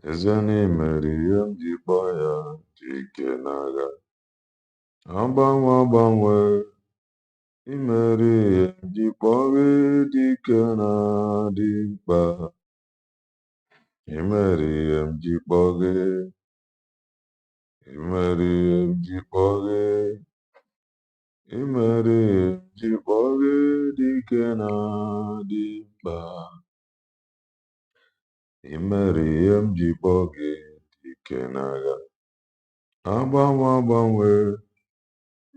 Ezeni Meriam Jibaya Jikenaga Agbanwe Imeri Jikpọghe dike na dị mkpa. Imeri Jikpọghe Imeri Jikpọghe Imeri Jikpọghe dike na dị mkpa. Imeri Jikpọghe dike n'agha. Agbanwe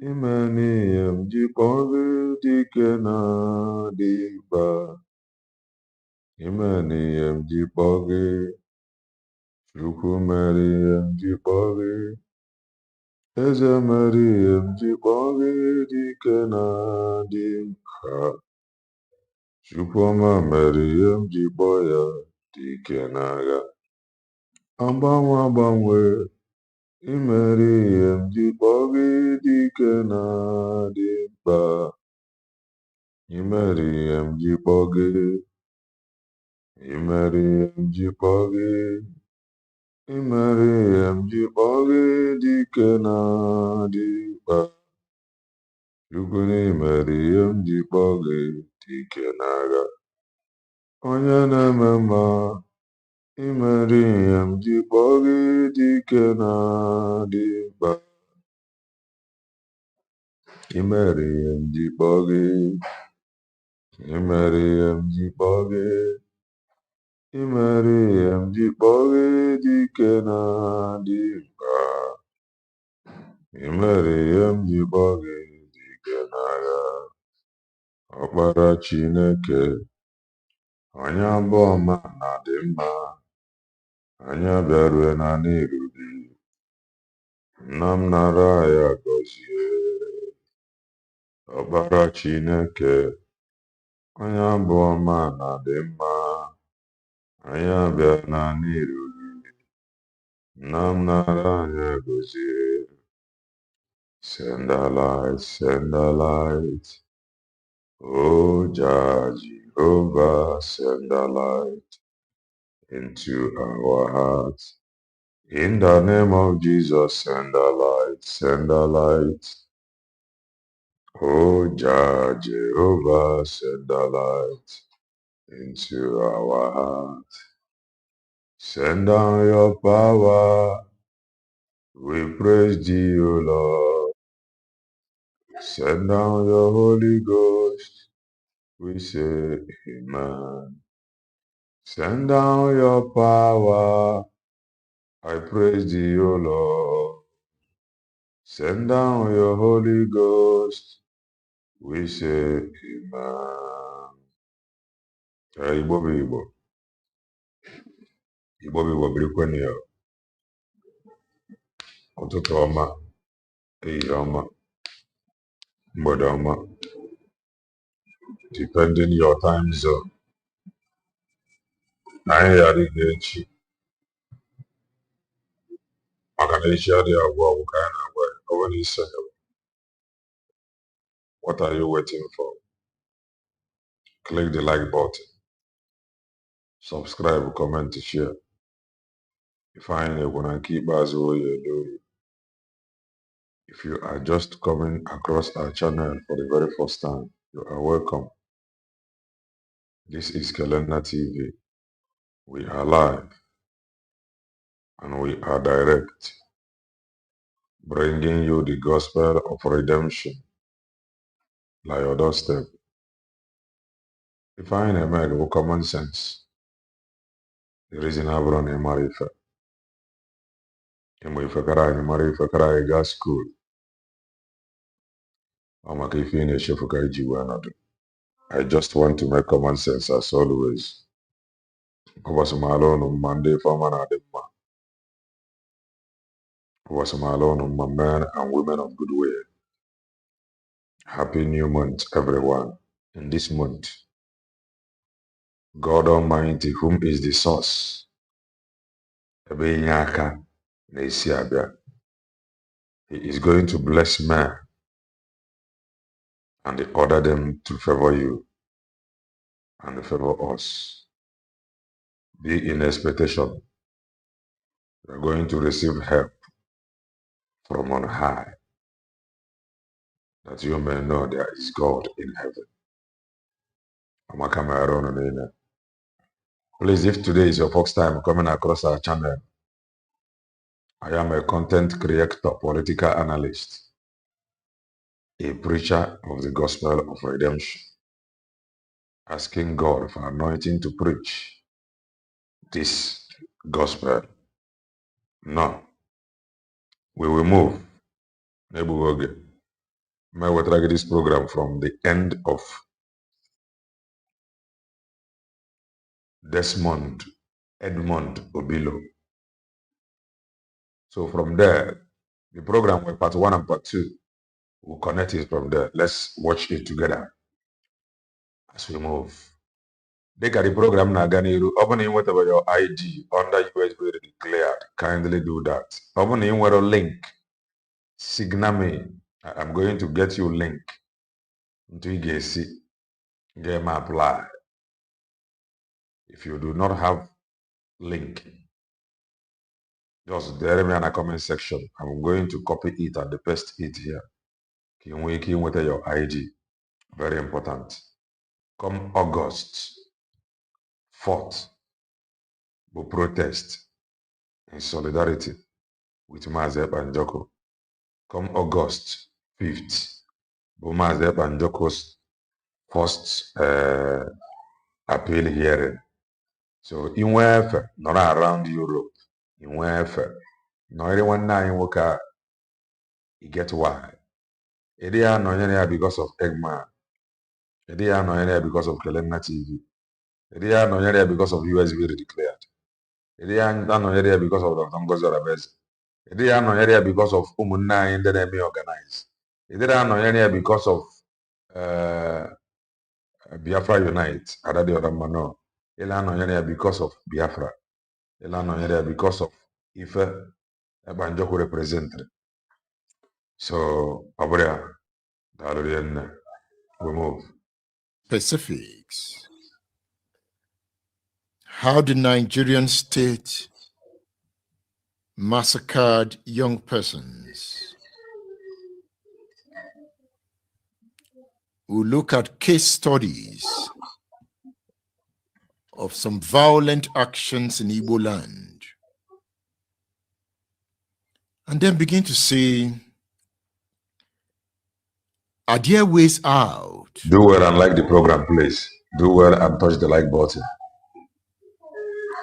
Imeni Jikpọghe dike na dị mkpa. Imeni Jikpọghe Chukwu meri Jikpọghe Eze meri Jikpọghe dike na dị mkpa. Chukwuma meri Jikpọ ya dike n'agha. Agbanwe Imeri Jikpọghe dike na dị mkpa. Imeri Jikpọghe Imeri Jikpọghe Imeri Jikpọghe dike na dị mkpa. Chukwu n'imeri Jikpọghe dike n'agha. Onye na-eme mma Imeri Jikpọghe dike na dị mkpa. Imeri Jikpọghe Imeri Jikpọghe Imeri Jikpọghe dike na dị mkpa. Imeri Jikpọghe dike n'agha. Ọkpara Chineke onye abụ ọma na dị mma. Anyị abịarue na n'iru gị. Nna m nara ya gọzie. Ọkpara Chineke onye abụ ọma na dị mma. Anyị abịa na n'iru gị. Nna m nara ya gọzie. Send the light, send the light. Oh, Jehovah, send the light into our hearts. In the name of Jesus, send the light, send the light. Oh, Jehovah, send the light into our hearts. Send down your power. We praise thee, O Lord. Send down your Holy Ghost. We say amen. Send down your power. I praise thee, O Lord. Send down your Holy Ghost. We say amen. Igbo bụ Igbo. Igbo bụ Igbo birikweni ya. Ụtụtụ ọma, ehihie ọma, mgbede ọma, depending your time zone. Anyị ghara ihe echi. Maka na echi adịghị agwụ ọgwụ ka anyị na-agwa ya. Ọ bụrụ isi ya. What are you waiting for? Click the like button. Subscribe, comment, share. If I ain't gonna keep us where you do. If you are just coming across our channel for the very first time, you are welcome. This is Kelena TV. We are live and we are direct, bringing you the gospel of redemption like your doorstep. If I ain't made with common sense, the reason I've run a marifa. And if I can go school. I'm a kifine shefuka ijiwa another. I just want to make common sense as always. Was my alone on Monday for man at the man. Was my alone on my men and women of goodwill. Happy new month, everyone. In this month, God Almighty, whom is the source, He is going to bless men and order them to favor you and favor us. Be in expectation You are going to receive help from on high, that you may know there is God in heaven. Please, if today is your first time coming across our channel, I am a content creator, political analyst, a preacher of the gospel of redemption, asking God for anointing to preach this gospel. Now, we will move. Maybe we'll get this program from the end of Edmund Obilo. So from there, the program with part 1 and part 2, we'll connect it from there. Let's watch it together as we move. Deka the program na Ganiru, opening whatever your ID under USB declared, kindly do that. Opening where a link, signal me. I'm going to get you link into get my apply. If you do not have link, just there me in a comment section. I'm going to copy it and paste it here. Can we with your ID? Very important. Come August 4th, we protest in solidarity with Maazị Banjoko. Come August 5th, bụ Maazị Banjoko's first appeal hearing. So inwe efe nọrọ around Europe, inwe efe nọrọ nwanne anyị nwoke a, you get why. Ịdị ya nọnyere ya because of Eggman. Ịdị ya nọnyere ya because of Kelenna TV. Ịdị ya nọnyere ya because of USB declared. Ịdị ya nọnyere ya because of Dr. Ngozi Orabeze. Ịdị ya nọnyere ya because of ụmụnne anyị ndị na-eme organize. Ịdị ya nọnyere ya because of Biafra Unite. Ada dị ọra mma no. Ịla nọnyere ya because of Biafra. Ịla nọnyere ya because of ife Banjoko represented. So, Abria, we move. Specifics. How the Nigerian state massacred young persons. We'll look at case studies of some violent actions in Igboland, and then begin to say, are there ways out? Do well and like the program, please. Do well and touch the like button.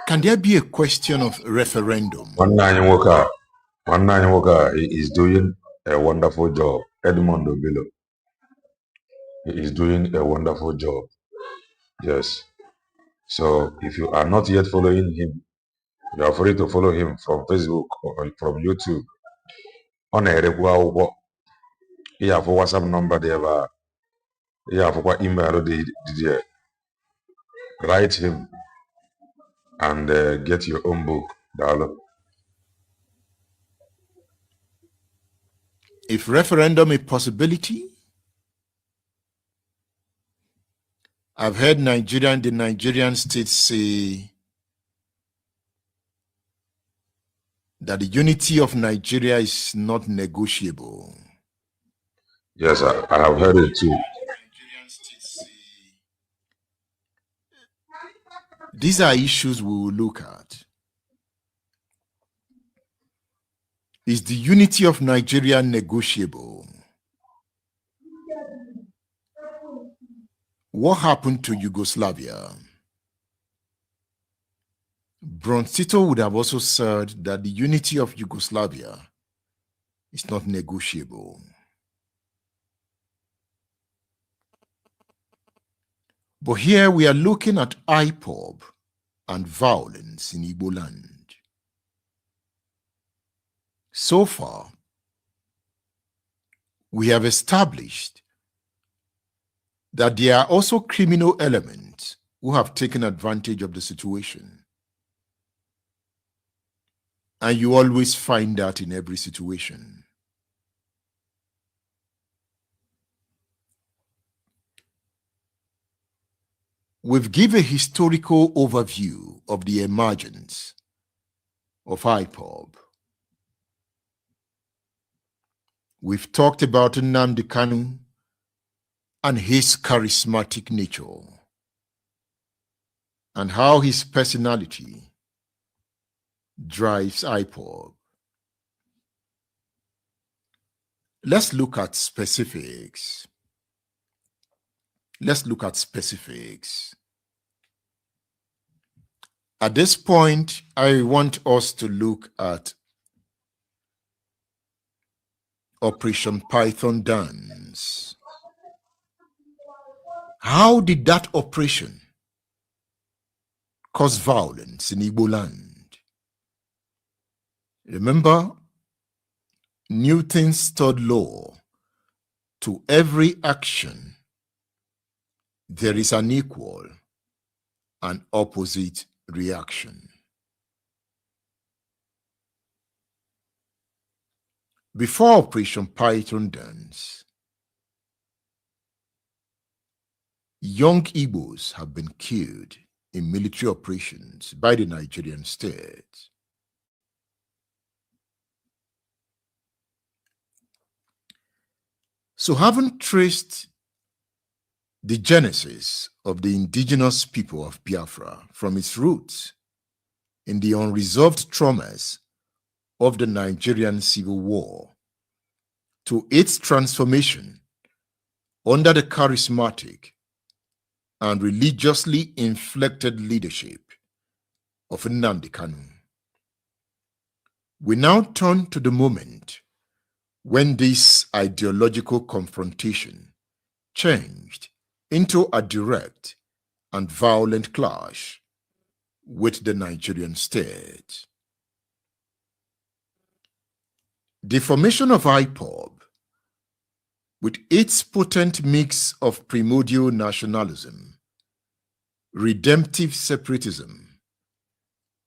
Can there be a question of referendum? One nine worker is doing a wonderful job. Edmund Obilo. He is doing a wonderful job. Yes. So if you are not yet following him, you are free to follow him from Facebook or from YouTube. On a regular, you have a WhatsApp number there. You have an email there. Write him and get your own book. If referendum a possibility, I've heard the Nigerian state say that the unity of Nigeria is not negotiable. Yes, I have heard it too. These are issues we will look at. Is the unity of Nigeria negotiable? What happened to Yugoslavia? Tito would have also said that the unity of Yugoslavia is not negotiable. But here we are looking at IPOB and violence in Igboland. So far, we have established that there are also criminal elements who have taken advantage of the situation. And you always find that in every situation. We've given a historical overview of the emergence of IPOB. We've talked about Nnamdi Kanu and his charismatic nature, and how his personality drives IPOB. Let's look at specifics. At this point, I want us to look at Operation Python Dance. How did that operation cause violence in Igboland? Remember, Newton's third law: to every action, there is an equal and opposite reaction. Before Operation Python Dance, young Igbos have been killed in military operations by the Nigerian state. So, having traced the genesis of the indigenous people of Biafra from its roots in the unresolved traumas of the Nigerian Civil War to its transformation under the charismatic and religiously inflected leadership of Nnamdi Kanu, we now turn to the moment when this ideological confrontation changed into a direct and violent clash with the Nigerian state. The formation of IPOB, with its potent mix of primordial nationalism, redemptive separatism,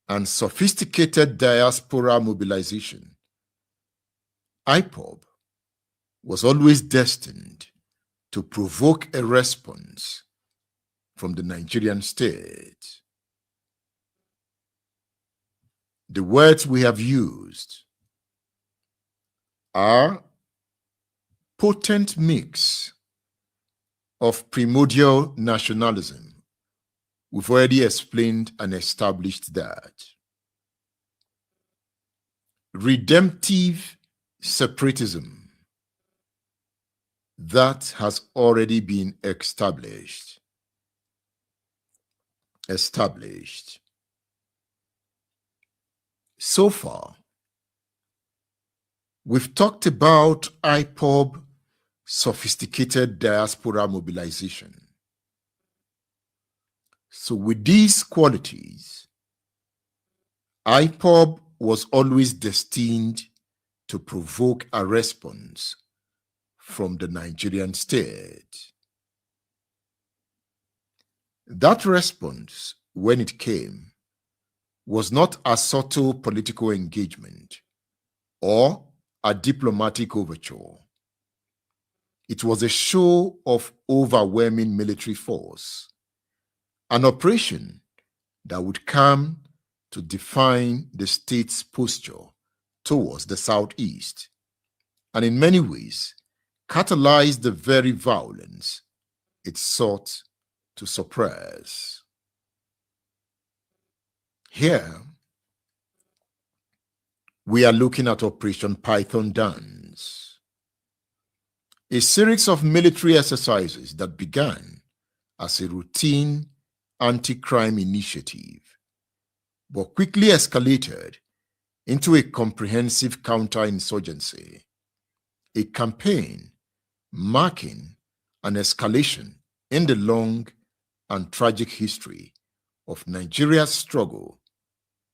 and sophisticated diaspora mobilization, IPOB was always destined to provoke a response from the Nigerian state. The words we have used are potent mix of primordial nationalism. We've already explained and established that. Redemptive separatism, that has already been established. So far, we've talked about IPOB sophisticated diaspora mobilization. So with these qualities, IPOB was always destined to provoke a response from the Nigerian state. That response, when it came, was not a subtle political engagement or a diplomatic overture. It was a show of overwhelming military force, an operation that would come to define the state's posture towards the southeast, and in many ways catalyze the very violence it sought to suppress. Here, we are looking at Operation Python Dance, a series of military exercises that began as a routine anti-crime initiative, but quickly escalated into a comprehensive counterinsurgency, a campaign marking an escalation in the long and tragic history of Nigeria's struggle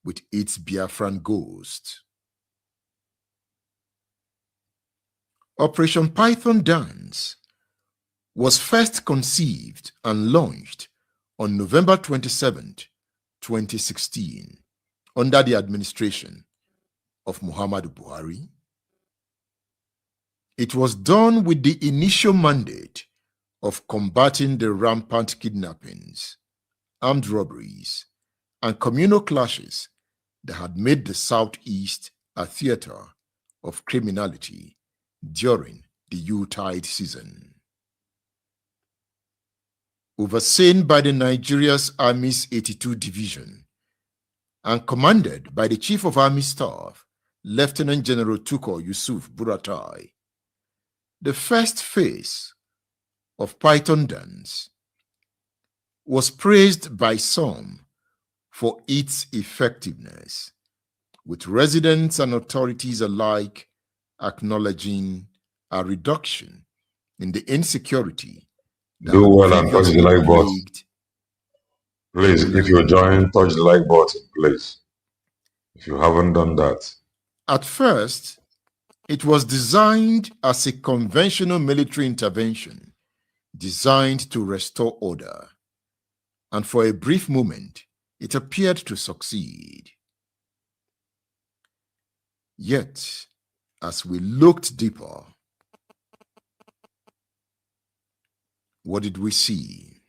with its Biafran ghost. Operation Python Dance was first conceived and launched on November 27, 2016, under the administration of Muhammadu Buhari. It was done with the initial mandate of combating the rampant kidnappings, armed robberies, and communal clashes that had made the Southeast a theater of criminality during the Yuletide season. Overseen by the Nigeria's Army's 82 Division and commanded by the Chief of Army Staff, Lieutenant General Tukur Yusuf Buratai, the first phase of Python dance was praised by some for its effectiveness, with residents and authorities alike acknowledging a reduction in the insecurity that Do had well and touch the previously like button. plagued. Please, if you're joining, touch the like button, please. If you haven't done that. At first, it was designed as a conventional military intervention designed to restore order, and for a brief moment, it appeared to succeed. Yet, as we looked deeper, what did we see?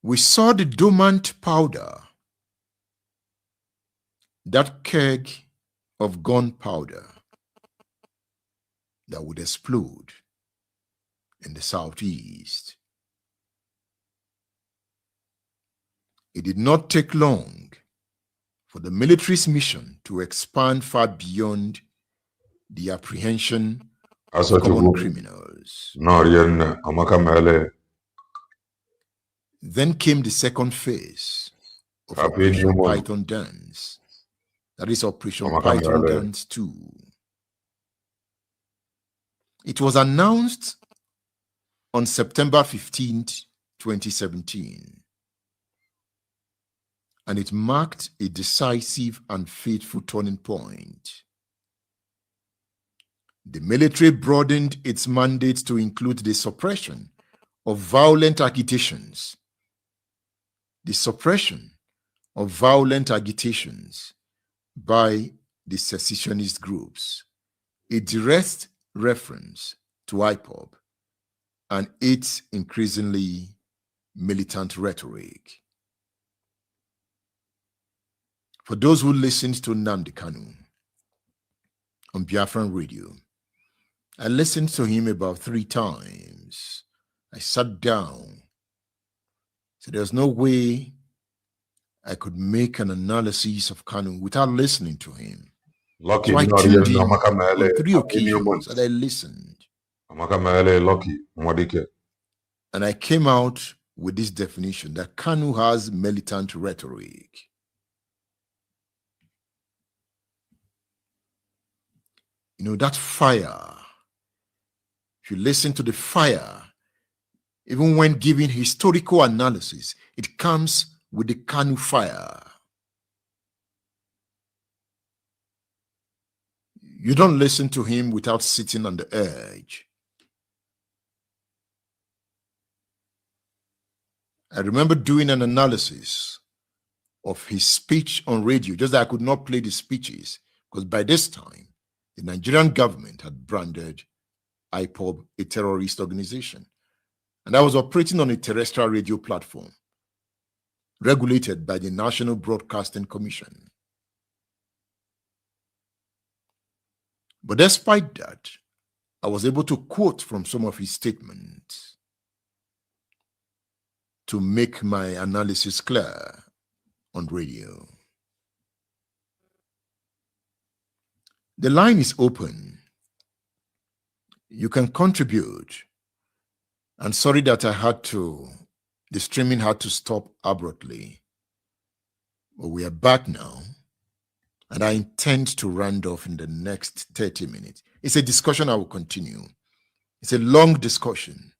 We saw the dormant powder, that keg of gunpowder that would explode in the Southeast. It did not take long for the military's mission to expand far beyond the apprehension of common criminals. Then came the second phase of Operation Python Dance. That is Operation Python Dance 2. It was announced on September 15th, 2017. And it marked a decisive and fateful turning point. The military broadened its mandate to include the suppression of violent agitations. The suppression of violent agitations by the secessionist groups, a direct reference to IPOB and its increasingly militant rhetoric. For those who listened to Nnamdi Kanu on Biafran radio, I listened to him about 3 times. I sat down. So there's no way I could make an analysis of Kanu without listening to him. So I tuned in on 3 occasions and I listened. And I came out with this definition that Kanu has militant rhetoric. You know, that fire, if you listen to the fire, even when giving historical analysis, it comes with the Kanu fire. You don't listen to him without sitting on the edge. I remember doing an analysis of his speech on radio, just that I could not play the speeches, because by this time, the Nigerian government had branded IPOB a terrorist organization. And I was operating on a terrestrial radio platform regulated by the National Broadcasting Commission. But despite that, I was able to quote from some of his statements to make my analysis clear on radio. The line is open. You can contribute. And sorry that the streaming had to stop abruptly. But we are back now. And I intend to round off in the next 30 minutes. It's a discussion I will continue. It's a long discussion.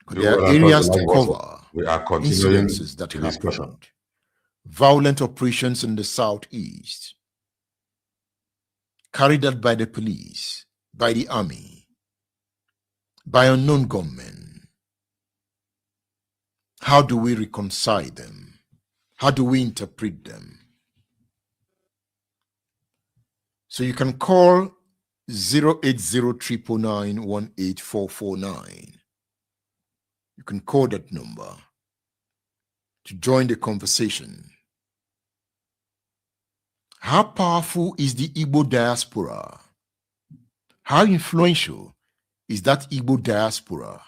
There are areas to cover, incidences that happened, violent operations in the Southeast, carried out by the police, by the army, by unknown gunmen. How do we reconcile them? How do we interpret them? So you can call 080-999-18449. You can call that number. to join the conversation. How powerful is the Igbo diaspora? How influential is that Igbo diaspora?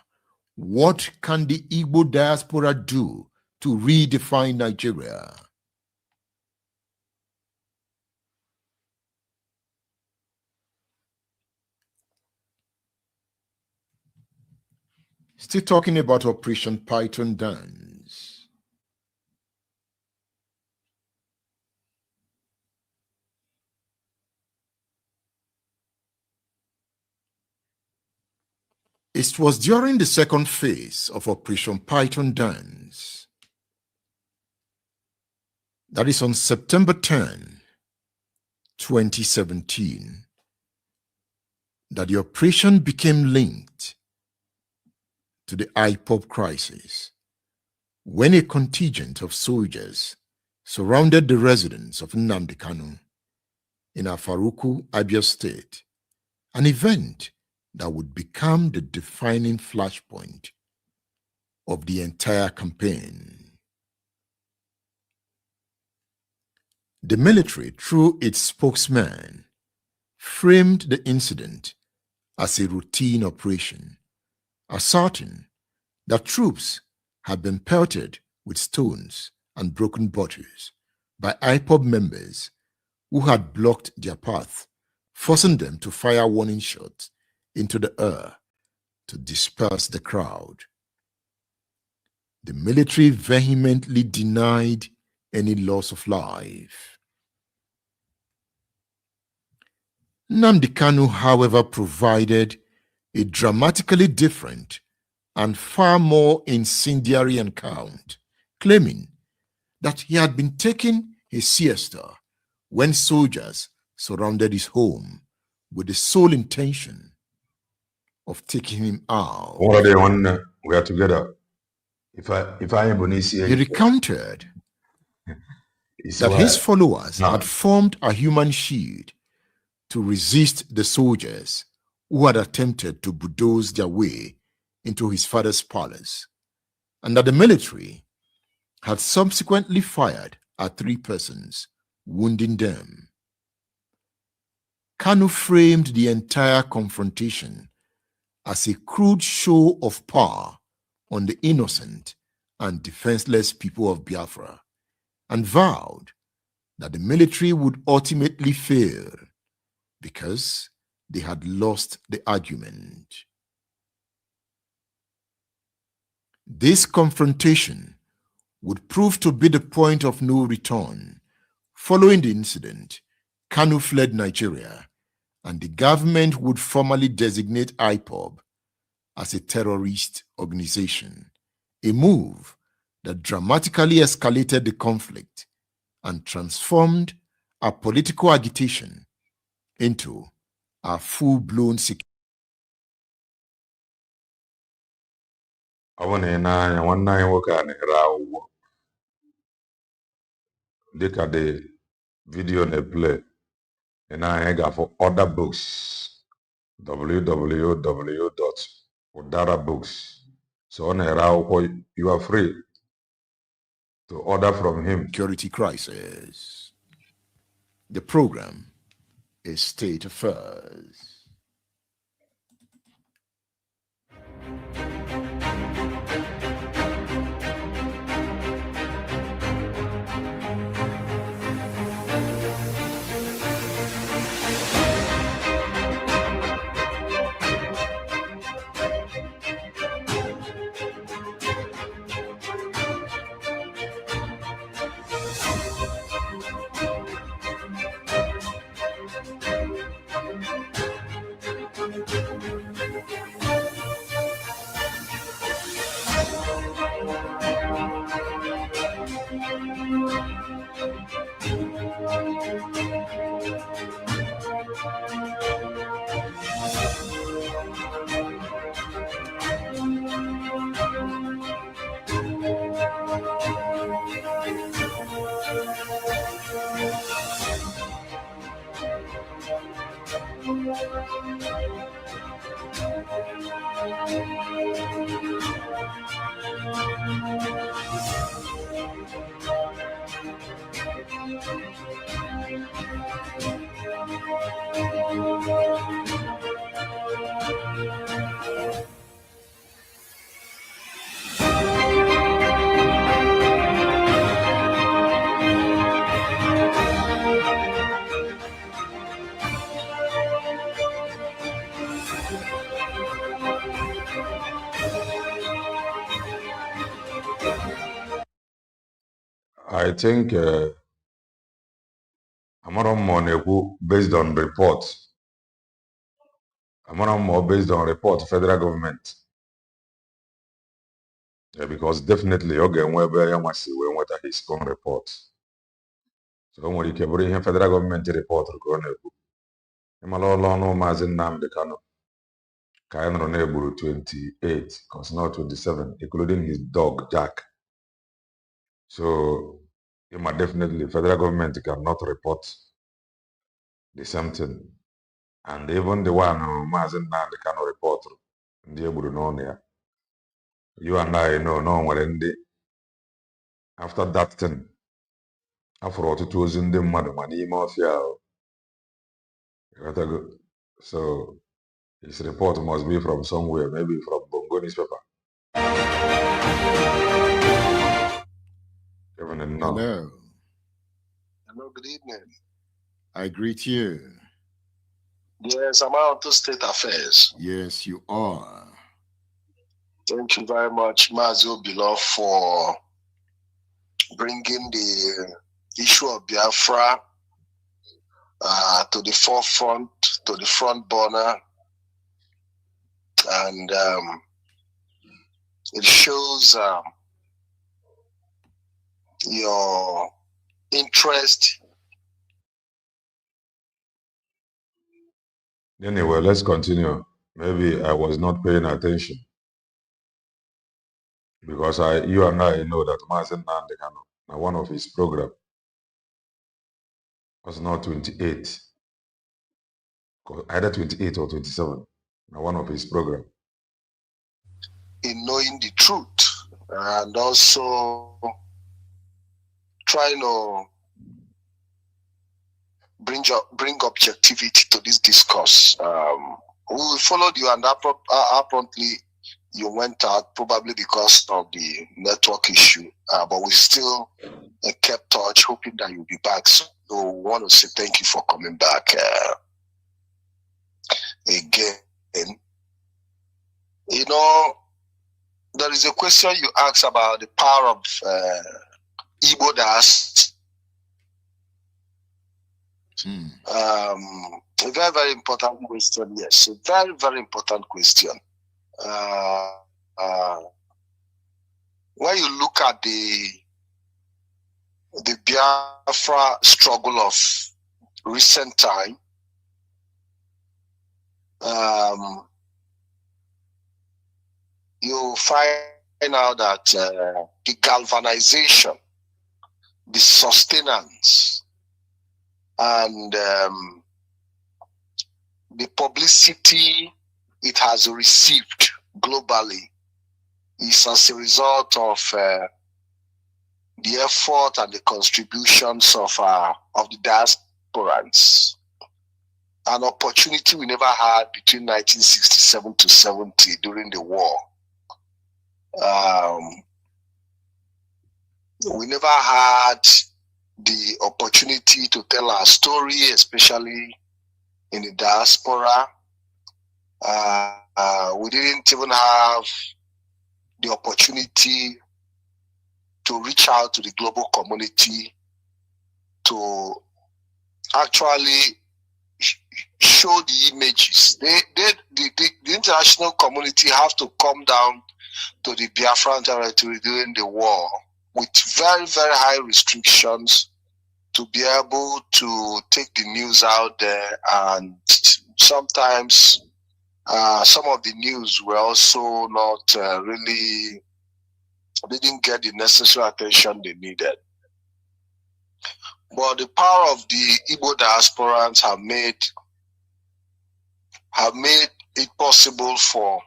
What can the Igbo diaspora do to redefine Nigeria? Still talking about Operation Python Dance. It was during the second phase of Operation Python Dance, that is on September 10, 2017, that the operation became linked to the IPOB crisis, when a contingent of soldiers surrounded the residence of Nnamdi Kanu in Afaruku, Abia State, an event that would become the defining flashpoint of the entire campaign. The military, through its spokesman, framed the incident as a routine operation, asserting that troops had been pelted with stones and broken bottles by IPOB members who had blocked their path, forcing them to fire warning shots into the air to disperse the crowd. The military vehemently denied any loss of life. Nnamdi Kanu, however, provided a dramatically different and far more incendiary account, claiming that he had been taking a siesta when soldiers surrounded his home with the sole intention of taking him out. One day when we are together, if I am Bonisi, he recounted that his followers had formed a human shield to resist the soldiers who had attempted to bulldoze their way into his father's palace, and that the military had subsequently fired at 3 persons, wounding them. Kanu framed the entire confrontation as a crude show of power on the innocent and defenseless people of Biafra, and vowed that the military would ultimately fail because they had lost the argument. This confrontation would prove to be the point of no return. Following the incident, Kanu fled Nigeria, and the government would formally designate IPOB as a terrorist organization, a move that dramatically escalated the conflict and transformed our political agitation into a full-blown security. ọ bụ na ị na-anya nwanne anyị nwoke a na-ere akwụkwọ dịka the video na-eplay ị na-anya ị ga-afụ order books www.udarabooks so ọ na-ere akwụkwọ. You are free to order from him. Security crisis. The program is State Affairs. I think Amarom based on reports. Amarom based on report federal government. Because definitely again where I must see when his own report. So when you can bring federal government report Imalolo no Mazin Namde Kano. Kayan Roneburu 28, because now 27, including his dog Jack. So definitely federal government cannot report the same thing. And even the one Mazin Namde Kano report. You and I know no one after that thing. After all, it was in the money mafia. So his report must be from somewhere, maybe from Bongo newspaper. Even now. Hello. Hello, good evening. I greet you. Yes, I'm out to state affairs. Yes, you are. Thank you very much, Mazi Obilo, for bringing the issue of Biafra to the forefront, to the front burner. And it shows your interest. Anyway, let's continue. Maybe I was not paying attention. Because you and I know that Mazen Nandekano, now one of his program was not 28. Either 28 or 27. Now one of his program. In knowing the truth and also trying to bring objectivity to this discourse. We followed you, and apparently you went out probably because of the network issue, but we still kept touch, hoping that you'll be back. So we want to say thank you for coming back again. You know, there is a question you asked about the power of Igbo diaspora. A very, very important question. Yes, a very, very important question. When you look at the Biafra struggle of recent time, you find out that the galvanization, the sustenance, and the publicity it has received globally is as a result of the effort and the contributions of the diasporans. An opportunity we never had between 1967 to 70 during the war. We never had the opportunity to tell our story, especially in the diaspora. We didn't even have the opportunity to reach out to the global community to actually show the images. The international community have to come down to the Biafran territory during the war with very, very high restrictions to be able to take the news out there. And sometimes some of the news were also not really, they didn't get the necessary attention they needed. But the power of the Igbo diasporans have made it possible for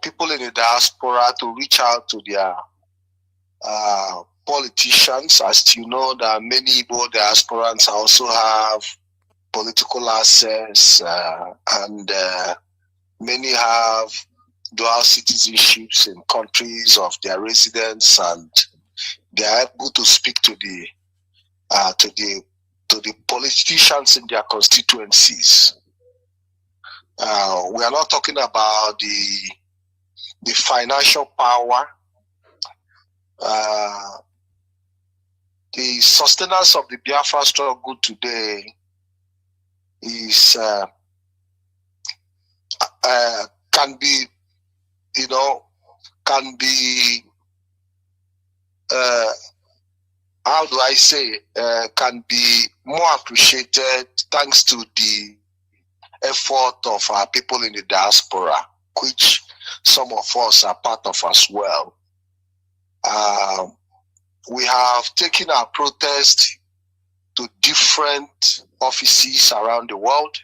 people in the diaspora to reach out to their politicians. As you know, there are many Igbo diasporans also have political access, and many have dual citizenships in countries of their residence, and they are able to speak to the politicians in their constituencies. We are not talking about the financial power. The sustenance of the Biafra struggle today is can be how do I say, can be more appreciated thanks to the effort of our people in the diaspora, which some of us are part of as well. We have taken our protest to different offices around the world.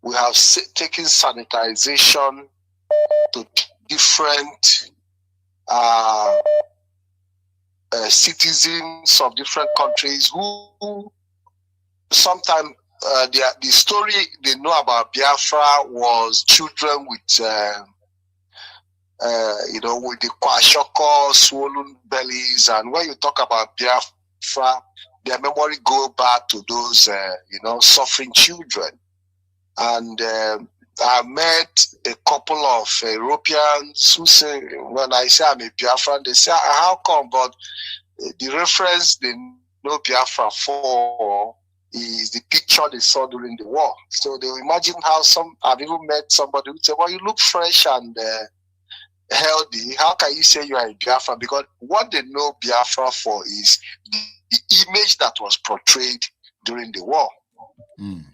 We have taken sanitization to different citizens of different countries who sometimes the story they know about Biafra was children with with the kwashoko, swollen bellies, and when you talk about Biafra, their memory go back to those suffering children. And I met a couple of Europeans who say, when I say I'm a Biafran, they say, how come? But the reference they know Biafra for is the picture they saw during the war. So they imagine how I've even met somebody who said, well, you look fresh and healthy. How can you say you are a Biafra? Because what they know Biafra for is the image that was portrayed during the war. In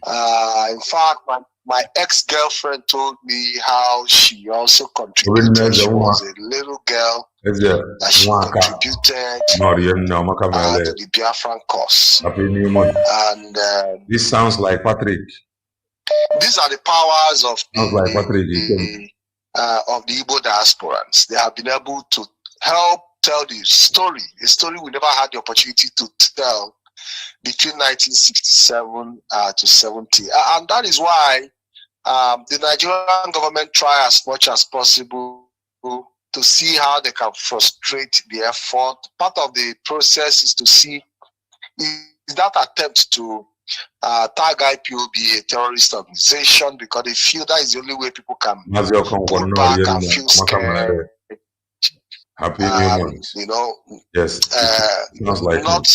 fact, my ex-girlfriend told me how she also contributed. She was a little girl that she contributed to the Biafran cause. And this sounds like Patrick. These are the powers of the Igbo diasporans. They have been able to help tell the story, a story we never had the opportunity to tell between 1967 to 70. And that is why the Nigerian government try as much as possible to see how they can frustrate the effort. Part of the process is to see is that attempt to tag IPOB a terrorist organization, because they feel that is the only way people can pull back and feel scared. Happy New Month. Yes, like not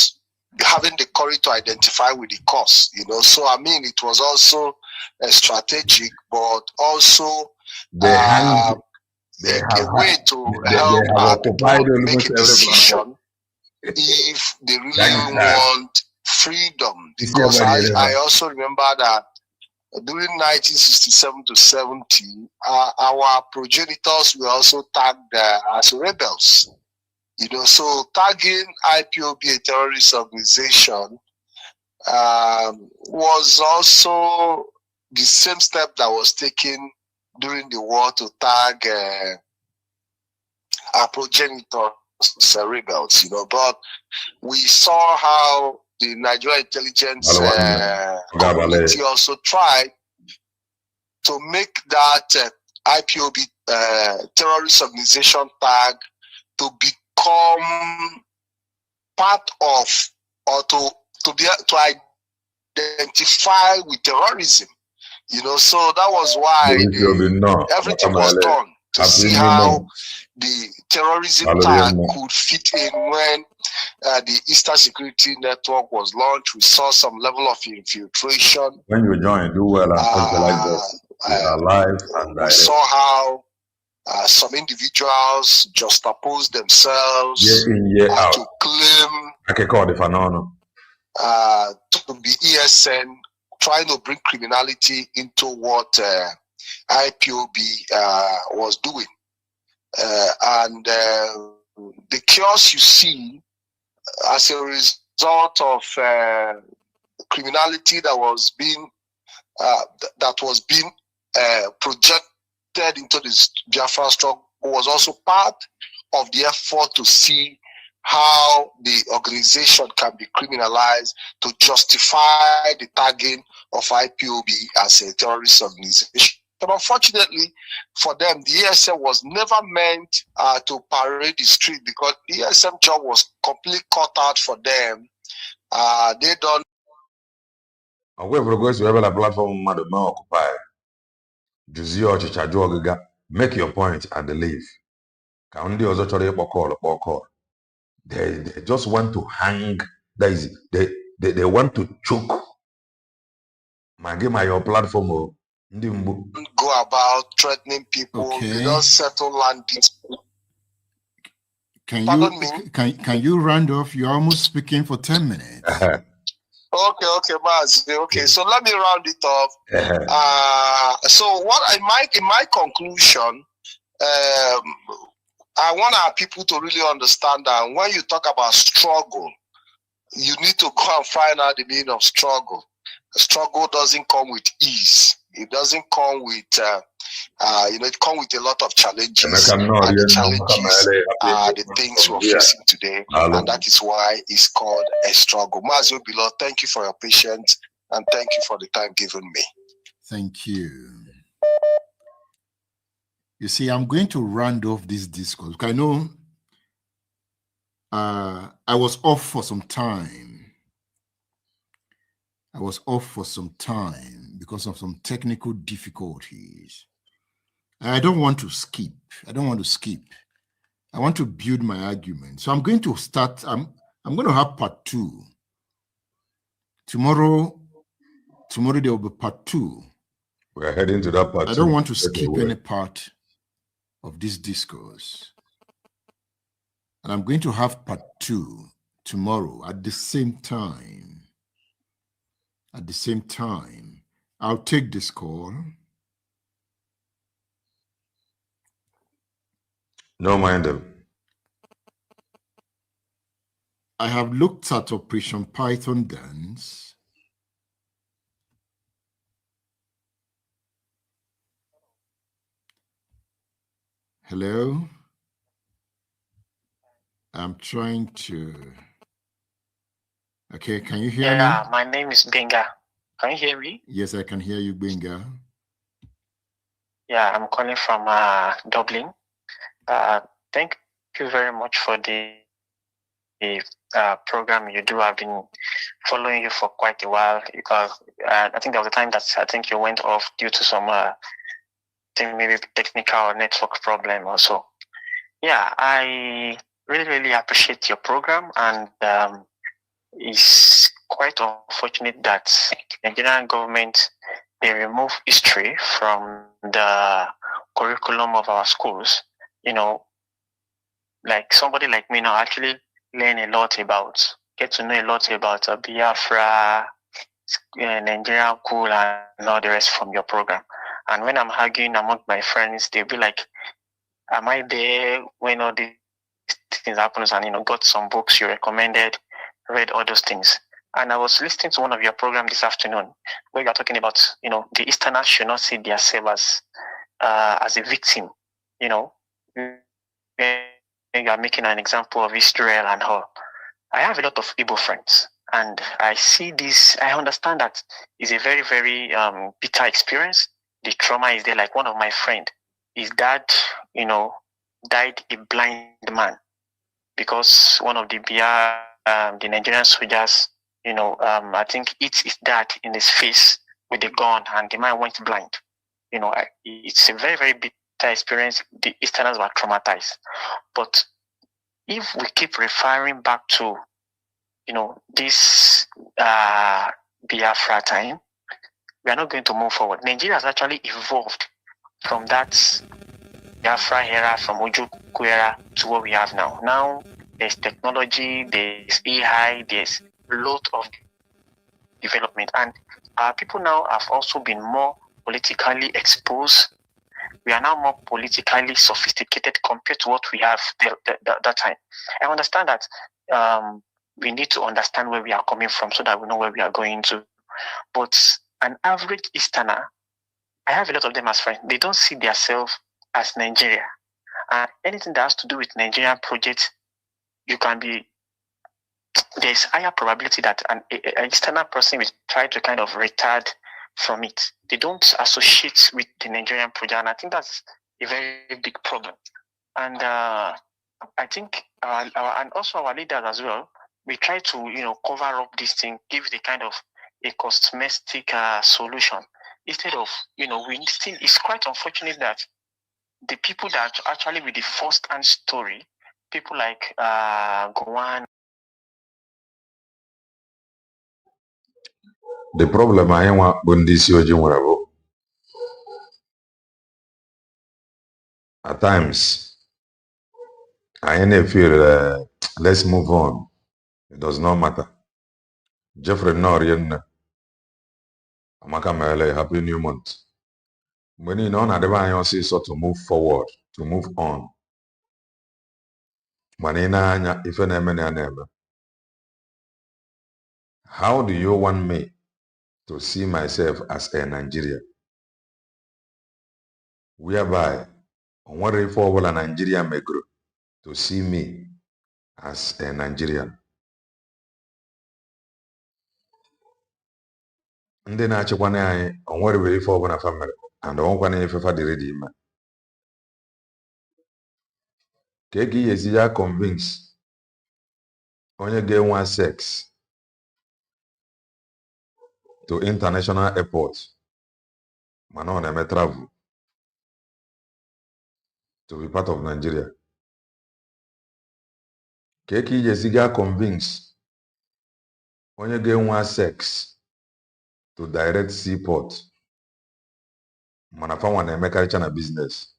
having the courage to identify with the cause. So I mean, it was also strategic, but also a way to help people make a decision if they really want freedom. Because I also remember that during 1967 to 70, our progenitors were also tagged as rebels. So tagging IPOB a terrorist organization was also the same step that was taken during the war to tag our progenitors as rebels. But we saw how the Nigerian intelligence community also tried to make that IPOB terrorist organization tag to become part of, or to identify with terrorism. So that was why everything was done to see how the terrorism tag could fit in. When the Eastern Security Network was launched, we saw some level of infiltration. When you join, do well and like this. Live and we saw how some individuals just oppose themselves to claim to be ESN, trying to bring criminality into what IPOB was doing. And the chaos you see as a result of criminality that was being projected into this Biafra struggle was also part of the effort to see how the organization can be criminalized to justify the tagging of IPOB as a terrorist organization. But unfortunately for them, the ESM was never meant to parade the street, because the ESM job was completely cut out for them. They don't. Platform occupy. Make your point and leave. They just want to hang. They want to choke. My platform. Go about threatening people. Okay. They don't settle land disputes. Can you round off? You're almost speaking for 10 minutes. Okay, Maz. Okay, so let me round it off. So what in my conclusion, I want our people to really understand that when you talk about struggle, you need to go and find out the meaning of struggle. Struggle doesn't come with ease. It doesn't come with, it comes with a lot of challenges. And the challenges are the things we're facing today. And that is why it's called a struggle. Igboland Obilo, thank you for your patience and thank you for the time given me. Thank you. You see, I'm going to round off this discourse. I know I was off for some time. I was off for some time because of some technical difficulties. I don't want to skip. I want to build my argument. So I'm going to start. I'm going to have part 2. Tomorrow there will be part 2. We're heading to that part. I don't want to skip any part of this discourse. And I'm going to have part 2 tomorrow at the same time. At the same time, I'll take this call. No mind them. I have looked at Operation Python Dance. Hello? I'm trying to... Okay, can you hear me? Yeah, my name is Benga. Can you hear me? Yes, I can hear you, Benga. Yeah, I'm calling from Dublin. Thank you very much for the program you do. I've been following you for quite a while. I think there was a time that I think you went off due to some maybe technical or network problem or so. Yeah, I really appreciate your program, and it's quite unfortunate that the Nigerian government, they remove history from the curriculum of our schools. You know, like somebody like me now actually get to know a lot about Biafra, Nigerian cool, and all the rest from your program. And when I'm arguing among my friends, they'll be like, am I there when all these things happen? And, got some books you recommended, read all those things. And I was listening to one of your programs this afternoon where you're talking about, the Easterners should not see themselves as a victim, you are making an example of Israel and all. I have a lot of Igbo friends, and I see this, I understand that it's a very, very bitter experience. The trauma is there. Like one of my friends, his dad, died a blind man because one of the Nigerian soldiers, I think hit his dad in his face with a gun, and the man went blind. It's a very, very bitter experience. The Easterners were traumatized. But if we keep referring back to, this Biafra time, we are not going to move forward. Nigeria has actually evolved from that Biafra era, from Ojukwu era to what we have now. Now, there's technology, there's AI, there's a lot of development. And people now have also been more politically exposed. We are now more politically sophisticated compared to what we have that time. I understand that we need to understand where we are coming from so that we know where we are going to. But an average Easterner, I have a lot of them as friends, they don't see themselves as Nigeria. And anything that has to do with Nigerian projects, you can be, there's higher probability that an external person will try to kind of retard from it. They don't associate with the Nigerian project, and I think that's a very big problem. And I think and also our leaders as well, we try to cover up this thing, give the kind of a cosmetic solution instead of we still. It's quite unfortunate that the people that actually with the first-hand story, people like Gowan. The problem anyị nwa bụ ndị isi ojii nwere bụ at times anyị na-feel let's move on. It does not matter. Jeffrey Norienne Amaka Mele, happy new month. Mgbe niile ọ na-adịbe anyị ọsịsọ to move forward, to move on. Mana ị na-anya ife na-eme na ya na-eme. How do you want me to see myself as a Nigerian? Whereby o nwere ife ọbụla Nigeria megoro to see me as a Nigerian. Ndị na-achịkwana anyị o nwere ife ọbụla fa mere and o nwekwana ife fa dịrị dị ime. Ka ị ga-esi ya convince onye ga-enwe sex to international airport mana ọ na-eme travel to be part of Nigeria. Ka ị ga-esi ga convince onye ga-enwe sex to direct seaport mana fa na-emekarịcha na business.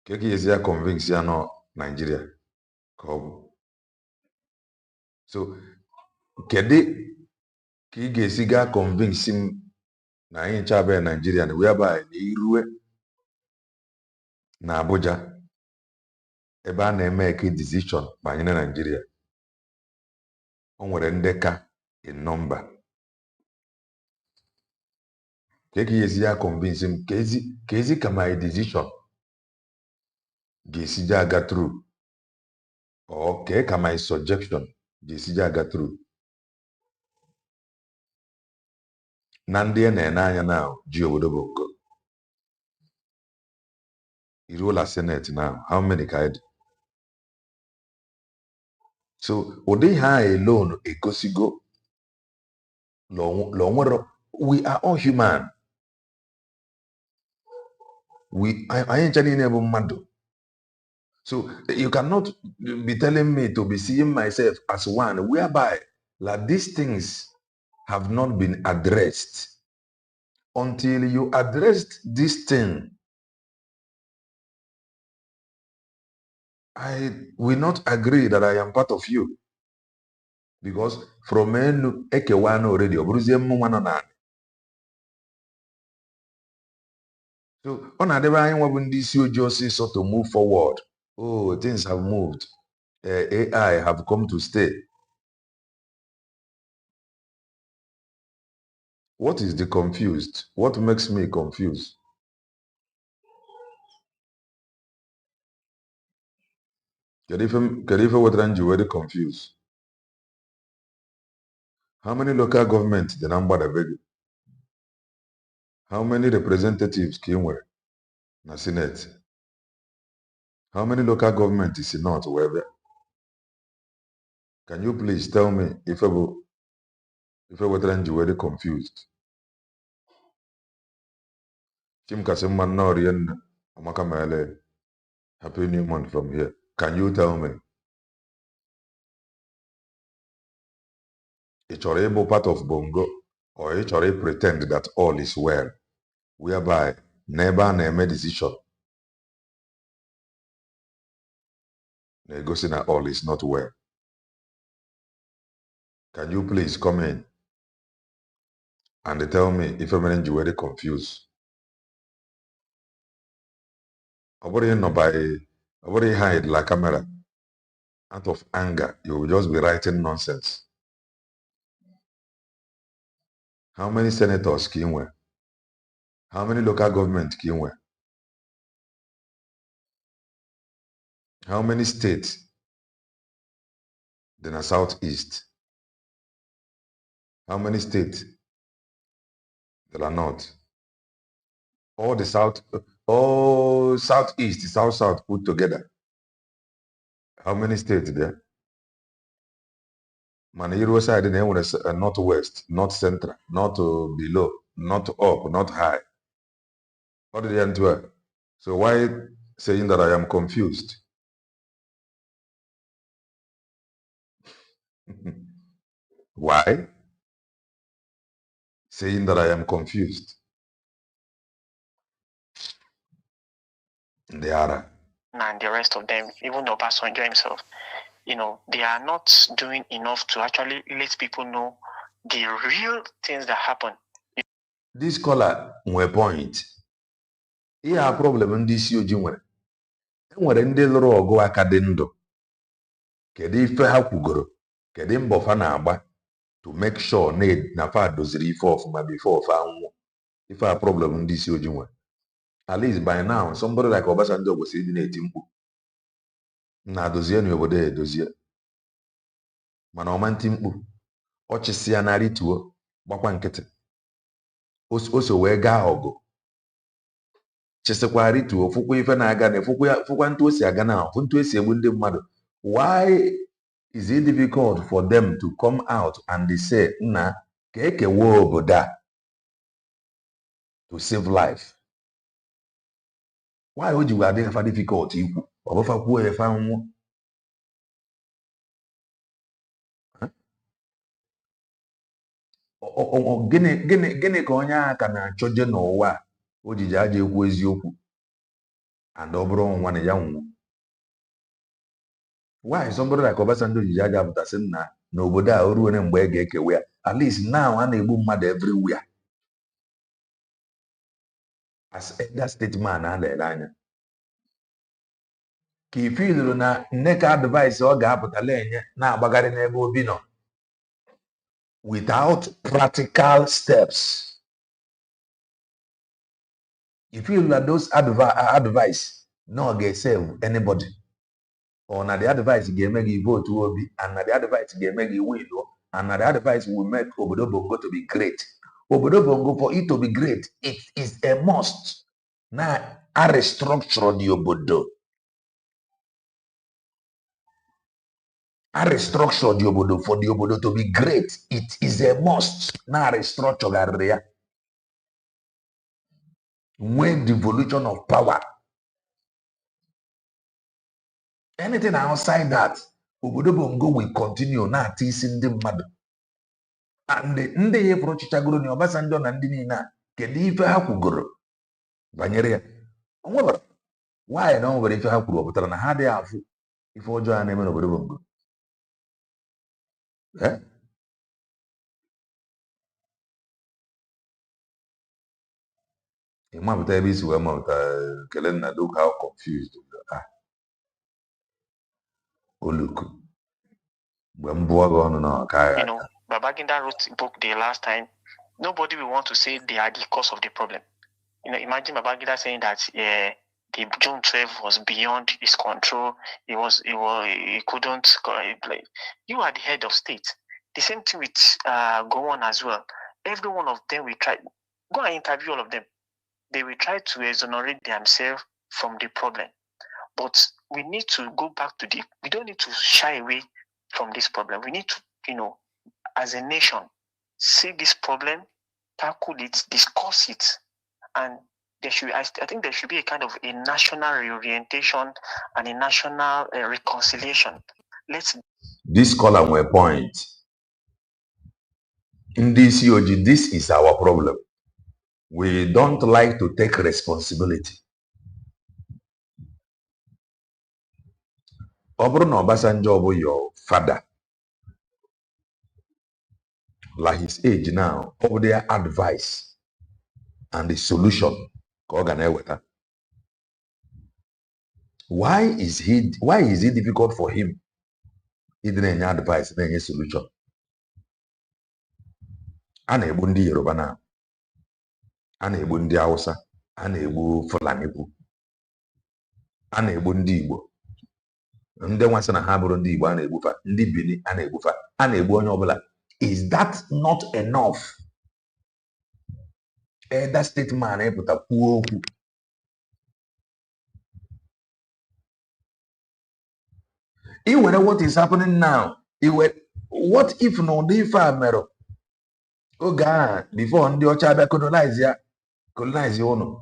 Ka ị ga-esi ya convince ya nọ Nigeria ka ọ bụ. So kedu ka ị ga-esi ga convince m na anyị nchabe Nigeria na whereby na irue na Abuja ebe a na-eme decision banyere Nigeria o nwere ndeka in number. Ka ị ga-esi ya convince m ka ezi ka my decision ga-esi ja aga through or ka my suggestion ga-esi ja aga through. Na ndị na-ene anya na ji obodo Bongo iruola Senate now, how many ka dị? So ụdị ha alone egosigo lo nwere, we are all human. Anyị ncha niile bụ mmadụ. So you cannot be telling me to be seeing myself as one whereby like these things have not been addressed. Until you addressed this thing, I will not agree that I am part of you. Because from enu ekewana already, oburuzie mmanwa nọ na. So on adebe anyị nwa bụ ndị isi ojii ọsịsọ to move forward. Oh, things have moved. AI have come to stay. What is the confused? What makes me confused? Kedu ife wetara nji were confused? How many local government dị na mgbadebe gị? How many representatives ka ị nwere na Senate? How many local government is not wee bịa? Can you please tell me ife wetara nji were confused? Chimkasimma Nnọọ Amaka Mele, happy new month from here. Can you tell me? Ị chọrọ ịbụ part of Bongo or ị chọrọ pretend that all is well, whereby n'ebe a na-eme decision na-egosi na all is not well? Can you please come in and tell me if I'm very confused? Ọ bụrụ hide la camera out of anger, you will just be writing nonsense. How many senators ka ị nwere? How many local government ka ị nwere? How many states in the southeast? How many states that are not? All the southeast, south put together. How many states there? Man, Euro side in the northwest, north central, not below, not up, not high. What did they do? So why saying that I am confused? Why saying that I am confused? They are. And the rest of them, even Obasanjo himself, they are not doing enough to actually let people know the real things that happen. This caller nwere point. Ihe a problem ndị isi ojii nwere. Enwere ndị lụrụ ọgụ aka dị ndụ. Kedu ife ha kwugoro? Kedu mbọ fa na-agba to make sure na fa doziri ife ọfụma before fa nwụọ? Ife a problem ndị isi ojii nwere. At least by now, somebody like Obasanjo kwesịrị ịdị na-eti mkpu. Na-adozie n'obodo ya edozie. Mana ọma nti mkpu. Ọ chịsịa na rituo gbakwa nkịtị. O so wee gaa ọgụ. Chịsịkwa rituo fụkwa ife na-aga na fụkwa ntu o si aga na fụ ntu esi egbu ndị mmadụ. Why is it difficult for them to come out and they say, nna ka ekewa obodo a to save life? Why would you adị fa difficult ikwu? Ọ bụfa kwuo ya fa nwụọ. Gịnị ka onye agha ka na-achọje n'ụwa a o jiji aja ekwu eziokwu and ọ bụrụ nwa na ya nwụọ? Why somebody like Obasanjo jiji aja apụtasị nna n'obodo a o ruo mgbe e ga-ekewe ya? At least now a na-egbu mmadụ everywhere. As elder statesman a na-ele anya ka ifiluru na nneka advice ọ ga-apụtala enye na-agbagharị n'ebe obi nọ without practical steps. You feel that those advice no ga-save anybody, or na the advice ga-eme gị vote obi, and na the advice ga-eme gị win, and na the advice will make obodo bongo to be great. Obodo bongo, for it to be great, it is a must na a restructure the obodo. A restructure the obodo for the obodo to be great. It is a must na restructure garịrị ya. When devolution of power, anything outside that, obodo bongo will continue na ati isi ndị mmadụ. And ndị ya pụrụ chichagoro ni Obasanjo na ndị niile a, kedu ife ha kwugoro banyere ya? Onwere. Why na onwere ife ha kwuru ọ pụtara na ha adịghị afụ ife ọjọọ a na-eme n'obodo bongo? Ịmapụta ebe isi wee mapụta kele nna look how confused oluku mgbe m bụọ gị ọnụ na ọka. Babangida wrote a book the last time. Nobody will want to say they are the cause of the problem. Imagine Babangida saying that the June 12 was beyond his control. He couldn't. You are the head of state. The same thing with Gowon as well. Every one of them will try. Go and interview all of them. They will try to exonerate themselves from the problem. But we need to go back to we don't need to shy away from this problem. We need to, as a nation, see this problem, tackle it, discuss it, and I think there should be a kind of a national reorientation and a national reconciliation. This caller will point. In this COG, this is our problem. We don't like to take responsibility. Obrona Obasanjo bụ your father. Like his age now, over their advice and the solution. Why is it difficult for him? He didn't have advice, then his solution. A na-egbu ndị Yoruba na, a na-egbu ndị Hausa, a na-egbu Fulani, a na-egbu ndị Igbo. ndị nwansị na ha bụrụ ndị Igbo a na-egbufa, ndị Bini a na-egbufa, a na-egbu onye ọbụla. Is that not enough? That statement epụta kwuo okwu. What is happening now? What if no dị ife a mere oge a before ndị ọcha abịa colonize ụnụ?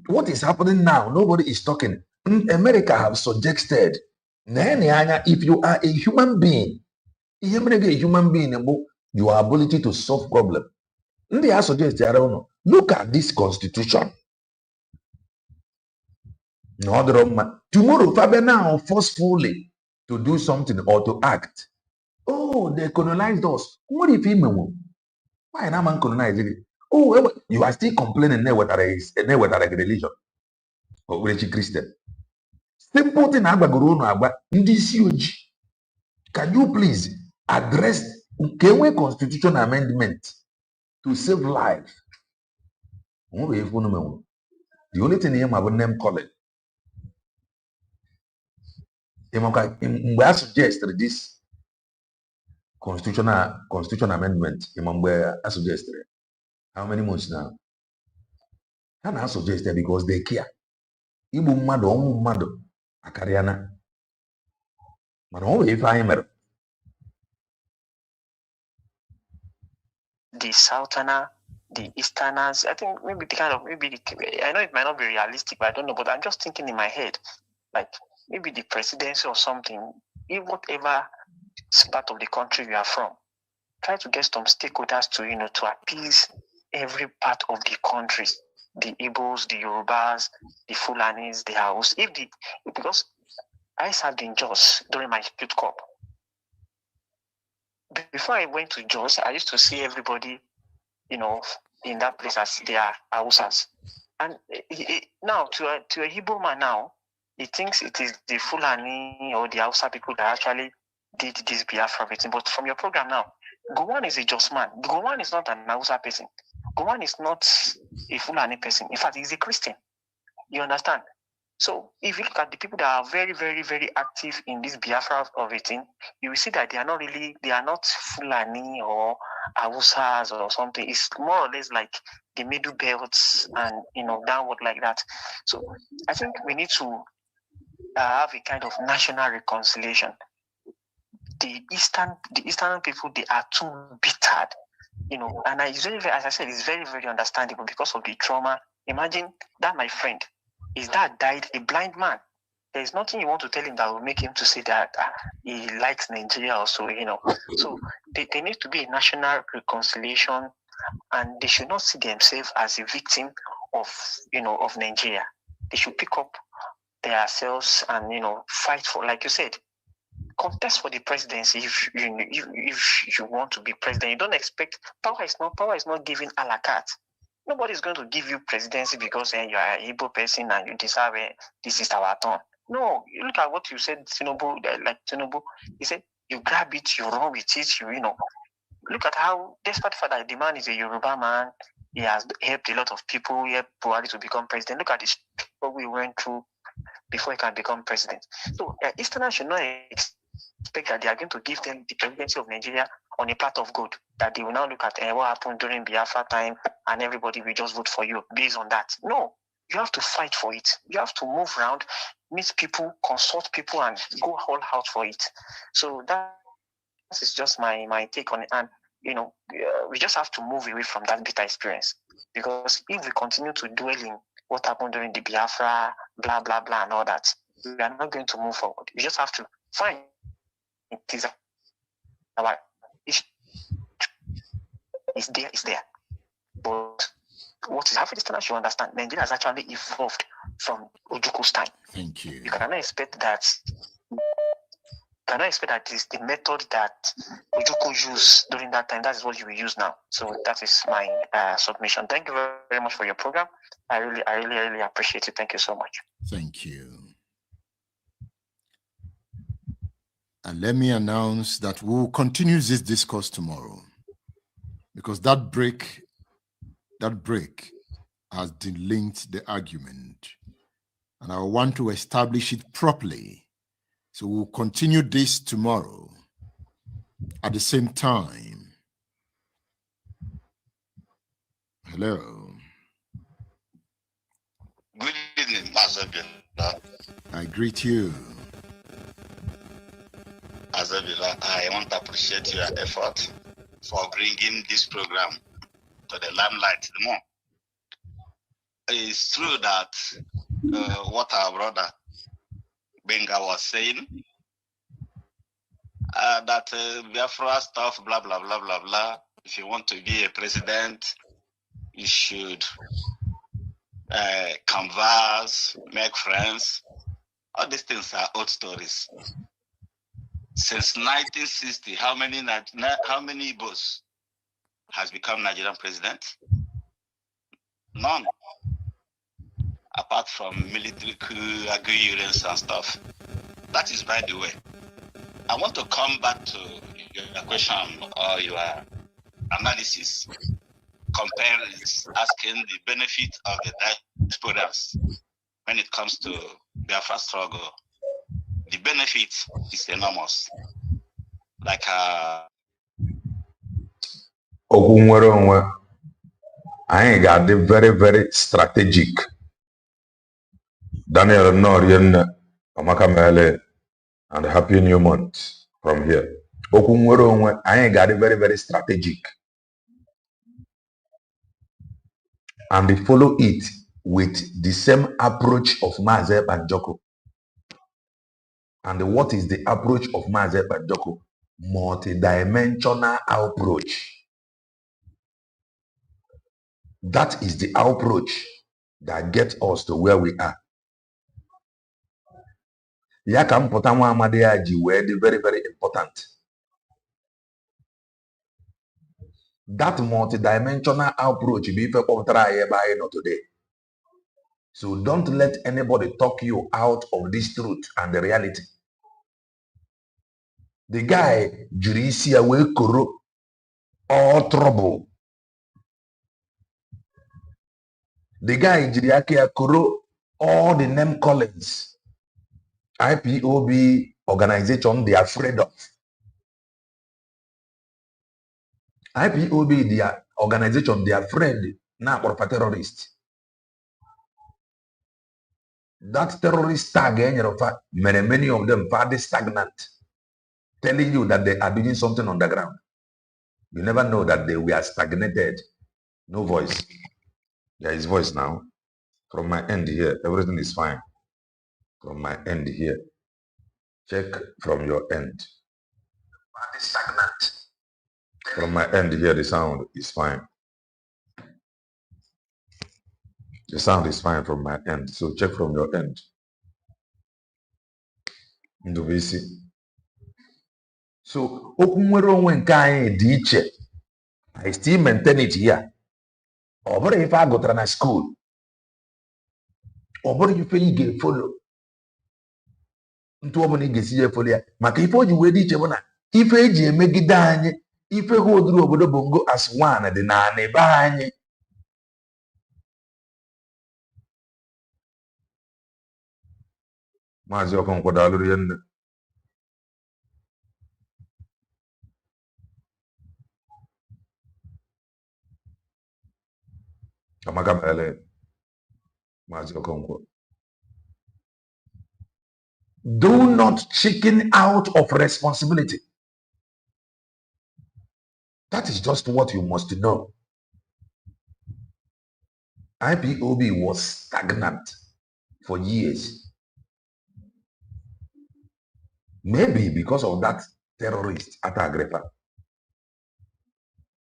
What is happening now? Nobody is talking. America have suggested, if you are a human being, your ability to solve problem. They are suggested, look at this constitution. Tomorrow, Faber now forcefully to do something or to act. Oh, they colonized us. What if why am I colonizing it? Oh, you are still complaining with a religion or Christian. Simple thing, can you please address the constitution amendment to save life? The only thing I have name calling. I suggest this constitution amendment. I suggest how many months now? And I suggest because they care. Igbo mmadụ ọnwụ mmadụ akarịana. Mana ọ wee ife anyị mere. The Southerner, the Easterners, I think maybe I know it might not be realistic, but I don't know, but I'm just thinking in my head, like maybe the presidency or something, if whatever part of the country you are from, try to get some stakeholders to, to appease every part of the country. The Igbos, the Yorubas, the Fulanis, the Haus. Because I served in Jos during my youth corps. Before I went to Jos, I used to see everybody, in that place as they are Hausas. And now, to a Hebrew man now, he thinks it is the Fulani or the Hausa people that actually did this Biafra thing. But from your program now, Gowon is a Jos man. Gowon is not an Hausa person. Gowon is not a Fulani person. In fact, he's a Christian. You understand? So if you look at the people that are very, very, very active in this Biafra of a thing, you will see that they are not Fulani or Hausas or something. It's more or less like the middle belts and, downward like that. So I think we need to have a kind of national reconciliation. The Eastern people, they are too bitter. And as I said, it's very, very understandable because of the trauma. Imagine that my friend, his dad died a blind man. There's nothing you want to tell him that will make him to say that he likes Nigeria also, So there needs to be a national reconciliation, and they should not see themselves as a victim of Nigeria. They should pick up themselves and, fight for, like you said, contest for the presidency if you want to be president. You don't expect power is not given a la carte. Nobody's going to give you presidency because you are an Igbo person and you deserve this is our turn. No, you look at what you said, Tinubu, he said you grab it, you run with it, look at how, despite the fact that the man is a Yoruba man, he has helped a lot of people, he helped Buhari to become president. Look at the struggle we went through before he can become president. So Easterners should not expect that they are going to give them the presidency of Nigeria on a plate of gold, that they will now look at what happened during Biafra time and everybody will just vote for you based on that. No, you have to fight for it. You have to move around, meet people, consult people, and go all out for it. So that is just my take on it. And, we just have to move away from that bitter experience, because if we continue to dwell in what happened during the Biafra, blah, blah, blah, and all that, we are not going to move forward. We just have to find it is our issue. It's there. But what is happening is, you understand, Nigeria has actually evolved from Ojuku's time. Thank you. You cannot expect that. It's the method that Ojuku used during that time. That is what you will use now. So that is my submission. Thank you very, very much for your program. I really appreciate it. Thank you so much. Thank you. And let me announce that we'll continue this discourse tomorrow, because that break has delinked the argument. and I want to establish it properly. So we'll continue this tomorrow at the same time. Hello. Good evening, Master. I greet you. Azabila, I want to appreciate your effort for bringing this program to the limelight more. It's true that what our brother Benga was saying, that Biafra stuff, blah, blah, blah, blah, blah. If you want to be a president, you should converse, make friends. All these things are old stories. Since 1960, how many Igbos has become Nigerian president? None. Apart from military coup, agreements and stuff. That is by the way. I want to come back to your question or your analysis. Asking the benefit of the diasporas when it comes to Biafra struggle. The benefit is enormous. Like okwu nwere onwe anyị ga-adị very very strategic. Daniel Norienne Amaka Mele and happy new month from here. Okwu nwere onwe anyị ga-adị very very strategic and they follow it with the same approach of Maazị Banjoko. And what is the approach of Maazị Banjoko? Multidimensional approach. That is the approach that gets us to where we are. Ya ka mpụta nwa amadi ya ji wee dị very very important. That multidimensional approach bụ ife kpọpụtara anyị ebe anyị nọ today. So don't let anybody talk you out of this truth and the reality. The guy jiri isi ya wee koro all trouble. The guy jiri aka ya koro all the name callings IPOB organization they are afraid of. IPOB their organization they are afraid now for terrorists. That terrorist tag many of them are stagnant, telling you that they are doing something on the ground. You never know that they were stagnated. No voice. There is voice now. From my end here, everything is fine. From my end here. Check from your end. Are stagnant? From my end here, the sound is fine. The sound is fine from my end. So check from your end. Ndubisi. So okwu nwere onwe nke anyị dị iche. I still maintain it here. Ọ bụrụ ife a gụtara na school. Ọ bụrụ ife ị ga-efolo. Ntụ ọbụla ị ga-esi ya efolo ya. Maka ife o ji wee dị iche bụ na ife eji emegide anyị, ife ha oduru obodo Bongo as one dị na ebe anyị. Maazị Okonkwo daalụ rinne. Amaka Mele. Maazị Okonkwo. Do not chicken out of responsibility. That is just what you must know. IPOB was stagnant for years. Maybe because of that terrorist at Agrippa.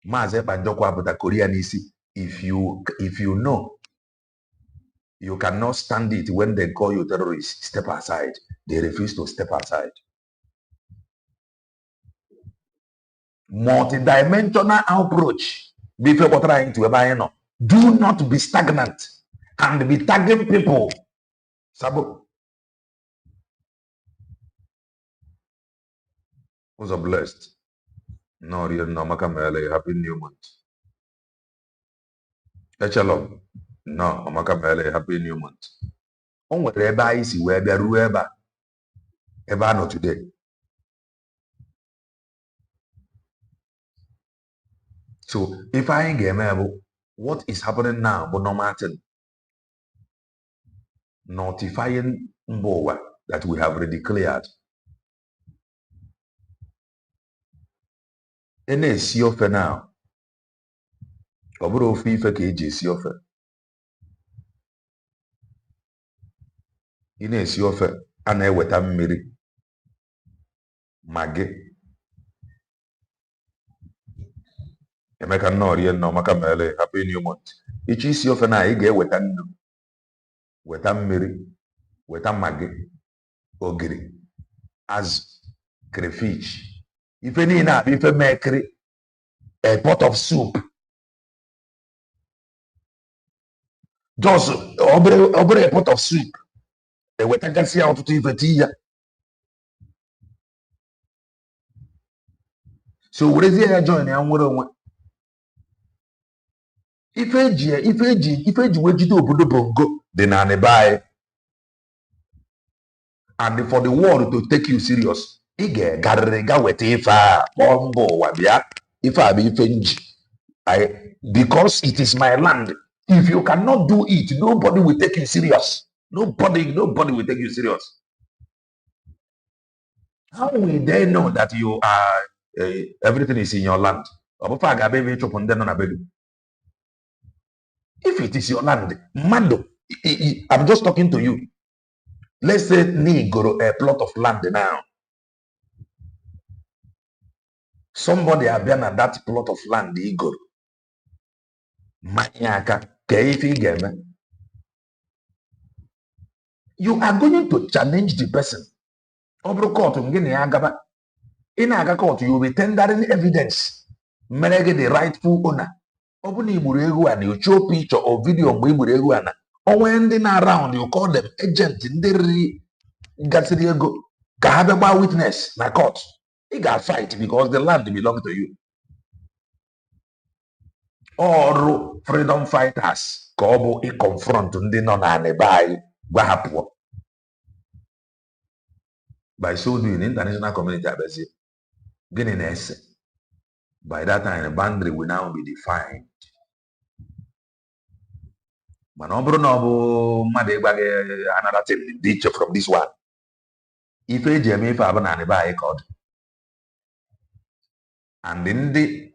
Maazị Banjoko Abuta Korean isi. If you know you cannot stand it when they call you terrorists, step aside. They refuse to step aside. Multidimensional approach. Before what trying to know. Do not be stagnant and be tagging people. Sabo. Who's a blessed? No, real no Makamele, happy new month. Echelon. No, Makamele, happy new month. o nwere ebe anyị si wee bịa ruo ebe a nọ today. So if I ga-eme bụ what is happening now bụ normal thing, notifying mba ụwa that we have redeclared. Ị na-esi ofe now, ọ bụrụ ofe ife ka eji esi ofe. Ị na-esi ofe, a na-eweta mmiri, magị, Emeka nnọọ nnọọ maka mere happy new month. Ịchọ isi ofe na ị ga-eweta nnu, weta mmiri, weta magị, ogiri, azụ, crayfish, ife niile a bụ ife mekiri a pot of soup. Just obere a pot of soup. Ewetagasị ya ọtụtụ ife tii ya. So werezie ya join ya nwere onwe. Ife eji wee jide obodo bongo dị na anị be anyị. And for the world to take you serious, ị ga-egarịrị ga weta ife a kpọọ mba ụwa bịa. Ife a bụ ife nji. Because it is my land. If you cannot do it, nobody will take you serious. Nobody will take you serious. How will they know that you are everything is in your land? If it is your land, Mando, I'm just talking to you. Let's say Nigoro, a plot of land now. Somebody have been at that plot of land, Igor. Maniaka, you are going to challenge the person. In a court, you will be tendering evidence. Merege the rightful owner. Open and you show picture or video or when they are around, you call them agent in the Gatsiriego. Kahababa witness na court. You got fight because the land belongs to you. Or freedom fighters, Kobo I confront ndị nọ na nearby Gwahapo. By so doing, international community abezi. By that time, the boundary will now be defined. But another thing ditch from this one. If a Jamie Faban buy a code, and in the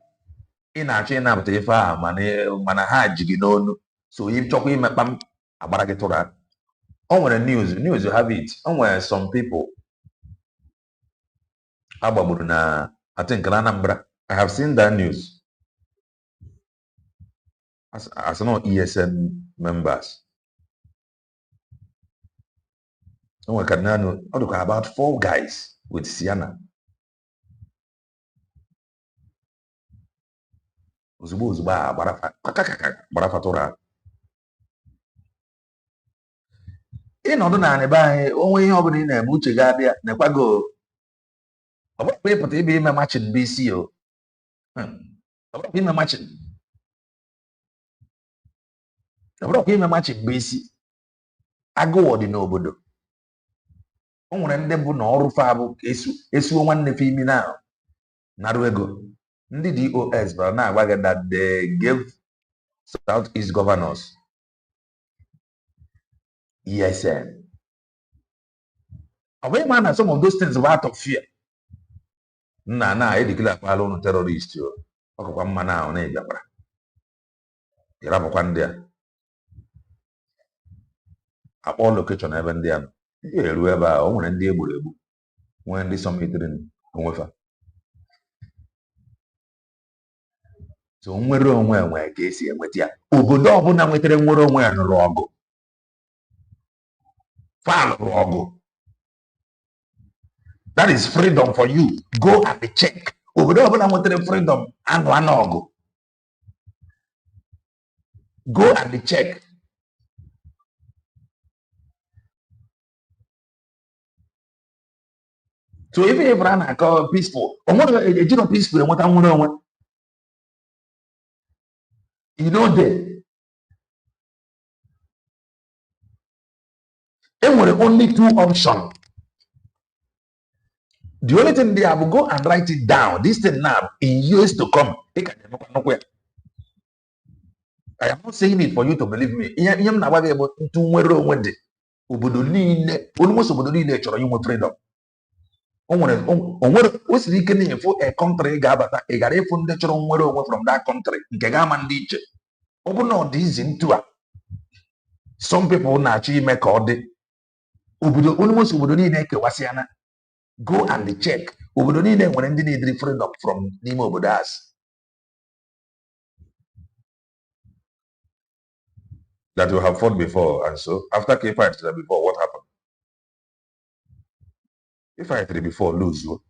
in a chain up to farm, manahaj, you know, so if talking about a barakatora. On the news you have it. On where some people, Ababuna, I think Ranambra, I have seen that news. As no ESN members. No, I can know about 4 guys with Sienna. Uzuba, Barafatora. In order to buy only over in a Muchigadia, Nepago. About paper to be a match in BCO. About him a match. About him a match in BC. I go on the nobodo. On when them would know Fabu, Esu one the female now. Naruego. The DOS, but now I get that they gave Southeast governors. ESN. Away man, some of those things were out of fear. I declare alone terrorist. One man now, neighbor. You have one there. At all location, even there. Whoever own and able when this summit in However. So nwere onwe nwe ka esi enweta ya. Obodo ọbụla nwetere nwere onwe ya nụrụ ọgụ. Fan ọgụ. That is freedom for you. Go and check. Obodo ọbụla nwetere freedom anụ ọgụ. Go and check. So if you ever call peaceful, or peaceful, what I'm going you know that. And we're only 2 options. The only thing they have, go and write it down. This thing now, in years to come, I am not saying it for you to believe me. Obodo niile, almost obodo niile chọrọ inwe freedom. Onwere osiri ike na-efu a country ga-abata, ị gara ịfụ ndị chọrọ nwere onwe from that country nke ga-ama ndị iche. Ọ bụ na ọ dị izi ntu a, some people na-achọ ime ka ọ dị obodo, almost obodo niile ekewasịana. Go and check. Obodo niile nwere ndị na-ediri freedom from n'ime obodo asị. That you have fought before, and so after K fight before, what happened? If I fight before, lose you.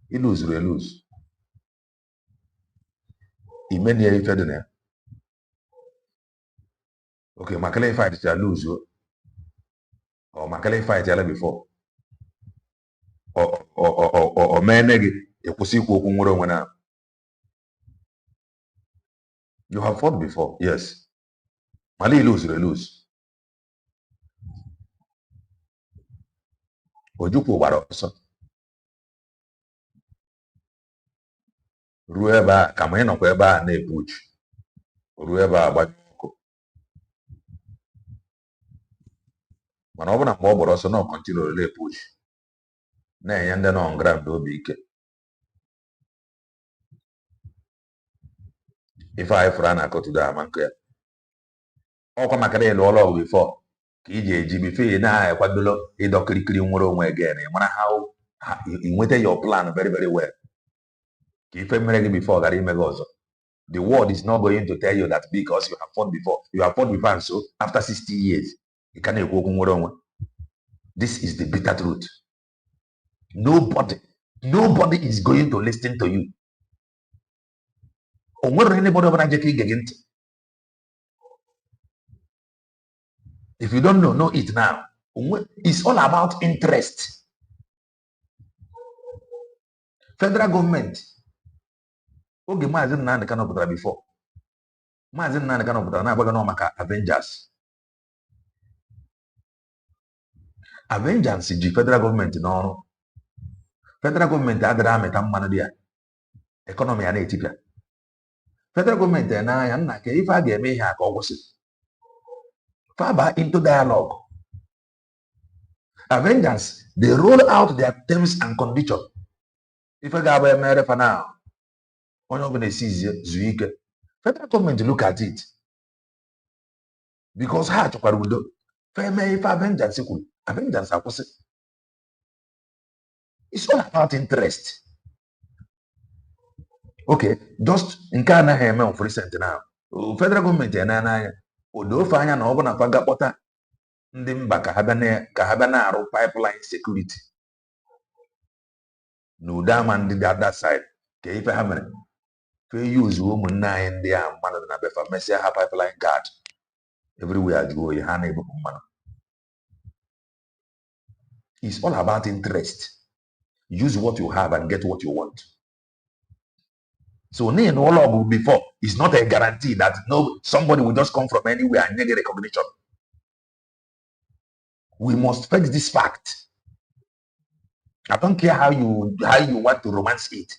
You lose, you lose. In many years, okay, Makale fight, you lose you. Or Makale fight before. Or menegi, you have fought before, yes. Mali lose, you lose. Ojukwu gbara ọsọ ruo ebe a ka ma ị nọkwa ebe a na-ebu uchu ruo ebe a gbanye ọkụ mana ọ bụ na mgbe ọ gbara ọsọ na ọ kọntinuru na-ebu uchu na-enye ndị nọ on ground obi ike. Ife anyị fụrụ a na-akọtudo ama nkụ ya ọkwa maka na ịlụ ọlụ ọgụ bifọ ka iji eji bifo ị na-ekwadolo ịdọ kirikiri nwere onwe gị na ịmara how inweta your plan very very well ka ife mere gị bifo ghara ime gị ọzọ. The world is not going to tell you that because you have fought before and so after 60 years you can ekwu okwu nwere onwe. This is the bitter truth. Nobody is going to listen to you. O nwere anybody ọbụla jeka ige gị ntị. If you don't know it now. It's all about interest. Federal government. Oge Maazị Nnamdi Kanu pụtara before. Maazị Nnamdi Kanu pụtara na-agbaga n'ọ maka Avengers. Avengers ji federal government n'ọrụ. Federal government adịrị amịta mmanụ dị ya. Economy ya na-etipịa. Federal government n'anya nna ka ife a ga-eme ihe a ka ọ gwụsị. Faba into dialogue. Avengers, they roll out their terms and conditions. If I go to for now, on your Zuike, federal government look at it. Because how to do if Avengers, Avengers are possible. It's all about interest. Okay, just in Ghana, for recent now, federal government and odo fanya na ọ bụ na faga kpọta ndị mba ka ha bịa na-arụ pipeline security na udo ama ndị dị other side ka ife ha mere fe use ụmụnne anyị ndị a mmanụ na befa mesịa ha pipeline guard everywhere jụọ oyi ha na-ebupụ mmanụ. It's all about interest. Use what you have and get what you want. So name all of before is not a guarantee that somebody will just come from anywhere and get recognition. We must face this fact. I don't care how you want to romance it.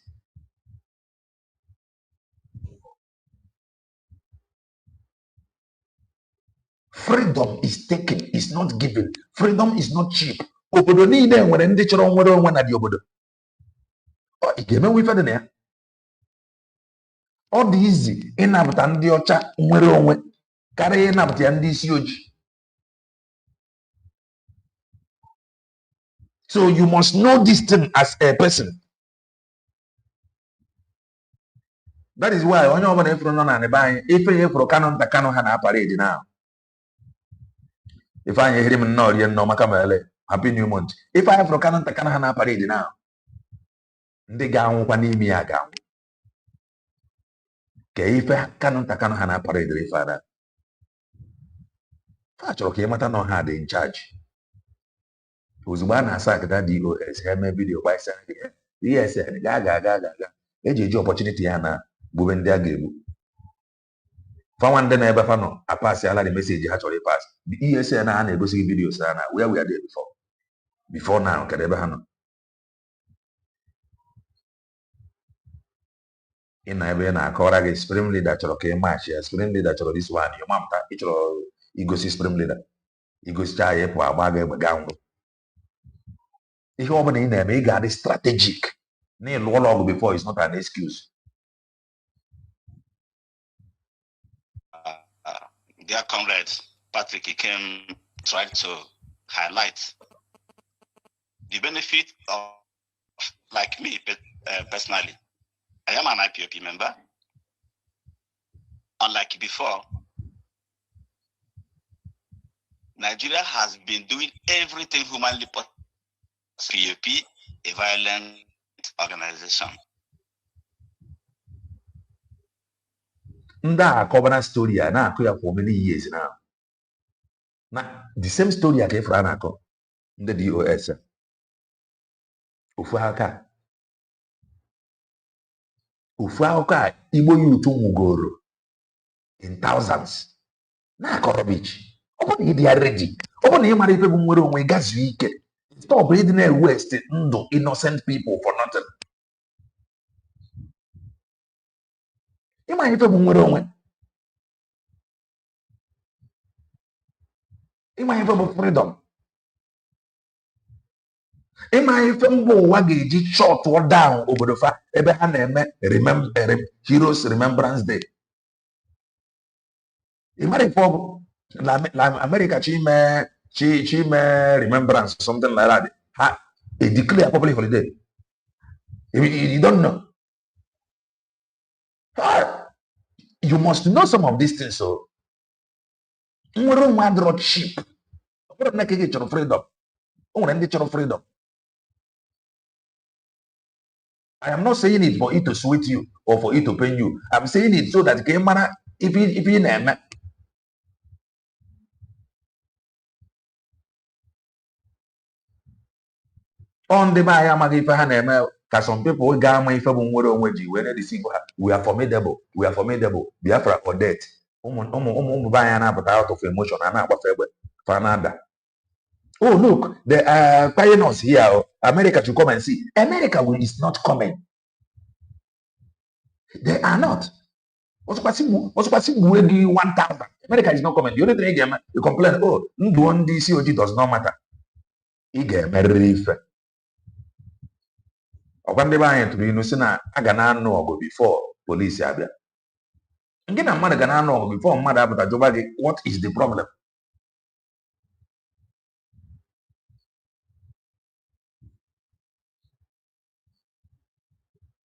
Freedom is taken, is not given. Freedom is not cheap. Obodo niile nwere ndị chọrọ nwere onwe na di obodo. Ọ ga-eme wife dị na ya. Ọ dị izi ịnapụta ndị ọcha nwere onwe karịa ịnapụta ya ndị isi ojii. So you must know this thing as a person. That is why onye ọbụla efuru nọ na be anyị ife ya efuru Kanu nta Kanu ha na parade now. If I hear him nnọọ rie nnọọ maka mele happy new month. If I efuru Kanu nta Kanu ha na parade now. Ndị ga-anwụkwa n'ime ya ga-anwụ. Ka ife Kanu nta Kanu ha na parade ife ada. Fa chọrọ ka ịmata na ha dị in charge. Ozugbo a na-asa akịta DOS ha eme vidio gbasa ga eji opportunity ya na gbube ndị a ga-egbu. Found then ever found a pass the message actually pass. The ESN and a videos where we are there before. Before now, can ever handle. In a na Kora spring leader okay match, spring leader this one, your mom you go see spring leader. You go stay for a bag of gown. If you open in there, got it strategic. Near long before is not an excuse. Dear comrade Patrick, he came trying to highlight the benefit of, like me personally, I am an IPOB member. Unlike before, Nigeria has been doing everything humanly possible. IPOB, a violent organization. That covenant story now for many years now. Now the same story I came from the DOS. Ufuaka Igbo youth mugoro in thousands. Na Korobich. Open they are ready. Open him and people nwere onwe gazu ike. Stop reading a waste ndụ innocent people for nothing. Ịma ife bụ nwere onwe. Ịma ife bụ freedom. Ịma ife mba ụwa ga-eji shut down obodo fa ebe ha na-eme Heroes Remembrance Day. Ịmara ife ọ bụ la America chime remembrance something like that. They declare public holiday. You don't know. You must know some of these things. So, cheap. Freedom. Freedom. I am not saying it for it to sweet you or for it to pain you. I'm saying it so that if you name on the buy because some people gamma if we are formidable, Biafra or death. Out of emotion and oh look, the pioneers here, America to come and see. America is not coming. They are not. What's passing 1,000? America is not coming. The only thing you complain, oh, the COG does not matter. When they buy into Nusina, I can know before police. Again, I'm not gonna know before mother, but what is the problem?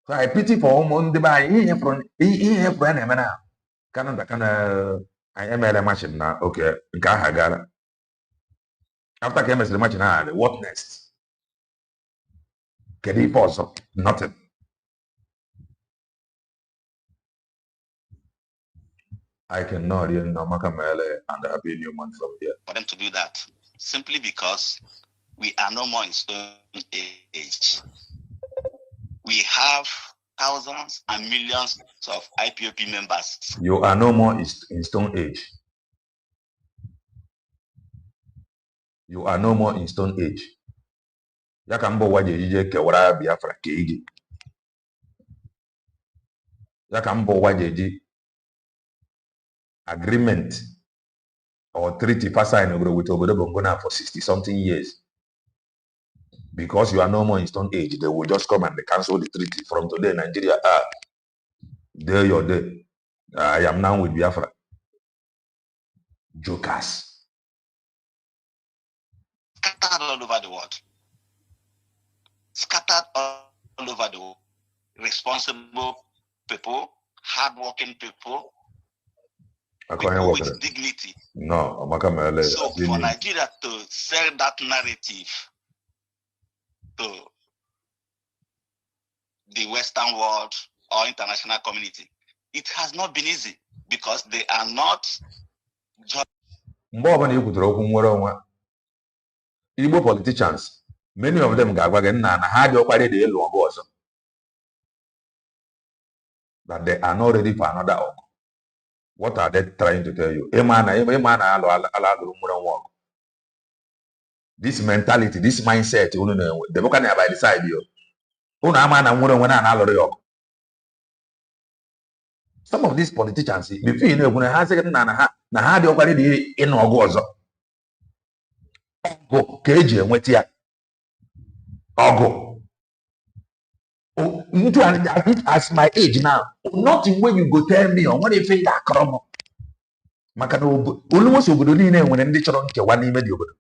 So I pity for on the buy from Canada I am a machine now. Okay, Gahagara. After came the machine, what next? Can he pause? Nothing. I cannot hear Namakamele and Happy EDMUND from here. For them to do that, simply because we are no more in stone age. We have thousands and millions of IPOB members. You are no more in stone age. You are no more in stone age. Yakambo waje kewara Biafra keigi. Yakambo waje agreement or treaty signed with Obodo Bongona for 60-something years. Because you are no more in stone age, they will just come and they cancel the treaty. From today, Nigeria, day your day. I am now with Biafra. Jokers. Scattered all over the world. Scattered all over the world. Responsible people, hardworking people, with dignity. No, so for Nigeria to sell that narrative to the Western world or international community, it has not been easy because they are not just Igbo politicians. Many of them that they are not ready for another What are they trying to tell you? This mentality, this mindset, the book by the side you. Some of these politicians, before you know, when I say na ha dị ọkwara dị ịnụ ọgụ ọzọ ọgụ ka eji enweta ya ọgụ. As my age now, nothing when you go tell me on what if that akọrọ maka na almost obodo niile nwere ndị chọrọ nkewa n'ime dị obodo.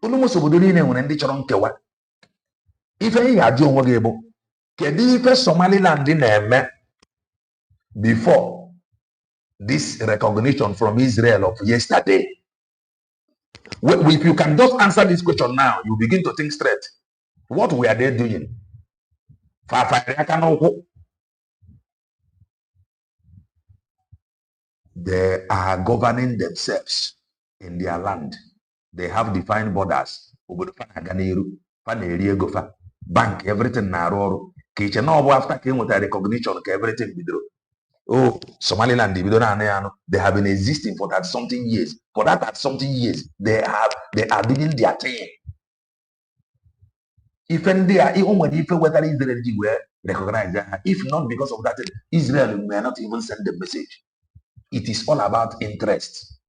Almost obodo niile nwere ndị chọrọ nkewa. Ife ị ga-ajụ onwe gị bụ kedu ife Somaliland na-eme before this recognition from Israel of yesterday? If you can just answer this question now, you begin to think straight. What were they doing? They are governing themselves in their land. They have defined borders. Bank, everything na arụ kitchen no after came with a recognition everything bidoro. Oh, Somaliland they have been existing for that something years. For that something years, they are doing their thing. Even whether Israel were recognized, if not because of that, Israel may not even send the message. It is all about interest.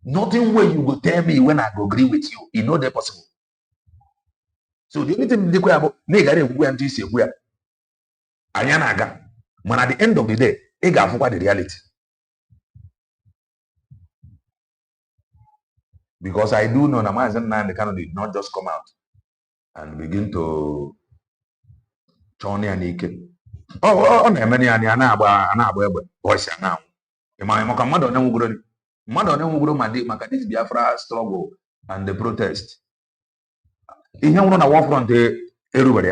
Nothing where you go tell me when I go agree with you. You know they're possible. So the only thing they go about Anyanaga. But at the end of the day, they got the reality. Because I do know Namazan the Canada did not just come out and begin to Choni and Ike. Oh, many voice now. My mother no this Biafra struggle and the protest. In here on a war front everybody.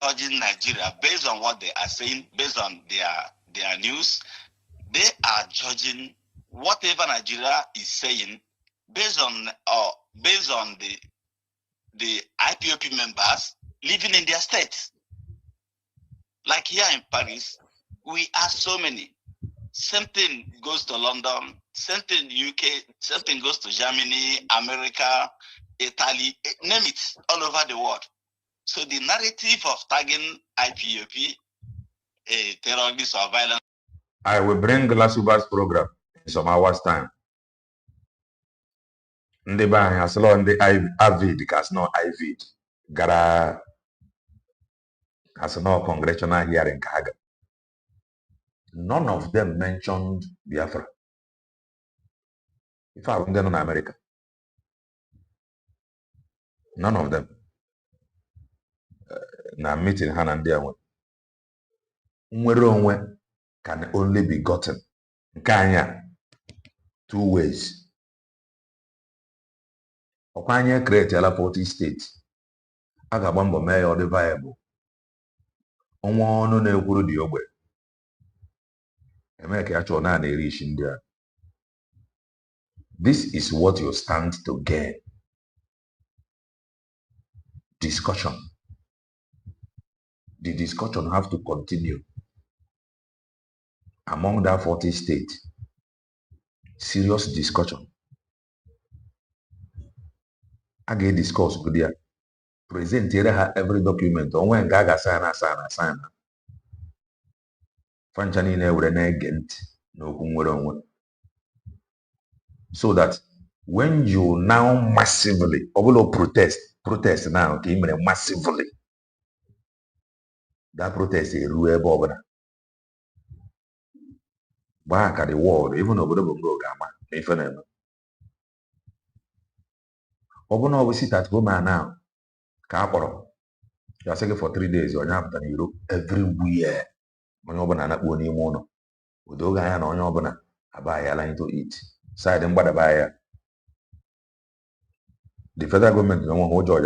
Judging Nigeria based on what they are saying, based on their news, they are judging whatever Nigeria is saying based on the IPOP members living in their states. Like here in Paris, we are so many. Same thing goes to London, same thing UK, same thing goes to Germany, America, Italy, name it, all over the world. So the narrative of tagging IPOP, terrorists or violence. I will bring Lasuba's program in some hours' time. Ndị be anyị asịlọ ndị avid kasị nọ avid gara asị nọ congressional hearing ka ha gara. None of them mentioned Biafra. If I were in America, none of them. Na meeting ha na ndị enwe nwere onwe can only be gotten nke anya two ways. Ọkwa anyị create ala 40 states a ga-agba mbọ mee ya ọ dị viable. Ọnwa ọnụ na-ekwuru dị ogbe eme ka ya chọọ na eri isi ndị a. This is what you stand to gain. Discussion. The discussion have to continue among that 40 states. Serious discussion. I get discuss with you. Present every document. On when Gaga sign. Fanchani no. So that when you now massively, protest now, massively. That protest is rude. Back at the world, even over the Bongo Gama, if I never. Obono we sit at home now. Caporo. You are saying for 3 days, you have done Europe everywhere. When you open an up one mono. Udoga and on your bona, a buy a line to eat. Side and what a buyer. The federal government no one hold your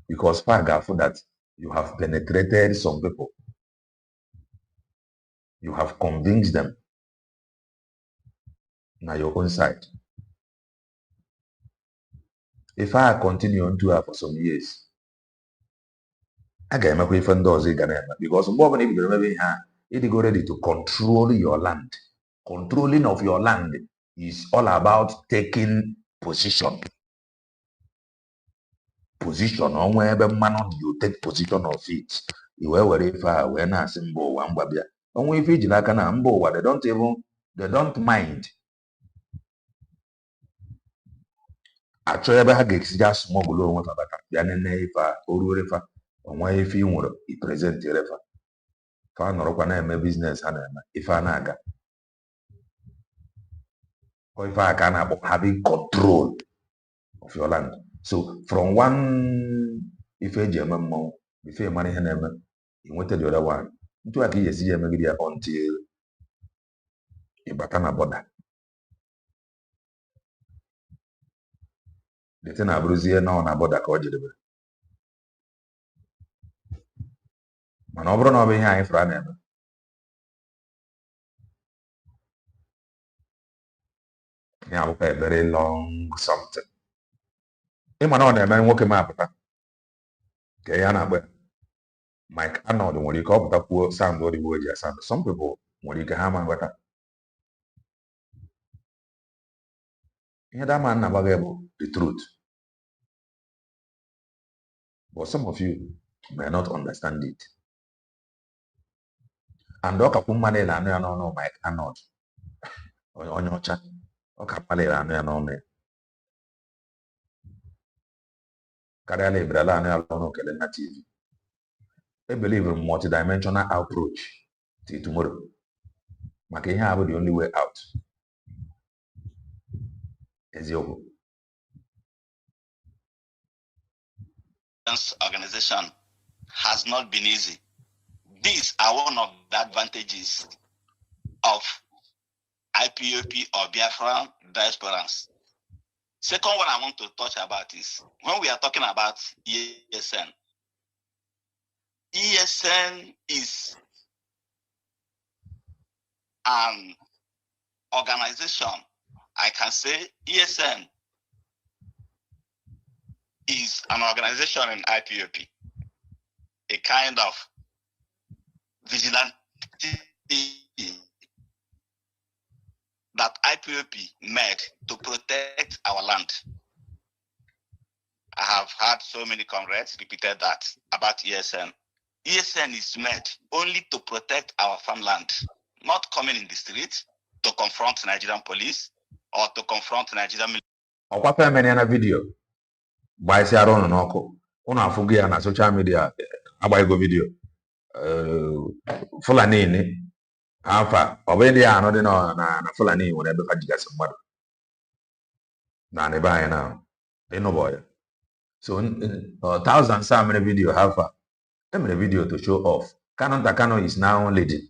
because far for that you have penetrated some people. You have convinced them na your own side. If I continue on to her for some years, I ga emekwa ife ndị ọzọ ị ga na-eme because mgbe ọbụla ị bidoro emebe ihe a ịdịgo ready to control your land. Controlling of your land is all about taking position. Position onwe ebe mmanụ you take position of it. I wee were ife a wee na-asị mba ụwa mgbabịa onwe ife iji n'aka na mba ụwa they don't mind. Achọ ebe ha ga-esi ga smọgụlụ onwe fa bata bịa nene ife a o ruo refa onwe ife ị nwere i prezent refa fa nọrọkwa na-eme biznes ha na-eme ife a na-aga ife a ka a na-akpọ having control of your land. So from one ife eji eme mmọnwụ ife mara ihe na-eme inweta the other one ntu a ka ị ga-esi ya emegide ya until ịbata na bọda dete na abụrụzie nọ na bọda ka ọ jedebere. Mana ọ bụrụ na ọ bụ ihe anyị fụrụ a na-eme ya bụkwa a very long something. Ịma na ọ na-eme nwoke m apụta ka ya na-akpọ ya Mike Arnold nwere ike ọ pụta kwuo sound odigbo ji sound. Some people nwere ike ha ma nghọta ihe dama nna gbaga bụ the truth, but some of you may not understand it. And ọ kakwu mma na-ele anụ ya n'ọnụ Mike Arnold onye ọcha ọ ka mma na-ele anụ ya n'ọnụ ya karịa na eberela anụ ya n'ọnụ kele na TV. I believe in multidimensional approach till tomorrow. Maka ihe a bụ the only way out. Eziokwu. Organization has not been easy. These are one of the advantages of IPOB or Biafran diasporans. Second one I want to touch about is when we are talking about ESN. ESN is an organization. I can say ESN is an organization in IPOB, a kind of vigilante that IPOB made to protect our land. I have had so many comrades repeated that about ESN. ESN is made only to protect our farmland, not coming in the street to confront Nigerian police or to confront Nigerian military. Ọkwa femeni na video gbaisi arụ ụnụ n'ọkụ ụnụ afụgo ya na social media agbaghịgo video Fulani ni afa ọ bụ ndị anụ dị na Fulani nwere ebe fa jigasị mmadụ na ebe anyị na ịnụbọ ya. So thousands sa mere video ha fa emere video to show off. Kano is now leading.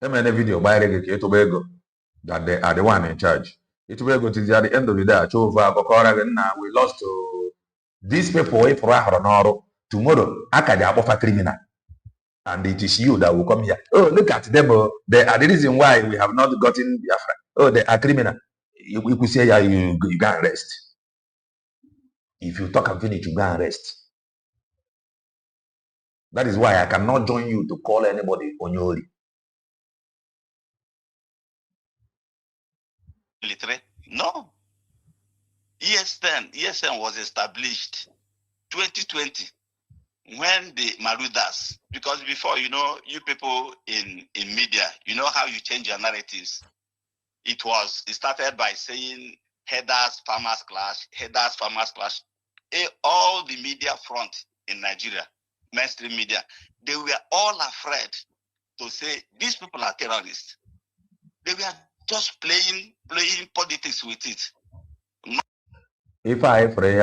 Emere video gbanyere gị ka ịtụba ego that they are the one in charge. Ịtụba ego tizi at the end of the day achọ ofu akọkọrọ gị nna we lost to these people ịfụrụ ahụrụ n'ọrụ. Tomorrow aka ji akpọfa criminal and it is you that will come here. Oh, look at them. They are the reason why we have not gotten Biafra. Oh, they are criminal. You could say yeah, you go and rest. If you talk and finish, you go and rest. That is why I cannot join you to call anybody Onyori. No. ESN was established 2020 when the Marudas, because before, you know, you people in media, you know how you change your narratives. It started by saying headers, farmers clash, headers, farmers clash. All the media front in Nigeria, mainstream media, they were all afraid to say these people are terrorists. They were just playing politics with it. If I pray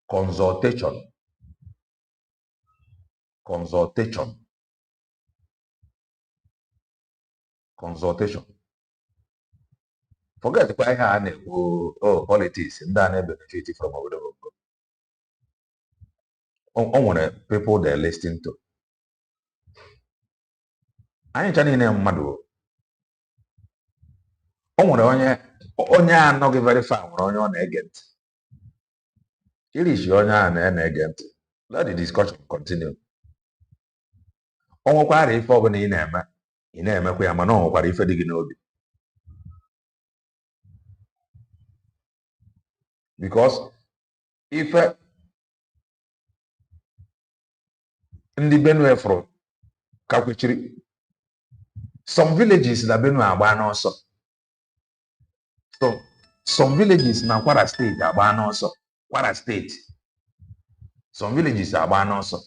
consultation. Forget why I have politics and then benefit from over the people they're listening to. I ain't telling them madu. o nwere onye anọghị very far nwere onye ọ na-ege ntị. Irishi onye a na-ege ntị. Let the discussion continue. O nwekwara ife ọbụla ị na-emekwa ya mana o nwekwara ife dị gị n'obi. Because ife ndị Benue fụrụ ka kwechiri some villages na Benue agba n'ọsọ. So some villages na Kwara State agba n'ọsọ. Kwara State. Some villages agba n'ọsọ.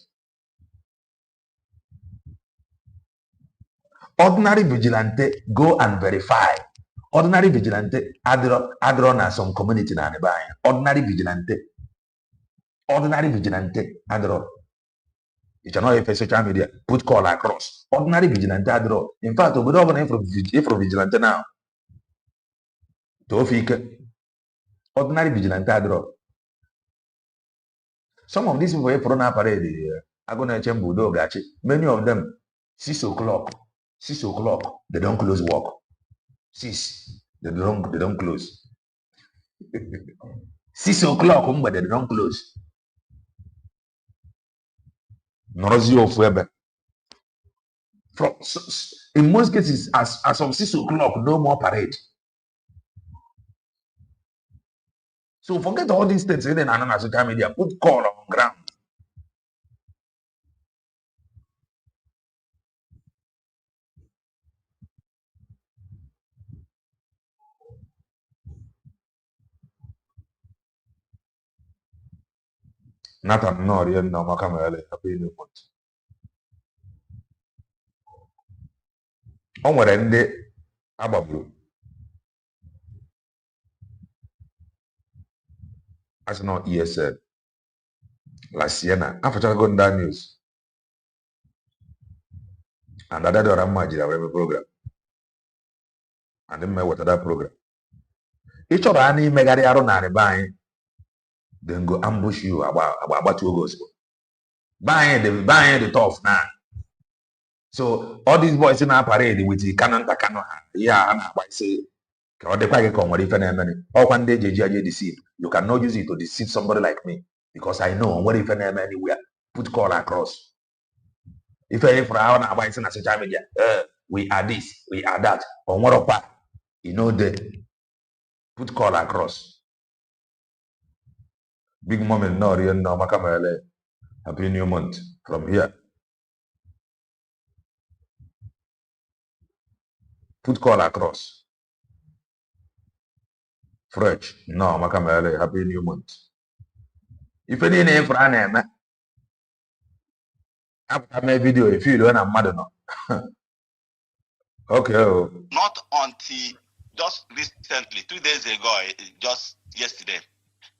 Ordinary vigilante go and verify. Ordinary vigilante adro na some community na ebe anyị. Ordinary vigilante adro. You cannot if social media put call across. Ordinary vigilante adro. In fact, obodo ọbụla ifro vigilante now. Tofike. Ordinary vigilante adro. Some of these people ifro na parade agona chembudo gachi. Many of them 6 o'clock. 6 o'clock, they don't close work. 6, they don't close. 6 o'clock, but they don't close. In most cases, as of 6 o'clock, no more parade. So forget all these things in on social media. Put call on ground. Nathan Norian na Makamele happy new month. O nwere ndị agbagburu as no ESL La Siena after Gonda news and that other major web program and then what that program each other any megari arụ na anyị then go ambush you about 2 gospel. Buying the tough now. So all these boys in our parade with the cannon, yeah, and I say, or the quite come what if an or one day JJ deceive. You cannot use it to deceive somebody like me because I know what if an anywhere put call across. If I for our advice in a social media, we are this, we are that, or what of you know the put call across. Big moment no real no Makamele. Happy new month from here. Put call across. Fresh. No Makamele. Happy new month. If any name for an name, after my video, if you don't have mad no. Okay. Not until just recently, 2 days ago, just yesterday.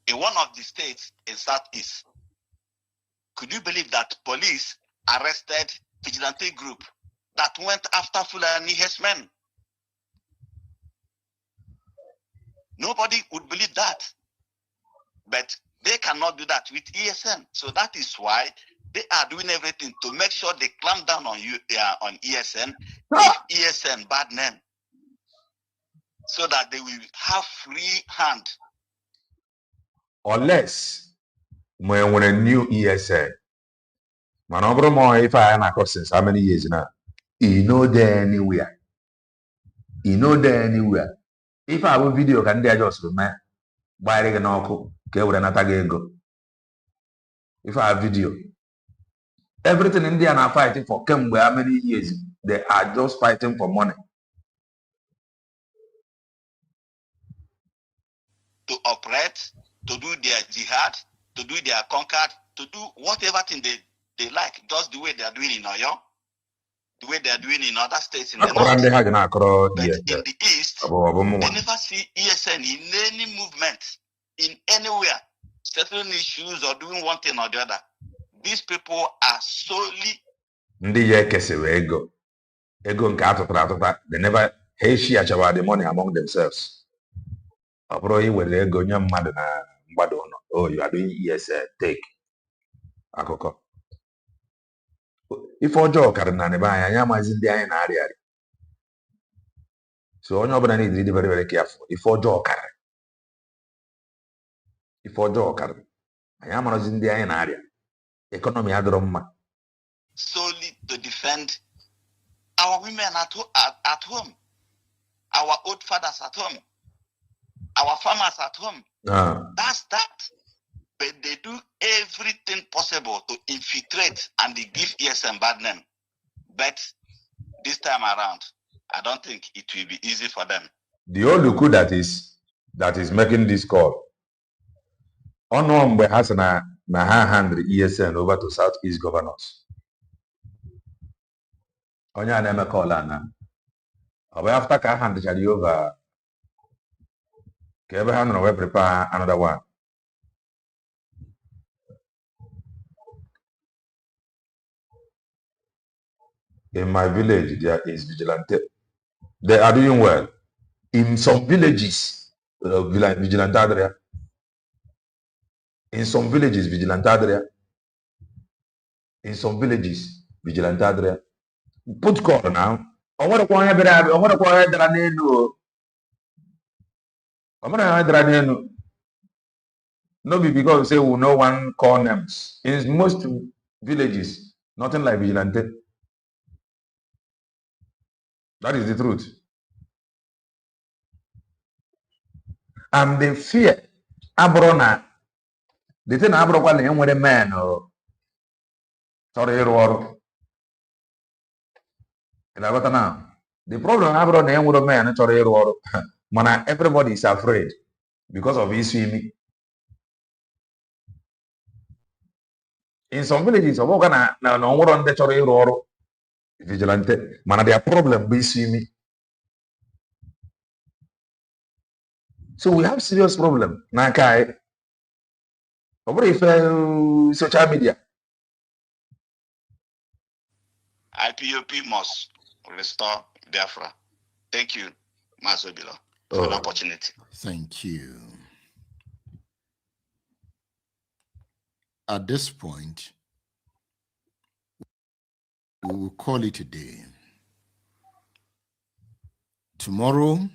In one of the states in Southeast, could you believe that police arrested vigilante group that went after Fulani herdsmen? Nobody would believe that. But they cannot do that with ESN. So that is why they are doing everything to make sure they clamp down on ESN, ESN bad name, so that they will have free hand. Unless when a new ESN, man, over more if I am across since how many years now? You know there anywhere. You know there anywhere. If I have a video, can they just man buy a knock? If I have video, everything India are fighting for came where how many years? They are just fighting for money. To operate, to do their jihad, to do their conquered, to do whatever thing they like, just the way they are doing in Oyo, the way they are doing in other states in the north. But in the east, they never see ESN in any movement, in anywhere, settling issues or doing one thing or the other. These people are solely. They never share the money among themselves. Oh, you are doing ESL, take. If Ojo Cardinal, I am as in the area. So onye ọbụla need to be very, very careful. If ọjọọ karịrị. If ọjọọ karịrị. Anyị amarozi ndị anyị na-arịa. Economy adịrọ mma. Solely to defend our women at home, our old fathers at home, our farmers at home. That's that. But they do everything possible to infiltrate and they give ESM bad name. But this time around, I don't think it will be easy for them. The Oluku that is making this call. Mgbe ha sị na ha hand ESN over to Southeast governors. Onye a na-eme call na after ka hand chari over ka ebe ha nọrọ wee prepare another one. In my village, there is vigilante. They are doing well. In some villages, vigilante area. In some villages, vigilante area. In some villages, vigilante area. Put call now. No be because say we no one call names. In most villages, nothing like vigilante. That is the truth. And the fear, Abrona, the thing Abrona and with a man or sorry, now. The problem Abrona and with a man, sorry, man, everybody is afraid because of his swimming. In some villages, no one on the sorry, vigilante, man, their problem be swimming. So we have serious problem. Nakai. What if social media? IPOB must restore Biafra. Thank you, Master Obilo, for the opportunity. Thank you. At this point, we will call it a day. Tomorrow,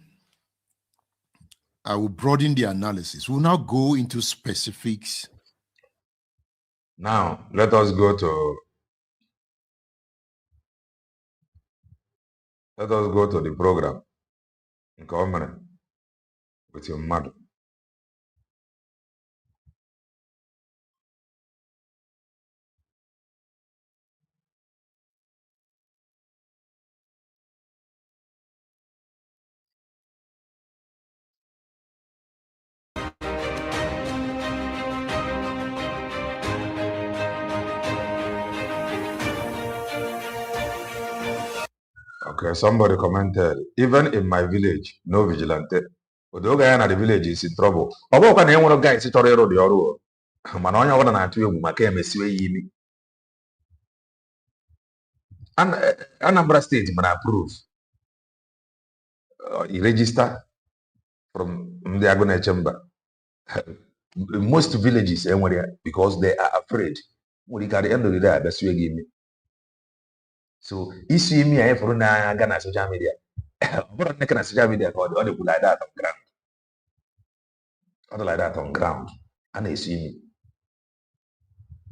I will broaden the analysis. We'll now go into specifics. Now, let us go to the program. Come with your mother. Okay, somebody commented, even in my village, no vigilante. But the guy in the village is in trouble. Obo ka na enwero guy si chọrọ ịrụ dị ọrụ. Mana onye ọbụla na-atụ egwu maka emesiwe ya imi. Anambra State mana approve. Register from the Agone Chamber. Most villages enwere because they are afraid. At the end of the day, that's where give me. So, issue me I for na Ghana social media. But na social media or the like that on ground. Other like that on ground. And they see me.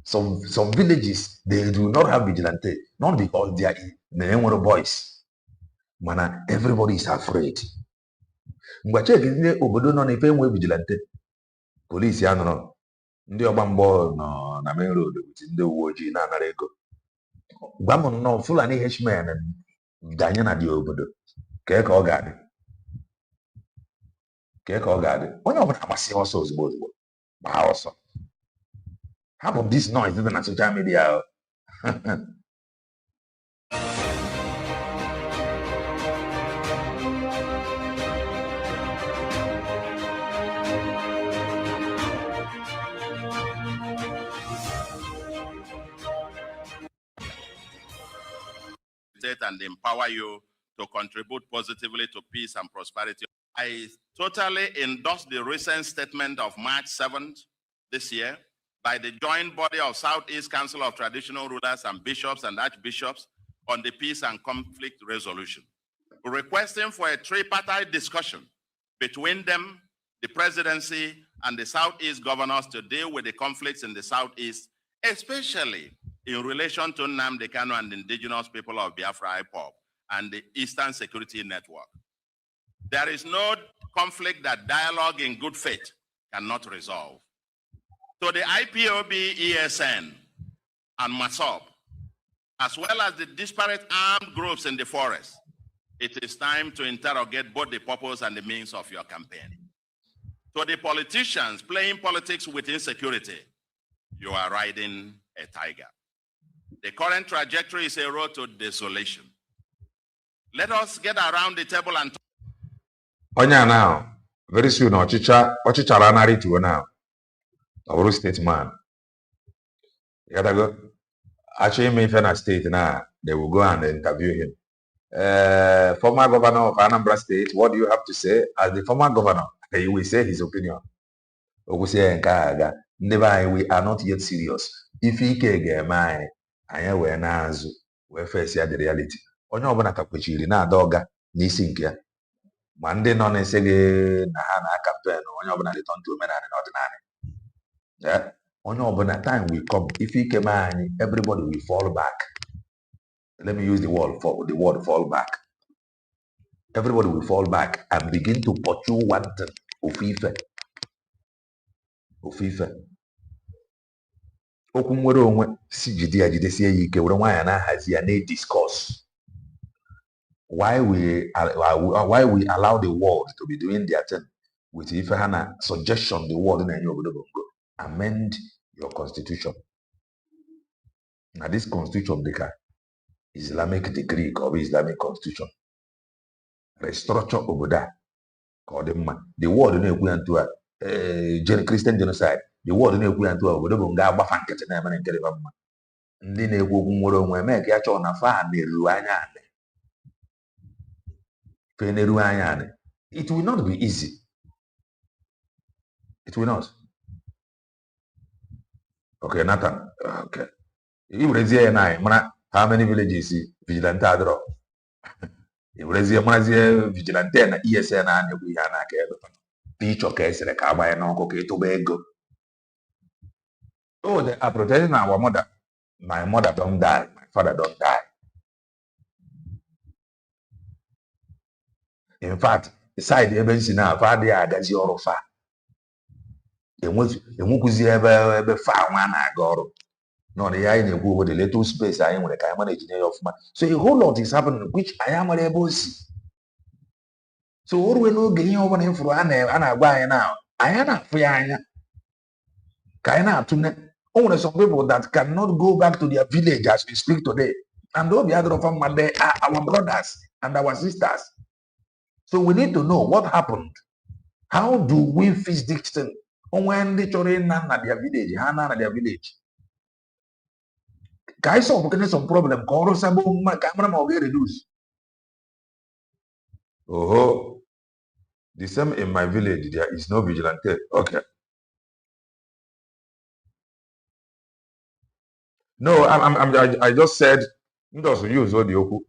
Some villages they do not have vigilante, not because they are boys. Mana everybody is afraid. Mgbe check ndị obodo nọ n'ife enwe vigilante. Police ya nọ ndị ọgba mbọ nọ na main road with ndị uwe ojii na-anara ego. Gwa m nọ Fulani H-men danye na dị obodo ka ọ ga-adị. Onye ọbụla agbasi ọsọ ozugbo gbaa ọsọ. Half of this noise is on social media. And empower you to contribute positively to peace and prosperity. I totally endorse the recent statement of March 7th this year by the joint body of Southeast Council of Traditional Rulers and Bishops and Archbishops on the peace and conflict resolution. requesting for a tripartite discussion between them, the presidency, and the Southeast governors to deal with the conflicts in the Southeast, especially in relation to Nnamdi Kanu and the indigenous people of Biafra IPOB and the Eastern Security Network. There is no conflict that dialogue in good faith cannot resolve. So the IPOB, ESN, and MASOB, as well as the disparate armed groups in the forest, it is time to interrogate both the purpose and the means of your campaign. To the politicians playing politics with insecurity, you are riding a tiger. The current trajectory is a road to desolation. Let us get around the table and talk. Onya now, very soon, Ochichara narrative now. Our statesman. You gotta go. Actually, in Fena State now, they will go and interview him. Former governor of Anambra State, what do you have to say? As the former governor, he will say his opinion. We are not yet serious. If he can get my, I wear nazu, we face the reality. Onye ọbụla kakwechiri na adoga n'isi nke ya. Ma ndị nọ na-esege na ha na campaign, onye ọbụla return to omenala na ọdịnala. Yeah. Onye ọbụla time will come. If he came anyị, everybody will fall back. Let me use the word fall back. Everybody will fall back and begin to pursue one thing. Ofufe. Okwu nwere onwe si jidesie ya ike were nwanyị na-ahazi ya na-discuss. Why we allow the world to be doing their thing with ife ha na suggestion the world na-enye obodo bongo. Amend your constitution. Now this constitution dịka Islamic degree ka ọ bụ Islamic constitution. Restructure obodo a ka ọ dị mma. The world na-ekwu ya ntu a Christian genocide. The world na-ekwu ya ntu a obodo bụ nga agbafa nkịtị na emere nke dịba mma. Ndị na-ekwu okwu nwere onwe mee ka ya chọọ na fa na-eru anya anị. Fe na-eru anya anị. It will not be easy. It will not. Okay, Nathan. Okay. Iwerezie na mana how many villages vigilante adro? Iwerezie manazie vigilante na ESN na na-ekwu ihe na aka ebe. Ịchọ ka esere ka agba ya n'ọkụ ka ịtụba ego. Oh, they are protecting our mother. My mother don't die. My father don't die. In fact, the side ebe nsi na afa dị agazi ọrụ fa. Enwekuzi ebe fa nwa na-aga ọrụ. No, the anyị na-ekwu over the little space anyị nwere ka anyị manage ya ọfụma. So a whole lot is happening which anyị amara ebe o si. So oruwe n'oge ihe ọbụla ifuru a na-agwa anyị na anyị na-afụ ya anya ka anyị na-atụne. O nwere some people that cannot go back to their village as we speak today. And obi adọrọ fa mma, they are our brothers and our sisters. So we need to know what happened. How do we fix this thing? Onwe ndị chọrọ ịna na their village, ha na their village. Ka anyị solve some problem ka ọrụ sabo mma ka amara ma ọ ga-reduce. Oh, the same in my village, there is no vigilante. Okay. No, I just said, you just use all the okwu.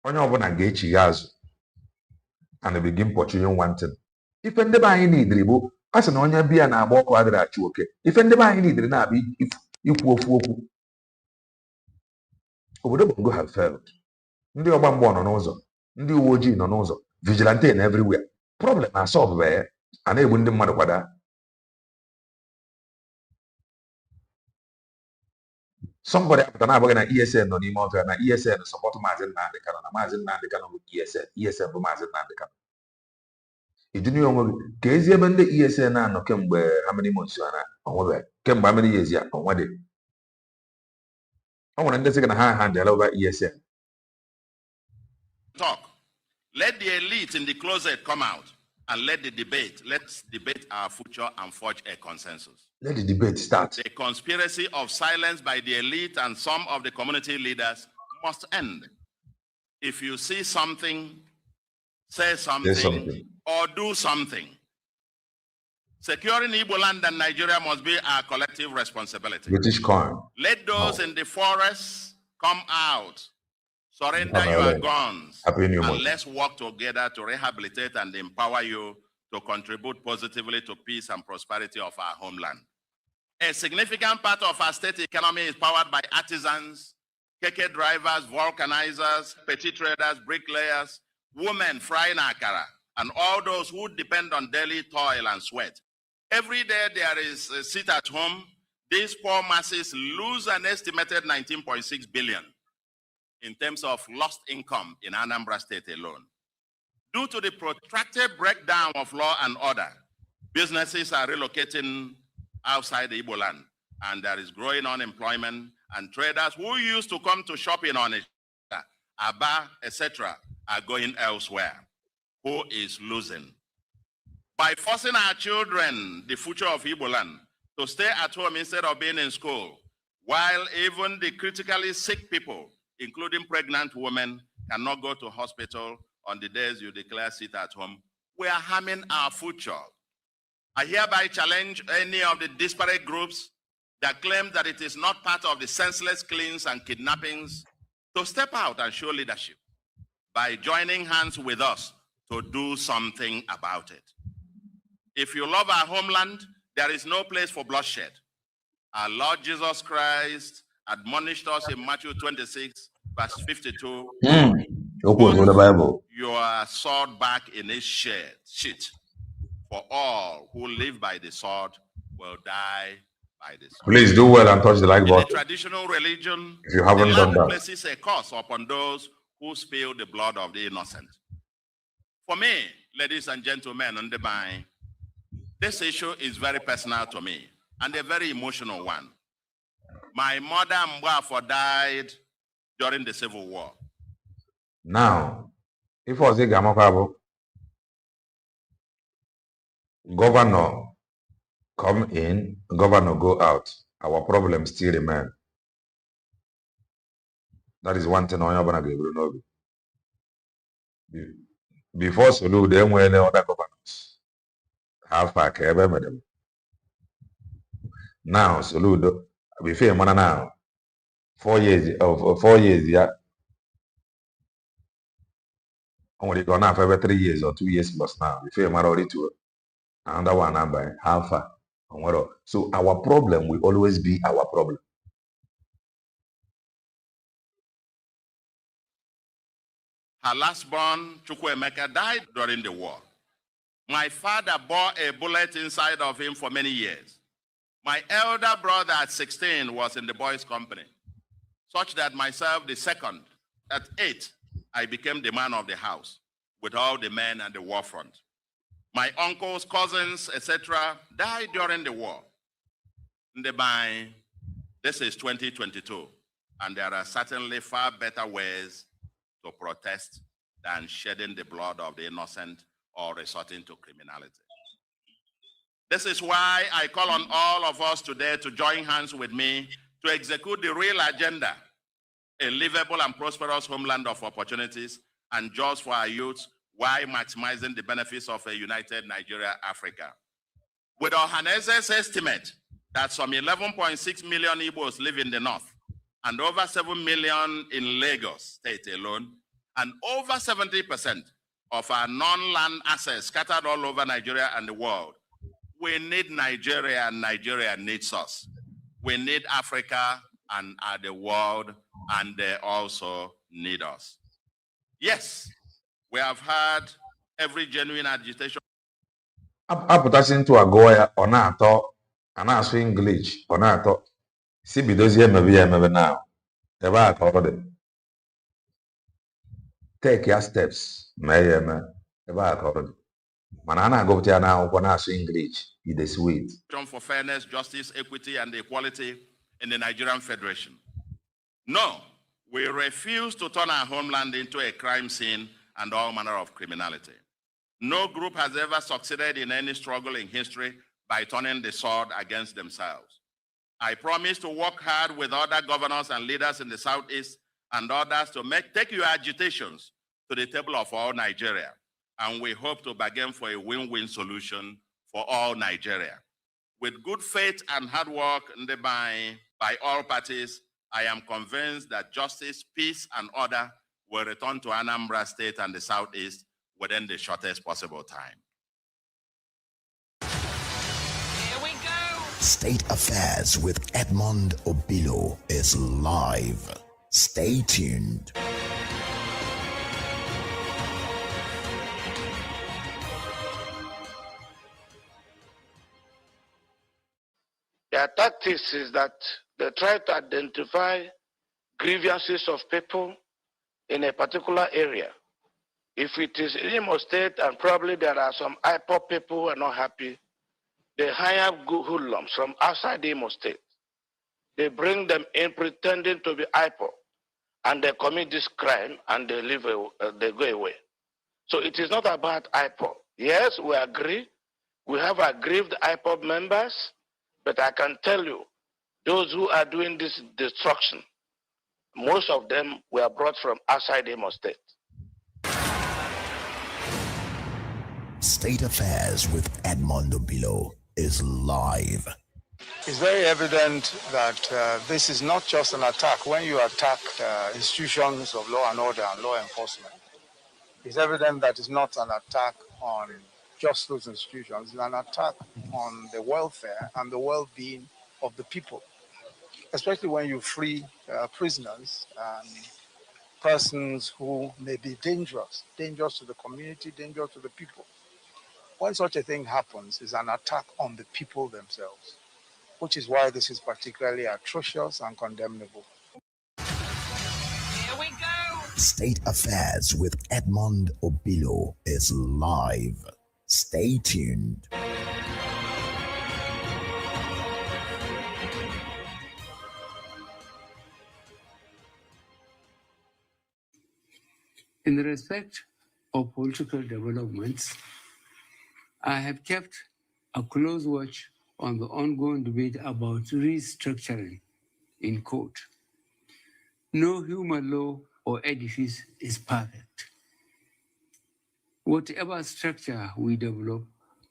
Onye ọbụla ga-echigha azụ and begin pursuing one thing. Ife ndị be anyị n'idiri bụ a sị na onye bịa na-agba ọkụ adịrị achụ oke. Ife ndị be anyị n'idiri na-abịa ikwu ofu okwu. Obodo Bongo have failed. Ndị ọgba mgbọ nọ n'ụzọ, ndị uwe ojii nọ n'ụzọ, vigilante na everywhere. Problem na solve ya, a na-egbu ndị mmadụ kwada. Somebody apụta na-abụghị na ESN nọ n'ime ọfịa na ESN support Maazị Nnamdi Kanu na Maazị Nnamdi Kanu bụ ESN bụ Maazị Nnamdi Kanu. Ijuni onwe gị ka ezi ebe ndị ESN na-anọ kemgbe how many months na onwebe kemgbe how many years ya onwede. O nwere ndị sị na ha handle over ESN. Talk. Let the elite in the closet come out and let's debate our future and forge a consensus. Let the debate start. The conspiracy of silence by the elite and some of the community leaders must end. If you see something, say something. Or do something. Securing Igboland and Nigeria must be our collective responsibility. British coin. Let those in the forests come out Surrender your guns Happy New and Month. let's work together to rehabilitate and empower you to contribute positively to peace and prosperity of our homeland. A significant part of our state economy is powered by artisans, keke drivers, vulcanizers, petty traders, bricklayers, women frying akara, and all those who depend on daily toil and sweat. Every day there is a sit at home. These poor masses lose an estimated 19.6 billion in terms of lost income in Anambra State alone. Due to the protracted breakdown of law and order, businesses are relocating outside the Igboland, and there is growing unemployment, and traders who used to come to shopping on it, Aba, etc., are going elsewhere. Who is losing? By forcing our children, the future of Igboland, to stay at home instead of being in school, while even the critically sick people, including pregnant women, cannot go to hospital on the days you declare sit at home, we are harming our future. I hereby challenge any of the disparate groups that claim that it is not part of the senseless killings and kidnappings to step out and show leadership by joining hands with us to do something about it. If you love our homeland, there is no place for bloodshed. Our Lord Jesus Christ admonished us in Matthew 26, verse 52. The Bible. Your sword back in its sheath. For all who live by the sword will die by the sword. Please do well and touch the like In the button traditional religion, if you haven't the done land that. places a curse upon those who spill the blood of the innocent. For me, ladies and gentlemen, on the mind, this issue is very personal to me and a very emotional one. My mother Mbwafo died during the Civil War. Now, if I was a Gamakabo, governor come in, governor go out, our problems still remain. That is one thing I want to know. Before Sulu, there were no other governors. Half pack, madam. Now, Sulu, before man now, 4 years, 4 years, yeah. Only gone out for every 3 years or 2 years plus now. Before man already to another one by half. So our problem will always be our problem. Her last born, Chukwuemeka, died during the war. My father bore a bullet inside of him for many years. My elder brother at 16 was in the boys' company, such that myself, the second, at 8, I became the man of the house with all the men at the war front. My uncles, cousins, etc., died during the war. This is 2022, and there are certainly far better ways to protest than shedding the blood of the innocent or resorting to criminality. This is why I call on all of us today to join hands with me to execute the real agenda, a livable and prosperous homeland of opportunities and jobs for our youth, while maximizing the benefits of a united Nigeria, Africa. With Ohanese's estimate that some 11.6 million Igbos live in the north and over 7 million in Lagos state alone, and over 70% of our non-land assets scattered all over Nigeria and the world, we need Nigeria and Nigeria needs us. We need Africa and the world, and they also need us. Yes, we have had every genuine agitation. Apụtasị ntụ agụọ ya ọ na-atọ a na-asụ English ọ na-atọ si bidozie emebe ya emebe na ebe a ka ọ dị take your steps mee ya eme ebe a ka ọ dị mana a na-agụpụta ya n'akwụkwọ na-asụ English it is sweet. For fairness, justice, equity, and equality in the Nigerian Federation. No, we refuse to turn our homeland into a crime scene and all manner of criminality. No group has ever succeeded in any struggle in history by turning the sword against themselves. I promise to work hard with other governors and leaders in the Southeast and others to take your agitations to the table of all Nigeria. And we hope to bargain for a win-win solution for all Nigeria. With good faith and hard work by all parties, I am convinced that justice, peace, and order will return to Anambra State and the Southeast within the shortest possible time. Here we go. State Affairs with Edmund Obilo is live. Stay tuned. Their tactics is that they try to identify grievances of people in a particular area. If it is in Imo State and probably there are some IPOB people who are not happy, they hire hoodlums from outside Imo State. They bring them in pretending to be IPOB, and they commit this crime and they they go away. So it is not about IPOB. Yes, we agree. We have aggrieved IPOB members, but I can tell you, those who are doing this destruction, most of them were brought from outside Imo State. State Affairs with Edmund Obilo is live. It's very evident that this is not just an attack. When you attack institutions of law and order and law enforcement, it's evident that it's not an attack on just those institutions. It's an attack on the welfare and the well-being of the people, especially when you free prisoners and persons who may be dangerous to the community, dangerous to the people. When such a thing happens, it's an attack on the people themselves, which is why this is particularly atrocious and condemnable. Here we go. State Affairs with Edmund Obilo is live. Stay tuned. In respect of political developments, I have kept a close watch on the ongoing debate about restructuring in court. No human law or edifice is perfect. Whatever structure we develop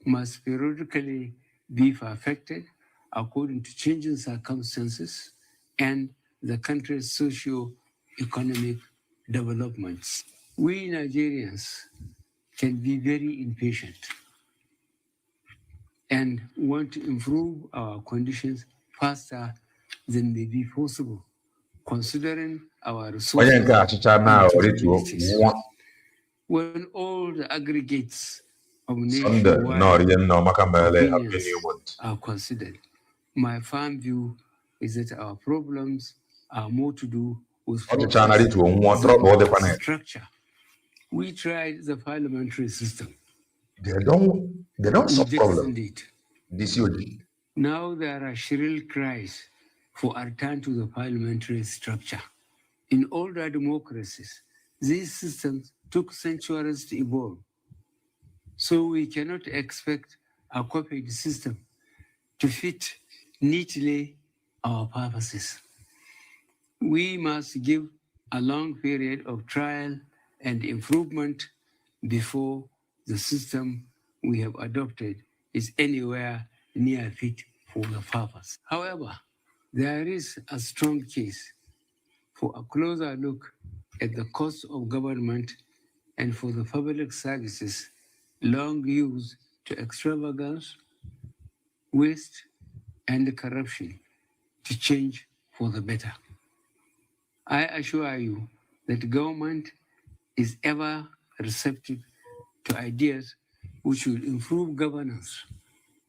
must periodically be perfected according to changing circumstances and the country's socio-economic developments. We Nigerians can be very impatient and want to improve our conditions faster than may be possible, considering our resources and capabilities. When all the aggregates of nationwide opinions are considered, my firm view is that our problems are more to do with structure. We tried the parliamentary system. They don't solve problems. Now there are shrill cries for a return to the parliamentary structure. In older democracies, these systems took centuries to evolve. So we cannot expect a copied system to fit neatly our purposes. We must give a long period of trial and improvement before the system we have adopted is anywhere near fit for the purpose. However, there is a strong case for a closer look at the cost of government and for the public services long used to extravagance, waste, and corruption to change for the better. I assure you that government is ever receptive to ideas which will improve governance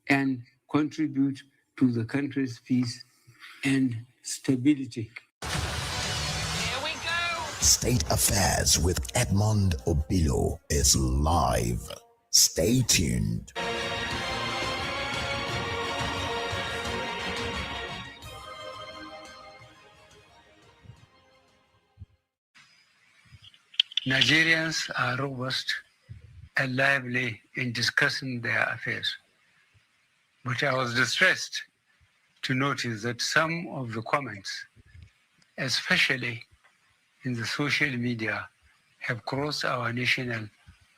and contribute to the country's peace and stability. Here we go. State Affairs with Edmund Obilo is live. Stay tuned. Nigerians are robust and lively in discussing their affairs. But I was distressed to notice that some of the comments, especially in the social media, have crossed our national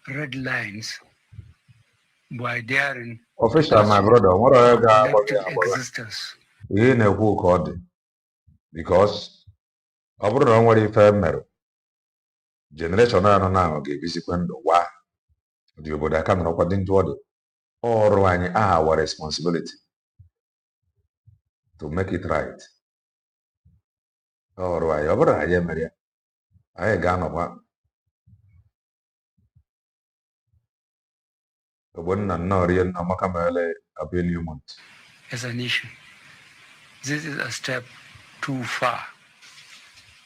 red lines by daring Official, my brother, what are you collective existence. because I wouldn't know what if I generation anọ now ga-ebisikwa ndụ wa dị obodo aka nọrọkwa dị ndụ ọdụ. Ọrụ anyị our responsibility to make it right. Ọrụ anyị, ọ bụrụ na anyị emere ya, anyị ga-anọkwa ogbonna nnọọ rie nna maka mere EDMUND. As a nation, this is a step too far.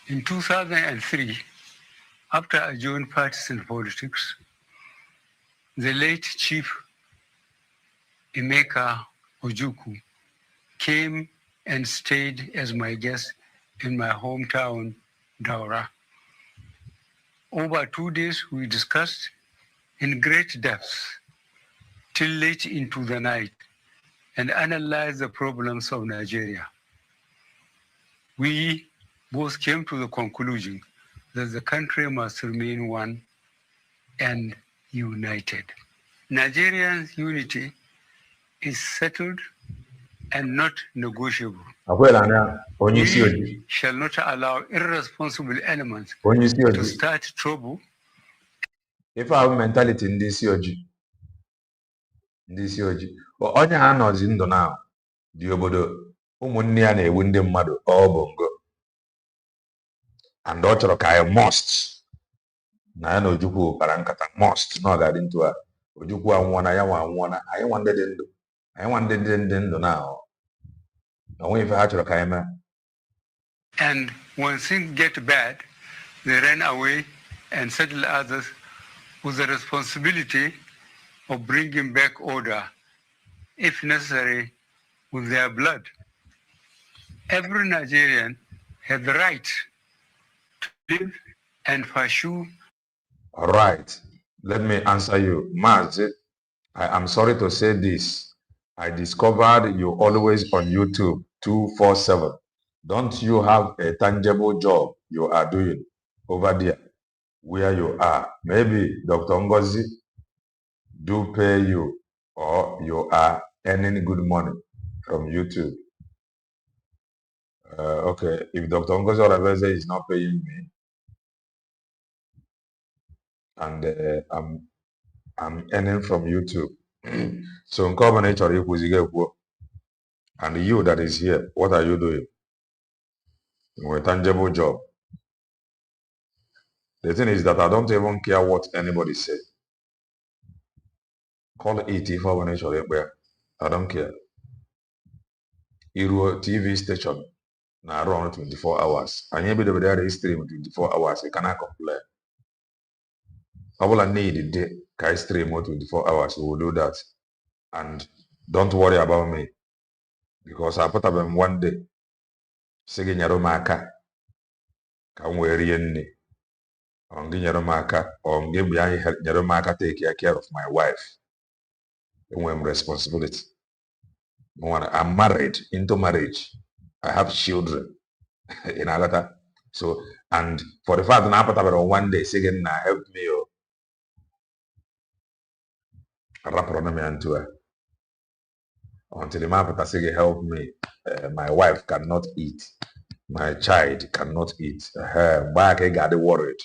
In 2003, after I joined partisan politics, the late Chief Emeka Ojukwu came and stayed as my guest in my hometown, Daura. Over 2 days, we discussed in great depth till late into the night and analyzed the problems of Nigeria. We both came to the conclusion that the country must remain one and united. Nigeria's unity is settled and not negotiable. We shall not allow irresponsible elements to start trouble. If I have mentality in this yoji, but onye ha nọzi ndụ na dị obodo ụmụnne ya na-ewu ndị mmadụ ọ bongo, and ọ chọrọ ka anyị must na ya na Ojukwu kpara nkata must na ọ ga-adị ntụ a Ojukwu anwụọ na ya nwa anwụọ na anyị nwa ndị dị ndụ, anyị nwa ndị dị ndụ na onwe ife ha chọrọ ka anyị mee. And when things get bad, they run away and settle others with the responsibility of bringing back order, if necessary, with their blood. Every Nigerian has the right to live and pursue. All right, let me answer you. Maz, I am sorry to say this. I discovered you always on YouTube 247. Don't you have a tangible job you are doing over there where you are? Maybe Dr. Ngozi do pay you, or you are earning good money from YouTube. Okay, if Dr. Ngozi Oraveze is not paying me, and I'm earning from YouTube, so in combination, and you that is here, what are you doing? A tangible job. The thing is that I don't even care what anybody says. Call it for I don't care. Iruo TV station na run 24 hours. And you be the stream 24 hours. You cannot complain. I will need the day stream 24 hours. We will do that. And don't worry about me. Because I put up in one day. Sige nyaromaka. Kamwe rienne. Ongi nyaromaka. Ongi biya nyaromaka take care of my wife. Responsibility. I'm married into marriage. I have children in Agata. So, and for the fact that I put on one day, saying, help me, until the man say, help me, my wife cannot eat, my child cannot eat. Back I got worried.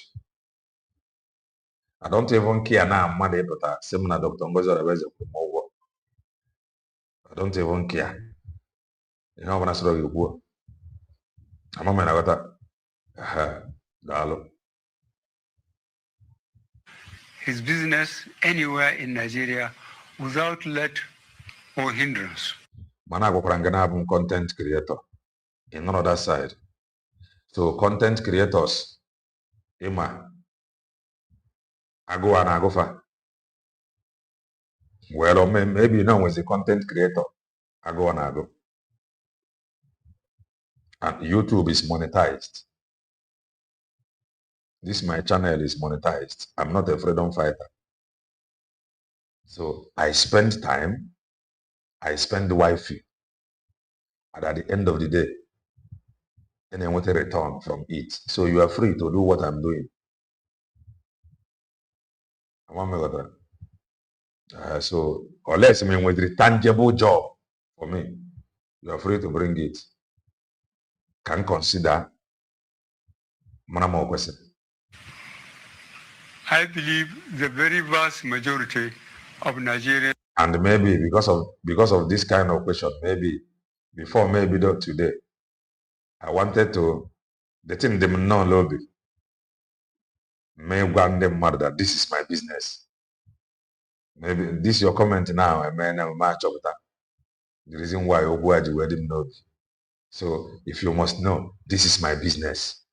I don't even care now, money, but similar Dr. Ngozi over. I don't even care. You know when I saw you go. I'm a man. I got his business anywhere in Nigeria without let or hindrance. Manago Prangana content creator in another side. So content creators, Ima, Ago and Agofa. Well, or maybe now as a content creator, Ago and Ago. And YouTube is monetized. This my channel is monetized. I'm not a freedom fighter. So I spend time, I spend wifey. And at the end of the day, and I want a return from it. So you are free to do what I'm doing. So unless I mean with a tangible job for me, you are free to bring it. Can consider Manamo question. I believe the very vast majority of Nigerians. And maybe because of this kind of question, maybe before, maybe not today, I wanted to the thing them no lobby. May one them mad that this is my business. Maybe this your comment now, and man, I'm match of that. The reason why you wedding know. So if you must know, this is my business.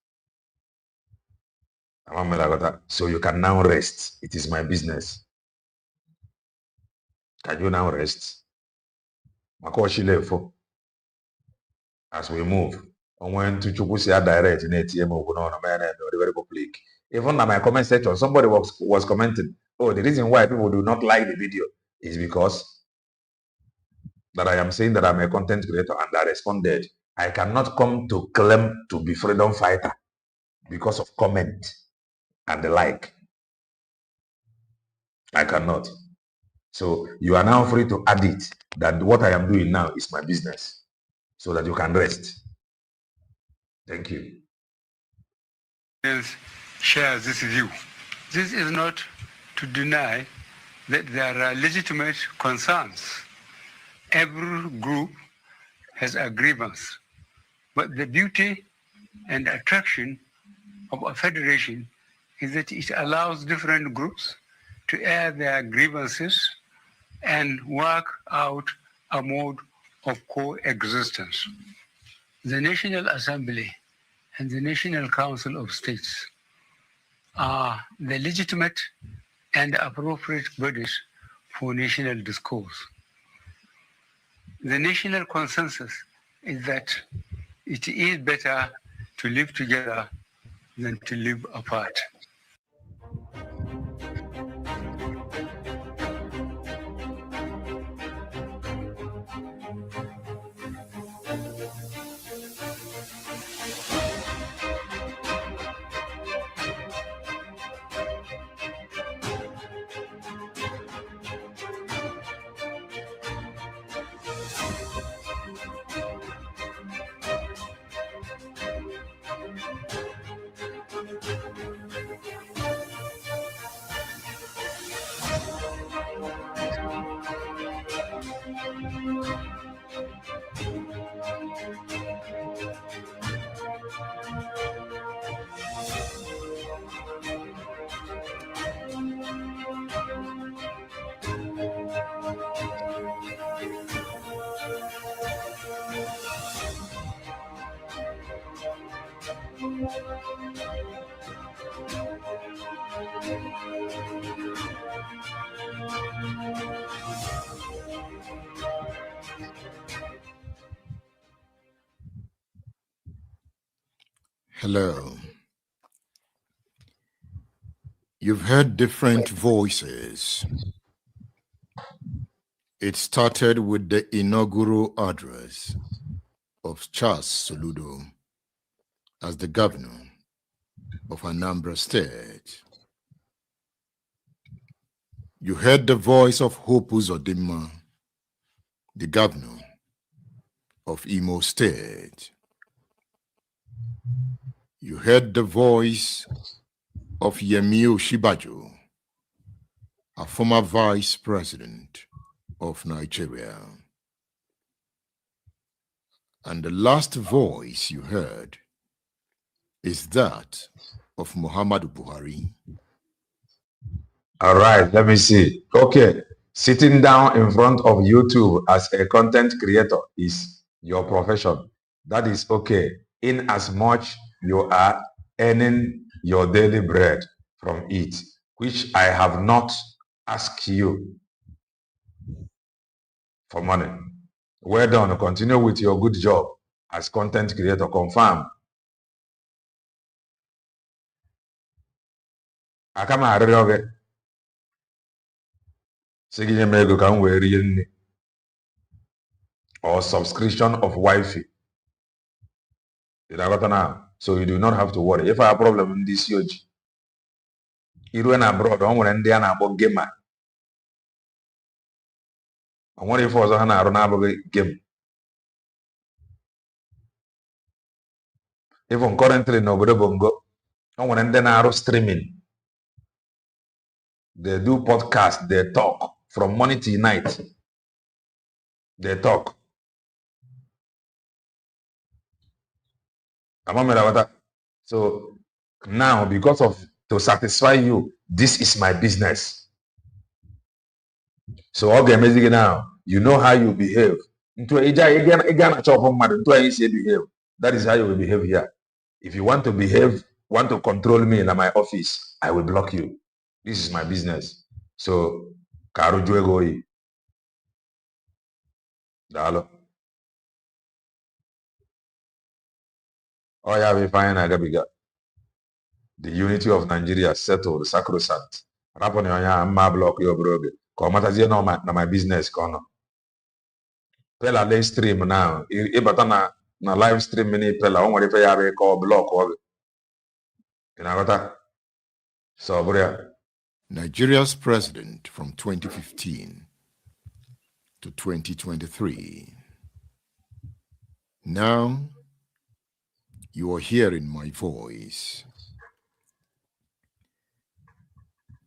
So you can now rest. It is my business. Can you now rest? As we move. I went to Chukusia direct in ATM very public. Even on my comment section, somebody was commenting, oh, the reason why people do not like the video is because that I am saying that I'm a content creator, and I responded, I cannot come to claim to be freedom fighter because of comment and the like. I cannot. So you are now free to add it that what I am doing now is my business so that you can rest. Thank you. Share this view. This is not to deny that there are legitimate concerns. Every group has a grievance, but the beauty and attraction of a federation is that it allows different groups to air their grievances and work out a mode of coexistence. The National Assembly and the National Council of States are the legitimate and appropriate bodies for national discourse. The national consensus is that it is better to live together than to live apart. Hello. You've heard different voices. It started with the inaugural address of Charles Soludo as the governor of Anambra State. You heard the voice of Hope Uzodinma, the governor of Imo State. You heard the voice of Yemi Osinbajo, a former vice president of Nigeria. And the last voice you heard is that of Muhammadu Buhari. All right, let me see. Okay, sitting down in front of YouTube as a content creator is your profession. That is okay, in as much you are earning your daily bread from it, which I have not asked you for money. Well done. Continue with your good job as content creator. Confirm. Akama arịrịọ sị gị nye m ego ka m wee rie nri or subscription of Wi-Fi. So you do not have to worry. If I have a problem in this ojii, irue na abroad, o nwere ndị a na-akpọ gema. O nwere ife ọzọ ha na-arụ na-abụghị game. Even currently n'obodo Bongo, o nwere ndị na-arụ streaming. They do podcast, they talk from morning till night. They talk. So now, because of to satisfy you, this is my business. So okay, amazing now. You know how you behave. That is how you will behave here. If you want to behave, want to control me in my office, I will block you. This is my business. So, Karu Juegoi. Dalo. Oh, yeah, we find Agabiga. The unity of Nigeria settled, sacrosanct. Rapon ya ma block your brother. Komatazie no my business kono. Pela lay stream now. Ibata na live stream mini pela. On wadi ya be call block or inagota. So, Bria. Nigeria's president from 2015 to 2023. Now you are hearing my voice.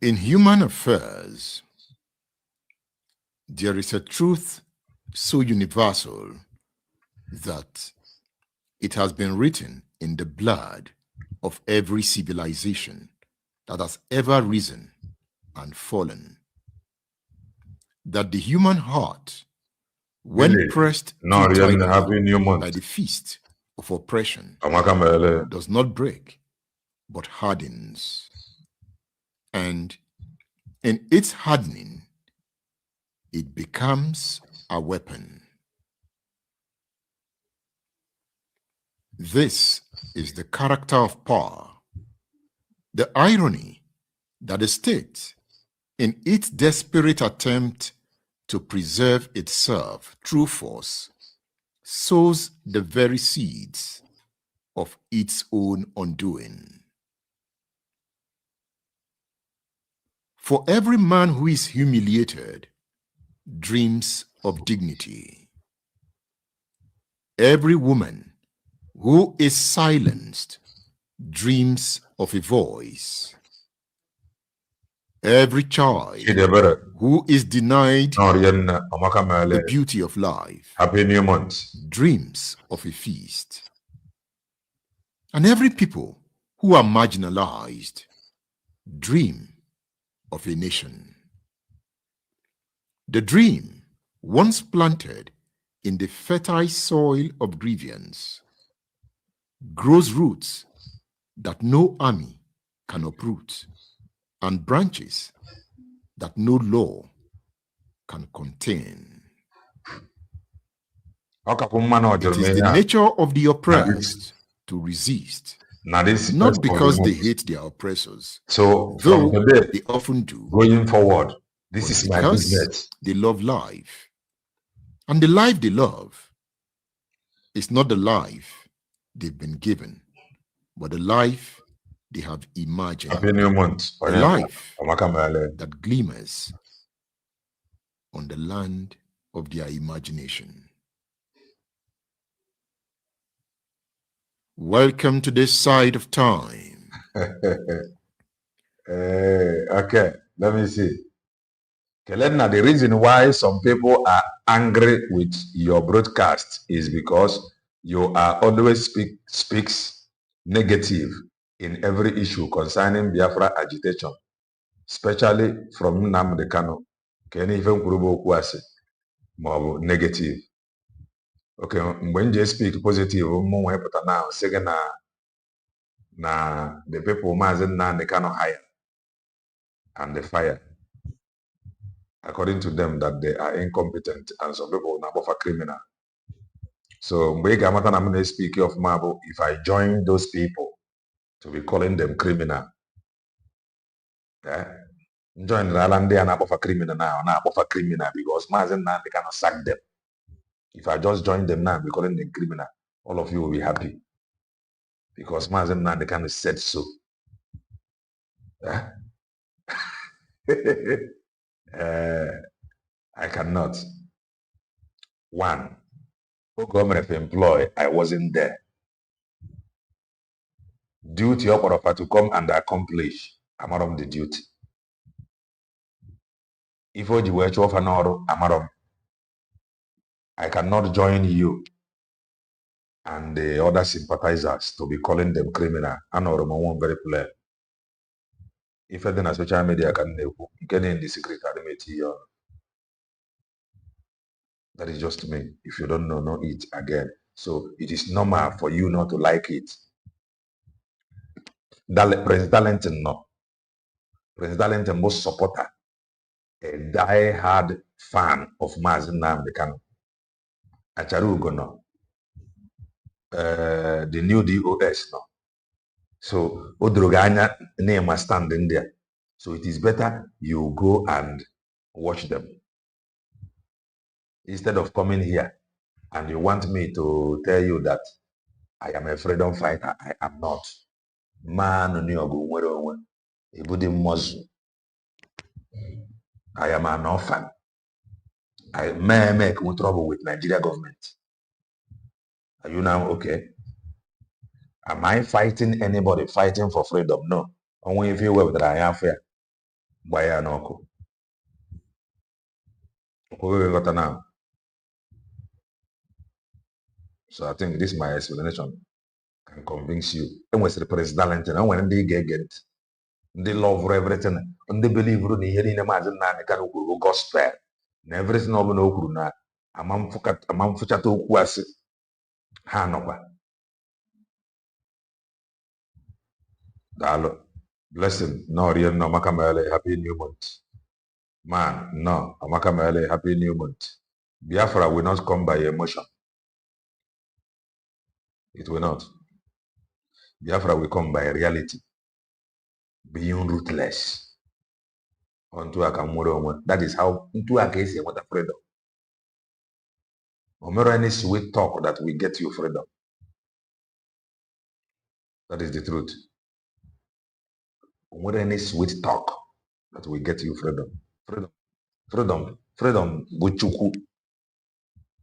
In human affairs, there is a truth so universal that it has been written in the blood of every civilization that has ever risen and fallen, that the human heart, when Really? pressed No, too really, tightly happy new month. by the fist of oppression, Amakamele. does not break, but hardens. And in its hardening, it becomes a weapon. This is the character of power. The irony that the state, in its desperate attempt to preserve itself through force, sows the very seeds of its own undoing. For every man who is humiliated dreams of dignity. Every woman who is silenced dreams of a voice. Every child who is denied the beauty of life Happy New Month. dreams of a feast. And every people who are marginalized dream of a nation. The dream, once planted in the fertile soil of grievance, grows roots that no army can uproot, and branches that no law can contain. It is the nature of the oppressed to resist, not because they hate their oppressors, So though from today, they often do, going forward, this but is my because business. they love life. And the life they love is not the life they've been given, but the life they have imagined. Happy New Month. A life that glimmers on the land of their imagination. Welcome to this side of time. Okay, let me see. Kelena, the reason why some people are angry with your broadcast is because you are always speaks negative in every issue concerning Biafra agitation, especially from Nnamdi Kanu. Can even more negative. Okay, when you speak positive, more now, second na the people Mazen Nnamdi Kanu hire and the fire. According to them, that they are incompetent and some people now for criminal. So I'm going to speak of Mabo. If I join those people to be calling them criminal, join Ralande and for criminal now for criminal because Mazen now they cannot sack them. If I just join them now, be calling them criminal, all of you will be happy because Mazen now they cannot said so. I cannot. One, who government employ, I wasn't there. Duty of to come and accomplish. I'm out of the duty. If you were to offer no amarom, I cannot join you and the other sympathizers to be calling them criminal. I know Roman very clear. If I didn't social media can get in the secret admit that is just me. If you don't know it again. So it is normal for you not to like it. Prince Darlington no. Prince Darlington most supporter, a die-hard fan of Mazin Nnamdi Kanu. Acharugo no. The new DOS no. So Odroganya name is standing there. So it is better you go and watch them. Instead of coming here and you want me to tell you that I am a freedom fighter, I am not. Man, I am an orphan. I may make trouble with Nigeria government. Are you now okay? Am I fighting anybody fighting for freedom? No. Only if you were that I am fair. Why no? Now. So I think this my explanation can convince you. And was the president and when they get it, they love everything and they believe in the imagine gospel. And everything over no na amam fuchato kwasi hanokwa. Dalo. Blessing, no real no makamele, happy new month. Man, no, makamele, happy new month. Biafra will not come by emotion. It will not. Biafra will come by reality. Being ruthless. Onto akamuro. That is how into a case what a freedom. Omero any sweet talk that will get you freedom. That is the truth. Omero any sweet talk that will get you freedom. Freedom. Buchuku.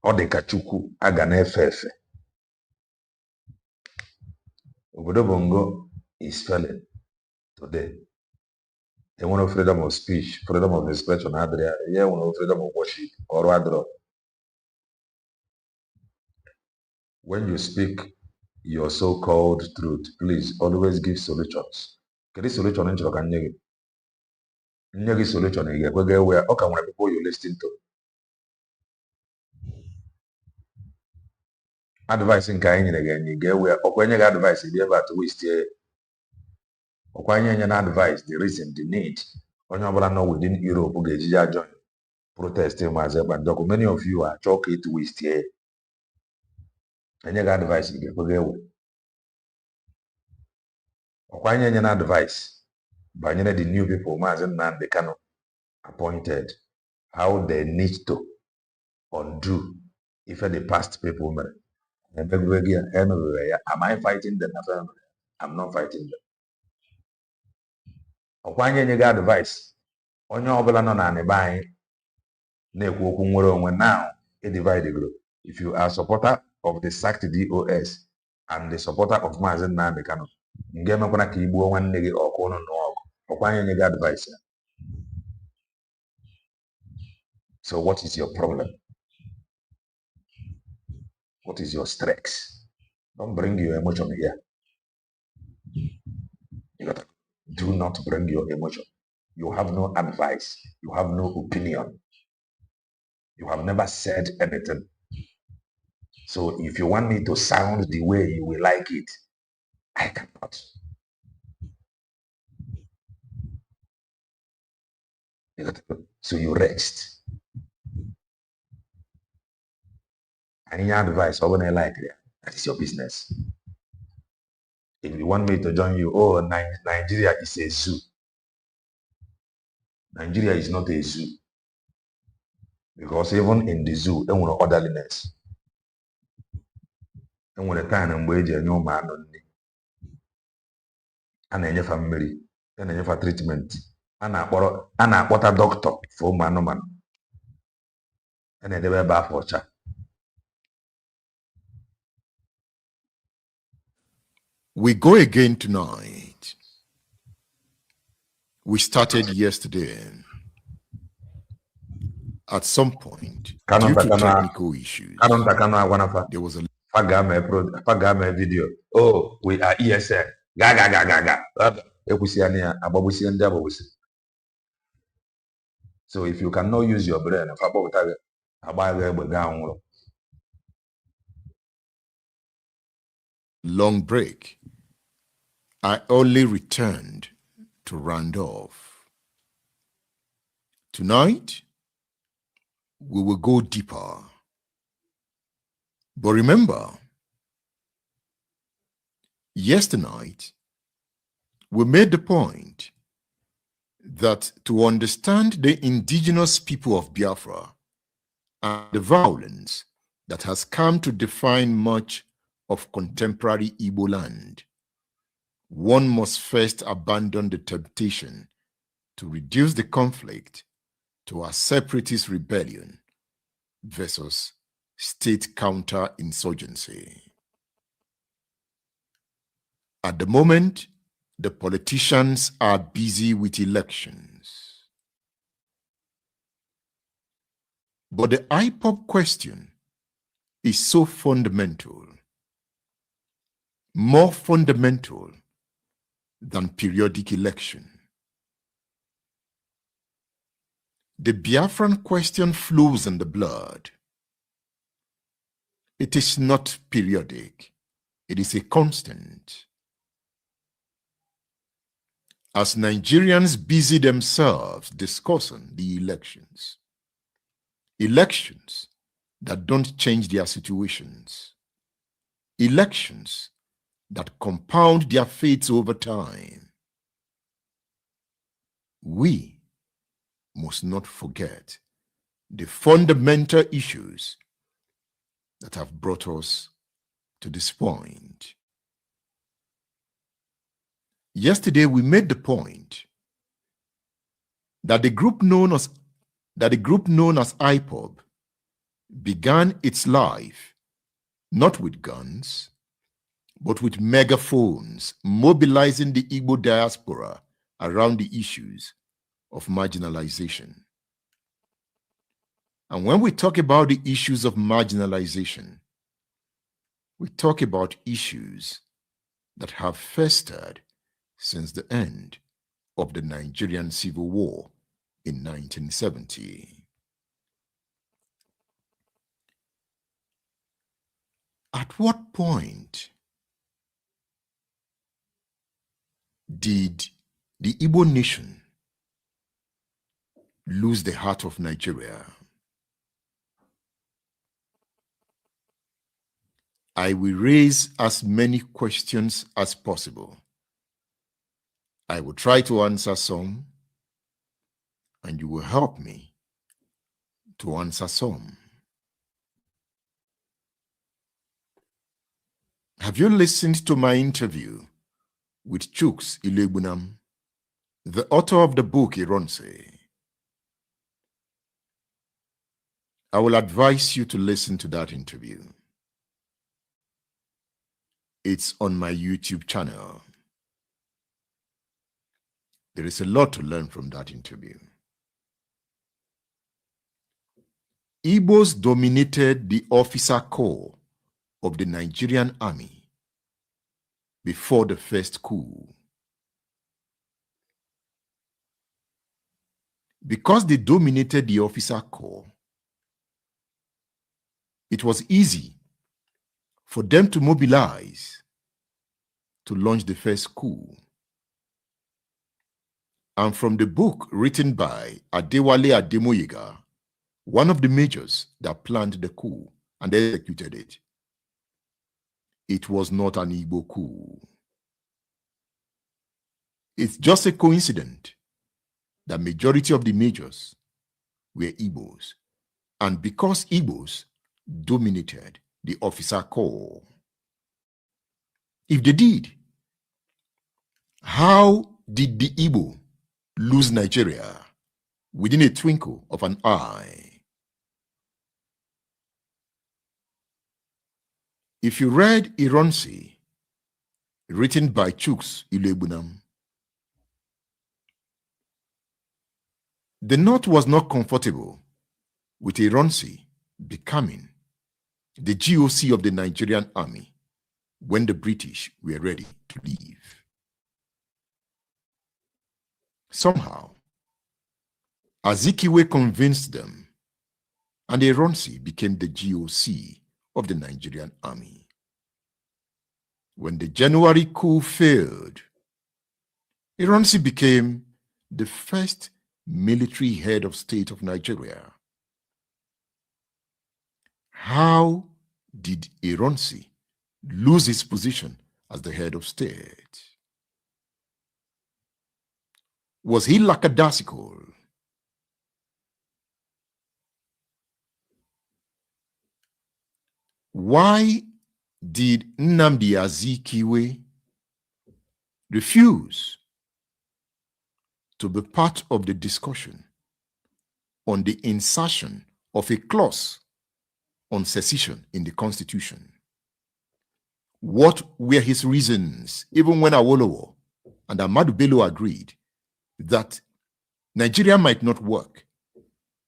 Odekachuku. Agane fefe. Obodo Bongo is failing today. They want freedom of speech, freedom of expression, yeah, freedom of worship, or rather, when you speak your so-called truth, please always give solutions. Get solution into the solution where people you listen to. Advice in kind again, you get where when you advice, you ever to waste here. When you advice, the reason, the need. When you know within Europe, you join protesting myself, and many of you are choking to waste here. And you got advice, you get Okwanye an advice by the new people, Mazen Nnamdi Kanu appointed, how they need to undo if the past people. Am I fighting them? I'm not fighting them. Okwanye advice. Onye ọbụla nọ na anịba na-ekwu okwu nwere onwe now a divide the group. If you are a supporter of the sacked DOS and the supporter of Mazen Nnamdi Kanu, ngemekwana ka igbuo nwanne gị ọkụ ụnụ n'ọgụ. Okwanye advice. So what is your problem? What is your stress? Don't bring your emotion here. Do not bring your emotion. You have no advice. You have no opinion. You have never said anything. So if you want me to sound the way you will like it, I cannot. So you rest. Any advice or when I like it, that is your business. If you want me to join you, oh, Nigeria is a zoo. Nigeria is not a zoo. Because even in the zoo, there are orderliness. And when the time and wage and no man on and any family, and any for treatment, and I bought a doctor for man. And I never buy for chat. We go again tonight. We started yesterday. At some point, Kanu due to Takana, technical issues, Kanu Takana Wanafa, there was a Fagame video. Oh, we are ESN. Gaga, gaga, gaga. Ekusiania, Ababusi and Dababusi. So if you cannot use your brain, long break. I only returned to round off. Tonight, we will go deeper. But remember, yesterday night, we made the point that to understand the indigenous people of Biafra and the violence that has come to define much of contemporary Igboland, one must first abandon the temptation to reduce the conflict to a separatist rebellion versus state counterinsurgency. At the moment, the politicians are busy with elections. But the IPOB question is so fundamental, more fundamental than periodic election. The Biafran question flows in the blood. It is not periodic. It is a constant. As Nigerians busy themselves discussing the elections that don't change their situations, elections that compound their fates over time, we must not forget the fundamental issues that have brought us to this point. Yesterday, we made the point that the group known as IPOB began its life not with guns, but with megaphones, mobilizing the Igbo diaspora around the issues of marginalization. And when we talk about the issues of marginalization, we talk about issues that have festered since the end of the Nigerian Civil War in 1970. At what point did the Igbo nation lose the heart of Nigeria? I will raise as many questions as possible. I will try to answer some, and you will help me to answer some. Have you listened to my interview with Chuks Ilegbunam, the author of the book Ironsi? I will advise you to listen to that interview. It's on my YouTube channel. There is a lot to learn from that interview. Igbos dominated the officer corps of the Nigerian army before the first coup. Because they dominated the officer corps, it was easy for them to mobilize to launch the first coup. And from the book written by Adewale Ademoyega, one of the majors that planned the coup and executed it, it was not an Igbo coup. It's just a coincidence that majority of the majors were Igbos, and because Igbos dominated the officer corps. If they did, how did the Igbo lose Nigeria within a twinkle of an eye? If you read Ironsi, written by Chuks Ilegbunam, the North was not comfortable with Ironsi becoming the GOC of the Nigerian army when the British were ready to leave. Somehow, Azikiwe convinced them, and Ironsi became the GOC of the Nigerian army. When the January coup failed, Ironsi became the first military head of state of Nigeria. How did Ironsi lose his position as the head of state? Was he lackadaisical? Why did Nnamdi Azikiwe refuse to be part of the discussion on the insertion of a clause on secession in the Constitution? What were his reasons, even when Awolowo and Ahmadu Bello agreed that Nigeria might not work,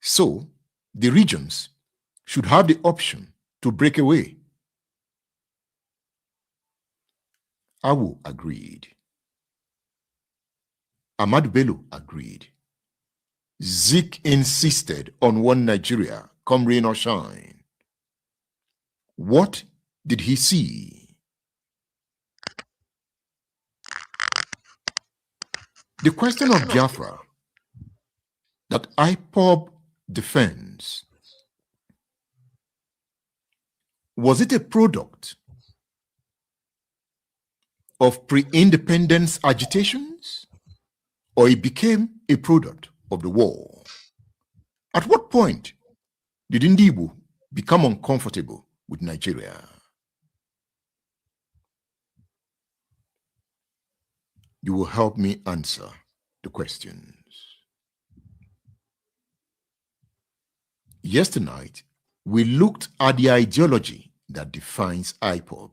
so the regions should have the option to break away? Awu agreed. Ahmadu Bello agreed. Zik insisted on one Nigeria, come rain or shine. What did he see? The question of Biafra that IPOB defends, was it a product of pre-independence agitations, or it became a product of the war? At what point did Ndibu become uncomfortable with Nigeria? You will help me answer the questions. Yesterday night, we looked at the ideology that defines IPOB.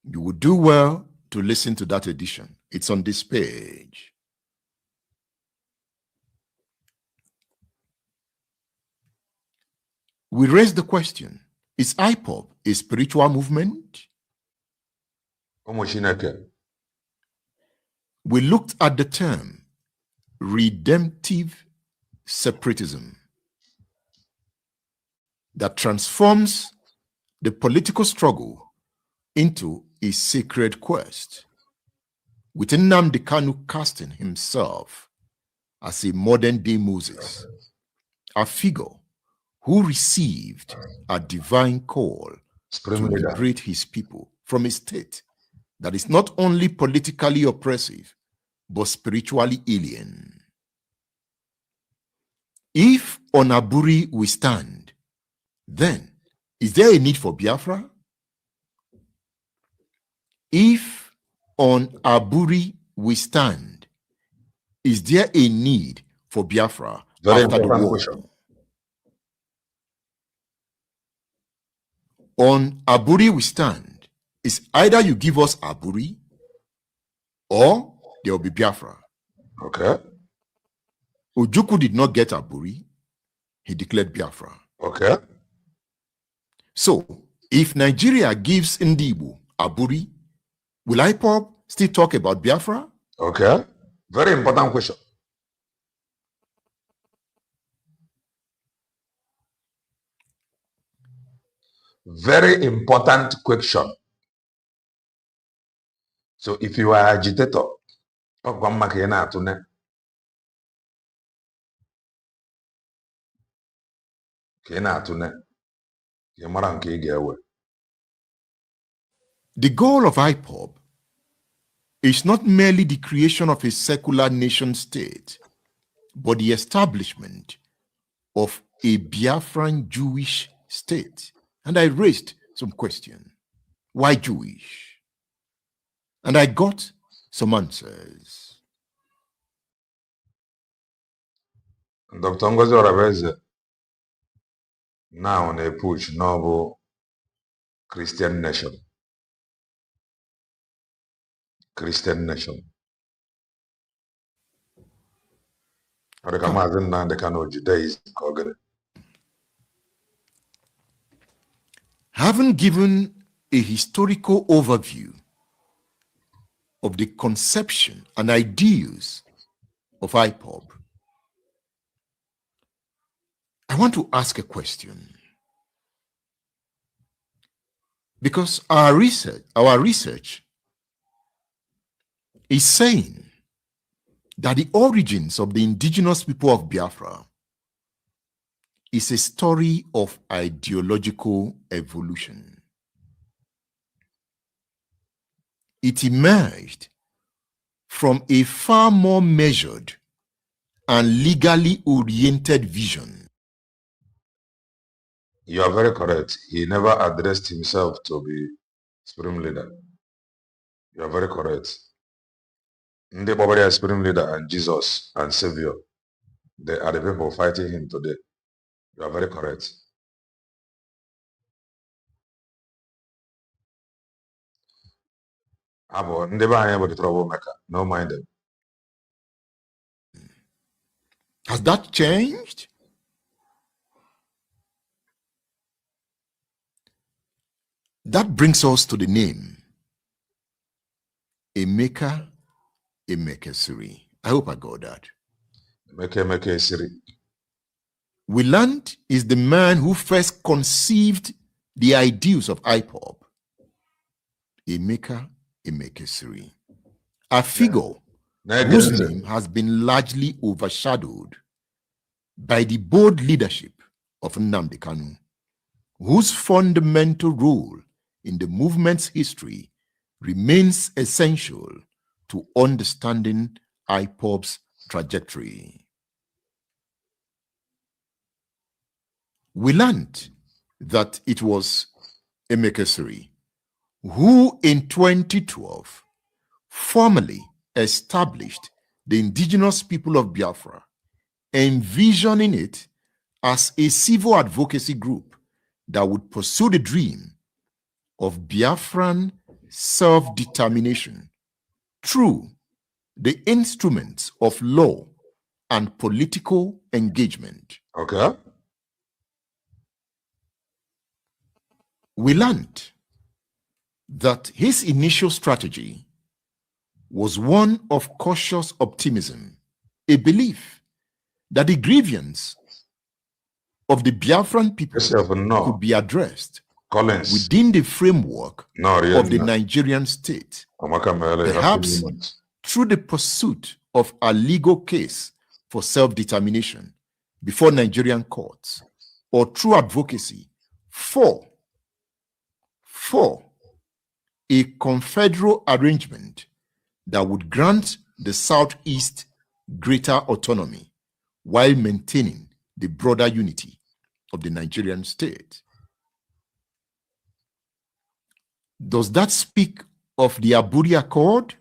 You would do well to listen to that edition. It's on this page. We raised the question, is IPOB a spiritual movement? We looked at the term redemptive separatism that transforms the political struggle into a sacred quest, with Nnamdi Kanu casting himself as a modern-day Moses, a figure who received a divine call to liberate his people from a state that is not only politically oppressive, but spiritually alien. If on Aburi we stand, then is there a need for Biafra? If on Aburi we stand, is there a need for Biafra after the war? Question. On Aburi we stand, is either you give us Aburi or there will be Biafra. Okay. Ojukwu did not get Aburi. He declared Biafra. Okay. So, if Nigeria gives Ndibu Aburi, will IPOB still talk about Biafra? Okay. Very important question. Very important question. So, if you are agitator, the goal of IPOB is not merely the creation of a secular nation state, but the establishment of a Biafran Jewish state. And I raised some questions. Why Jewish? And I got some answers. Dr. Ngozi Orabeze now on a push novel Christian nation. Christian nation. Having given a historical overview of the conception and ideals of IPOB, I want to ask a question. Because our research is saying that the origins of the indigenous people of Biafra is a story of ideological evolution. It emerged from a far more measured and legally oriented vision. You are very correct. He never addressed himself to be supreme leader. You are very correct. Ndị kpọbara ya supreme leader and Jesus and Savior, they are the people fighting him today. You are very correct. Abo, ndị be anyị bụ the troublemaker. No mind them. Has that changed? That brings us to the name Emeka Emekesiri. I hope I got that. Emeka Emekesiri. We learned is the man who first conceived the ideals of IPOB. Emeka Emekesiri. A figure whose name has been largely overshadowed by the bold leadership of Nnamdi Kanu, whose fundamental role in the movement's history remains essential to understanding IPOB's trajectory. We learned that it was Emekesiri who in 2012 formally established the indigenous people of Biafra, envisioning it as a civil advocacy group that would pursue the dream of Biafran self-determination through the instruments of law and political engagement. Okay. We learned that his initial strategy was one of cautious optimism, a belief that the grievance of the Biafran people could be addressed within the framework of the Nigerian state, perhaps through the pursuit of a legal case for self-determination before Nigerian courts, or through advocacy for a confederal arrangement that would grant the Southeast greater autonomy while maintaining the broader unity of the Nigerian state. Does that speak of the Aburi Accord?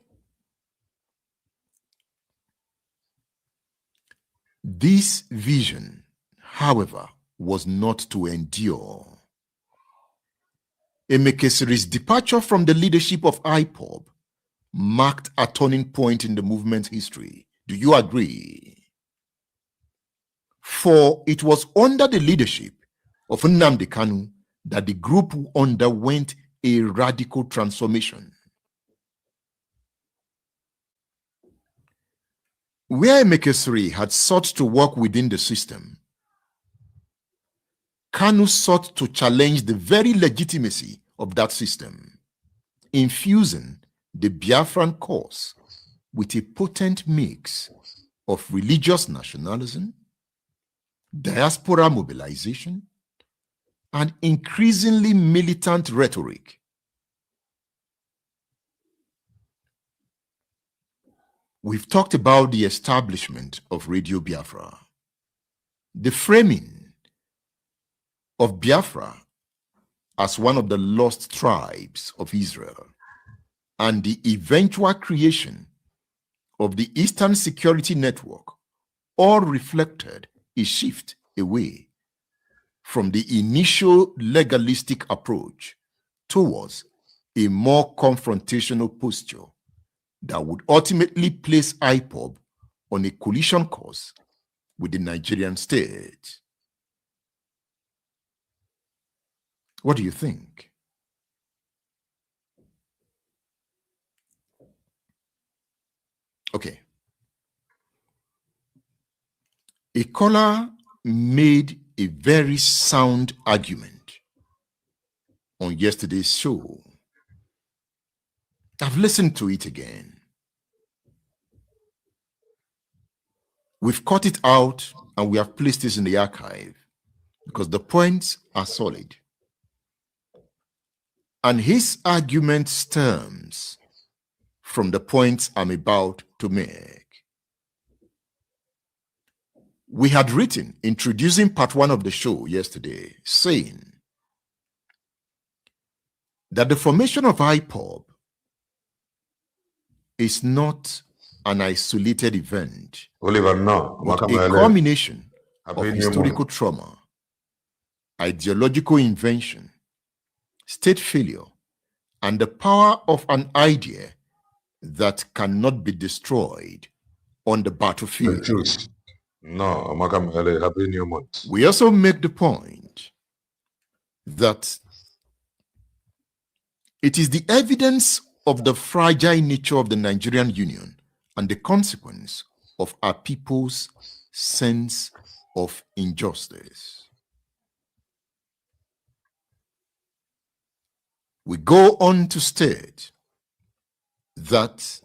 This vision, however, was not to endure. Emekesiri's departure from the leadership of IPOB marked a turning point in the movement's history. Do you agree? For it was under the leadership of Nnamdi Kanu that the group underwent a radical transformation. Where Emekesiri had sought to work within the system, Kanu sought to challenge the very legitimacy of that system, infusing the Biafran cause with a potent mix of religious nationalism, diaspora mobilization, and increasingly militant rhetoric. We've talked about the establishment of Radio Biafra, the framing of Biafra as one of the lost tribes of Israel, and the eventual creation of the Eastern Security Network, all reflected a shift away from the initial legalistic approach towards a more confrontational posture that would ultimately place IPOB on a collision course with the Nigerian state. What do you think? Okay. A caller made a very sound argument on yesterday's show. I've listened to it again. We've cut it out and we have placed this in the archive because the points are solid. And his argument stems from the points I'm about to make. We had written, introducing part 1 of the show yesterday, saying that the formation of IPOB is not an isolated event, Oliver, no. but a culmination of historical trauma, ideological invention, state failure, and the power of an idea that cannot be destroyed on the battlefield. No, Happy New Month. We also make the point that it is the evidence of the fragile nature of the Nigerian Union and the consequence of our people's sense of injustice. We go on to state that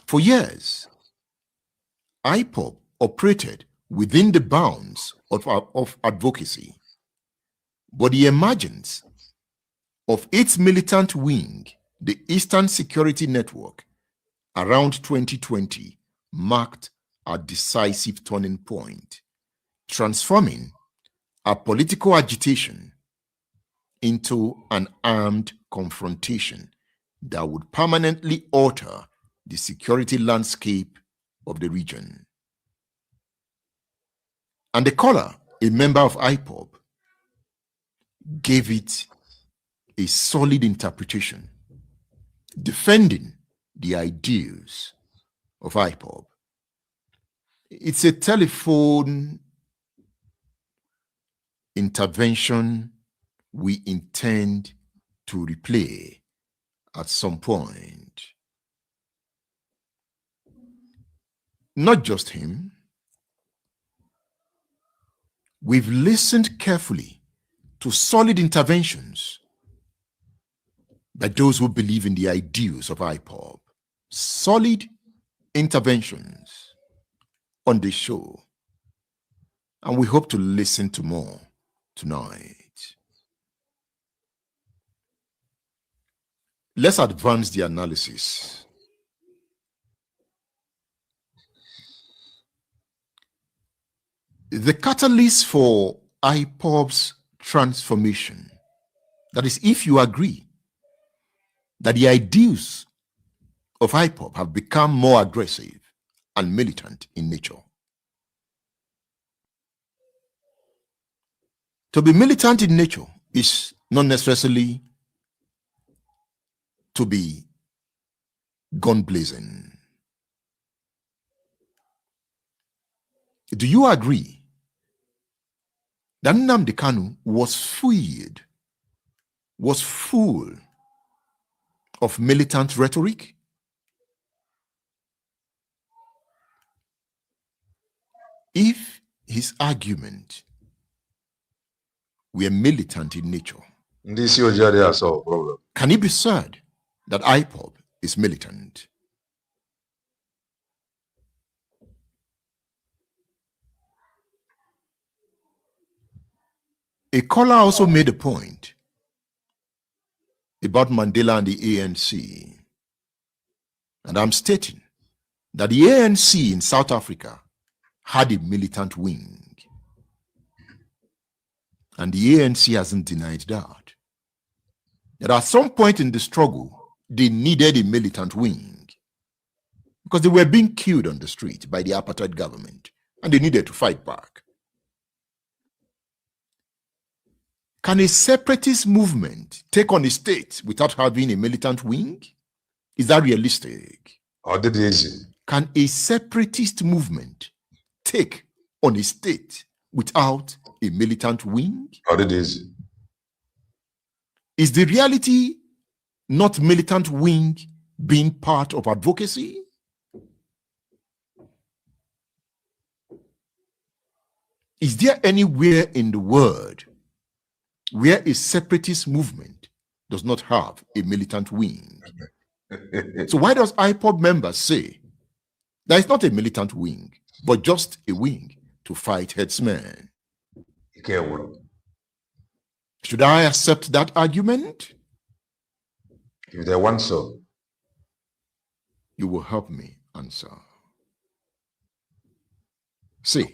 for years, IPOB operated within the bounds of advocacy, but the emergence of its militant wing, the Eastern Security Network, around 2020 marked a decisive turning point, transforming a political agitation into an armed confrontation that would permanently alter the security landscape of the region. And the caller, a member of IPOB, gave it a solid interpretation, defending the ideals of IPOB. It's a telephone intervention we intend to replay at some point. Not just him. We've listened carefully to solid interventions by those who believe in the ideals of IPOB. Solid interventions on the show. And we hope to listen to more tonight. Let's advance the analysis. The catalyst for IPOB's transformation, that is, if you agree that the ideals of IPOB have become more aggressive and militant in nature. To be militant in nature is not necessarily to be gun blazing. Do you agree that Nnamdi Kanu was full of militant rhetoric? If his argument were militant in nature, can it be said that IPOB is militant? A caller also made a point about Mandela and the ANC. And I'm stating that the ANC in South Africa had a militant wing. And the ANC hasn't denied that. That at some point in the struggle, they needed a militant wing because they were being killed on the street by the apartheid government and they needed to fight back. Can a separatist movement take on a state without having a militant wing? Is that realistic? Or did easy? Can a separatist movement take on a state without a militant wing? Or it is. Is the reality not militant wing being part of advocacy? Is there anywhere in the world where a separatist movement does not have a militant wing? So why does IPOB members say that it's not a militant wing, but just a wing to fight headsmen? Should I accept that argument? If they want so. You will help me answer. See,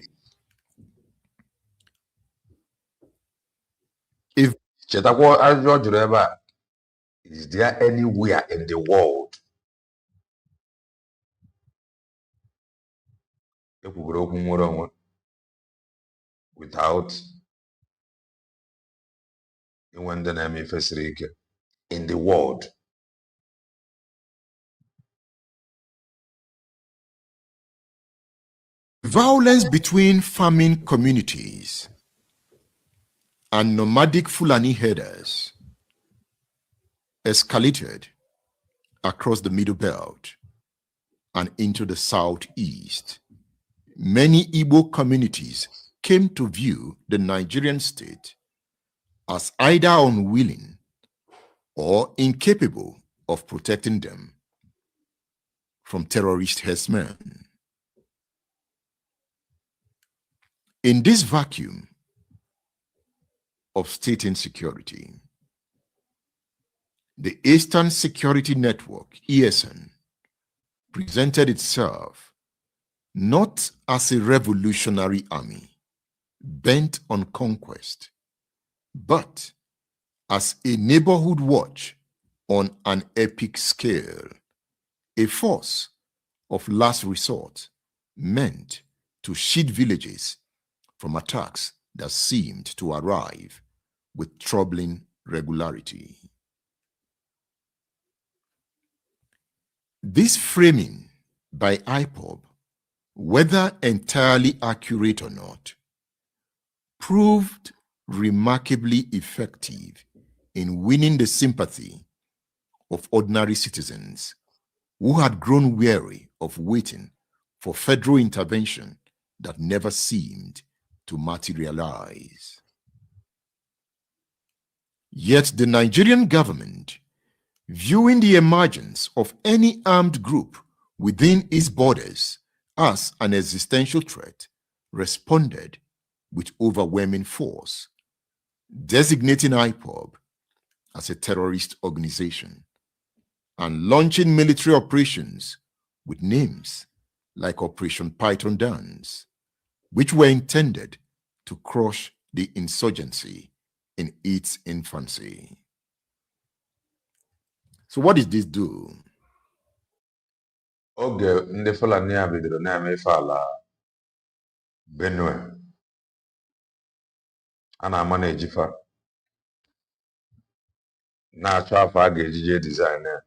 if is there anywhere in the world without in the world? violence between farming communities and nomadic Fulani herders escalated across the Middle Belt and into the Southeast. Many Igbo communities came to view the Nigerian state as either unwilling or incapable of protecting them from terrorist herdsmen. In this vacuum of state insecurity, the Eastern Security Network, ESN, presented itself not as a revolutionary army bent on conquest, but as a neighborhood watch on an epic scale, a force of last resort meant to shield villages from attacks that seemed to arrive with troubling regularity. This framing by IPOB, whether entirely accurate or not, proved remarkably effective in winning the sympathy of ordinary citizens who had grown weary of waiting for federal intervention that never seemed to materialize. Yet the Nigerian government, viewing the emergence of any armed group within its borders as an existential threat, responded with overwhelming force, designating IPOB as a terrorist organization and launching military operations with names like Operation Python Dance, which were intended to crush the insurgency in its infancy. So what did this do? Oge ndị Fulani a bidoro na-eme ife ala Benue, a na-ama na-ejifa na-achọ afọ a ga-ejije design ya.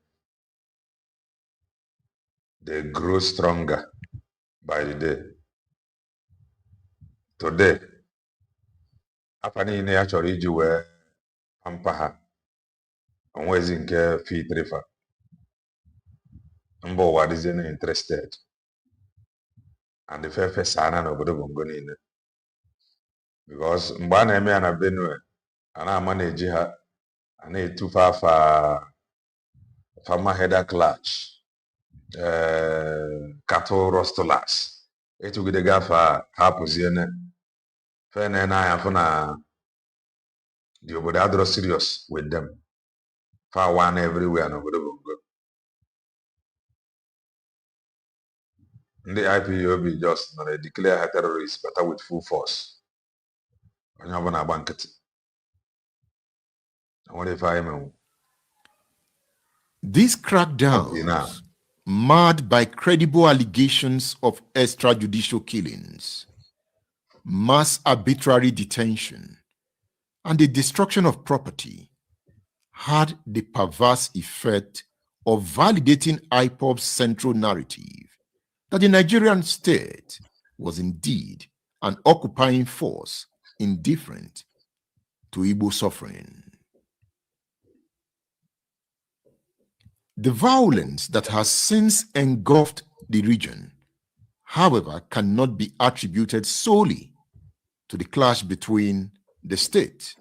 They grow stronger by the day. Today, afọ niile ya chọrọ iji wee pampa ha, onwezi nke fitrifa. Mba ụwa dịzie na interested. And the fefe sana n'obodo Bongo niile. Because mgbe a na-eme ya na Benue, a na-ama na-eji ha, a na-etufe afa farmer header clutch, cattle rustlers. Etugide gafa ha pụziene. Fe na-ene anya fụ na the obodo adọrọ serious with them. Fa one everywhere n'obodo Bongo. The IPOB just declare her terrorists, but with full force. These crackdowns, marred by credible allegations of extrajudicial killings, mass arbitrary detention, and the destruction of property, had the perverse effect of validating IPOB's central narrative that the Nigerian state was indeed an occupying force indifferent to Igbo suffering. The violence that has since engulfed the region, however, cannot be attributed solely to the clash between the state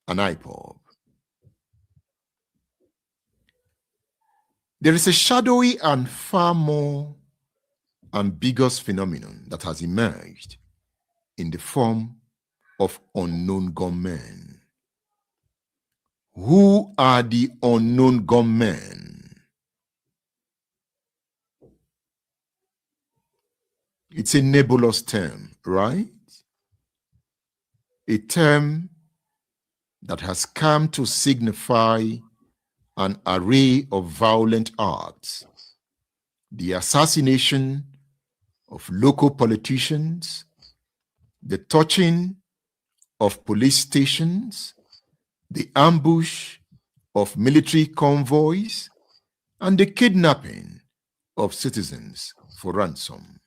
and IPOB. There is a shadowy and far more ambiguous phenomenon that has emerged in the form of unknown gunmen. Who are the unknown gunmen? It's a nebulous term, right? A term that has come to signify an array of violent acts, the assassination of local politicians, the touching of police stations, the ambush of military convoys, and the kidnapping of citizens for ransom.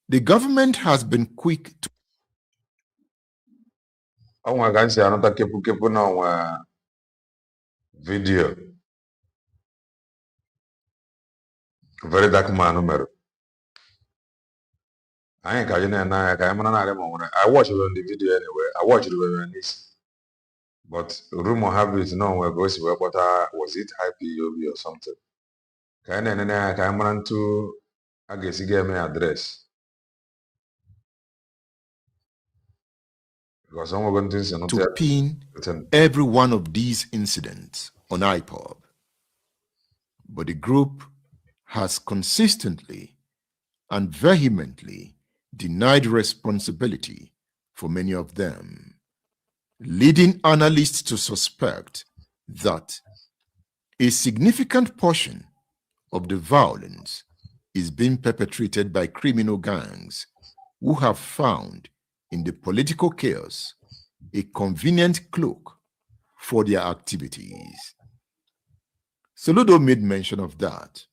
The government has been quick to video very dark man mere anyị ka na ka anyị mara na I watched it on the video anyway. I watched it when this, but rumor have it no we go see what was it IPOB or something ka anyị na ka anyị mara ntu a ga-esi ga eme address because some of things to pin every one of these incidents on IPOB, but the group has consistently and vehemently denied responsibility for many of them, leading analysts to suspect that a significant portion of the violence is being perpetrated by criminal gangs who have found in the political chaos a convenient cloak for their activities. Soludo made mention of that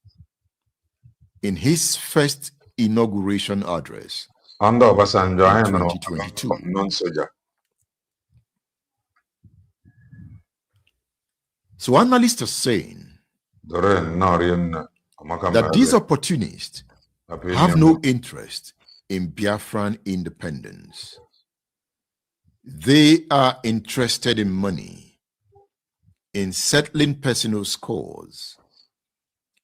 in his first inauguration address under Obasanjo in 2022. Non-soldier. So analysts are saying that these opportunists have no interest in Biafran independence. They are interested in money, in settling personal scores,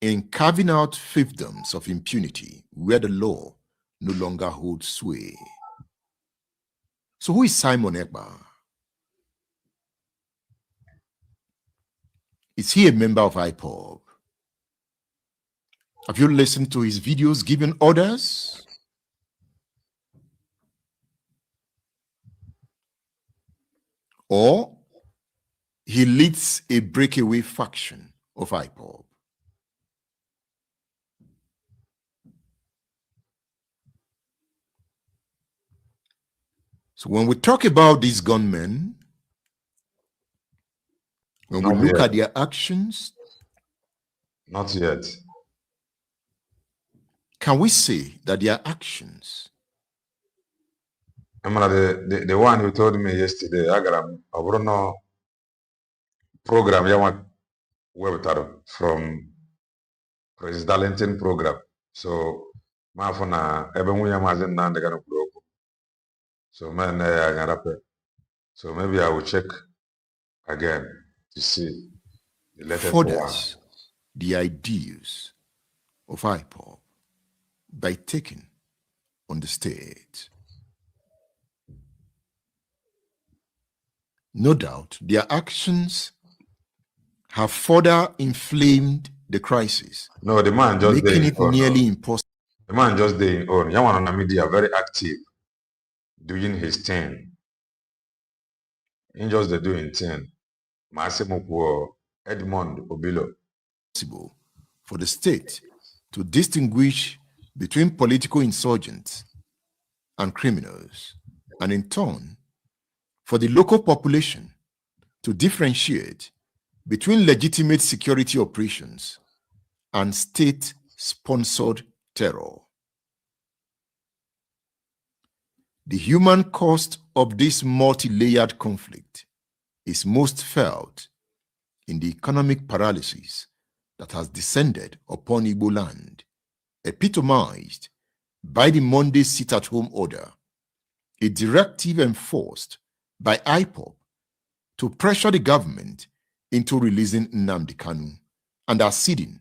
in carving out fiefdoms of impunity where the law no longer holds sway. So who is Simon Ekpa? Is he a member of IPOB? Have you listened to his videos giving orders? Or he leads a breakaway faction of IPOB? So when we talk about these gunmen, when we look at their actions, not yet. Can we say that their actions? The one who told me yesterday, I got a program from President Darlington program. So my phone so man so maybe I will check again to see the latest furthers the ideas of IPOB by taking on the state. No doubt their actions have further inflamed the crisis. No, the man just making it nearly impossible. The man just there on Yaman media very active doing his thing. In just the doing thing. Massimo Edmund Obilo. For the state to distinguish between political insurgents and criminals, and in turn, for the local population to differentiate between legitimate security operations and state-sponsored terror. The human cost of this multi-layered conflict is most felt in the economic paralysis that has descended upon Igboland, epitomized by the Monday sit-at-home order, a directive enforced by IPOB to pressure the government into releasing Nnamdi Kanu and acceding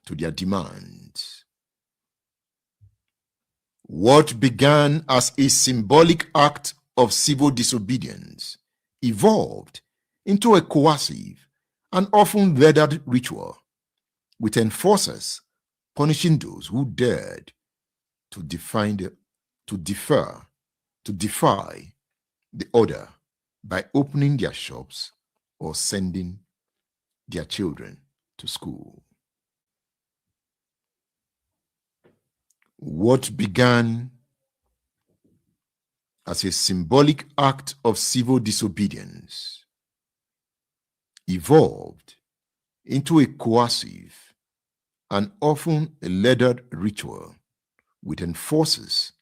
to their demands. What began as a symbolic act of civil disobedience evolved into a coercive and often weathered ritual, with enforcers punishing those who dared to defy the order by opening their shops or sending their children to school. What began as a symbolic act of civil disobedience evolved into a coercive and often a leathered ritual, with enforcers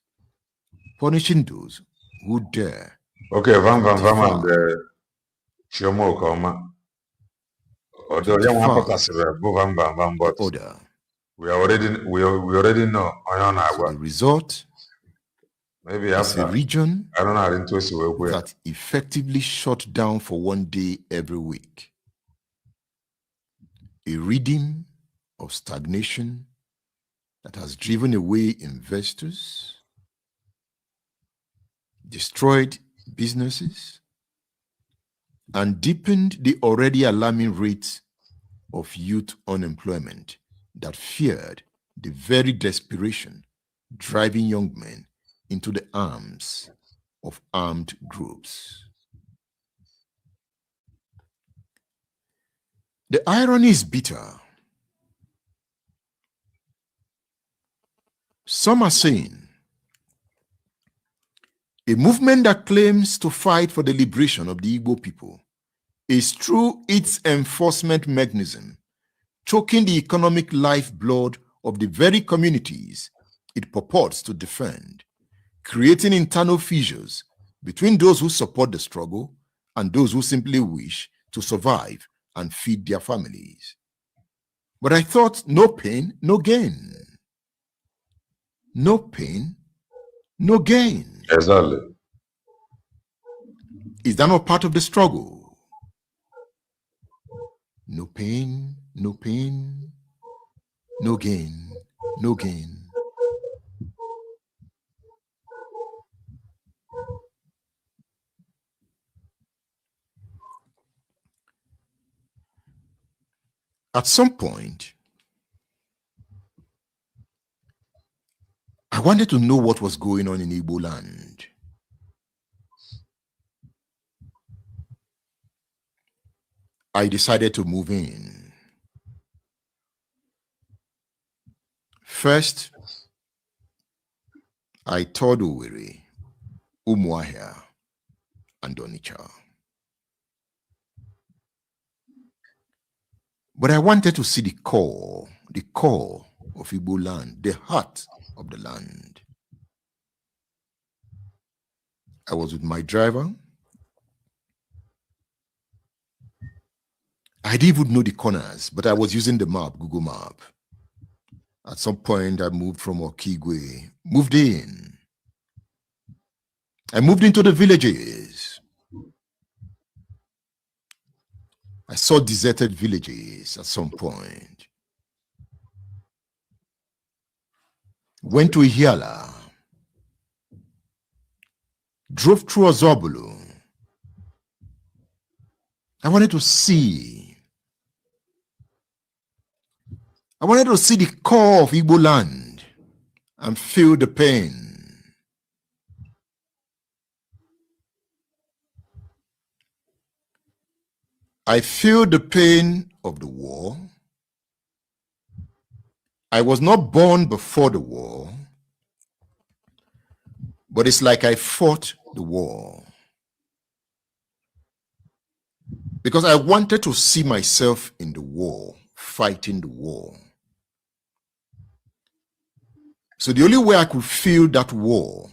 punishing those who dare. Okay, Van and Chiomo Koma. Although young Van, but order. we already know So the result maybe is after a region I don't know how into that effectively shut down for one day every week. A rhythm of stagnation that has driven away investors, destroyed businesses, and deepened the already alarming rates of youth unemployment that feared the very desperation driving young men into the arms of armed groups. The irony is bitter. Some are saying a movement that claims to fight for the liberation of the Igbo people is, through its enforcement mechanism, choking the economic lifeblood of the very communities it purports to defend, creating internal fissures between those who support the struggle and those who simply wish to survive and feed their families. But I thought, no pain, no gain. No pain, no gain. Exactly. Is that not part of the struggle? No pain, no pain, no gain, no gain. At some point, I wanted to know what was going on in Igboland. I decided to move in. First, I toured Owerri, Umuahia, and Onitsha. But I wanted to see the core of Igboland, the heart of the land. I was with my driver. I didn't even know the corners, but I was using the map, Google Map. At some point, I moved from Okigwe, moved in. I moved into the villages. I saw deserted villages at some point. Went to Ihiala. Drove through Ozobolo. I wanted to see the core of Igboland and feel the pain. I feel the pain of the war. I was not born before the war, but it's like I fought the war. Because I wanted to see myself in the war, fighting the war. So the only way I could feel that war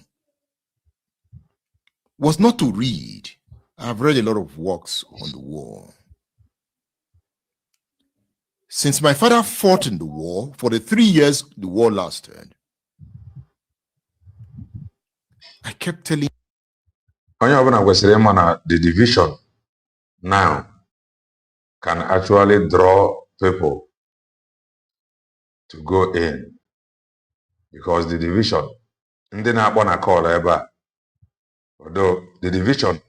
was not to read. I've read a lot of works on the war. Since my father fought in the war, for the 3 years the war lasted, I kept telling onye ọbụla kwesịrị ịma na the division now can actually draw people to go in, because the division, ndị na-akpọ na call ebe a, although the division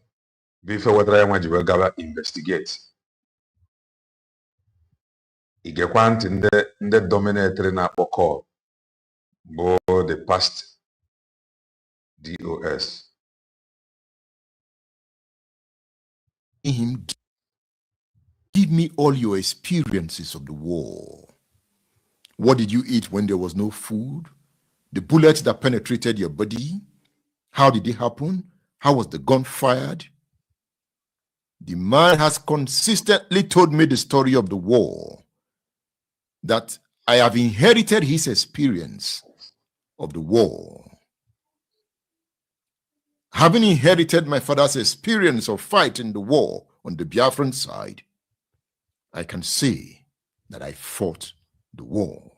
bụ ife wetara ya nwa ji wee gaba investigate, igekwa ntị ndị dominatory na-akpọ call bụ the past DOS. him, give me all your experiences of the war. What did you eat when there was no food? The bullets that penetrated your body? How did it happen? How was the gun fired? The man has consistently told me the story of the war, that I have inherited his experience of the war. Having inherited my father's experience of fighting the war on the Biafran side, I can say that I fought the war.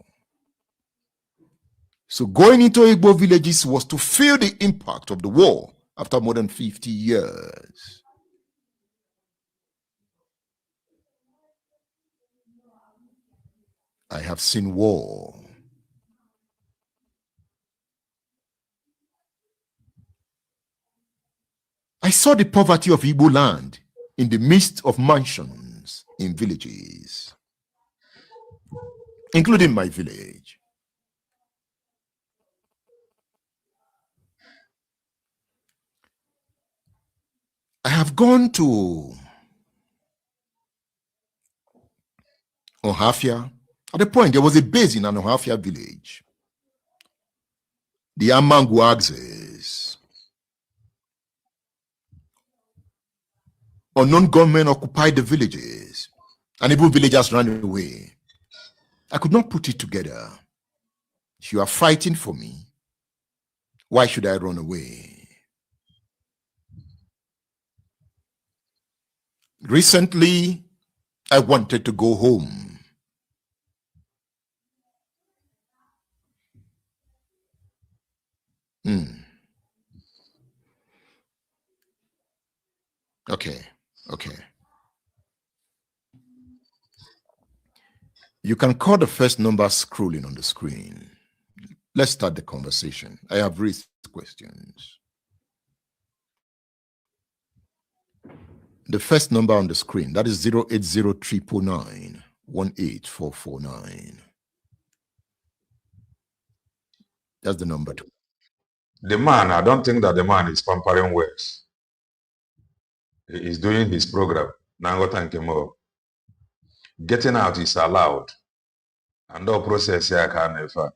So going into Igbo villages was to feel the impact of the war after more than 50 years. I have seen war. I saw the poverty of Igboland in the midst of mansions in villages, including my village. I have gone to Ohafia. At the point, there was a base in an Ohafia village. The Amanguaxes. Unknown gunmen occupied the villages, and even villagers ran away. I could not put it together. If you are fighting for me, why should I run away? Recently, I wanted to go home. Okay. You can call the first number scrolling on the screen. Let's start the conversation. I have raised questions. The first number on the screen, that is 080-399-18449. That's the number. The man, I don't think that the man is pampering words. He is doing his program. Nangota Nkemo. Getting out is allowed. And the process here can never.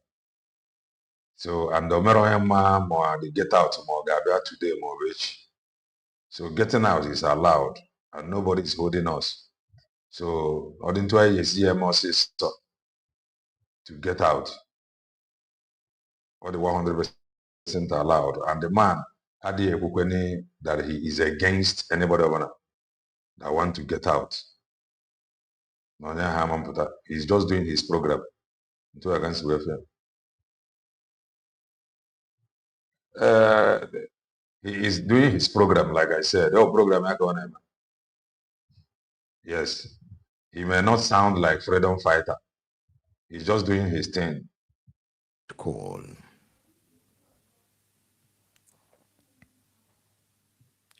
So, and the Meroyama more the get out more Gabia today more rich. So getting out is allowed, and nobody is holding us. So, according to IECM system to get out, or the 100% allowed, and the man had the equity that he is against anybody that want to get out. He's just doing his program into against welfare. He is doing his program, like I said. Oh, program. Yes, he may not sound like freedom fighter. He's just doing his thing. Call.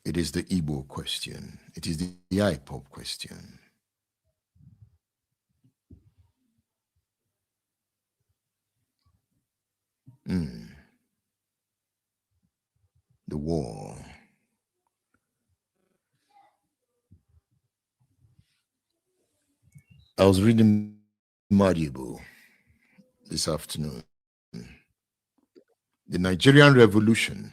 It is the Igbo question. It is the IPOB question. The war. I was reading Maribo this afternoon. The Nigerian Revolution.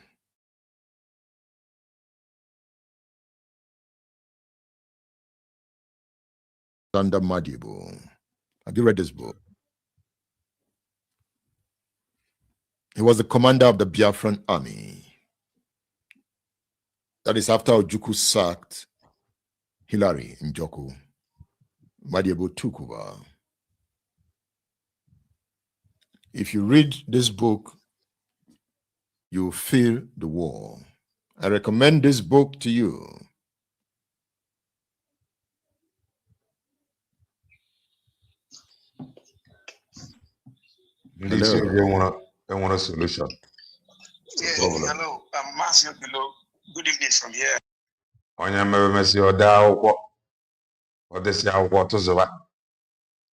Under Madibo. Have you read this book? He was the commander of the Biafran army. That is after Ojukwu sacked Hilary Njoku. Madiebo took over. If you read this book, you feel the war. I recommend this book to you. Hello. I want a solution. Yeah, hello. Marcio below. Good evening from here. Onye mmemme ode akwụkwọ odesi akwụkwọ tụzụba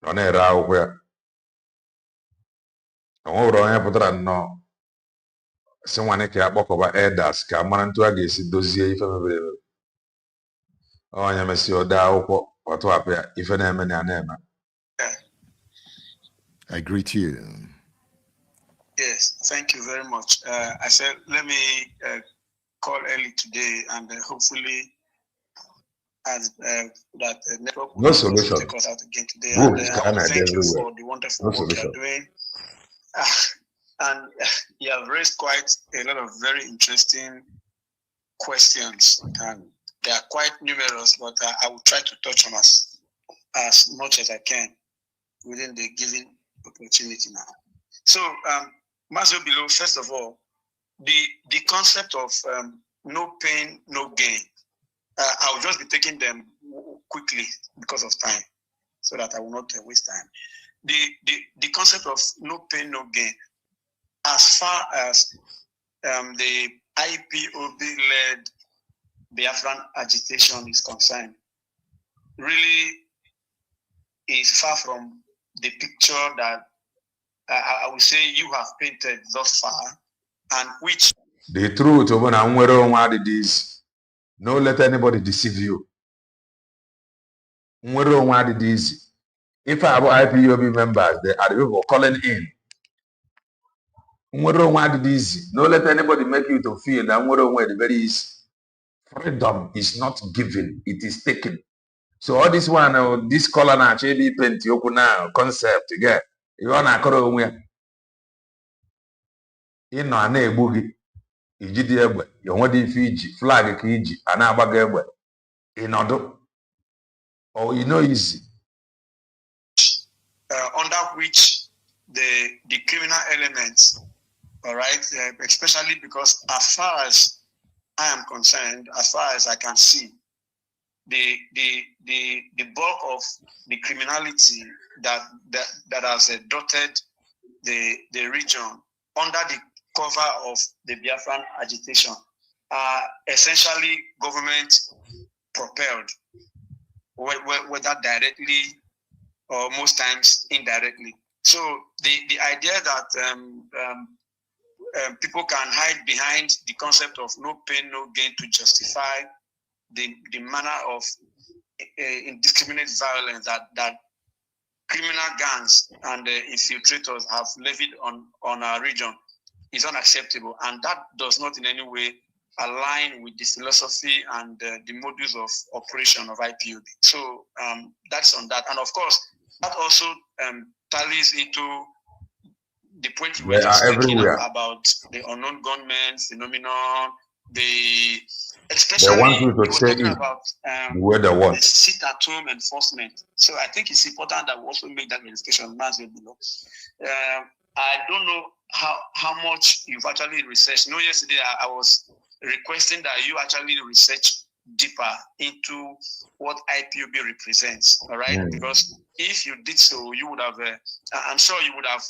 ọ na-ere akwụkwọ ya onwere onye pụtara nnọọ si nwanne ka ya kpọkọba elders ka mara ntu a ga-esi dozie ife mebere emebi onye mesi ode akwụkwọ ọtụwapụ ya ife na-eme na ya na-eme. I greet you. Yes, thank you very much. I said, let me call early today and hopefully as that network will No solution. take us out again today. Boom, And I want to thank you for the wonderful work you are doing. And you have raised quite a lot of very interesting questions, and they are quite numerous, but I will try to touch on as much as I can within the given opportunity now. So, Master Below, first of all, the concept of no pain, no gain. I'll just be taking them quickly because of time, so that I will not waste time. The concept of no pain, no gain, as far as the IPOB-led Biafran agitation is concerned, really is far from the picture that I would say you have painted thus far, and which the truth when I'm wearing this, no let anybody deceive you. If I have IPOB members, they are the people calling in. No let anybody make you to feel that very easy. Freedom is not given, it is taken. So all this one, this color na HB paint yoku now concept again. You wanna call on you know an egbugi ijidi egbe you want the Fiji flag ka iji ana agbaga egbe inodo or you know easy under which the criminal elements, all right, especially because as far as I am concerned, as far as I can see, the bulk of the criminality that has dotted the region under the cover of the Biafran agitation are essentially government propelled, whether directly or most times indirectly. So the idea that people can hide behind the concept of no pain, no gain to justify the manner of indiscriminate violence that criminal gangs and infiltrators have levied on our region is unacceptable, and that does not in any way align with the philosophy and the modus of operation of IPOB. So that's on that, and of course that also tallies into the point you were just making about the unknown gunmen phenomenon, especially they want you to say talking about the sit-at-home enforcement. So I think it's important that we also make that verification. I don't know how much you've actually researched. You know, yesterday I was requesting that you actually research deeper into what IPOB represents, all right? Because if you did so, you would have, I'm sure you would have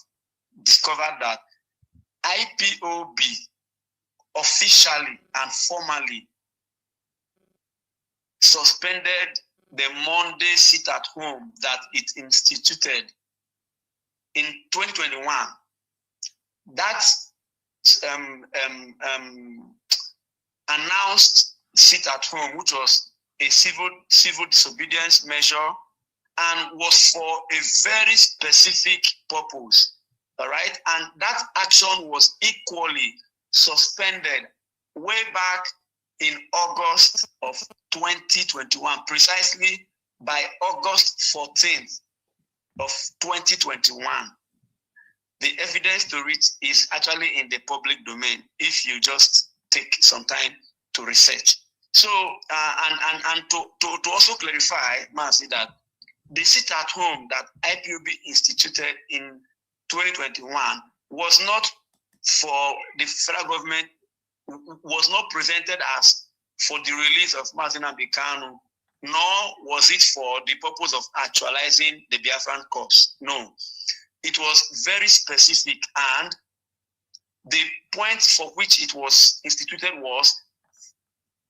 discovered that IPOB officially and formally suspended the Monday sit-at-home that it instituted in 2021. That announced sit-at-home, which was a civil disobedience measure and was for a very specific purpose, all right? And that action was equally suspended way back in August of 2021, precisely by August 14th of 2021. the evidence to it is actually in the public domain if you just take some time to research. So, and to also clarify, Mercy, that the sit at home that IPOB instituted in 2021 was not for the federal government, was not presented as for the release of Mazi Nnamdi Kanu, nor was it for the purpose of actualizing the Biafran cause. No, it was very specific, and the point for which it was instituted was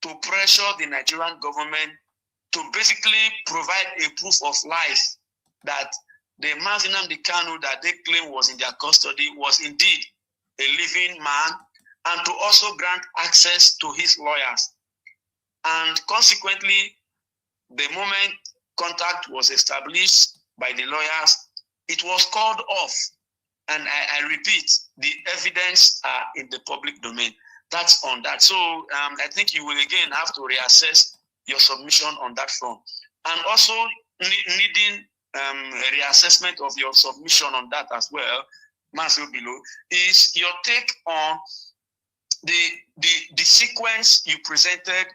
to pressure the Nigerian government to basically provide a proof of life that the Mazi Nnamdi Kanu that they claim was in their custody was indeed a living man, and to also grant access to his lawyers. And consequently, the moment contact was established by the lawyers, it was called off. And I repeat, the evidence are in the public domain. That's on that. So I think you will again have to reassess your submission on that front. And also needing a reassessment of your submission on that as well, Mazi Obilo, is your take on the sequence you presented.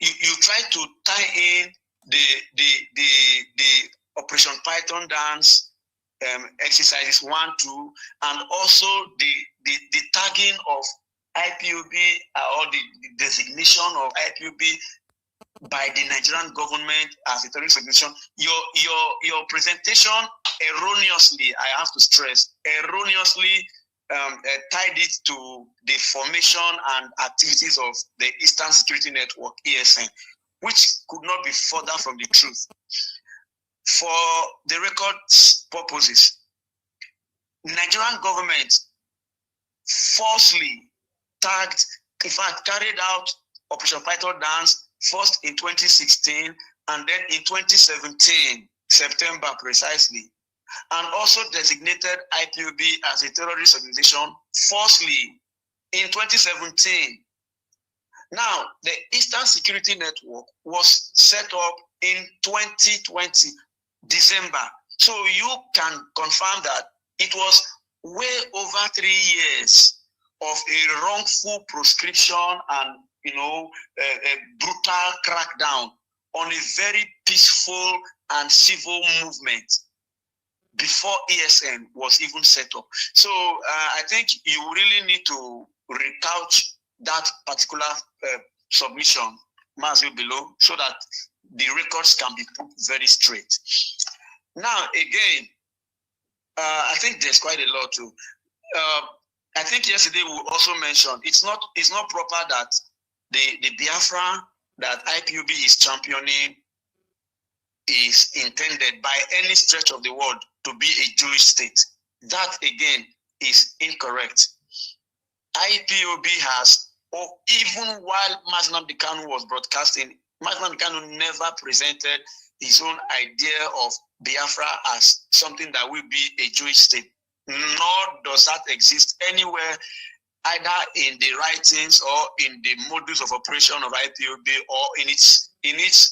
You try to tie in the Operation Python dance exercises 1, 2, and also the tagging of IPOB or the designation of IPOB by the Nigerian government as a terrorist organization. Your presentation erroneously, I have to stress, erroneously tied it to the formation and activities of the Eastern Security Network, ESN, which could not be further from the truth. For the record's purposes, Nigerian government falsely tagged, in fact, carried out Operation Python dance first in 2016 and then in 2017, September precisely, and also designated IPOB as a terrorist organization falsely in 2017. Now, the Eastern Security Network was set up in 2020, December. So you can confirm that it was way over 3 years of a wrongful proscription and, a brutal crackdown on a very peaceful and civil movement before ESN was even set up. So I think you really need to recouch that particular submission, Mazi Obilo, so that the records can be put very straight. Now, again, I think there's quite a lot too. I think yesterday we also mentioned it's not proper that the Biafra that IPOB is championing is intended by any stretch of the word to be a Jewish state. That again is incorrect. IPOB has, or even while Mazi Nnamdi Kanu was broadcasting, Mazi Nnamdi Kanu never presented his own idea of Biafra as something that will be a Jewish state. Nor does that exist anywhere, either in the writings or in the modus of operation of IPOB or in its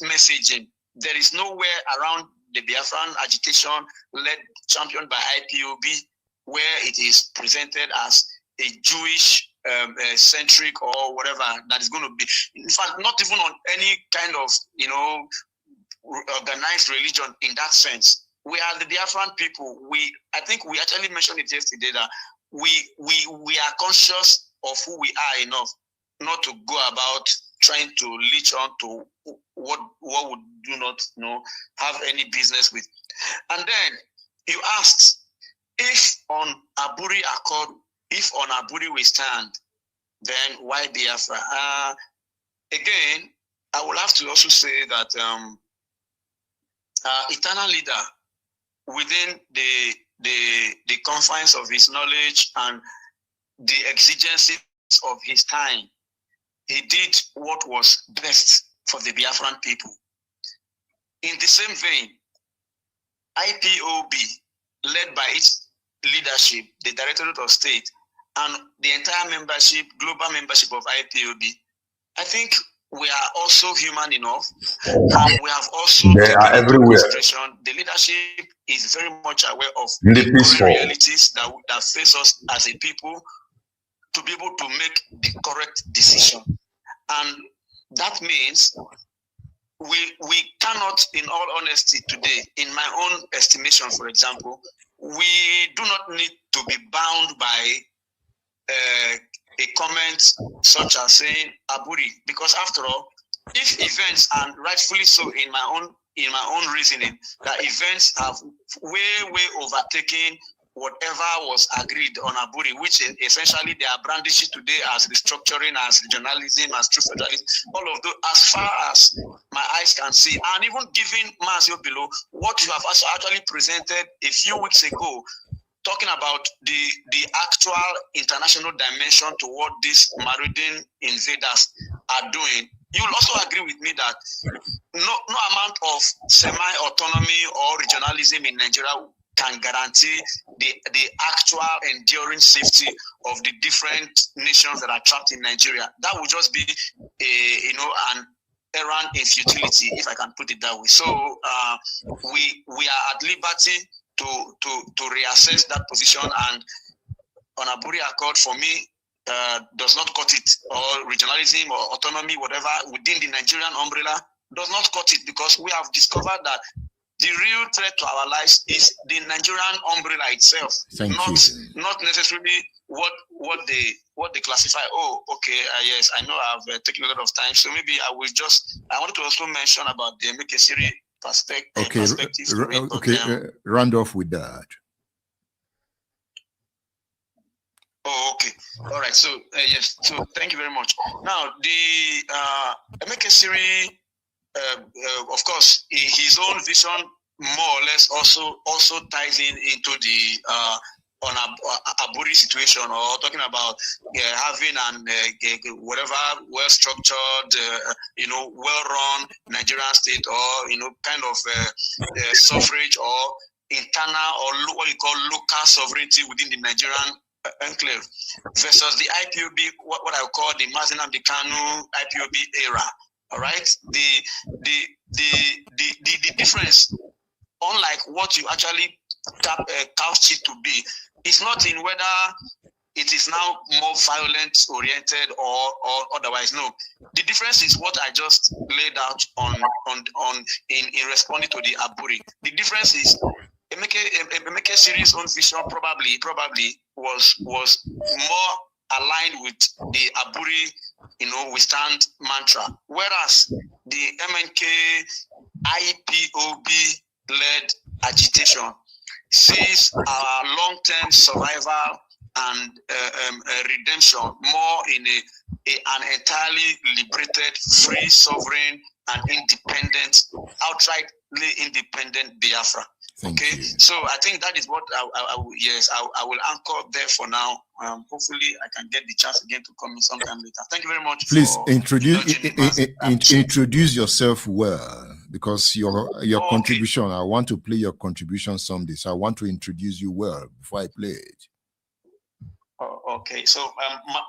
messaging. There is nowhere around the Biafran agitation led championed by IPOB where it is presented as a Jewish centric or whatever that is going to be. In fact, not even on any kind of organized religion in that sense. We are the Biafran people. I think we actually mentioned it yesterday that we are conscious of who we are enough not to go about trying to leech on to what we do not have any business with. And then you asked if on Aburi Accord, if on Aburi we stand, then why Biafra? Again, I will have to also say that eternal leader within the confines of his knowledge and the exigencies of his time, he did what was best for the Biafran people. In the same vein, IPOB, led by its leadership, the Directorate of State, and the entire membership, global membership of IPOB, I think we are also human enough, and we have also They are taken into everywhere. consideration. The leadership is very much aware of In the the current peaceful. realities that face us as a people, to be able to make the correct decision. And that means we cannot, in all honesty, today, in my own estimation, for example, we do not need to be bound by a comment such as saying Aburi, because after all, if events, and rightfully so in my own reasoning, that events have way overtaken whatever was agreed on Aburi, which essentially they are brandishing today as restructuring, as regionalism, as true federalism, all of those, as far as my eyes can see, and even giving Mazio below what you have also actually presented a few weeks ago, talking about the actual international dimension to what these Maridin invaders are doing, you will also agree with me that no amount of semi-autonomy or regionalism in Nigeria can guarantee the actual enduring safety of the different nations that are trapped in Nigeria. That would just be an errand in futility, if I can put it that way. So we are at liberty to reassess that position, and on Aburi Accord, for me, does not cut it, or regionalism or autonomy, whatever, within the Nigerian umbrella does not cut it, because we have discovered that the real threat to our lives is the Nigerian umbrella itself, not necessarily what they classify. Oh, okay, yes, I know I've taken a lot of time, so maybe I wanted to also mention about the Emekesiri perspective. Round off with that. Oh, okay. All right. So yes. So thank you very much. Now the Emekesiri, of course, his own vision more or less also ties into the on Aburi situation, or talking about having an whatever well-structured, well-run Nigerian state, or kind of suffrage or internal, or what you call local sovereignty within the Nigerian enclave, versus the IPOB, what I call the Mazi Nnamdi Kanu IPOB era. All right, the difference, unlike what you actually couch it to be, it's not in whether it is now more violent oriented or otherwise. No, the difference is what I just laid out in responding to the Aburi. The difference is Emekesiri's own vision probably was more aligned with the Aburi, we stand mantra, whereas the MNK IPOB led agitation sees our long-term survival and redemption more in an entirely liberated, free, sovereign, and independent, outrightly independent Biafra. Thank you. So I think that is what I will anchor there for now. Hopefully I can get the chance again to come in sometime later. Thank you very much. Please introduce yourself well, because your contribution, I want to play your contribution someday, so I want to introduce you well before I play it. Okay, so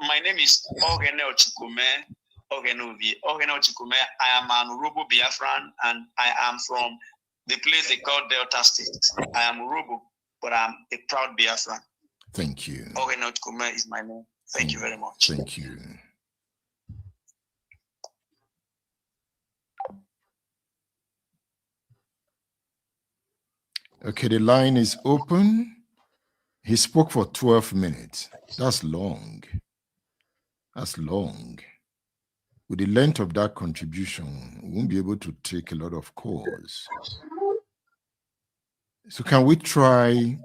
my name is Ogene Ochikume. I am an Urobo Biafran, and I am from the place they call Delta State. I am Urobo, but I'm a proud Biafran. Thank you. Ogene Ochikume is my name. Thank you very much. Thank you. Okay, the line is open. He spoke for 12 minutes. That's long. That's long. With the length of that contribution, we won't be able to take a lot of calls. So can we try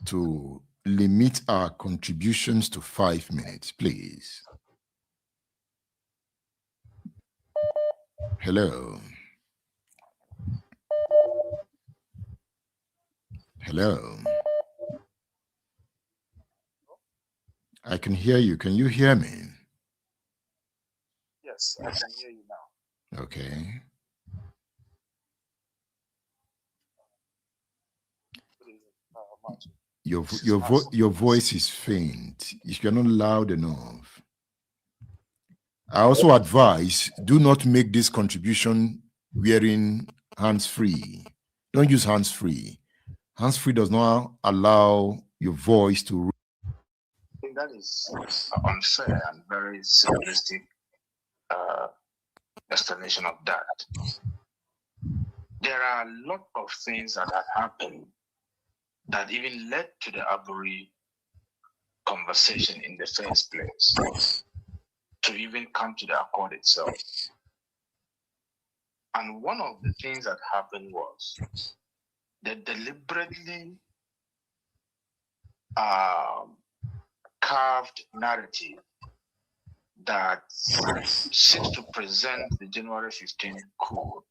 to limit our contributions to 5 minutes, please? Hello. Hello. I can hear you. Can you hear me? Yes, I can hear you now. Okay. Your voice is faint. If you're not loud enough. I also advise, do not make this contribution wearing hands-free. Don't use hands-free. Hands-free does not allow your voice to... I think that is unfair and very simplistic explanation of that. There are a lot of things that have happened that even led to the Aburi conversation in the first place, to even come to the accord itself. And one of the things that happened was the deliberately carved narrative that seeks to present the January 15th coup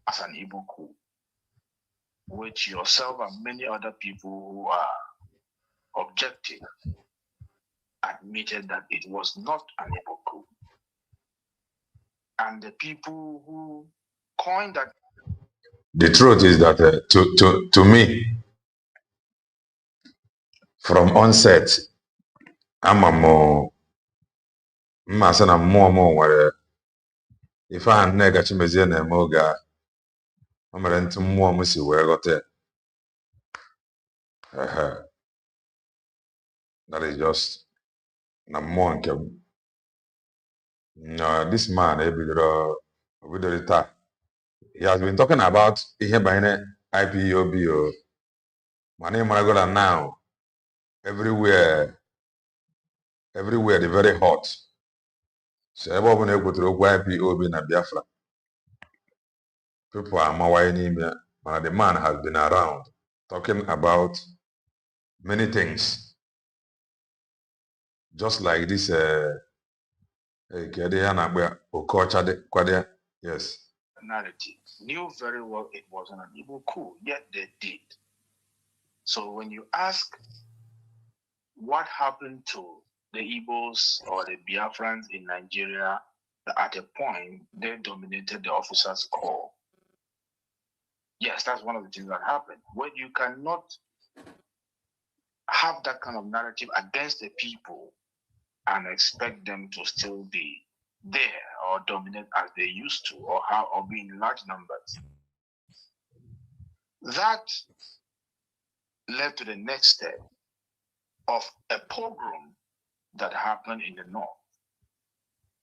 as an Igbo coup, which yourself and many other people who are objective admitted that it was not an Igbo coup. And the people who coined that... The truth is that to me, from onset, I'm a more mmasị na mmụọ m nwere ife a Nneka Chimezie na-eme oge a o mere ntụ mmụọ m si wee ghọta ya. That is just na mmụọ nke m. This man ebidoro taa. He has been talking about ihe banyere IPOB mana ịmarago na now everywhere they're very hot. So ebe ọbụla ekwutere okwu IPOB na Biafra, people are mawanye n'ime ya, mana the man has been around talking about many things, just like this yes, narrative knew very well it wasn't an Igbo coup, yet they did. So when you ask what happened to the Igbos or the Biafrans in Nigeria, at a point they dominated the officers' corps. Yes, that's one of the things that happened. When you cannot have that kind of narrative against the people and expect them to still be there or dominate as they used to, or be in large numbers. That led to the next step of a pogrom that happened in the north.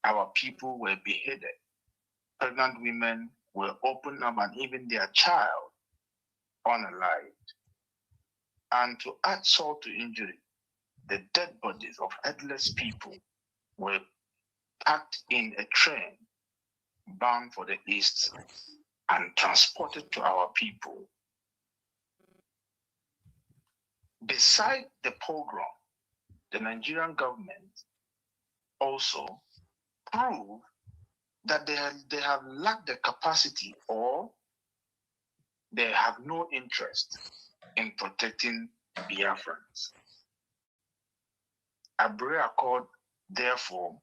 Our people were beheaded. Pregnant women were opened up and even their child unalived. And to add salt to injury, the dead bodies of headless people were packed in a train bound for the east and transported to our people. Beside the pogrom, the Nigerian government also proved that they have lacked the capacity, or they have no interest in protecting Biafrans. Abure Accord, therefore,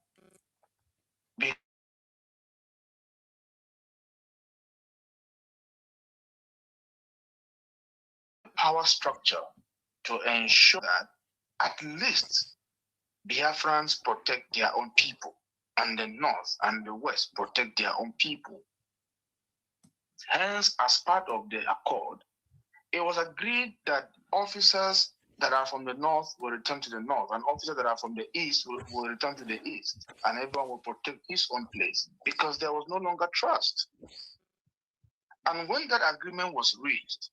be power structure to ensure that at least Biafrans protect their own people, and the North and the West protect their own people. Hence, as part of the accord, it was agreed that officers that are from the North will return to the North, and officers that are from the East will return to the East, and everyone will protect his own place, because there was no longer trust. And when that agreement was reached,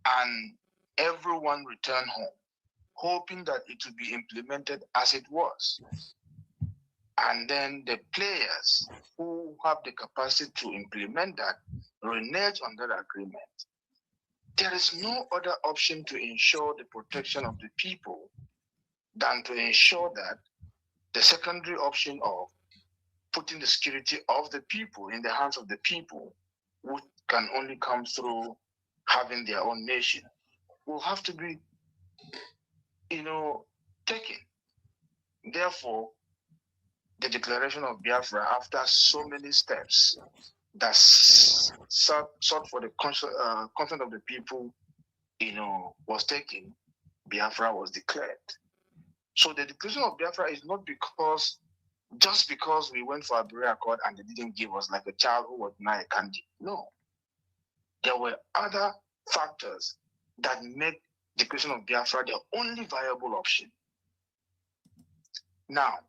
and everyone returned home, hoping that it would be implemented as it was, and then the players who have the capacity to implement that renege on that agreement, there is no other option to ensure the protection of the people than to ensure that the secondary option of putting the security of the people in the hands of the people, which can only come through having their own nation, will have to be, taken. Therefore, the declaration of Biafra, after so many steps that sought for the consent of the people, was taken, Biafra was declared. So the declaration of Biafra is not because just because we went for a Berea Accord and they didn't give us, like a child who was denied candy. No. There were other factors that made the creation of Biafra the only viable option. Now,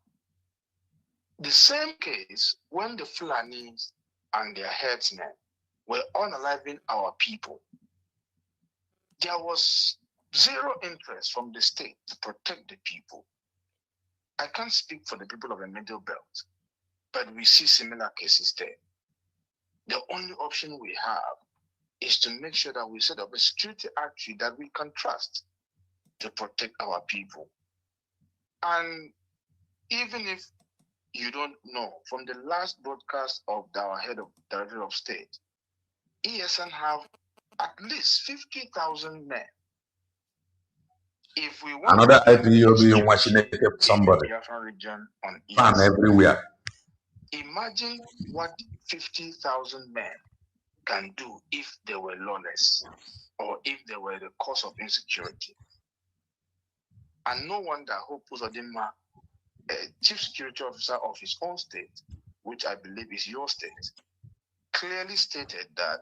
the same case when the Fulanis and their headsmen were unaliving our people, there was zero interest from the state to protect the people. I can't speak for the people of the Middle Belt, but we see similar cases there. The only option we have is to make sure that we set up a security artery that we can trust to protect our people. And even if you don't know, from the last broadcast of our head of Director of State, ESN have at least 50,000 men. If we want Another to IPOB in Washington, somebody. Region on Fan everywhere. Imagine what 50,000 men can do if they were lawless or if they were the cause of insecurity. And no wonder Hope Uzodinma, a chief security officer of his own state, which I believe is your state, clearly stated that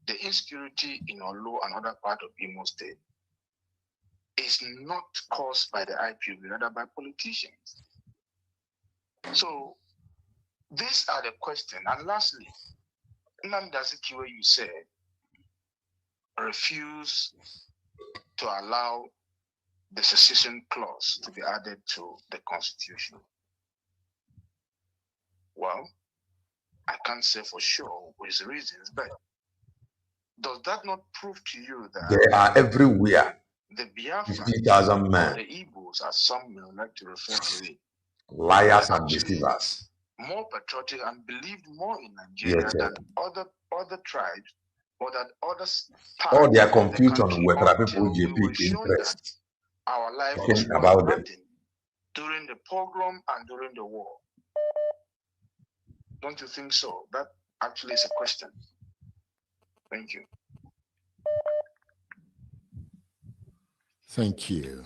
the insecurity in Olo and other part of Imo State is not caused by the IPOB, rather by politicians. So these are the questions. And lastly, Nnamdi Azikiwe, you said, refuse to allow the secession clause to be added to the Constitution. Well, I can't say for sure with reasons, but does that not prove to you that they are everywhere? The Biafra, 50,000 men. the Igbos, as some may like to refer to it, Liars and deceivers. more patriotic and believed more in Nigeria than other tribes or that others. All their confusion with people JP interest. Our life Talking was about them during the pogrom and during the war. Don't you think so? That actually is a question. Thank you. Thank you.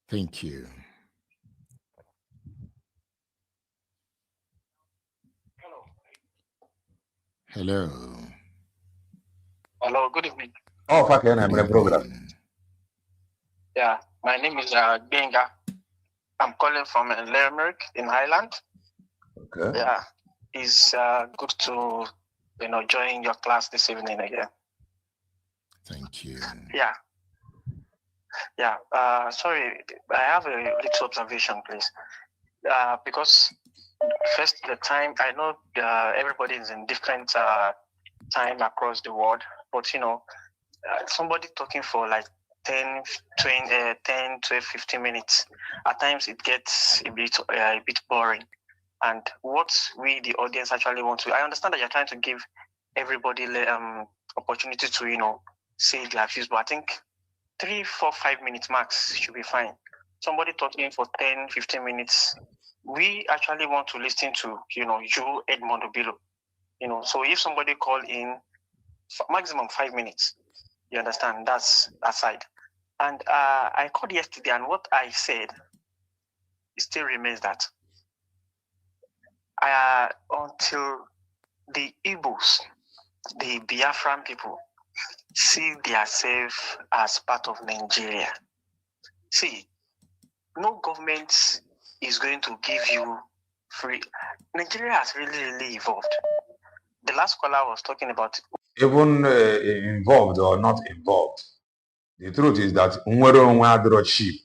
Thank you. Hello. Hello, good evening. Oh, fuck, I'm in a program. Yeah, my name is Benga. I'm calling from Limerick in Ireland. Okay. Yeah, it's good to join your class this evening again. Thank you. Yeah. Sorry, I have a little observation, please. Because first, the time, I know everybody is in different time across the world, but somebody talking for like 10, 12, 15 minutes, at times it gets a bit boring. And what we, the audience, actually want to, I understand that you're trying to give everybody opportunity to, say their views, but I think 3, 4, 5 minutes max should be fine. Somebody talking for 10, 15 minutes, we actually want to listen to, you, EDMUND OBILO. So if somebody call in, maximum 5 minutes, you understand, that's aside. And I called yesterday, and what I said, it still remains that until the Igbos, the Biafran people, see themselves as part of Nigeria. See, no government is going to give you free. Nigeria has really evolved. The last caller was talking about even involved or not involved. The truth is that Nwere onwe adịrọ cheap.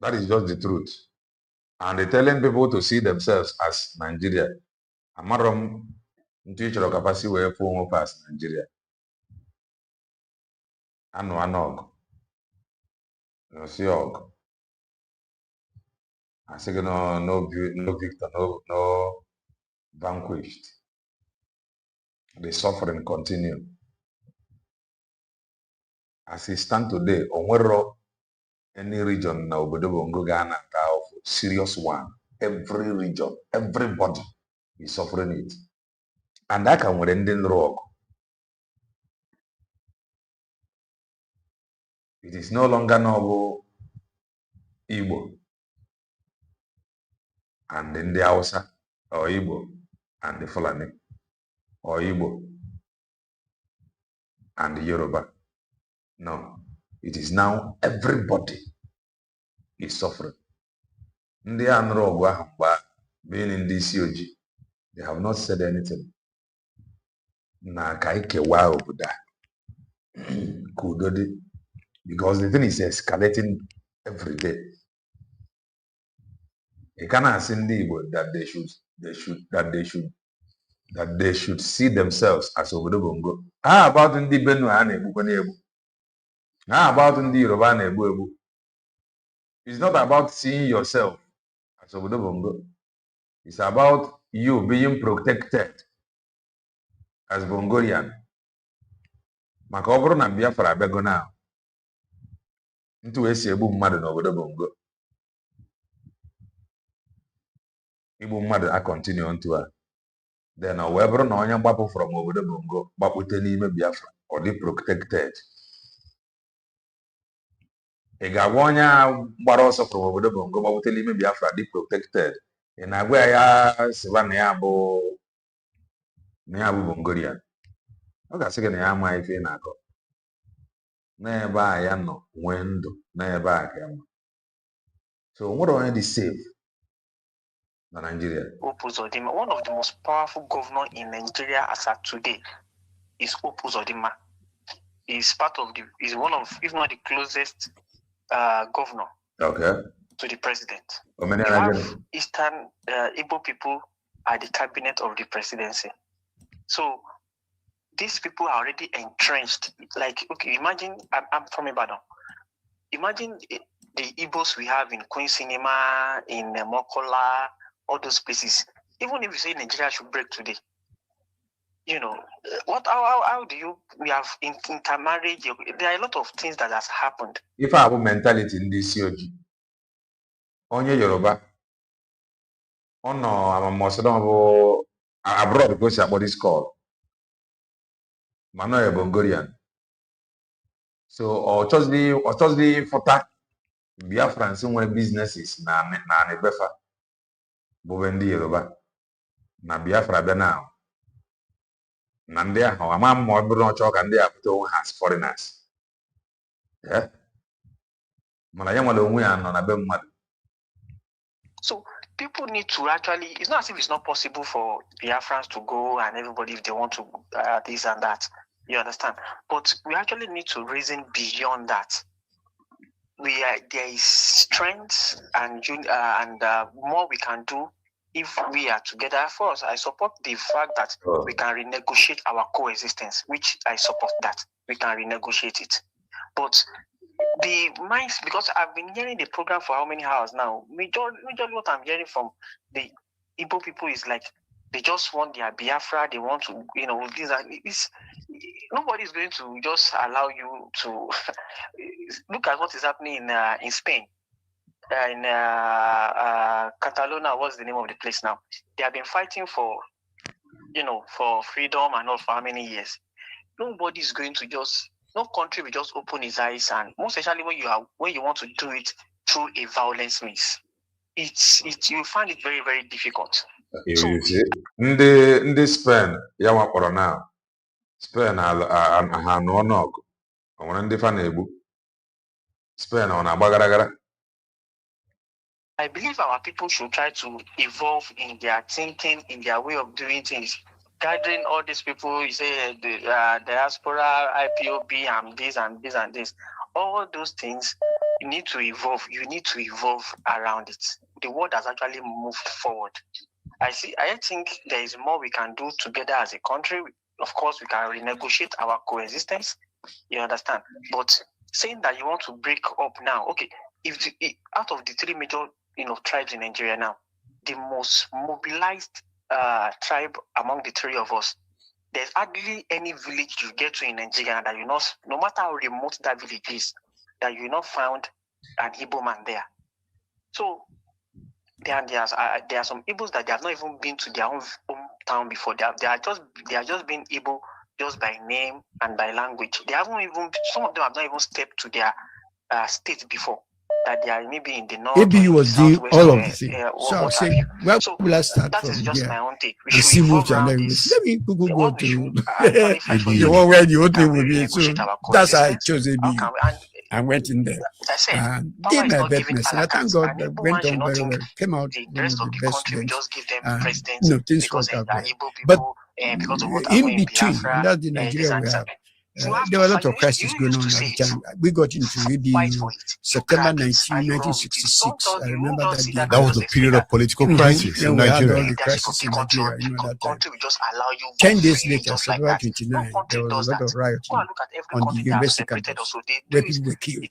That is just the truth. And they're telling people to see themselves as Nigeria. Amarom ntu ịchọrọ kapasi wee fụ onwe as Nigeria. Anụ ọgụ. Si ọgụ. Asị gị no victor, no vanquished. The suffering continue. As it stand today, onwero any region na obodo bongo Ghana serious one. Every region, everybody is suffering it. And that can end in rock. It is no longer noble Igbo. and in the Hausa or Igbo and the Fulani or Igbo and the Yoruba. No, it is now everybody is suffering. Ndị a nụrụ ọgụ ahụ mgbe being in this ojii, they have not said anything. Na ka anyị kewaa obodo a ka udo dị, because the thing is escalating every day. Ị ka na-asị ndị Igbo that they should see themselves as obodo bongo. How about ndị Benue a na-egbukwa na-egbu? How about ndị Yoruba a na-egbu egbu? It's not about seeing yourself as obodo bongo. It's about you being protected as Bongorian. Maka ọ bụrụ na Biafra abịago na ntụ esi egbu mmadụ n'obodo bongo, igbu mmadụ a continue ntụ a, then ọ wee bụrụ na onye mgbapụ from obodo bongo gbapụte n'ime Biafra ọ dị protected, ị ga-agwa onye a gbara ọsọ from obodo bongo gbapụte n'ime Biafra dị protected, ị na-agwa ya sịba na ya bụ Bongorian? Ọ ga-asị gị na ya amaghị ife ị na-akọ. N'ebe a ya nọ nwee ndụ, n'ebe a ka ya nọ. So nwere onye dị safe na Nigeria. One of the most powerful governors in Nigeria as of today is Hope Uzodinma. He's one of, if not the closest governor to the president. We have Eastern Igbo people at the cabinet of the presidency. So these people are already entrenched. Like, okay, imagine, I'm from Ibadan. Imagine the Igbos we have in Queen Cinema, in Mokola, all those places. Even if you say Nigeria should break today, you know, how do you, we have intermarriage, there are a lot of things that has happened. If I have a mentality in this COG, onye Yoruba, I'm abroad because about this call. Mano Bongorian. So or Thursday for that Biafran somewhere businesses na nebefa Bovendi Yoruba na Biafra be now. Nandia how am more bro chok and they are as foreigners. Yeah. Malayama onwe an na be mad. So people need to actually, it's not as if it's not possible for Biafrans to go and everybody if they want to this and that. You understand? But we actually need to reason beyond that. There is strength and more we can do if we are together. First, I support the fact that we can renegotiate our coexistence, which I support that. We can renegotiate it. But the minds, because I've been hearing the program for how many hours now, majorly what I'm hearing from the Igbo people is like, they just want their Biafra, they want to, you know, nobody's going to just allow you to look at what is happening in Spain. In Catalonia, what's the name of the place now? They have been fighting for, you know, for freedom and all for how many years? Nobody's going to no country will just open its eyes, and most especially when you want to do it through a violence means, you find it very, very difficult. So, ndị Spain ya wakpọrọ na Spain ha nụọ n'ọgụ, o nwere ndị fa na-egbu Spain ọ na-agba gara. I believe our people should try to evolve in their thinking, in their way of doing things. Gathering all these people, you say the diaspora, IPOB, and this and this and this, all those things, you need to evolve. You need to evolve around it. The world has actually moved forward. I think there is more we can do together as a country. Of course, we can renegotiate our coexistence. You understand? But saying that you want to break up now, okay, if out of the three major, you know, tribes in Nigeria now, the most mobilized tribe among the three of us, there's hardly any village you get to in Nigeria that no matter how remote that village is, that you not found an Igbo man there. So there are some Igbos that they have not even been to their own hometown before. They are just being Igbo just by name and by language. They haven't even, some of them have not even stepped to their state before. that they are maybe in the north. ABU was doing all of the things. So I'll say, where so will I start that from is just here? my own take. We And should see, move revolve to around another this. Let me go What to we should actually fight for the one where the whole thing can will we be. So renegotiate our that's how I coexistence? chose How ABU. can we, and I went in there as I said, and power did is my not best given best. a And la I thank carte, God and that Igbo went man should on not very think well. Came out the one rest of of the the best country will students. just give them And president things because worked out they are well. Igbo But people, because of what in happened in between, Biafra. and that's the Nigeria we have. There were a lot of crises going on at the time. We got into ABU September 1966. I remember that day. That was the period of political crisis in Nigeria. We had all the crisis in Nigeria, you know, that time. Country will just allow you 10 days later, September 29, there was a lot of rioting on the university campus where people were killed.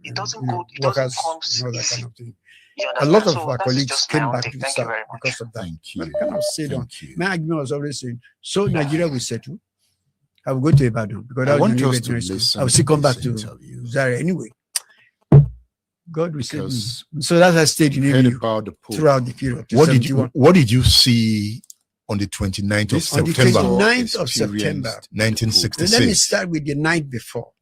It doesn't you know, go, it doesn't workers come and all that easy. kind of thing. You A lot understand? of So our that is colleagues just my came own back take. to the Thank you south very much. because of that. Thank you. But kind of sit on. Thank you. My argument was always saying, so Nigeria will settle. I will go to Ibadan because I want us to listen. I will still come back to Zaria anyway. God will save me. So that's I stayed in ABU throughout the period. What did you see on the 29th of September? On the 29th of September, 1966. Let me start with the night before.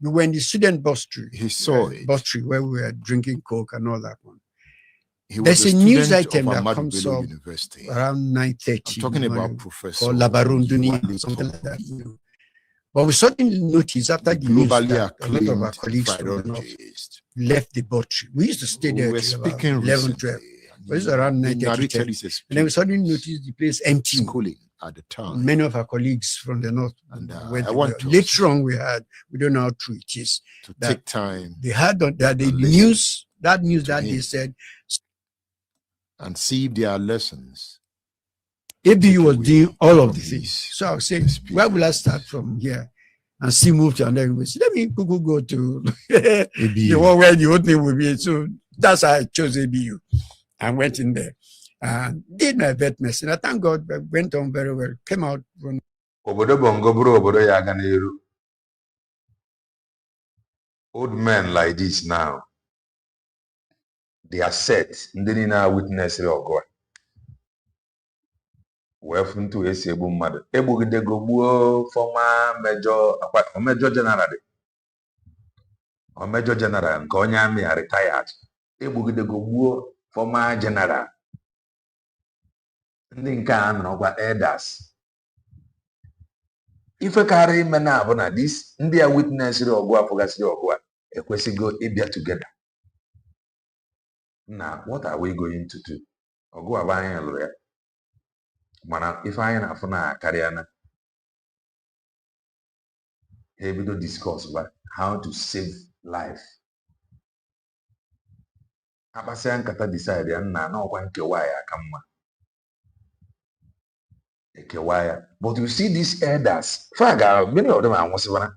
We were in the student bustry. He saw it. Bustry where we were drinking Coke and all that one. There's a news item that Ahmadu comes Bello up University. around 9:30. I'm talking about Professor or Labarunduni, something like that. You know. But we suddenly noticed after the news that a lot of our colleagues from the north left the buttery. We used to stay there till about 11, 12. But it's around 9:30. And then we suddenly noticed the place empty. Schooling at the time. Many of our colleagues from the north went to later on we don't know how true it is. To take time. They had on that the news that they said. And see their lessons. ABU was doing all of the things. So I was saying, where will I start from here? And still move to another university. Let me go to the one where the whole thing will be. So that's how I chose ABU. I went in there and did my vet medicine. I thank God I went on very well. Came out from old men like this now. They are set. Ndị niile a witness ọgụ a wee fụ ntụ esi egbu mmadụ egbugidego gbuo former major general or major general nke onye amị a retired egbugidego gbuo former general ndị nke a nọkwa elders ife karịa ime na abụ na this ndị a witness ọgụ a fụgasịrị ọgụ a ekwesịgo ịbịa together. Now, what are we going to do? Or go about a lawyer. If I am a career, able to discuss about how to save life. Abasan kata decide and no one kewaya kewaya. But you see these elders, many of them are Muslim.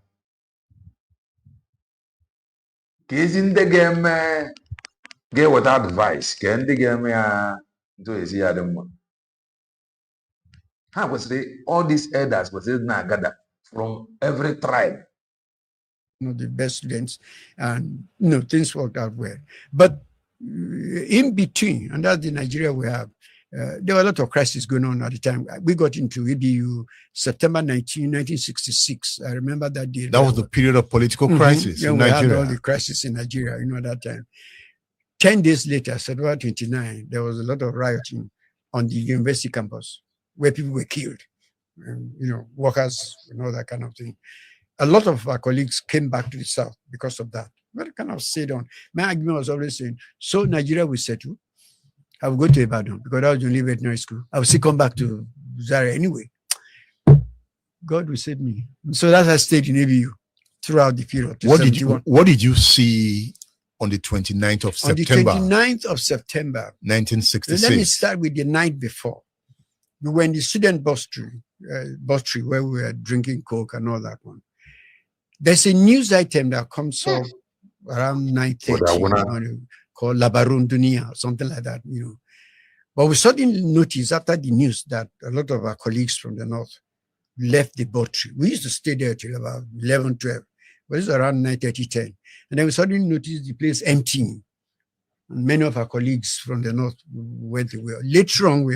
Case in the game. Get without advice. Can they get me do is here them? How was all these elders was it now gathered from every tribe? You know, the best students, and things worked out well. But in between, and that's the Nigeria we have, there were a lot of crises going on at the time. We got into EDU September 1966. I remember that day. That was the period of political crisis in Nigeria. We had all the crisis in Nigeria, at that time. 10 days later, September 29, there was a lot of rioting on the university campus where people were killed, workers and all that kind of thing. A lot of our colleagues came back to the south because of that. But kind of stayed on. My argument was always saying, so Nigeria will settle. I will go to Ibadan because I was only veterinary school. I will still come back to Zaria anyway. God will save me. So that's I stayed in ABU throughout the period. What did you see on the 29th of September? On the 29th of September, 1966. Let me start with the night before. We were in the student bustry where we were drinking Coke and all that one. There's a news item that comes up around 9:30 called Labarunduni or something like that, But we suddenly noticed after the news that a lot of our colleagues from the north left the bustry. We used to stay there till about 11, 12. But it's around 9:30, 10. And then we suddenly noticed the place emptying. And many of our colleagues from the north went away. Later on, we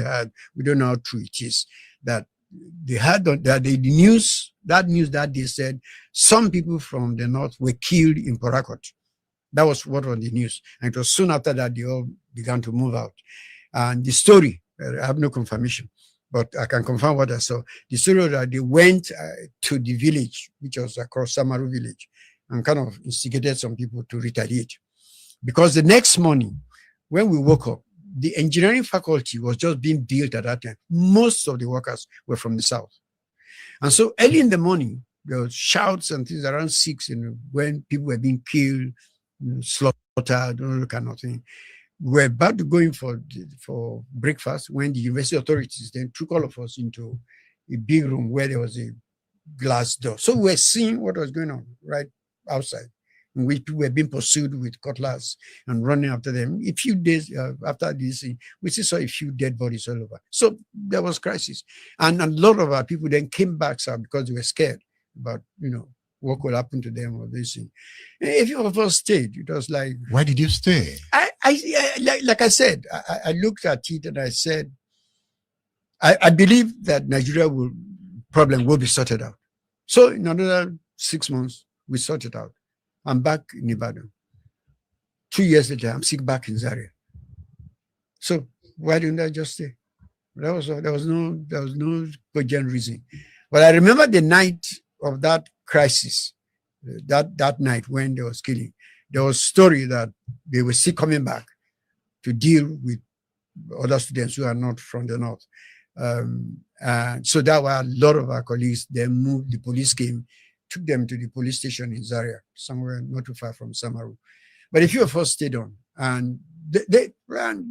don't know how true it is, that they had on that the news that they said some people from the north were killed in Port Harcourt. That was what was the news. And it was soon after that they all began to move out. And the story, I have no confirmation, but I can confirm what I saw. The story was that they went to the village, which was across Samaru village, and kind of instigated some people to retaliate. Because the next morning, when we woke up, the engineering faculty was just being built at that time. Most of the workers were from the south. And so early in the morning, there was shouts and things around 6, when people were being killed, slaughtered, all that kind of thing. We were about to go in for breakfast when the university authorities then took all of us into a big room where there was a glass door. So we were seeing what was going on right outside, in which people were being pursued with cutlass and running after them. A few days after this, we still saw a few dead bodies all over. So there was crisis. And a lot of our people then came back because they were scared about, what could happen to them or this thing. A few of us stayed. It was like... Why did you stay? Like I said, I looked at it and I said, I believe that Nigeria problem will be sorted out. So in another 6 months, we sorted out. I'm back in Ibadan. 2 years later, I'm sick back in Zaria. So why didn't I just stay? There was no cogent reason. But I remember the night of that crisis, that night when there was killing, there was a story that they were still coming back to deal with other students who are not from the north. And so that were a lot of our colleagues then moved, the police came, took them to the police station in Zaria, somewhere not too far from Samaru. But a few of us stayed on, and they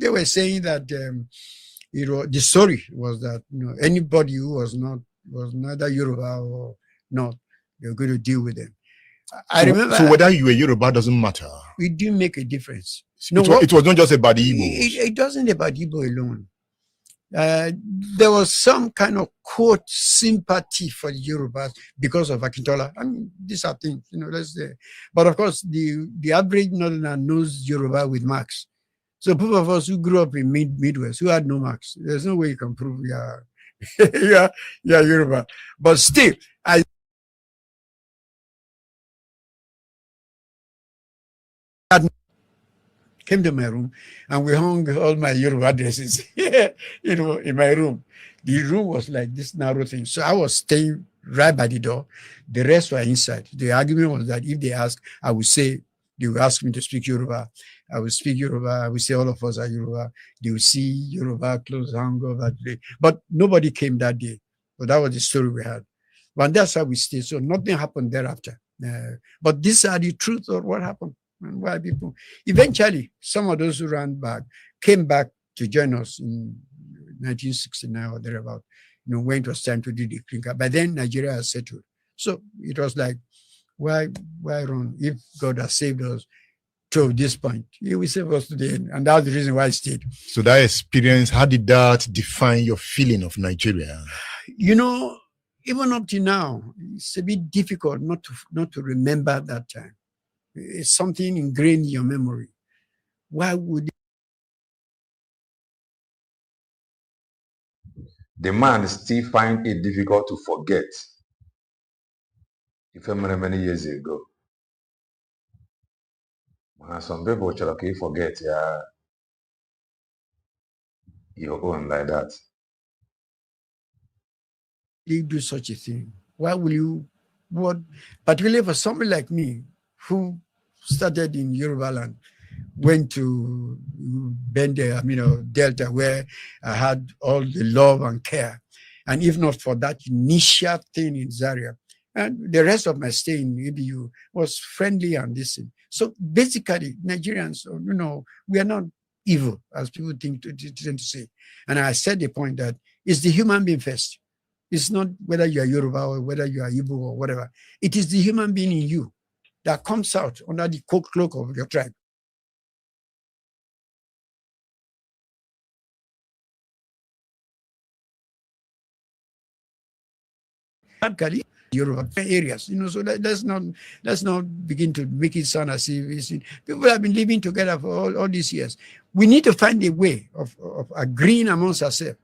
were saying that the story was that anybody who was neither Yoruba or not, they were going to deal with them. I remember. So whether you were Yoruba doesn't matter. It didn't make a difference. It was not just about the Igbo. It doesn't about Igbo alone. There was some kind of quote sympathy for the Yorubas because of Akintola. I mean, these are things, let's say. But of course, the average northerner knows Yoruba with marks. So people of us who grew up in Midwest who had no marks, there's no way you can prove you're Yoruba. But still, I came to my room and we hung all my Yoruba dresses, in my room. The room was like this narrow thing. So I was staying right by the door. The rest were inside. The argument was that if they ask, I would say, they would ask me to speak Yoruba. I would speak Yoruba. I would say all of us are Yoruba. They would see Yoruba clothes hung over that day. But nobody came that day. But that was the story we had. But that's how we stayed. So nothing happened thereafter. But these are the truth of what happened. And why people eventually, some of those who ran back came back to join us in 1969 or thereabout, when it was time to do the clinker. But then Nigeria has settled. So it was like, why run? If God has saved us to this point, He will save us to the end. And that's the reason why I stayed. So that experience, how did that define your feeling of Nigeria? Even up to now, it's a bit difficult not to remember that time. It's something ingrained in your memory. Why would the man still find it difficult to forget? If many years ago, some people can forget your own like that. you do such a thing? Why will you? Particularly for somebody like me, who started in Yoruba land, went to Bende, Delta, where I had all the love and care. And if not for that initial thing in Zaria, and the rest of my stay in EBU was friendly and decent. So basically, Nigerians, we are not evil, as people tend to say. And I said the point that it's the human being first. It's not whether you are Yoruba or whether you are Igbo or whatever. It is the human being in you that comes out under the cloak of your tribe. Yoruba areas, so let's not begin to make it sound as if people have been living together for all these years. We need to find a way of agreeing amongst ourselves.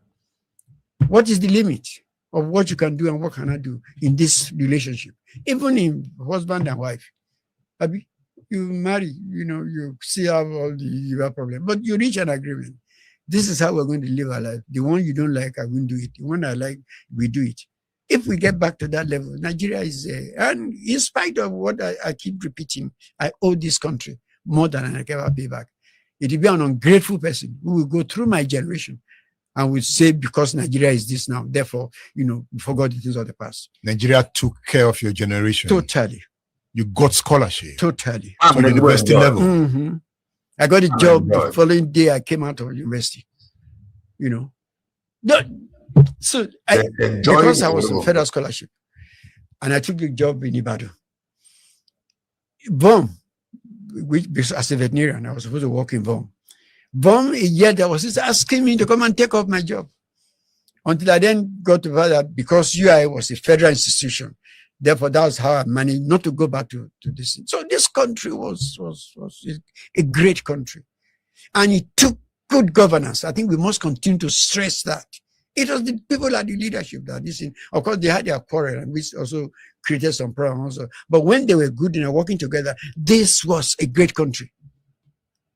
What is the limit of what you can do and what cannot do in this relationship, even in husband and wife? you marry, you see have all the problem, but you reach an agreement. This is how we're going to live our life. The one you don't like, I won't do it. The one I like, we do it. If we get back to that level, Nigeria is and in spite of what I keep repeating, I owe this country more than I can ever pay back. It will be an ungrateful person who will go through my generation and will say, because Nigeria is this now, therefore, we forgot the things of the past. Nigeria took care of your generation. Totally. You got scholarship. Totally. To university level. Mm-hmm. I got a job the following day I came out of university. So because I was on federal scholarship and I took the job in Ibadan, as a veterinarian, I was supposed to work in a year that was just asking me to come and take up my job. Until I then got to that, because UI was a federal institution, therefore that was how I managed not to go back to this. So this country was a great country, and it took good governance. I think we must continue to stress that. It was the people at the leadership that this thing. Of course, they had their quarrel, and which also created some problems. Also. But when they were good and working together, this was a great country.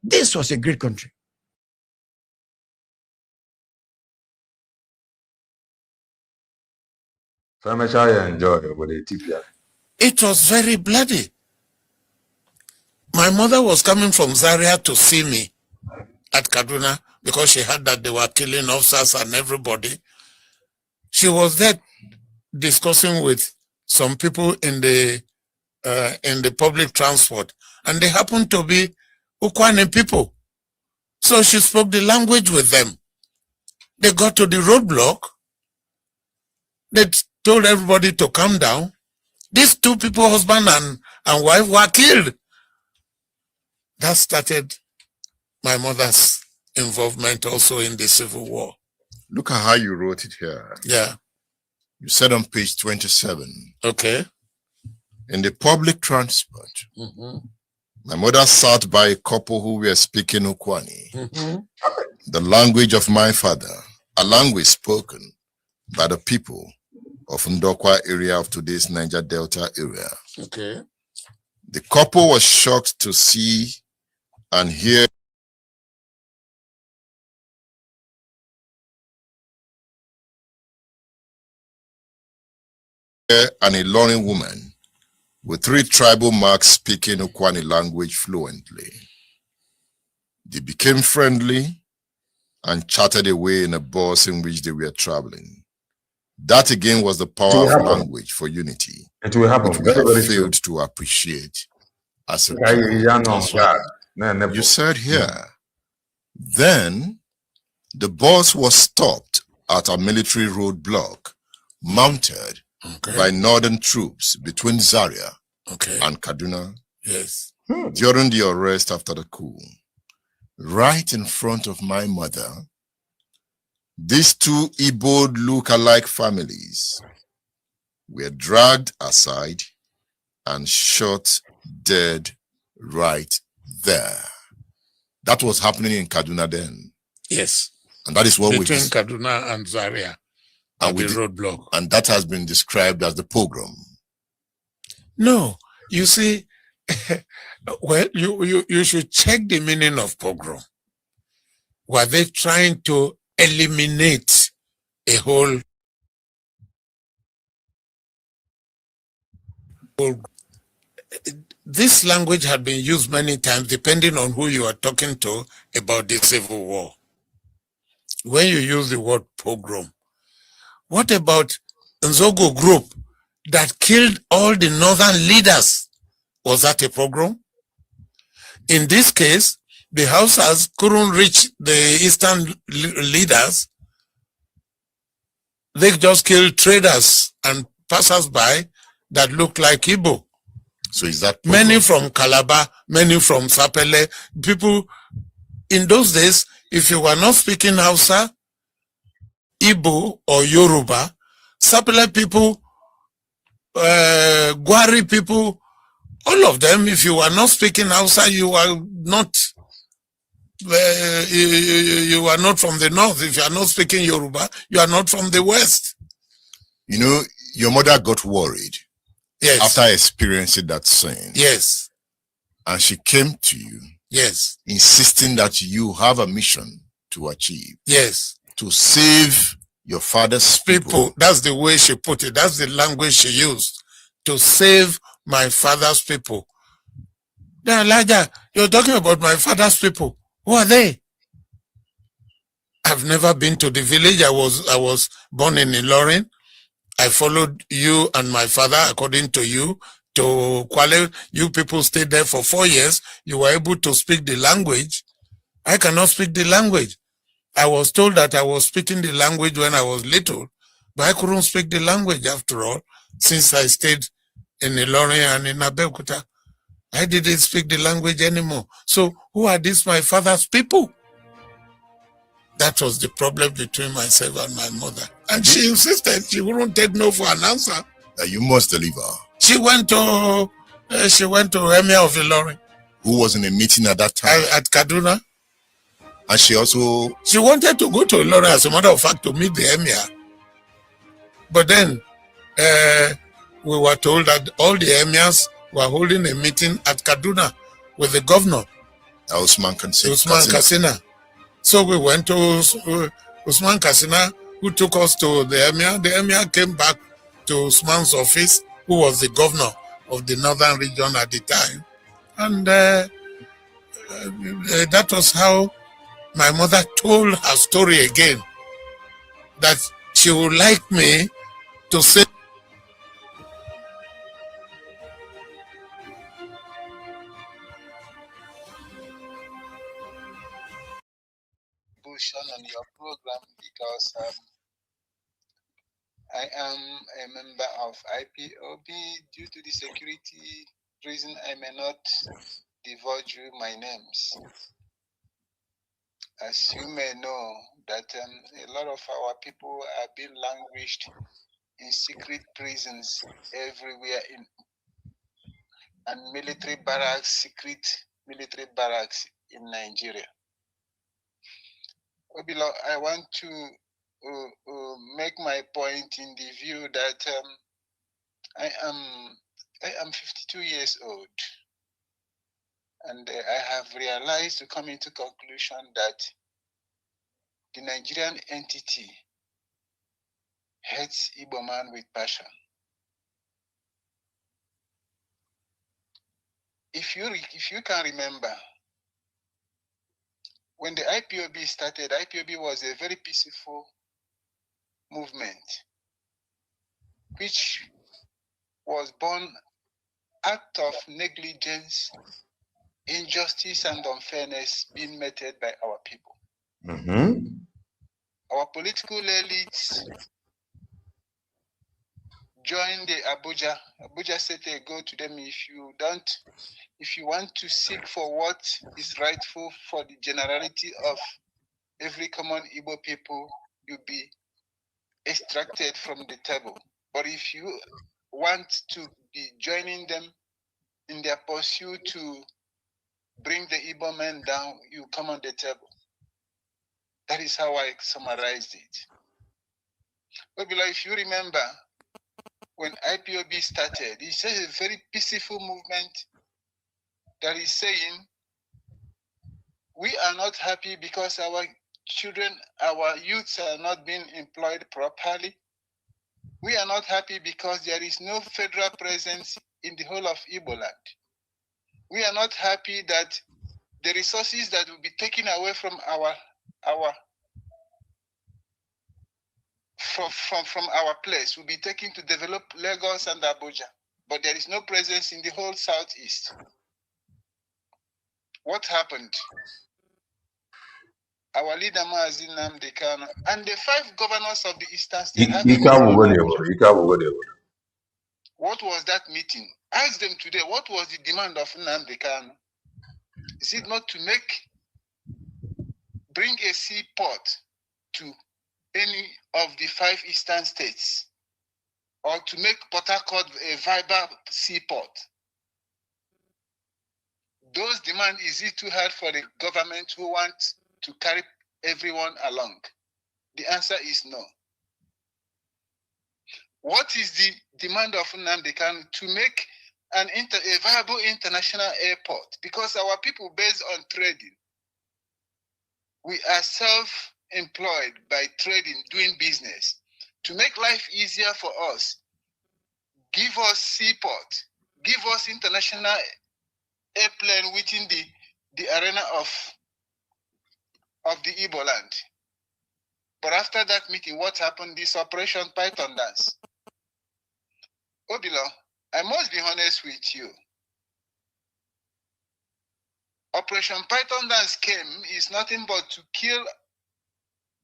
This was a great country. It was very bloody. My mother was coming from Zaria to see me at Kaduna because she heard that they were killing officers and everybody. She was there discussing with some people in the public transport, and they happened to be Ukwane people. So she spoke the language with them. They got to the roadblock. They told everybody to calm down. These two people, husband and wife, were killed. That started my mother's involvement also in the Civil War. Look at how you wrote it here. Yeah. You said on page 27. Okay. In the public transport, my mother sat by a couple who were speaking Ukwani, the language of my father, a language spoken by the people of Ndokwa area of today's Niger Delta area. Okay. The couple was shocked to see and hear an Ilorin woman with 3 tribal marks speaking Ukwani language fluently. They became friendly and chatted away in a bus in which they were traveling. That again was the power of language for unity, which we have failed to appreciate as a people. You said here, then the bus was stopped at a military roadblock mounted by northern troops between Zaria and Kaduna. Yes. During the arrest after the coup, right in front of my mother, these 2 Igbo look-alike families were dragged aside and shot dead right there. That was happening in Kaduna then. Yes. And that is what between Kaduna and Zaria. And the roadblock. And that has been described as the pogrom. No, you see, well, you should check the meaning of pogrom. Were they trying to eliminate a whole this language had been used many times depending on who you are talking to about the Civil War. When you use the word pogrom, what about Nzogo group that killed all the northern leaders? Was that a pogrom? In this case, the Hausas couldn't reach the eastern leaders. They just killed traders and passers-by that looked like Igbo. So is that pogrom? Many from Calabar, many from Sapele. People, in those days, if you were not speaking Hausa, Igbo or Yoruba, Sapele people, Gwari people, all of them, if you were not speaking Hausa, you are not you are not from the north. If you are not speaking Yoruba, you are not from the west. You know, your mother got worried. Yes. After experiencing that scene. Yes. And she came to you. Yes. Insisting that you have a mission to achieve. Yes. To save your father's people. That's the way she put it. That's the language she used. To save my father's people. Now, Elijah, you're talking about my father's people. Who are they? I've never been to the village. I was born in Ilorin. I followed you and my father, according to you, to Kwale. You people stayed there for 4 years. You were able to speak the language. I cannot speak the language. I was told that I was speaking the language when I was little, but I couldn't speak the language after all, since I stayed in Ilorin and in Abeokuta. I didn't speak the language anymore. So who are these my father's people? That was the problem between myself and my mother. And she insisted she wouldn't take no for an answer. That you must deliver. She went to Emir of Ilorin. Who was in a meeting at that time? At Kaduna. And she also... She wanted to go to Ilorin, as a matter of fact, to meet the Emir. But then we were told that all the emirs were holding a meeting at Kaduna with the governor. Usman Katsina. So we went to Usman Katsina, who took us to the emir. The emir came back to Usman's office, who was the governor of the northern region at the time. And that was how my mother told her story again, that she would like me to say on your program, because I am a member of IPOB. Due to the security reason, I may not divulge you my names. As you may know, that a lot of our people are being languished in secret prisons everywhere and military barracks, secret military barracks in Nigeria. Obilo, I want to make my point in the view that I am 52 years old, and I have realized to come into conclusion that the Nigerian entity hates Igbo man with passion. If you can remember, when the IPOB started, IPOB was a very peaceful movement, which was born out of negligence, injustice, and unfairness being meted by our people. Our political elites joined the Abuja said they go to them, if you want to seek for what is rightful for the generality of every common Igbo people, you'll be extracted from the table. But if you want to be joining them in their pursuit to bring the Igbo men down, you come on the table. That is how I summarized it. But if you remember, when IPOB started, it's a very peaceful movement that is saying, we are not happy because our children, our youths are not being employed properly. We are not happy because there is no federal presence in the whole of Igboland. We are not happy that the resources that will be taken away from our place will be taken to develop Lagos and Abuja, but there is no presence in the whole southeast. What happened? Our leader Maazị Nnamdi Kanu and the 5 governors of the eastern state have a meeting. What was that meeting? Ask them today, what was the demand of Nnamdi Kanu? Is it not to bring a seaport to any of the 5 eastern states, or to make Port Harcourt a viable seaport? Those demands, is it too hard for the government who wants to carry everyone along? The answer is no. What is the demand of Nnamdi Kanu? To make a viable international airport, because our people based on trading, we are self-employed by trading, doing business. To make life easier for us, give us seaport, give us international airplane within the arena of the Igboland. But after that meeting, what happened? This Operation Python dance. Obilo, I must be honest with you. Operation Python dance came is nothing but to kill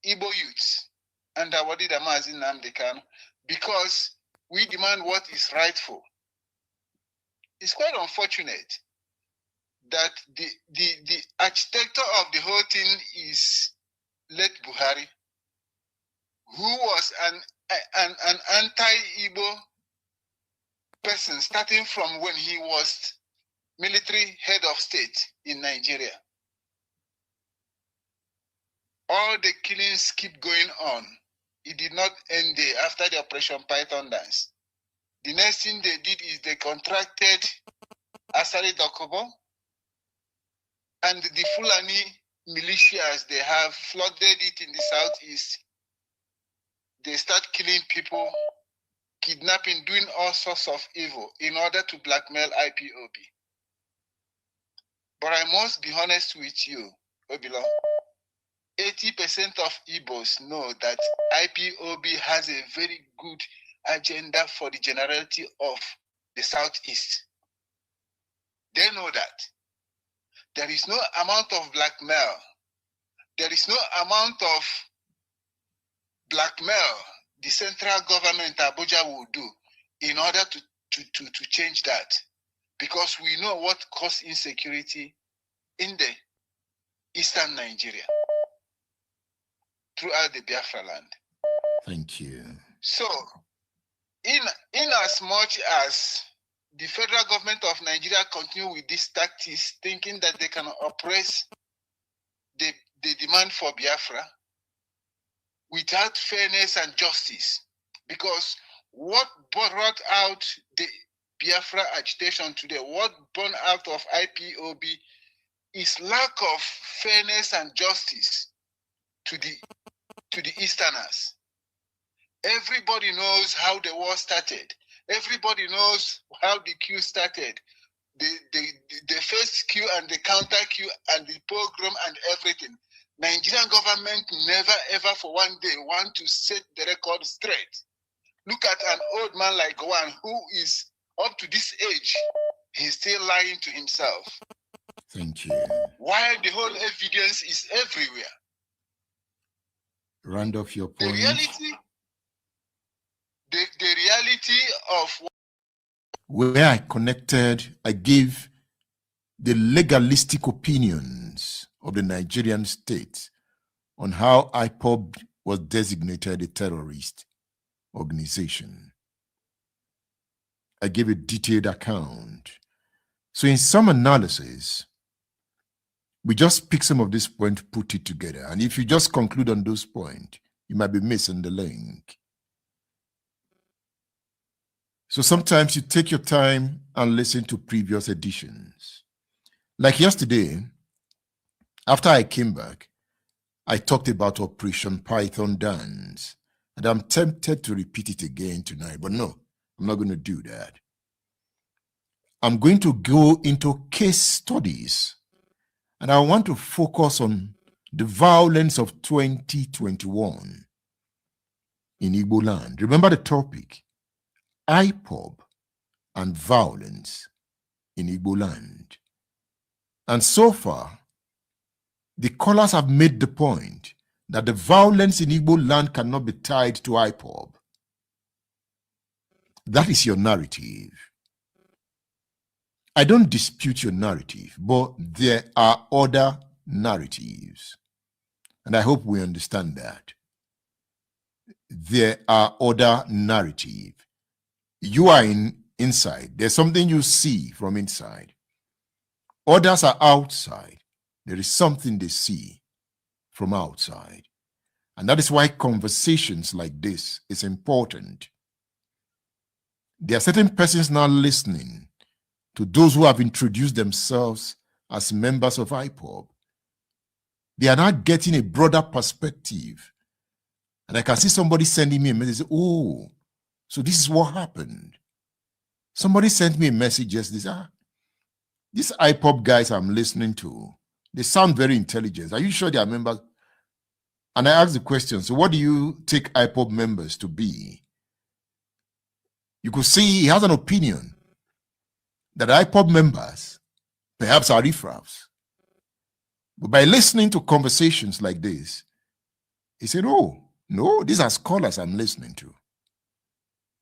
Igbo youths and our leader Mazi Nnamdi Kanu, because we demand what is rightful. It's quite unfortunate that the architect of the whole thing is late Buhari, who was an anti-Igbo person starting from when he was military head of state in Nigeria. All the killings keep going on. It did not end there after the Operation Python dance. The next thing they did is they contracted Asari Dokubo, and the Fulani militias they have flooded it in the southeast. They start killing people, kidnapping, doing all sorts of evil in order to blackmail IPOB. But I must be honest with you, Obilo. 80% of Igbos know that IPOB has a very good agenda for the generality of the southeast. They know that. There is no amount of blackmail. There is no amount of blackmail the central government Abuja will do in order to change that. Because we know what causes insecurity in the eastern Nigeria, throughout the Biafra land. Thank you. So, in as much as the federal government of Nigeria continue with these tactics, thinking that they can oppress the demand for Biafra without fairness and justice, because what brought out the Biafra agitation today, what born out of IPOB is lack of fairness and justice to the Easterners. Everybody knows how the war started. Everybody knows how the coup started. The first coup and the counter coup and the pogrom and everything. Nigerian government never ever for one day want to set the record straight. Look at an old man like Gowon who is up to this age, he's still lying to himself. Thank you. While the whole evidence is everywhere. Round off your point. The reality of where I connected, I gave the legalistic opinions of the Nigerian state on how IPOB was designated a terrorist organization. I gave a detailed account. So in some analysis, we just pick some of these points, put it together. And if you just conclude on those points, you might be missing the link. So sometimes you take your time and listen to previous editions. Like yesterday, after I came back, I talked about Operation Python dance. And I'm tempted to repeat it again tonight, but no, I'm not going to do that. I'm going to go into case studies, and I want to focus on the violence of 2021 in Igboland. Remember the topic, IPOB and violence in Igboland. And so far, the callers have made the point that the violence in Igboland cannot be tied to IPOB. That is your narrative. I don't dispute your narrative, but there are other narratives. And I hope we understand that. There are other narratives. You are inside. There's something you see from inside. Others are outside. There is something they see from outside. And that is why conversations like this is important. There are certain persons now listening to those who have introduced themselves as members of IPOB. They are not getting a broader perspective. And I can see somebody sending me a message, oh, so this is what happened. Somebody sent me a message yesterday. These IPOB guys I'm listening to, they sound very intelligent. Are you sure they are members? And I asked the question, so what do you take IPOB members to be? You could see he has an opinion that IPOB members perhaps are riffraffs. But by listening to conversations like this, he said, oh, no, these are scholars I'm listening to.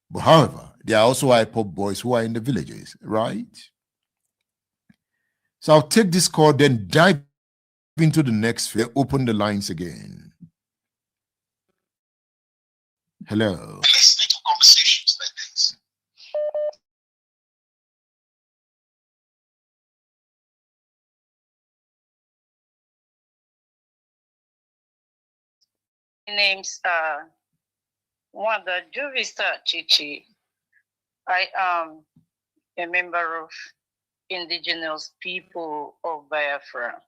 But however, there are also IPOB boys who are in the villages, right? So I'll take this call, then dive into the next phase, open the lines again. Hello. Listening to conversations like this. My name's Wanda Juvista Chichi. I am a member of Indigenous People of Biafra.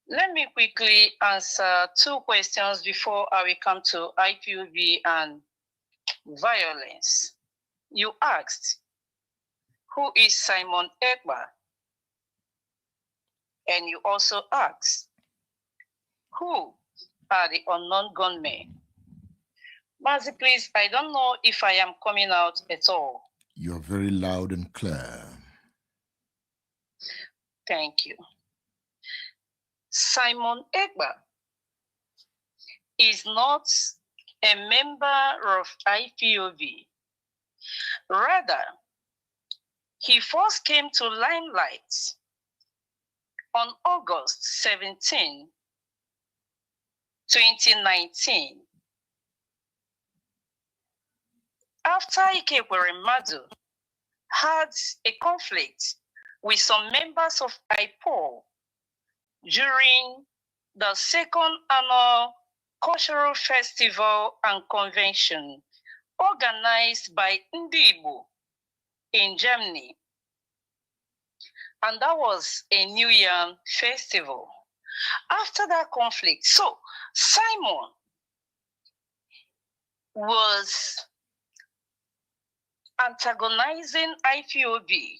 Let me quickly answer two questions before I will come to IPOB and violence. You asked, who is Simon Ekpa? And you also asked, who are the unknown gunmen? Mazi, please, I don't know if I am coming out at all. You're very loud and clear. Thank you. Simon Ekpa is not a member of IPOB. Rather, he first came to limelight on August 17, 2019, after Ikekweremadu had a conflict with some members of IPOB during the second annual cultural festival and convention organized by Ndi Igbo in Germany. And that was a New Year festival. After that conflict, so Simon was antagonizing IPOB,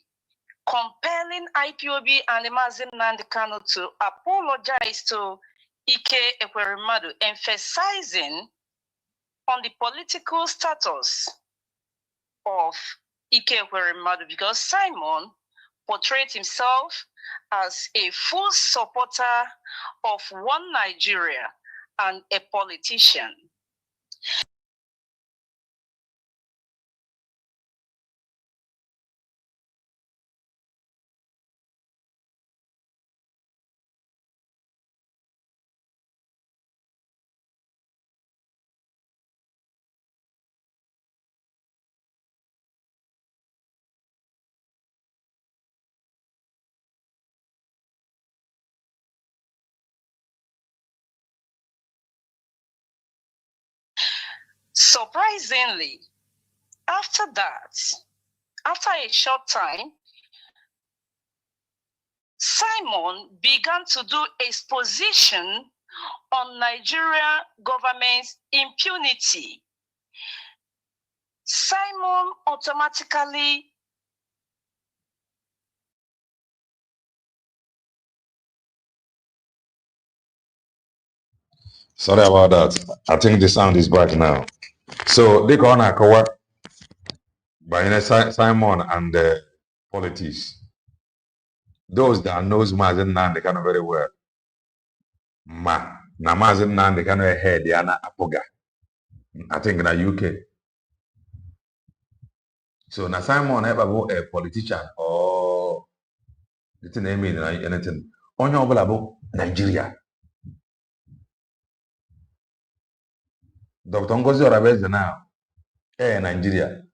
compelling IPOB and Mazi Nnamdi Kanu to apologize to Ike Ekweremadu, emphasizing on the political status of Ike Ekweremadu, because Simon portrayed himself as a full supporter of one Nigeria and a politician. Surprisingly, after that, after a short time, Simon began to do exposition on Nigeria government's impunity. Simon automatically Sorry about that. I think the sound is back now. So they go on a cover by Simon and the politics. Those that knows Mazi Nnamdi Kanu very well. Na Mazi Nnamdi Kanu head yana apoga. I think in the UK. So na Simon ever a politician or the name in anything. Onye obula bụ Nigeria. Dr. Ngozi Orabeze now, Nigeria.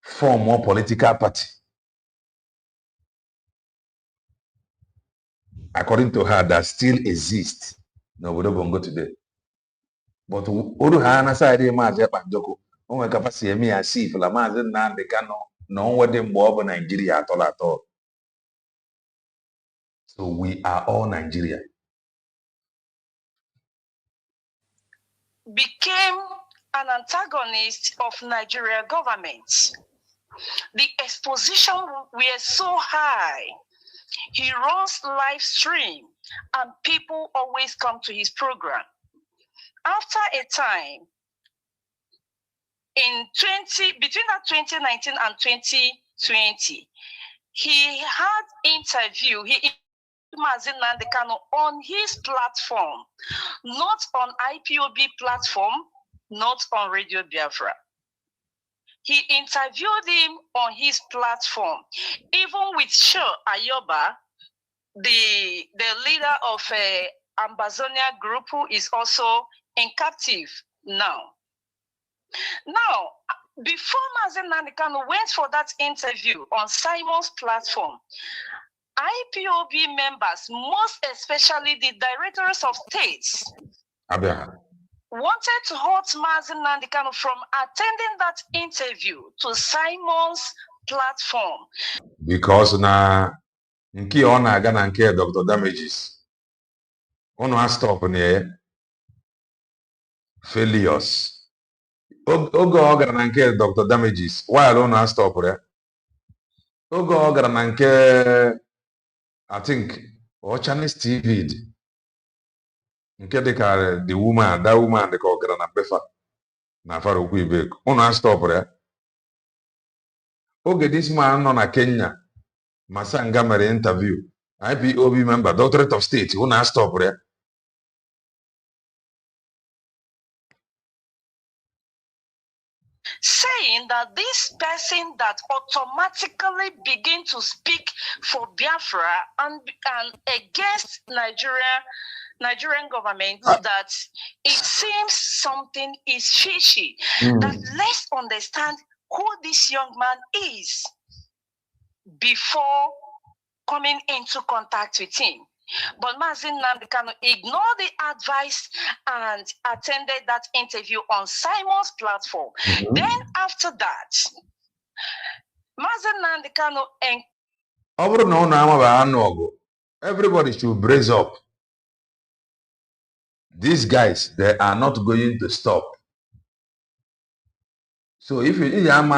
Form more political party. According to her, that still exists. No, we don't go today. But Odu Hana side Mazi Panjoko, onwe kapasi emi asif la Mazi Nnamdi Kanu na onwede mgbe ọ bụ Nigeria atọrọ atọ. So we are all Nigeria. Became an antagonist of Nigeria government. The exposition were so high. He runs live stream and people always come to his program. After a time, between that 2019 and 2020, he had interview. He Mazi Nnamdi Kanu on his platform, not on IPOB platform, not on Radio Biafra. He interviewed him on his platform, even with Sho Ayoba, the leader of Ambazonia group, who is also in captive now. Now, before Mazi Nnamdi Kanu went for that interview on Simon's platform, IPOB members, most especially the directors of states, wanted to halt Mazi Nnamdi Kanu from attending that interview to Simon's platform. Because na nke ọ na-aga na nke Dr. Damages, unu ha stop na failures. Oge ọ gara na nke Dr. Damages, while unu ha stop ya. Oge ọ gara na nke I think Chinese TV nke dịka the woman, that woman dịka ọ gara na befa na fara okwu ibe unu ha stop ya. Oge this man nọ na Kenya, Masanga mere interview, IPOB member, Doctorate of State, unu ha stop ya. Saying that this person that automatically begin to speak for Biafra and against Nigerian government, that it seems something is fishy. That let's understand who this young man is before coming into contact with him. But Mazi Nnamdi Kanu ignored the advice and attended that interview on Simon's platform. Then after that, Mazi Nnamdi Kanu everybody should brace up. These guys, they are not going to stop. So if you on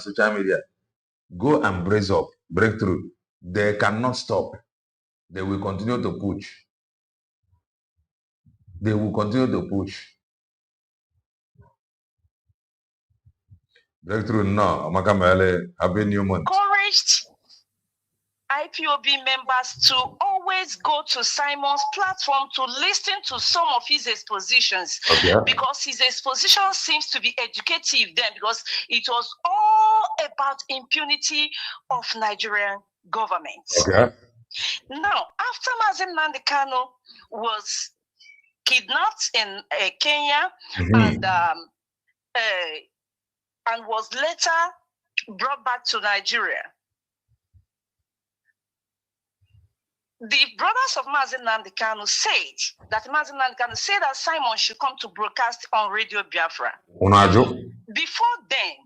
social media, go and brace up, break through. They cannot stop. They will continue to push. They will continue to push. Breakthrough no, happy new month. Encouraged IPOB members to always go to Simon's platform to listen to some of his expositions, because his exposition seems to be educative then, because it was all about impunity of Nigerian government. Now, after Mazi Nnamdi Kanu was kidnapped in Kenya and was later brought back to Nigeria, the brothers of Mazi Nnamdi Kanu said that Simon should come to broadcast on Radio Biafra. Before then,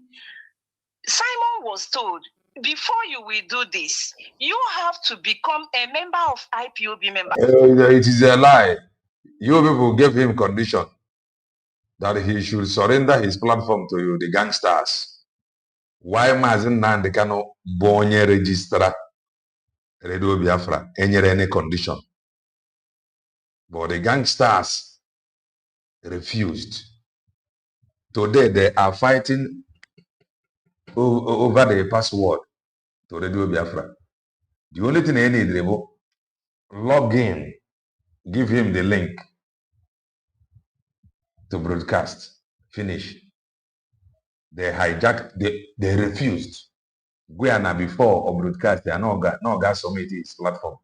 Simon was told, before you will do this, you have to become a member of IPOB member. It is a lie. You people gave him condition that he should surrender his platform to you, the gangsters. Why Mazi Nnamdi Kanu bonye register Radio Biafra any condition? But the gangsters refused. Today they are fighting over the password to Radio Biafra. The only thing they need is log in, give him the link to broadcast. Finish. They hijacked, they refused. Guyana before or broadcast, they are no gas submit his platform.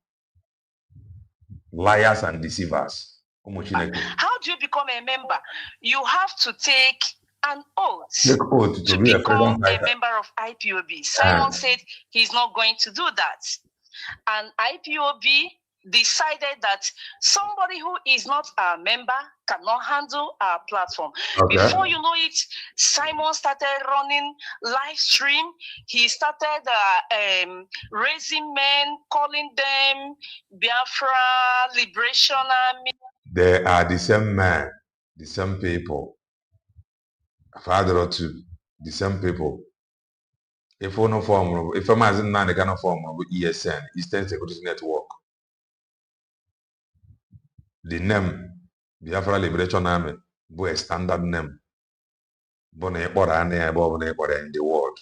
Liars and deceivers. How do you become a member? You have to take an oath to become a member of IPOB. Simon said he's not going to do that. And IPOB decided that somebody who is not a member cannot handle our platform. Okay. Before you know it, Simon started running live stream. He started raising men, calling them Biafra Liberation Army. They are the same man, the same people. A father or two, the same people. If no form, if a man not the kind of form of ESN, Eastern Security Network. The name Biafra Liberation Army, boy, a standard name. But in the world.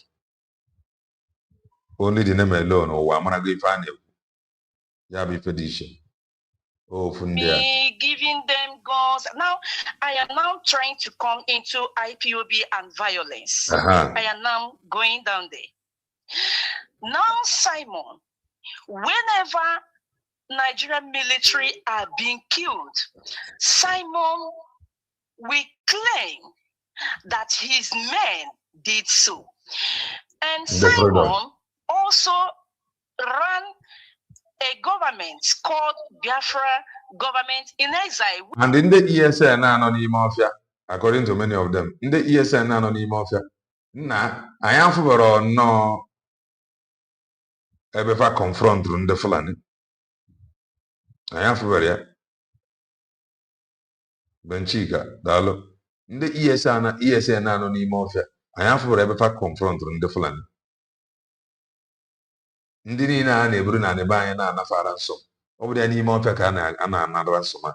Only the name alone, or I'm gonna go find it. Yeah, be petition. Oh, from there. Me giving them guns. Now, I am now trying to come into IPOB and violence. I am now going down there. Now, Simon, whenever Nigerian military are being killed, Simon will claim that his men did so. And Simon also ran a government called Biafra Government in Exile. And in the ESN mafia, according to many of them, in the ESN mafia, nah, I am for no ever confront the Fulani. I am for ya. Benchica, Dalo. In the ESN mafia, I am for ever confront the Fulani. Ndị niile a na-eburu na ebe anyị na-anafa ransom ọ bụrụ ya n'ime ọfịa ka a na-ana ransom a.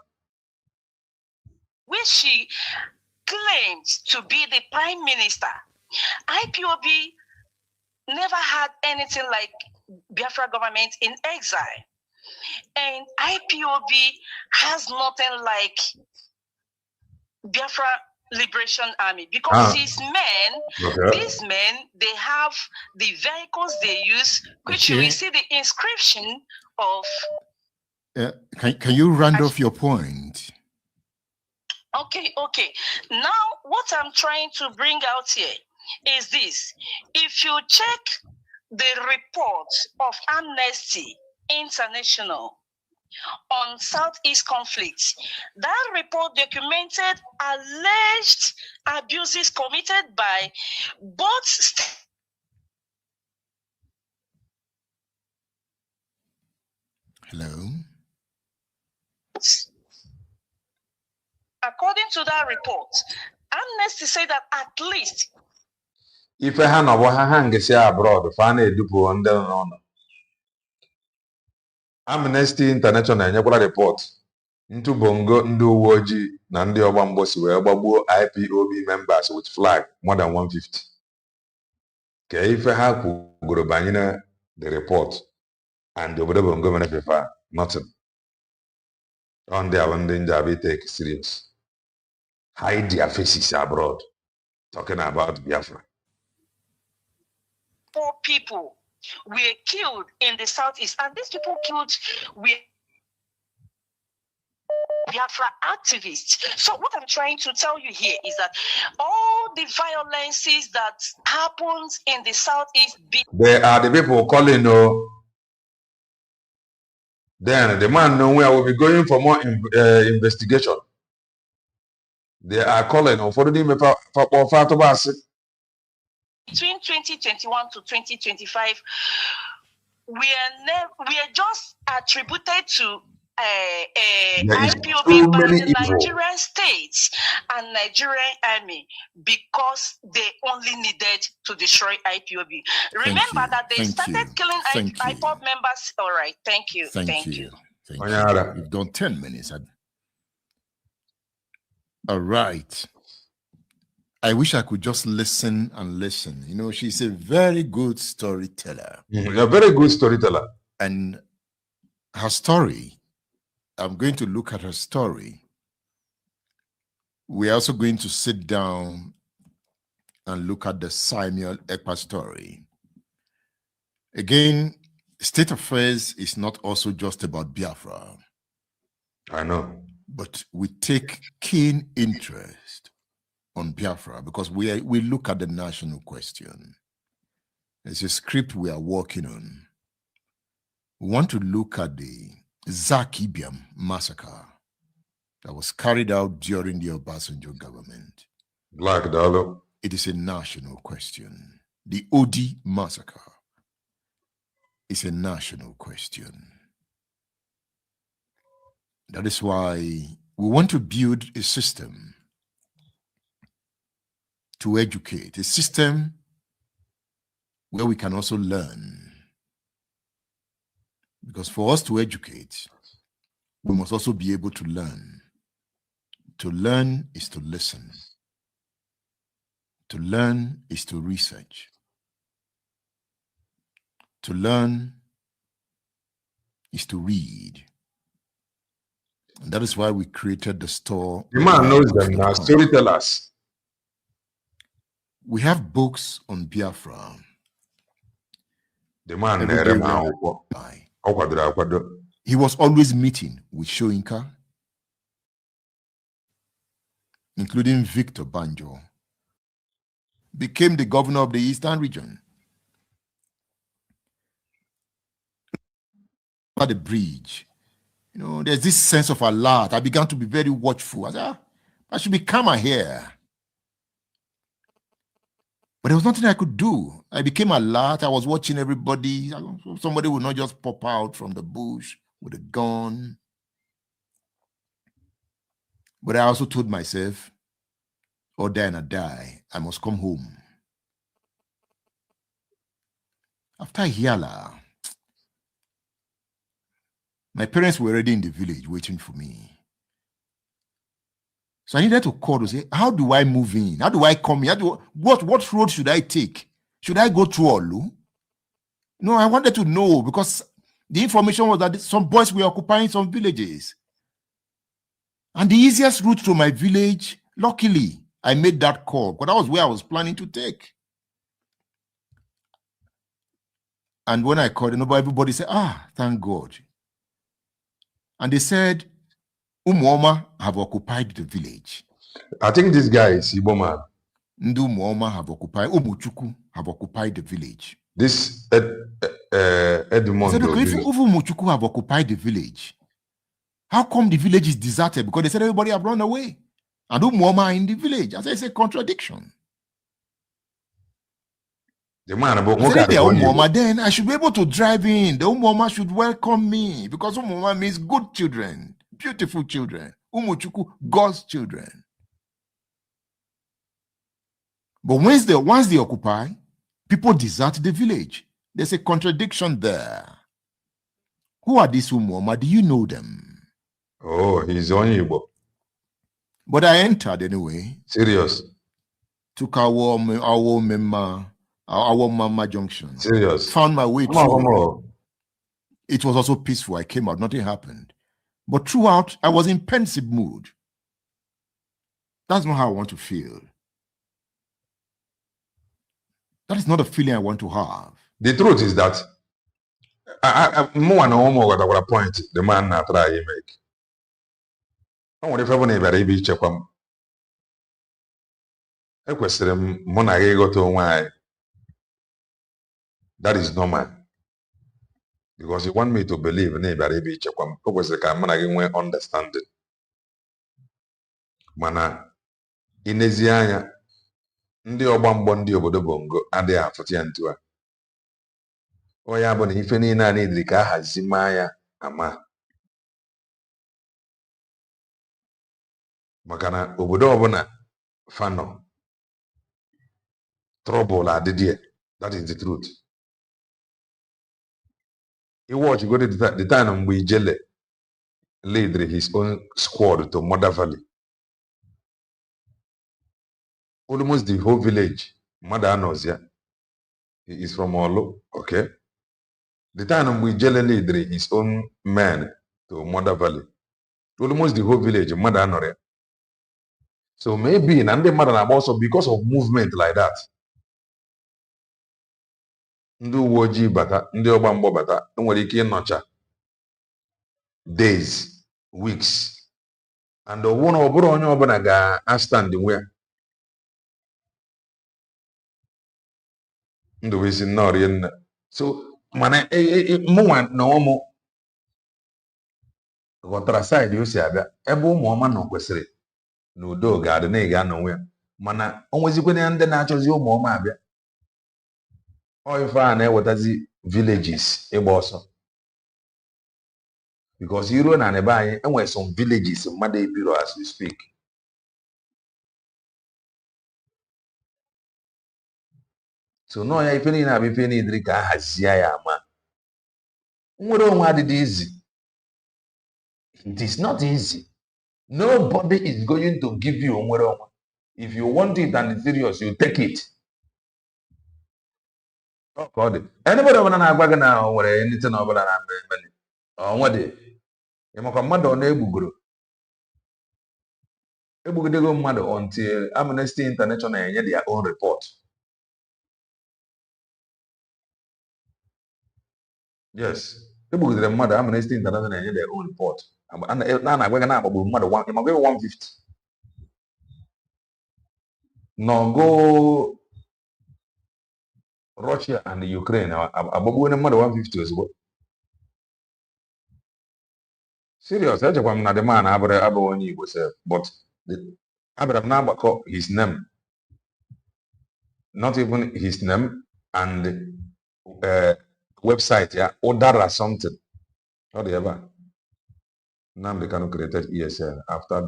Which she claims to be the prime minister. IPOB never had anything like Biafra government in exile. And IPOB has nothing like Biafra Liberation Army because these men, they have the vehicles they use, which you will see the inscription of. Can you round off your point? Okay. Now, what I'm trying to bring out here is this. If you check the report of Amnesty International on Southeast conflicts, that report documented alleged abuses committed by both Hello. According to that report, Amnesty said that at least if I had no hang abroad, Fanny Dupu on the Amnesty International nyekwara report into Bongo ndị uwe ojii na ndị ọgba mgbọsi wee gbagbuo IPOB members with flag more than 150. Ka ife ha kwugoro banyere the report and the obodo Bongo mere fefa nothing. On the ndị Njabi take serious. Hide their faces abroad talking about Biafra. 4 people were killed in the southeast, and these people killed were Biafra activists. So what I'm trying to tell you here is that all the violences that happens in the southeast, they are the people calling. Then the man nowhere will be going for more investigation. They are calling for the between 2021 to 2025, we are just attributed to IPOB by the Nigerian states and Nigerian army because they only needed to destroy IPOB. Remember that they started killing IPOB members. All right, thank you. Thank you. You've done 10 minutes. All right. I wish I could just listen and listen. You know, she's a very good storyteller. A very good storyteller. And her story, I'm going to look at her story. We're also going to sit down and look at the Samuel Ekpa story. Again, state affairs is not also just about Biafra. I know. But we take keen interest on Biafra because we look at the national question. It's a script we are working on. We want to look at the Zakibiam massacre that was carried out during the Obasanjo government. Black Dollar. It is a national question. The Odi massacre is a national question. That is why we want to build a system to educate, a system where we can also learn. Because for us to educate, we must also be able to learn. To learn is to listen. To learn is to research. To learn is to read. And that is why we created the store. The man knows them now, storytellers. We have books on Biafra. The man he was always meeting with Shoinka, including Victor Banjo, became the governor of the Eastern region. At the bridge, you know, there's this sense of alert. I began to be very watchful. I said, I should be calmer here. But there was nothing I could do. I became alert. I was watching everybody. Somebody would not just pop out from the bush with a gun. But I also told myself, or die and I die, I must come home. After Hiala, my parents were already in the village waiting for me. So I needed to call to say, how do I move in? How do I come in? What road should I take? Should I go through Olu? No, I wanted to know because the information was that some boys were occupying some villages. And the easiest route to my village, luckily, I made that call because that was where I was planning to take. And when I called, everybody said, thank God. And they said, Umuoma have occupied the village. I think this guy is Igbo man. Ndu Umuoma have occupied, Umuchuku have occupied the village. This Edmund Obilo. If Umuchuku have occupied the village, how come the village is deserted? Because they said everybody have run away. And Umuoma are in the village. I said, it's a contradiction. The man about Umuoma, then I should be able to drive in. The Umuoma should welcome me because Umuoma means good children, beautiful children. Umuchuku, God's children. But once they occupy, people desert the village. There's a contradiction there. Who are these Umuoma? Do you know them? Oh, he's on Igbo. But I entered anyway. Serious. Took our Mama Junction. Serious. Found my way through. It was also peaceful. I came out, nothing happened. But throughout, I was in pensive mood. That's not how I want to feel. That is not a feeling I want to have. The truth is that more and more what a point the man not try to make. I want to never be check him. I question go to why. That is normal. Because you want me to believe neighbor be check him. Because the man again understanding. Mana inezianya ndị ọgba mgbọ ndị obodo Bongo adịghị afụta ya ntu a. Ọ ya bụ na ife niile a niile ka ahazima ya ama. Maka na obodo ọbụla fanọ trouble adịdị. That is the truth. He watch go to the time mgbe Ijele lead his own squad to Mother Valley. Almost the whole village, Mother knows, yeah. He is from Olo, okay. The time we Ijele lead his own men to Mother Valley. Almost the whole village, Mother knows. So maybe Nande Mother also because of movement like that. Ndị uwe ojii bata, ndị ọgba mgbọ bata, enwere ike ịnọcha days, weeks, and ọbụrụ onye ọbụla ga-stand where ndụ bụ isi nnọọ rie nne. So mana mụnwa na ụmụ ghọtara side o si abịa ebe ụmụ ọma nọ kwesịrị na udo ga-adị na ị ga-anọnwe ya mana o nwezikwana ndị na-achọzi ụmụ ọma abịa ọ ife a na-ewetazi villages ịgba ọsọ because iruo na ebe anyị enwere some villages mmadụ ebiro as we speak. So no ya ife niile abụ ife niile ka a hazie ya ama nwere onwe adịdị easy. It is not easy. Nobody is going to give you onwere onwe. If you want it and it's serious, you take it. Anybody ọbụla na-agwa gị na o nwere anything ọbụla na mmemme onwe dị ịmakwa mmadụ ọ na-egbugoro egbugidego mmadụ until Amnesty International enye their own report. Yes, egbugidere mmadụ Amnesty International enye their own report. A na-agwa gị na-akpagburu mmadụ ịmakwa 150 n'ọgụ Russia and Ukraine agbagbuo mmadụ 150 ozugbo. Serious, echekwa m na the man abụghị onye Igbo sef, but abịara m na-agbakọ his name, not even his name and website ya Udara something. Ọ dị ebe a. Nnamdi Kanu created ESN after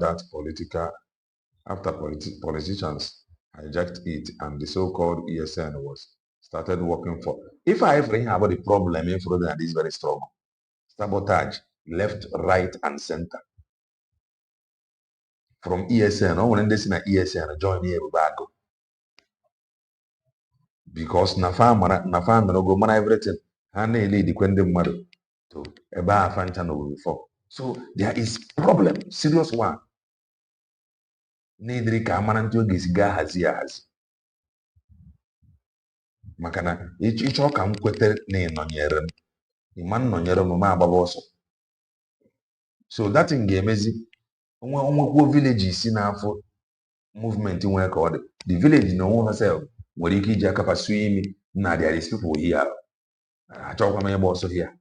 politicians hijacked it and the so-called ESN was started working for. If I ever hear about the problem in Florida, this very strong. Sabotage, left, right, and center. From ESN, when they see ESN, join here, go. Because Nafa go man everything. And they lead the Quendem model to a bar function before. So there is problem, serious one. Nedri kamananto gisiga hazi. Makana icho ka m kwete na ịnọnyere m ịma nnọnyere m ma agbaba ọsọ. So that thing ga-emezi onwekwuo village isi n'afọ movement nwere ka ọ dị. The village na onwe sef nwere ike iji aka pasu imi na there is people here achọkwa m ịgba ọsọ here.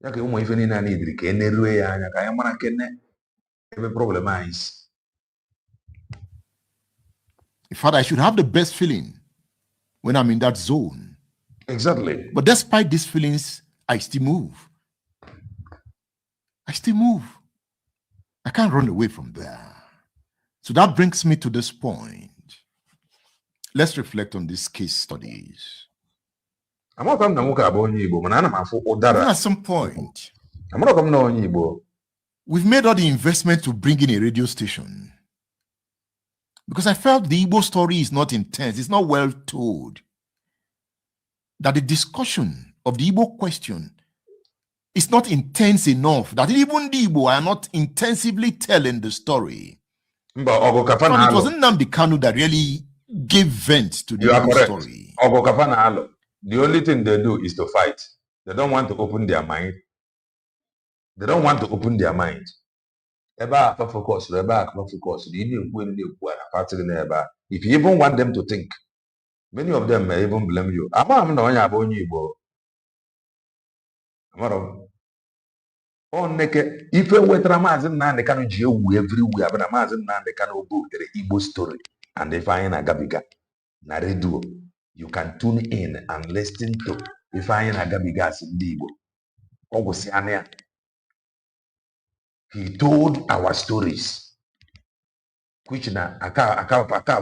Ya ka ụmụ ife niile a na-ediri ka enerue ya anya ka anyị mara kene ebe problem anyị si. In fact, I should have the best feeling when I'm in that zone. Exactly. But despite these feelings, I still move. I still move. I can't run away from there. So that brings me to this point. Let's reflect on these case studies. At some point, we've made all the investment to bring in a radio station. Because I felt the Igbo story is not intense, it's not well told. That the discussion of the Igbo question is not intense enough, that even the Igbo are not intensively telling the story. But it wasn't Nnamdi Kanu that really gave vent to the Igbo story. The only thing they do is to fight. They don't want to open their mind. They don't want to open their mind. If you even want them to think, many of them may even blame you. If you were everywhere, but they can go to the Igbo story and they find a gabiga na radio. You can tune in and listen to if I a gabiga in Igbo. He told our stories, which na aka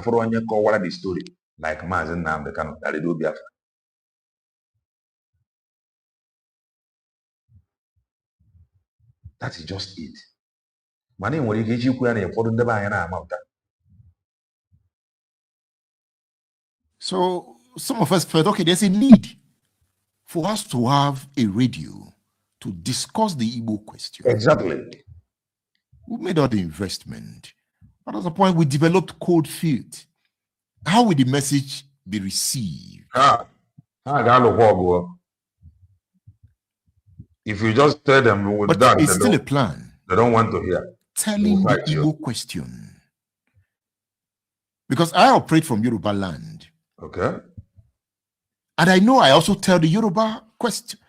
for onye kọwara the story like Mazen Nnamdi Kanu na Radio Biafra. That is just it. Mani nwere ike iji ikwu ya na ụfọdụ ndebe anya na-amapụta. So some of us felt, okay, there's a need for us to have a radio to discuss the Igbo question. Exactly. We made all the investment. But at the point we developed cold feet. How will the message be received? If you just tell them with but that, it's still a plan. They don't want to hear. Telling the Igbo question. Because I operate from Yoruba land. Okay. And I know I also tell the Yoruba question,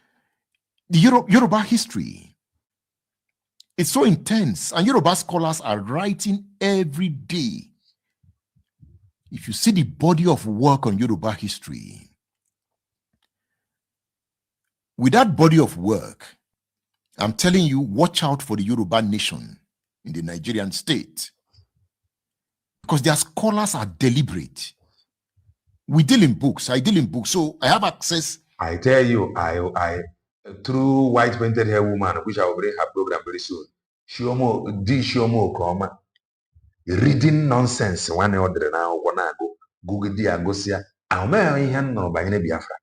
the Yoruba history. It's so intense, and Yoruba scholars are writing every day. If you see the body of work on Yoruba history, with that body of work, I'm telling you, watch out for the Yoruba nation in the Nigerian state, because their scholars are deliberate. We deal in books. I deal in books, so I have access. I tell you, I through white painted hair woman, which I will bring her program very soon. Shiomo Koma, reading nonsense one order now, one go, Google the Agosia. I'll marry him no by any Biafra.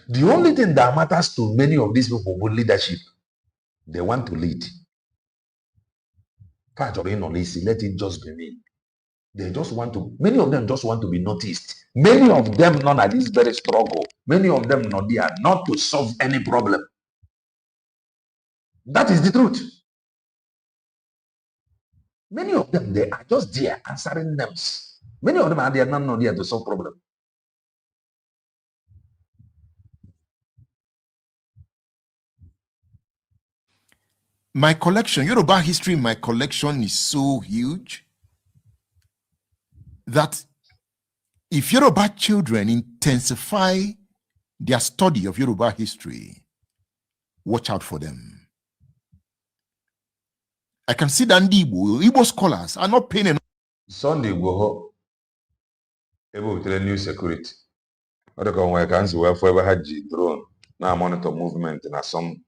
The only thing that matters to many of these people with leadership, they want to lead. Part of it, let it just be me. They just want to, many of them just want to be noticed. Many of them not at this very struggle. Many of them not there, not to solve any problem. That is the truth. Many of them, they are just there answering names. Many of them are there, not there to solve problem. My collection, Yoruba history, my collection is so huge that if Yoruba children intensify their study of Yoruba history, watch out for them. I can see that Igbo scholars are not paying enough. Sunday go able to new security. What the come can see where forever had drone. Now monitor movement in some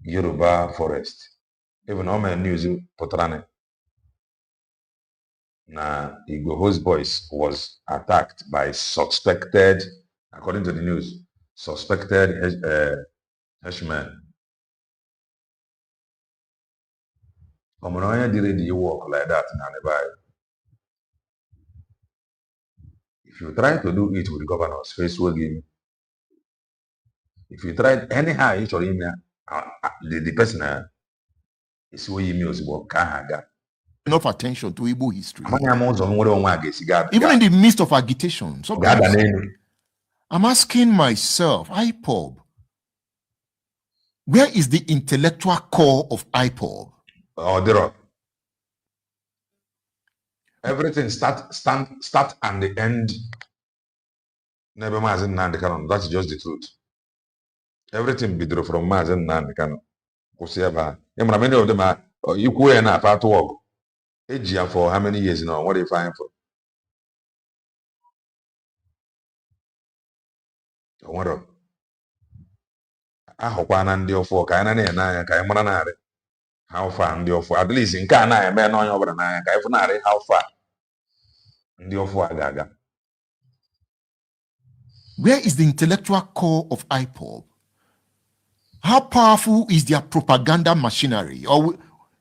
Yoruba forest. Even all my news potrane. Now Igbo's voice was attacked by suspected, according to the news, suspected Heshmen. Omonoya did the work like that in Anibay. If you try to do it with governors, face will give. If you try anyhow, each or the person is where you work. Enough attention to Igbo history. Even in the midst of agitation, I'm asking myself, IPOB, where is the intellectual core of IPOB? Oh, there. Everything start and the end. Never Mazen Nandekano. That's just the truth. Everything be from Mazen Nandekano. Many of them are equal enough at work. AGM for how many years now? What do you find for? What up? I hope I and the offer can I how far and the offer at least in Kana and man on over and how far the offer gaga. Where is the intellectual core of IPOB? How powerful is their propaganda machinery? Or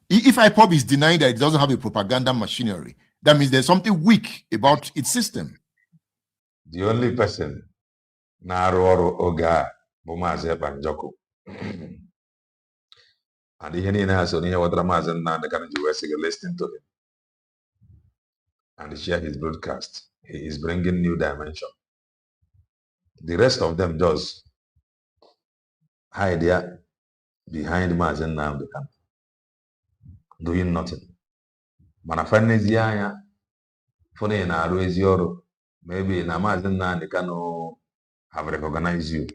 if IPOB is denying that it doesn't have a propaganda machinery, that means there's something weak about its system. The only person Naru Oga Bumaze Banjoko. And the Henny has only what Ramazan and the Canada listening to him. And share his broadcast. He is bringing new dimension. The rest of them just hide there behind Mazen now they can doing nothing. Manafanezia funny in our Ruizio, maybe in Mazen now they can have recognized you.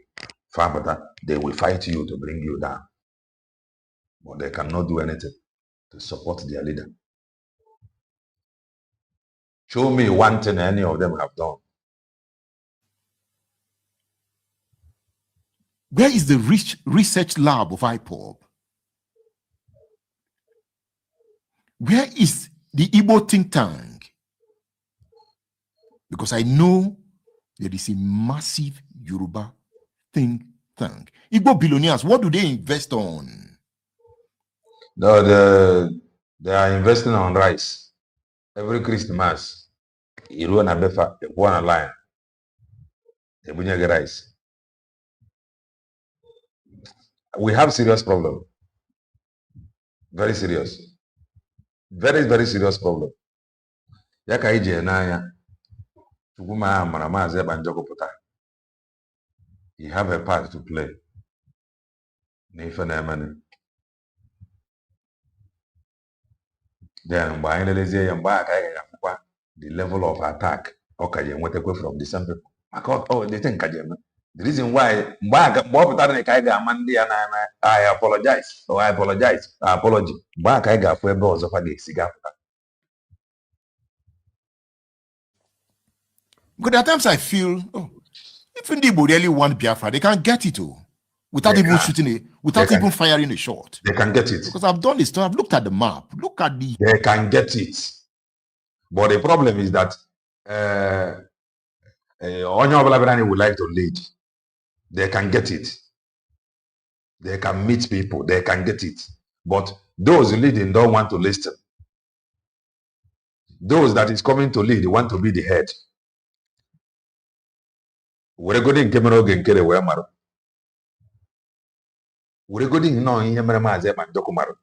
Far better, they will fight you to bring you down. But they cannot do anything to support their leader. Show me one thing any of them have done. Where is the research lab of IPOB? Where is the Igbo think tank? Because I know there is a massive Yoruba think tank. Igbo billionaires, what do they invest on? No, they are investing on rice. Every Christmas, you run a befa, one line. They bring rice. We have serious problem. Very serious. Very, very serious problem. Yaka ije na ya. Chukuma maramaze banjoko puta. You have a part to play. Then by the level of attack from the same people. They think the reason why I apologize or I apologize, apology. Back I got for bills of a cigar. Because at times I feel, if they really want Biafra, they can get it without They even can. shooting it, without They even can. firing a shot. They can get it. Because I've done this, I've looked at the map, look at the. They can get it. But the problem is that Onyo would like to lead. They can get it. They can meet people. They can get it. But those leading don't want to listen. Those that is coming to lead want to be the head. We're going to get away, Maro. We're going to know in Yamama.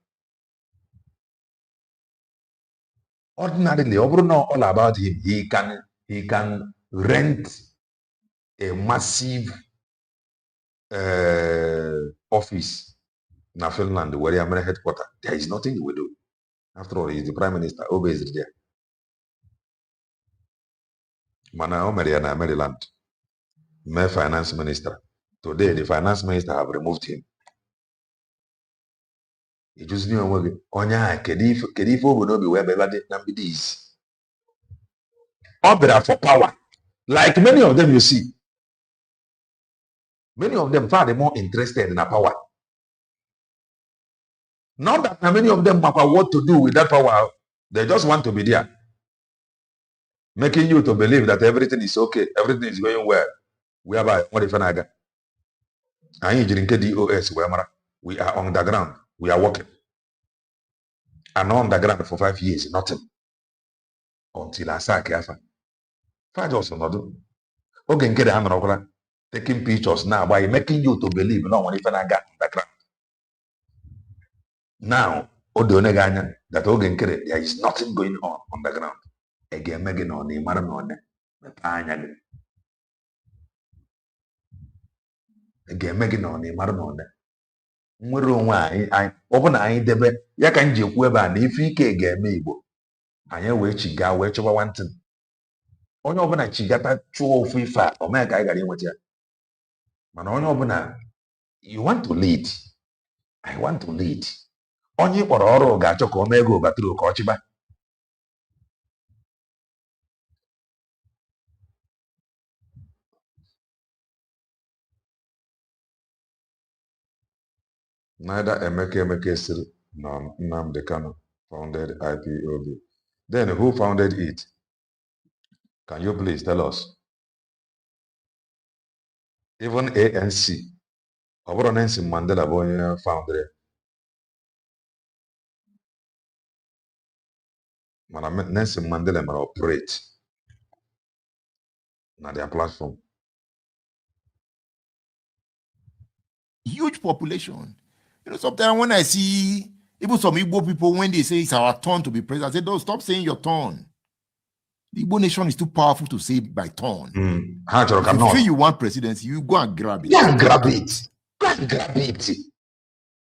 Ordinarily, know all about him. He can rent a massive office in Finland where he is headquarters. There is nothing he will do. After all, he's the prime minister. Always there. Mana Mariana Maryland, my finance minister. Today, the finance minister have removed him. He just knew Onya Kedif will be where Nambidis. Opera for power. Like many of them you see. Many of them far more interested in the power. Not that many of them matter what to do with that power. They just want to be there. Making you to believe that everything is okay. Everything is going well. We are by what if I got? I ain't drinking DOS. We are on the ground. We are working. And on the ground for 5 years, nothing. Until I saw careful. Five also not do. Okay, get the taking pictures now by making you to believe no one if I got the ground. Now, Odoneganya, that Ogenkere, there is nothing going on the ground. Again, Megan on the Maranone, the Panya. Again, Megan on the Maranone. Nwere onwe anyị ọ bụ na anyị debe ya ka m ji ekwu ebe a na ife ike ga-eme Igbo anyị wee chiga wee chọba nwantị onye ọbụla chigata chụọ ofu ife a o mee ka anyị gara inweta ya mana onye ọbụla you want to lead I want to lead onye kpọrọ ọrụ ga-achọ ka o mee ego batụrụ ka ọ chịba neither Emeka Siri nor Nnamdi Kanu founded IPOB. Then who founded it? Can you please tell us? Even ANC. Obodo Nelson Mandela bụ onye founded. Mana Nelson Mandela may operate on their platform. Huge population. You know, sometimes when I see even some Igbo people, when they say it's our turn to be president, I say, don't stop saying your turn. The Igbo nation is too powerful to say by turn. If you feel you want presidency, you go and grab it. Yeah, grab it. Go and grab it.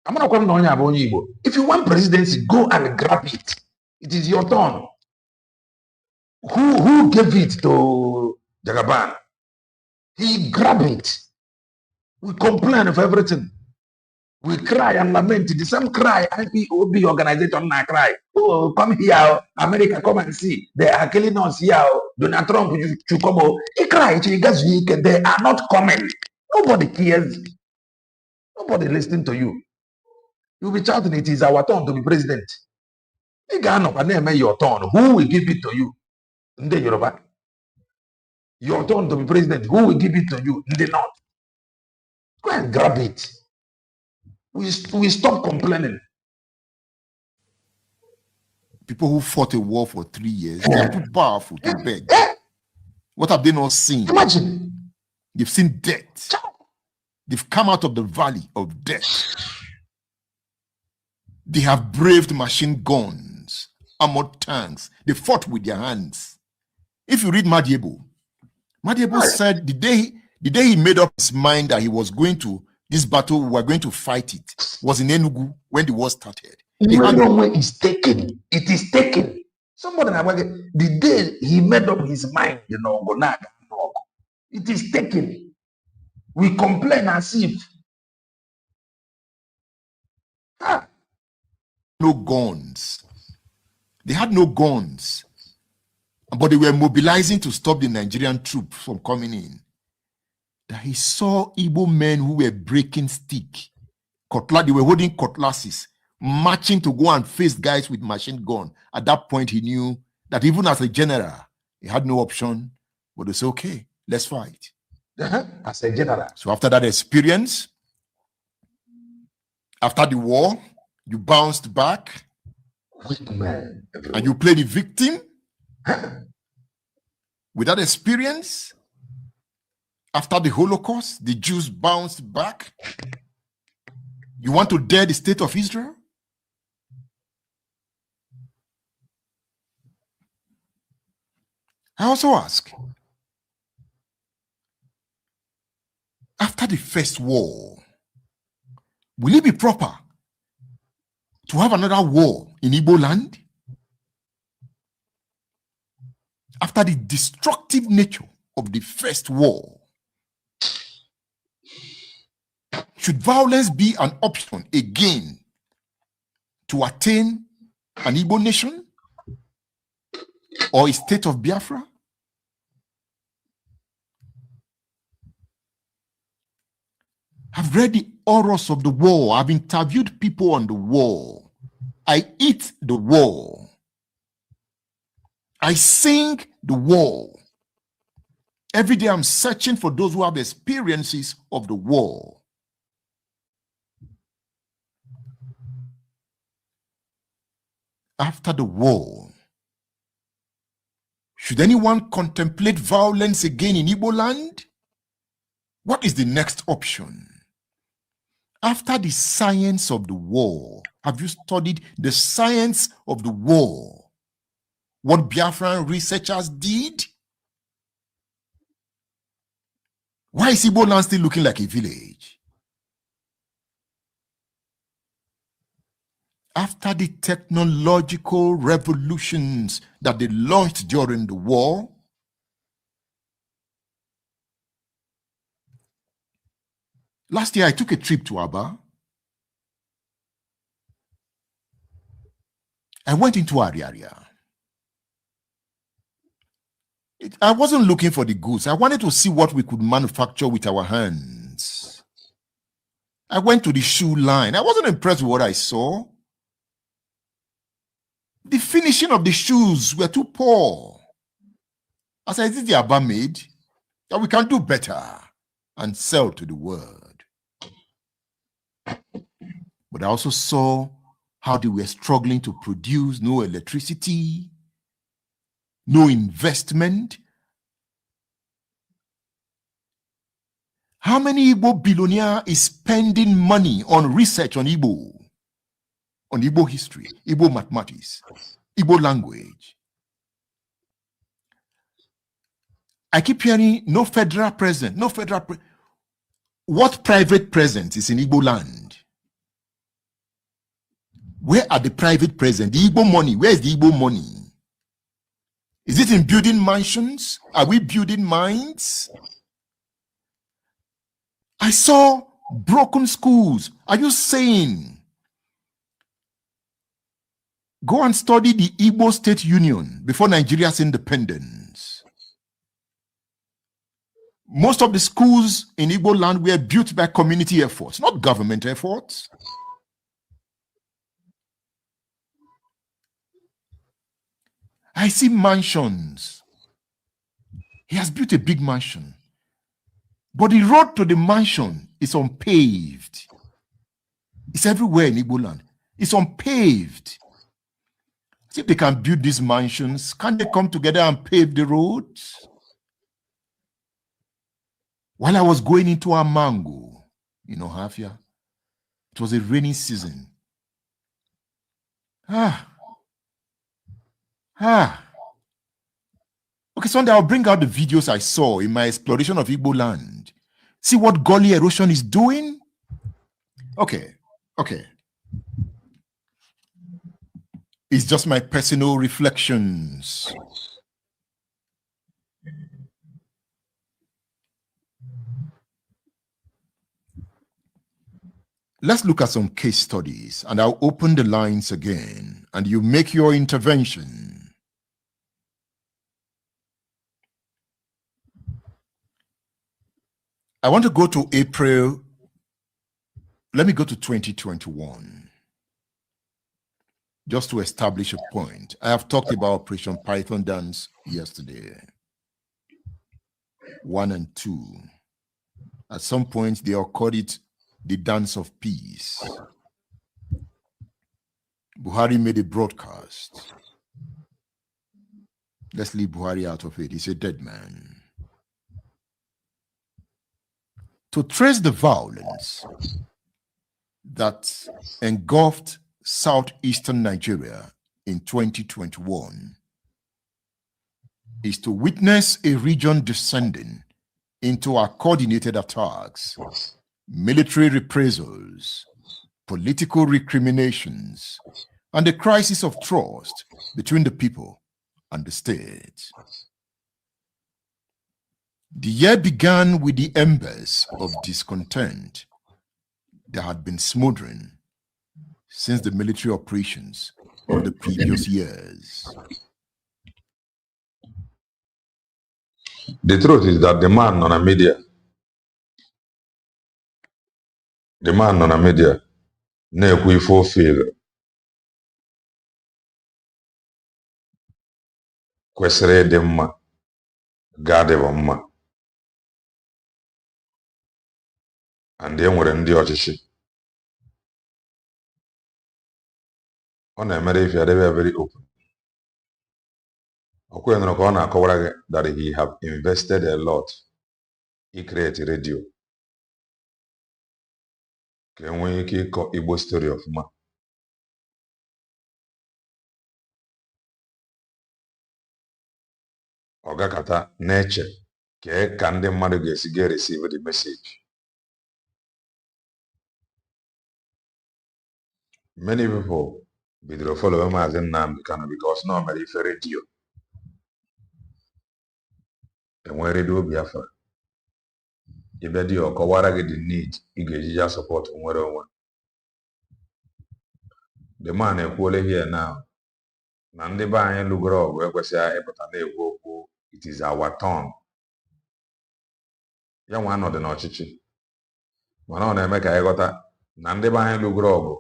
I'm not calling on Igbo. If you want presidency, go and grab it. It is your turn. Who gave it to Jagaban? He grabbed it. We complain of everything. We cry and lament. The same cry, IPOB organization now cry. Oh, come here, America, come and see. They are killing us here. Donald Trump, you come. He cry. They are not coming. Nobody cares. Nobody listening to you. You'll be shouting, it is our turn to be president. You can't your turn. Who will give it to you? Your turn to be president. Who will give it to you? In the north. Go and grab it. We stop complaining. People who fought a war for 3 years, they are too powerful to beg. What have they not seen? Imagine. They've seen death. They've come out of the valley of death. They have braved machine guns, armored tanks. They fought with their hands. If you read Madiebo said the day The day he made up his mind that he was going to, this battle, we were going to fight it, was in Enugu when the war started. When it's taken, it is taken. Somebody, the day he made up his mind, it is taken. We complain as if no guns. They had no guns, but they were mobilizing to stop the Nigerian troops from coming in. That he saw Igbo men who were breaking stick, they were holding cutlasses, marching to go and face guys with machine gun. At that point, he knew that even as a general, he had no option, but it's okay, let's fight. As a general. So after that experience, after the war, you bounced back, man, and you played the victim. With that experience, after the Holocaust, the Jews bounced back. You want to dare the state of Israel? I also ask, after the first war, will it be proper to have another war in Igboland? After the destructive nature of the first war, should violence be an option again to attain an Igbo nation or a state of Biafra? I've read the horrors of the war. I've interviewed people on the war. I eat the war. I sing the war. Every day I'm searching for those who have experiences of the war. After the war, should anyone contemplate violence again in Igboland? What is the next option? After the science of the war, have you studied the science of the war? What Biafran researchers did? Why is Igboland still looking like a village? After the technological revolutions that they launched during the war, last year I took a trip to Aba. I went into Ariaria. I wasn't looking for the goods. I wanted to see what we could manufacture with our hands. I went to the shoe line. I wasn't impressed with what I saw. The finishing of the shoes were too poor. As I did the Aba made, that we can do better and sell to the world. But I also saw how they were struggling to produce, no electricity, no investment. How many Igbo billionaire is spending money on research on Igbo history, Igbo mathematics, Igbo language? I keep hearing no federal president, no federal president. What private presence is in Igbo land? Where are the private presence? The Igbo money, where is the Igbo money? Is it in building mansions? Are we building mines? I saw broken schools. Are you saying go and study the Igbo State Union before Nigeria's independence? Most of the schools in Igbo land were built by community efforts, not government efforts. I see mansions. He has built a big mansion, but the road to the mansion is unpaved. It's everywhere in Igbo land. It's unpaved. See if they can build these mansions. Can't they come together and pave the roads? While I was going into Amango, Hafia, it was a rainy season. Okay, Sunday I'll bring out the videos I saw in my exploration of Igbo land. See what gully erosion is doing? Okay. It's just my personal reflections. Let's look at some case studies, and I'll open the lines again, and you make your intervention. I want to go to April. Let me go to 2021, just to establish a point. I have talked about Operation Python Dance yesterday, 1 and 2. At some point, they all called it the Dance of Peace. Buhari made a broadcast. Let's leave Buhari out of it. He's a dead man. To trace the violence that engulfed southeastern Nigeria in 2021 is to witness a region descending into our coordinated attacks, military reprisals, political recriminations, and a crisis of trust between the people and the state. The year began with the embers of discontent that had been smoldering since the military operations of the previous years. The truth is that the man on a media na-ekwu ife ofe kwesịrị ịdị mma ga-adịbọ mma, and e nwere ndị ọchịchị ọ na-emere ife adịbe very open. Ọkwenụrụ ka ọ na-akọwara gị that he have invested a lot in create radio ka enwee ike ịkọ Igbo story ọfụma. Ọ gakọta na-eche ka ndị mmadụ ga-esi receive the message. Many people bidoro follow Maazị Nnamdi Kanu because na o mere ife redio. Enwe redio Biafra. Ibe dị ọkọwara gị the need ị ga-eji ya support nwere onwe. The man ekwuole here now na ndị be anyị lụgoro ọgụ ekwesịghị ịpụta na-ekwu okwu it is our turn. Ya nwa anọdụ n'ọchịchị mana ọ na-eme ka anyị ghọta na ndị be anyị lụgoro ọgụ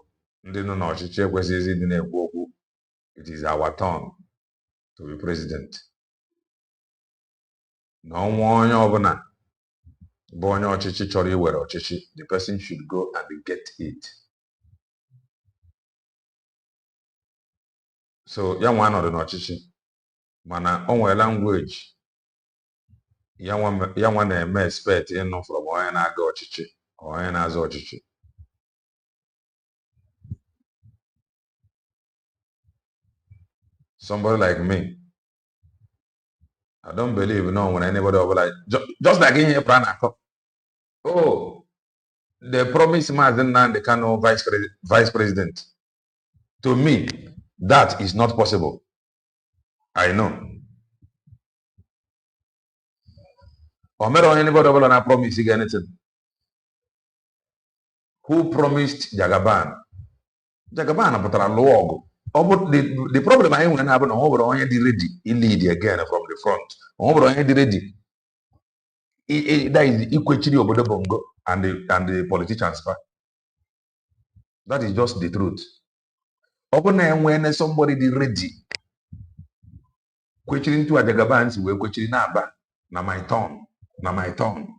ndị nọ n'ọchịchị ekwesịghịzi ịdị na-ekwu okwu it is our turn to be president. Na ọnwa onye ọbụla bụ onye ọchịchị chọrọ iwere ọchịchị, the person should go and get it. So ya nwa anọdụ n'ọchịchị mana o nwere language ya nwa na-eme expect ịnụ from onye na-aga ọchịchị onye na-azọ ọchịchị. Somebody like me, I don't believe no when anybody over like just like in your plan. Oh, they promised Maazị Nnamdi Kanu vice president. To me, that is not possible. I know. Or anybody over and promise anything. Who promised Jagaban? Jagaban putara logo. But the problem I want to happen over on the ready, he lead again from the front. Over on the ready. That is equally over the bongo and the politicians. That is just the truth. Open when somebody is ready. Questioning to a Jagabans, we questioning na my turn. Na my turn.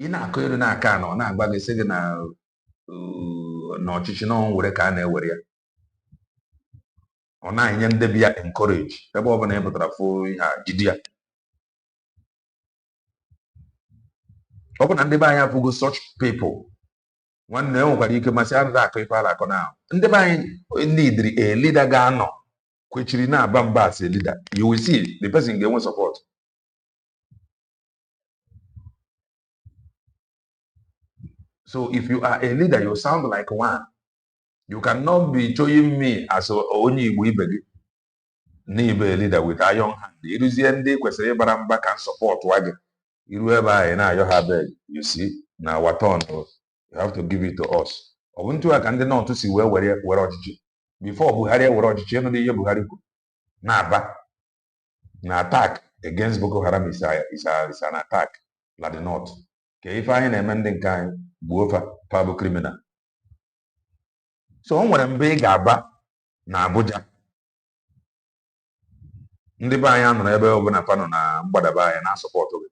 Ina akoyo na aka no na agba gị sị na ọchịchị no were ka na ewere ya. Ọ na-enye ndị bịa encourage ebe ọ bụla ị pụtara fụ ihe a jide ya. Ọ bụ na ndị be anyị afụgo such people. Nwanne nwekwara ike masị arụrụ akụ ife ala akọ na ndị be anyị needri a leader ga-anọ kwechiri na-aba mba as a leader. You will see the person ga-enwe support. So if you are a leader, you sound like one. You cannot be showing me as only we a leader with iron hand. It is the end kwesịrị ịbara mba can support wage. Iru ebe anyị na-ayọ ha beg. You see, now what on? You have to give it to us. Ọ bụ ntụ a ka ndị nọọtụ si were ọchịchị. Before Buhari were ọchịchị, ịnụ ihe Buhari kwuru na-aba na attack against Boko Haram is an attack na the north. Ka ife anyị na-eme ndị nke anyị gbuo fa bụ criminal. So o nwere mgbe ị ga-aba na Abuja. Ndị be anyị anọrọ ebe ọbụla fa nọ na mgbadaba anyị na-asọpọtụ gị.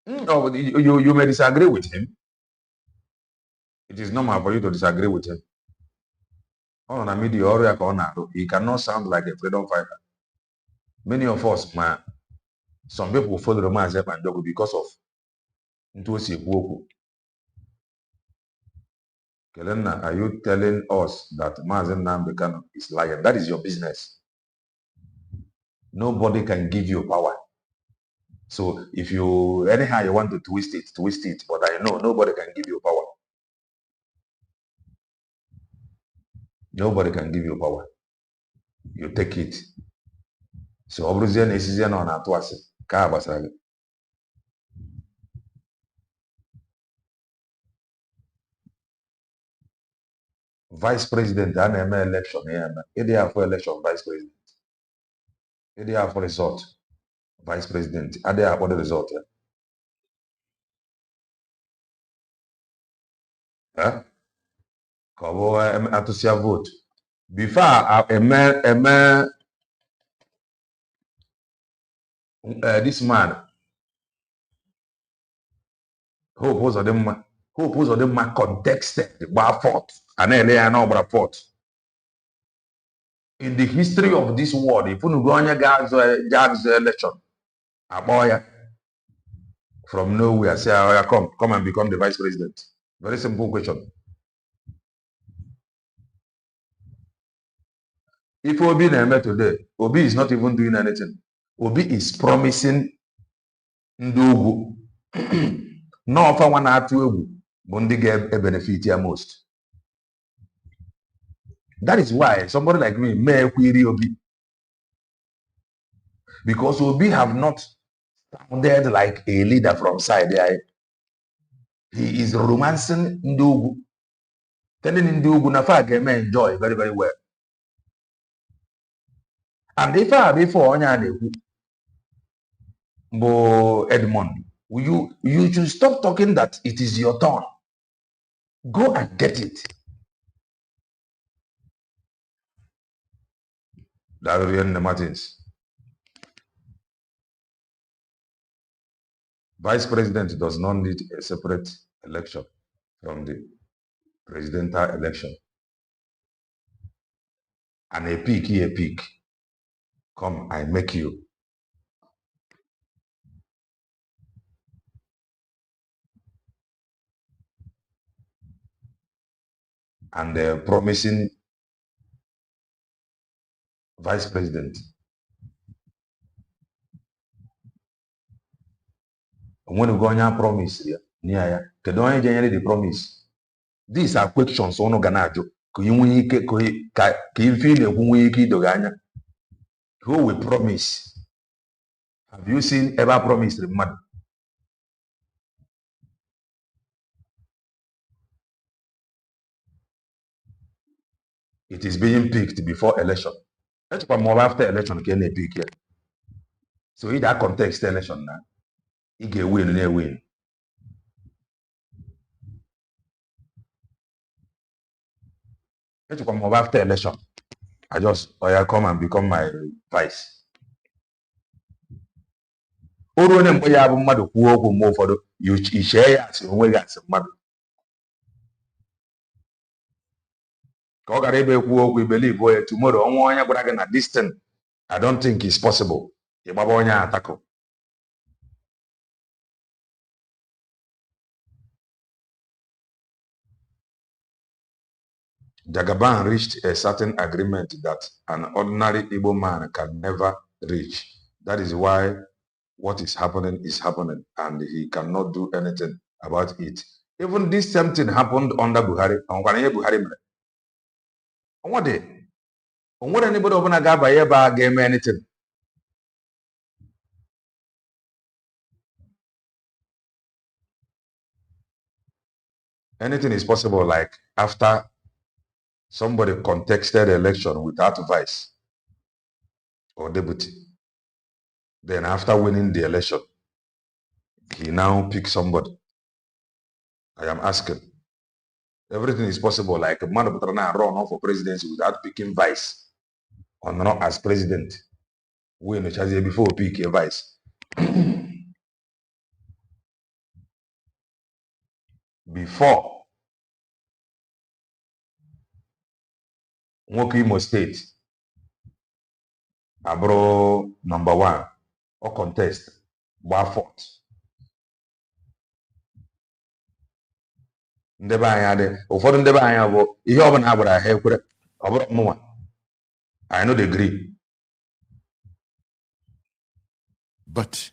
You may disagree with him. It is normal for you to disagree with him. On a media or he cannot sound like a freedom fighter. Many of us, some people follow the man because of Ntosi Woku. Kelena, are you telling us that Mazen Nambekano is lying? That is your business. Nobody can give you power. So if you anyhow you want to twist it. But I know nobody can give you power. Nobody can give you power. You take it. So Obruzian is on Atwase. Kabasag. Vice President and election here. They are for election Vice President. They are for result. Vice President. Are they are for the result? Huh? Kobo atusia vote. Before this man who opposed them contested by fought and then fought. In the history of this world, if you go on your guys election, a boy from nowhere say, oh, come and become the vice president. Very simple question. If Obi Neme today, Obi is not even doing anything. Obi is promising Ndogu. No offer one out to Bundi get a benefit here most. That is why somebody like me may query Obi. Because Obi have not sounded like a leader from side there. He is romancing Ndogu. Telling Ndogu Nafa may enjoy very, very well. And if I before Edmund, you should stop talking that it is your turn. Go and get it. Darian Martins. Vice President does not need a separate election from the presidential election. And a peak. Come, I make you. And promising vice president. When you go on your promise, near the promise. These are questions on Ganajo. Who will promise? Have you seen ever promised the money? It is being picked before election. Let's come more after election can they pick here. So in that context election now, he can win and they win. Let's come more after election. I come and become my vice. Oro ne mpo ya bụ mmadụ kwuo okwu mgbe ụfọdụ share ya asị onwe gị asị mmadụ ka ọ gara ebe kwuo okwu believe ya tomorrow ọnwa onye gwara gị na this thing I don't think it's possible ịgbaba onye atako. Jagaban reached a certain agreement that an ordinary Igbo man can never reach. That is why what is happening, and he cannot do anything about it. Even this same thing happened under Buhari. What did anybody open a gap by game anything? Anything is possible, like after somebody contested election without vice or deputy. Then after winning the election, he now picks somebody. I am asking. Everything is possible, like a man run off for presidency without picking vice or not as president. We in the before pick a vice. Before Nwoke Imo State, abro number 1 or contest, Barford. Ndebe anyị adị ụfọdụ ndebe anyị bụ ihe ọbụla ha gwara ha ekwere ọ bụrụ mụnwa I know the agree. But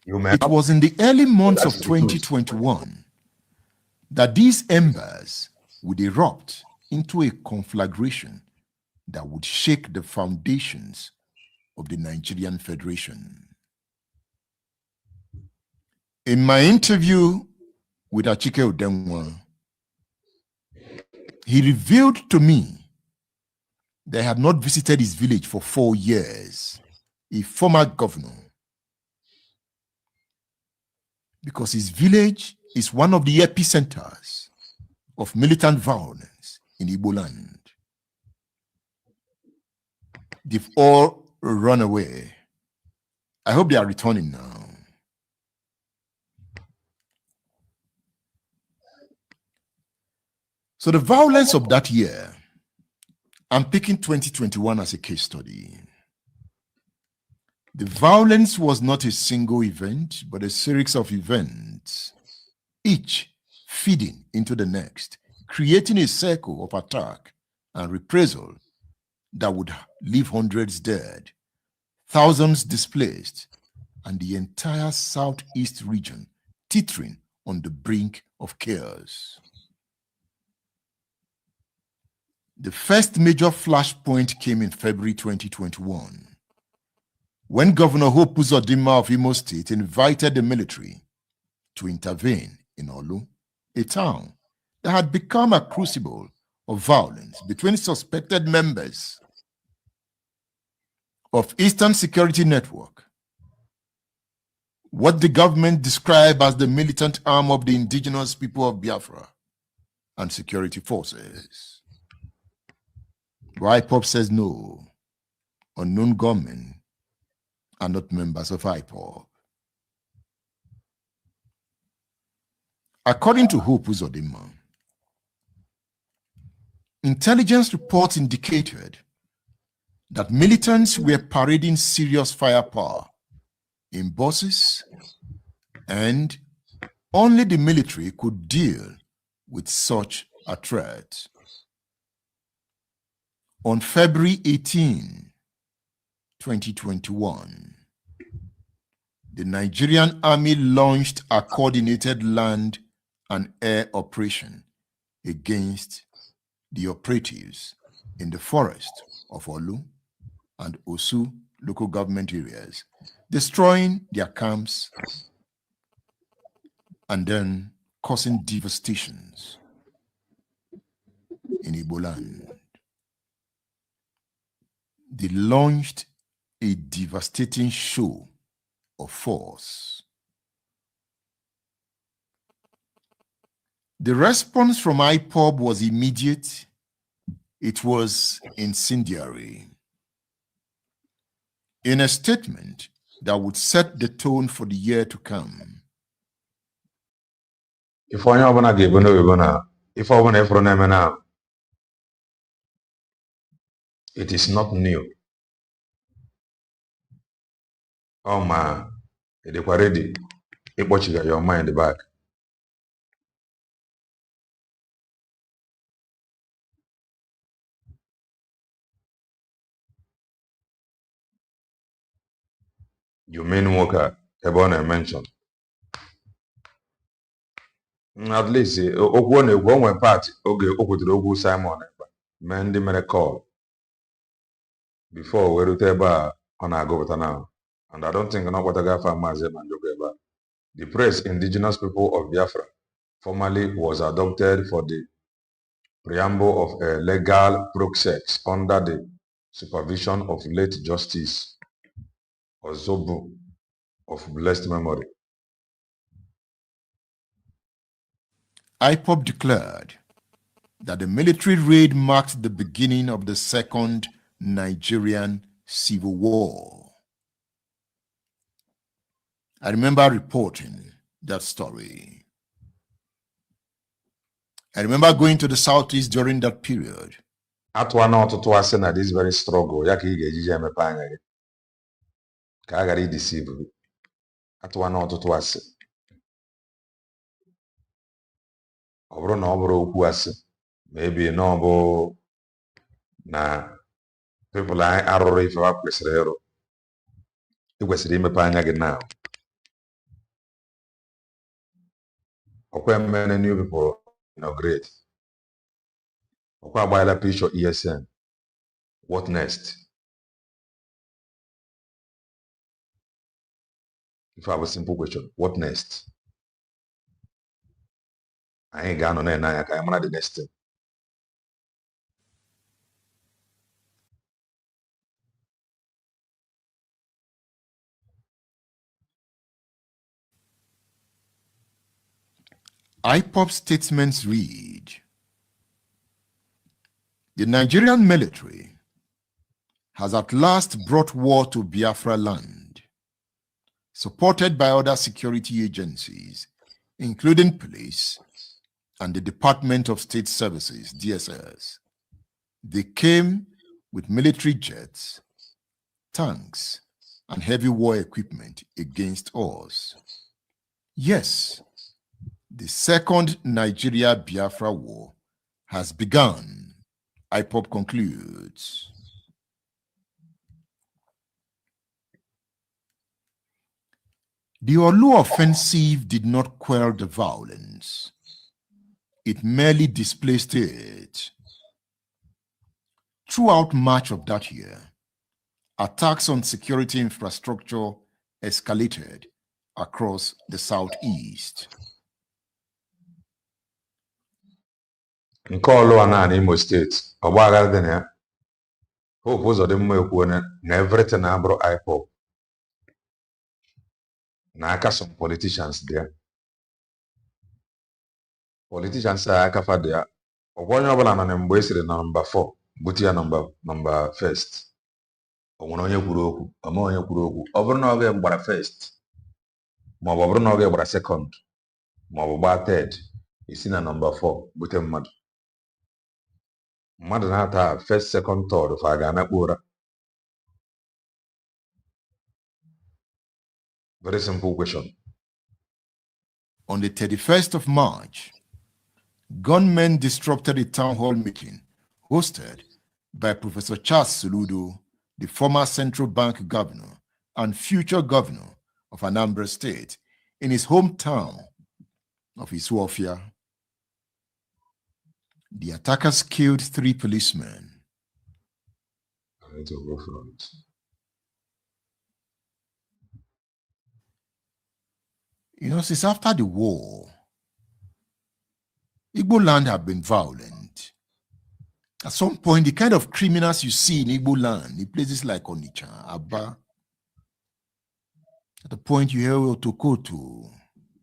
it was in the early months of 2021 that these embers would erupt into a conflagration that would shake the foundations of the Nigerian Federation. In my interview with Achike Udemwa, he revealed to me that he had not visited his village for 4 years, a former governor, because his village is one of the epicenters of militant violence in Igboland. They've all run away. I hope they are returning now. So the violence of that year, I'm picking 2021 as a case study. The violence was not a single event, but a series of events, each feeding into the next, creating a circle of attack and reprisal that would leave hundreds dead, thousands displaced, and the entire southeast region teetering on the brink of chaos. The first major flashpoint came in February 2021, when Governor Hope Uzodinma of Imo State invited the military to intervene in Olu, a town that had become a crucible of violence between suspected members of Eastern Security Network, what the government described as the militant arm of the indigenous people of Biafra, and security forces. IPOB says no, unknown gunmen are not members of IPOB. According to Hope Uzodinma, intelligence reports indicated that militants were parading serious firepower in buses, and only the military could deal with such a threat. On February 18, 2021, the Nigerian Army launched a coordinated land and air operation against the operatives in the forest of Olu and Osu local government areas, destroying their camps and then causing devastations in Igboland. They launched a devastating show of force. The response from IPOB was immediate. It was incendiary. In a statement that would set the tone for the year to come, If onye ọbụla ga-ebu n'oyibo na ife ọbụla ifuru na-eme na it is not new. Oh ma, ịdịkwa ready ịkpọchiga your mind back. You mean nwoke ebe ọ na-mention? At least okwu ọ na-ekwu onwe part oge o kwutere okwu Simon Ekpa mee ndị mere call before wee rute ebe a ọ na-agụpụta now. And I don't think na ọkpọtago afọ Maazị Manjoka ebe a. The phrase indigenous people of Biafra formerly was adopted for the preamble of a legal process under the supervision of late Justice Ozobu of blessed memory. IPOB declared that the military raid marked the beginning of the Second Nigerian Civil War. I remember reporting that story. I remember going to the Southeast during that period. Atụana ọtụtụ asị na this very struggle ya ka ị ga-ejiji emepe anya gị ka a ghara ideceive gị. Atụana ọtụtụ asị. Ọ bụrụ na ọ bụrụ okwu asị maybe na ọ bụ na people anyị arụrụ ife ha kwesịrị ịrụ. Ị kwesịrị imepe anya gị now. Ọkwa emene new people inaugurate. Ọkwa agbaala picture ESN. What next? If I have a simple question, what next? I ain't got no name. I am not the next thing. IPOB statements read, the Nigerian military has at last brought war to Biafra land, supported by other security agencies, including police and the Department of State Services, DSS. They came with military jets, tanks, and heavy war equipment against us. Yes, the Second Nigeria-Biafra War has begun, IPOB concludes. The Olu offensive did not quell the violence. It merely displaced it. Throughout March of that year, attacks on security infrastructure escalated across the southeast. Nke ọlụ a na Imo steeti ọgba aghara dị na ya. Hope Uzodimma ekwuo na everything abụrụ IPOB na aka some politicians there. Politicians a aka fa dị ya. Ọgwa onye ọbụla nọ na mgbe esiri na number 4 bute ya number first. O nwere onye kwuru okwu, ọma onye kwuru okwu. Ọ bụrụ na oge gbara first ma ọ bụrụ na oge gbara second ma ọ bụ gbaa third, isi na number 4 bute mmadụ. Mmadụ na-ata first, second, third fa ga-amekpa ụra. Very simple question. On the 31st of March, gunmen disrupted a town hall meeting hosted by Professor Charles Soludo, the former central bank governor and future governor of Anambra State, in his hometown of Isuofia. The attackers killed 3 policemen. I need to go front. You know, since after the war, Igboland have been violent. At some point, the kind of criminals you see in Igboland, in places like Onitsha, Aba, at the point you hear Otokoto,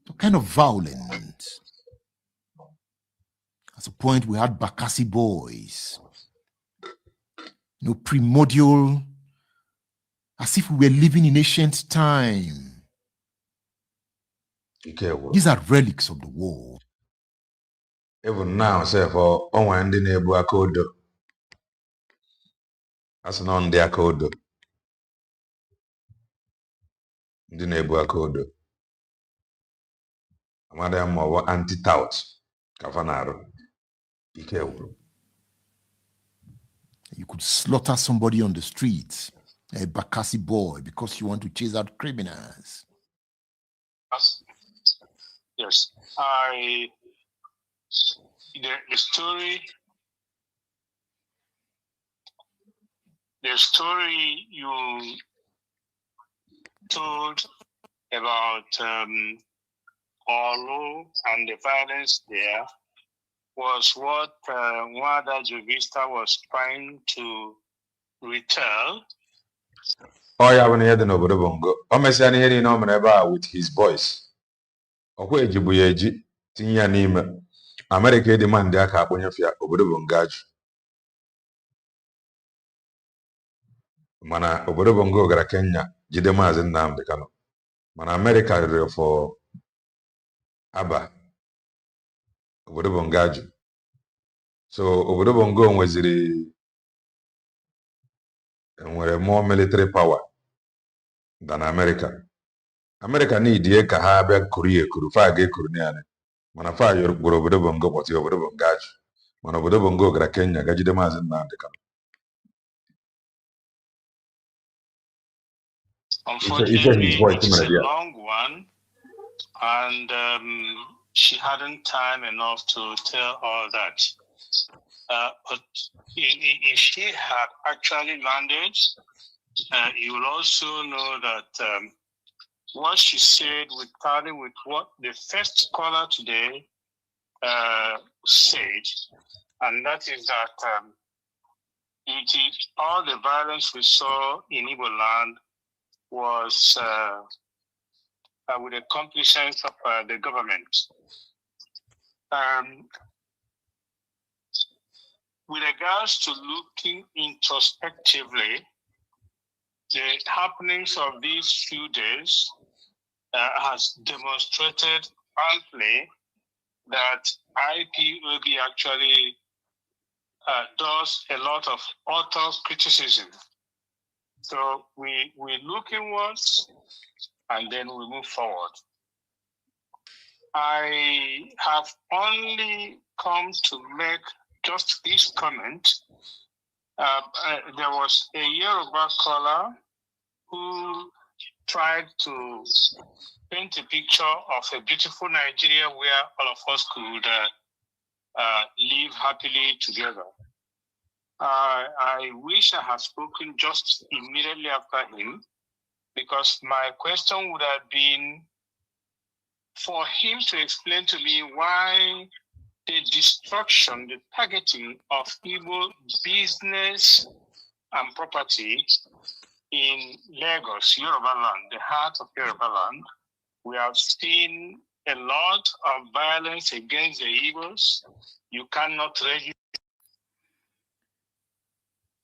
the kind of violence. At a point we had Bakassi boys, you know, primordial, as if we were living in ancient time. These are relics of the war. Even now, say for onwe ndị na-ebu aka odo. Asị na ndị aka odo. Ndị na-ebu aka odo. Amada ya ma ọ bụ anti-tout ka fa na-arụ. You could slaughter somebody on the streets a Bakassi boy because you want to chase out criminals. Yes, the story you told about Olu and the violence there was what Wada Jovista was trying to retell. Oh, yeah, when he had an Obodobongo. O Messiani had in Omeneba with his voice. Okwe Jibuyeji, Tinya Nima. America demand their Caponia Obodobongaj. Mana Obodobongo gara Kenya, Jidema Zinam de Kano. Mana America for Abba Obodobongaj. So Obodobongo was the more military power than America. America need ye kahabe Korea kurufa ge kurniane. Manafa yor Obodobongo but Obodobongaj. Mana Obodobongo gara Kenya, Gajidema Zinam de Kano. Unfortunately, it is a long one, and she hadn't time enough to tell all that. But if she had actually landed, you will also know that what she said would tally with what the first caller today said, and that is that all the violence we saw in Igboland was with the complicence of the government. With regards to looking introspectively, the happenings of these few days has demonstrated amply that IPOB actually does a lot of auto criticism. So we look inwards and then we move forward. I have only come to make just this comment. There was a Yoruba caller who tried to paint a picture of a beautiful Nigeria where all of us could live happily together. I wish I had spoken just immediately after him, because my question would have been for him to explain to me why the destruction, the targeting of Igbo business and property in Lagos, Yoruba land, the heart of Yoruba land. We have seen a lot of violence against the Igbos. You cannot register.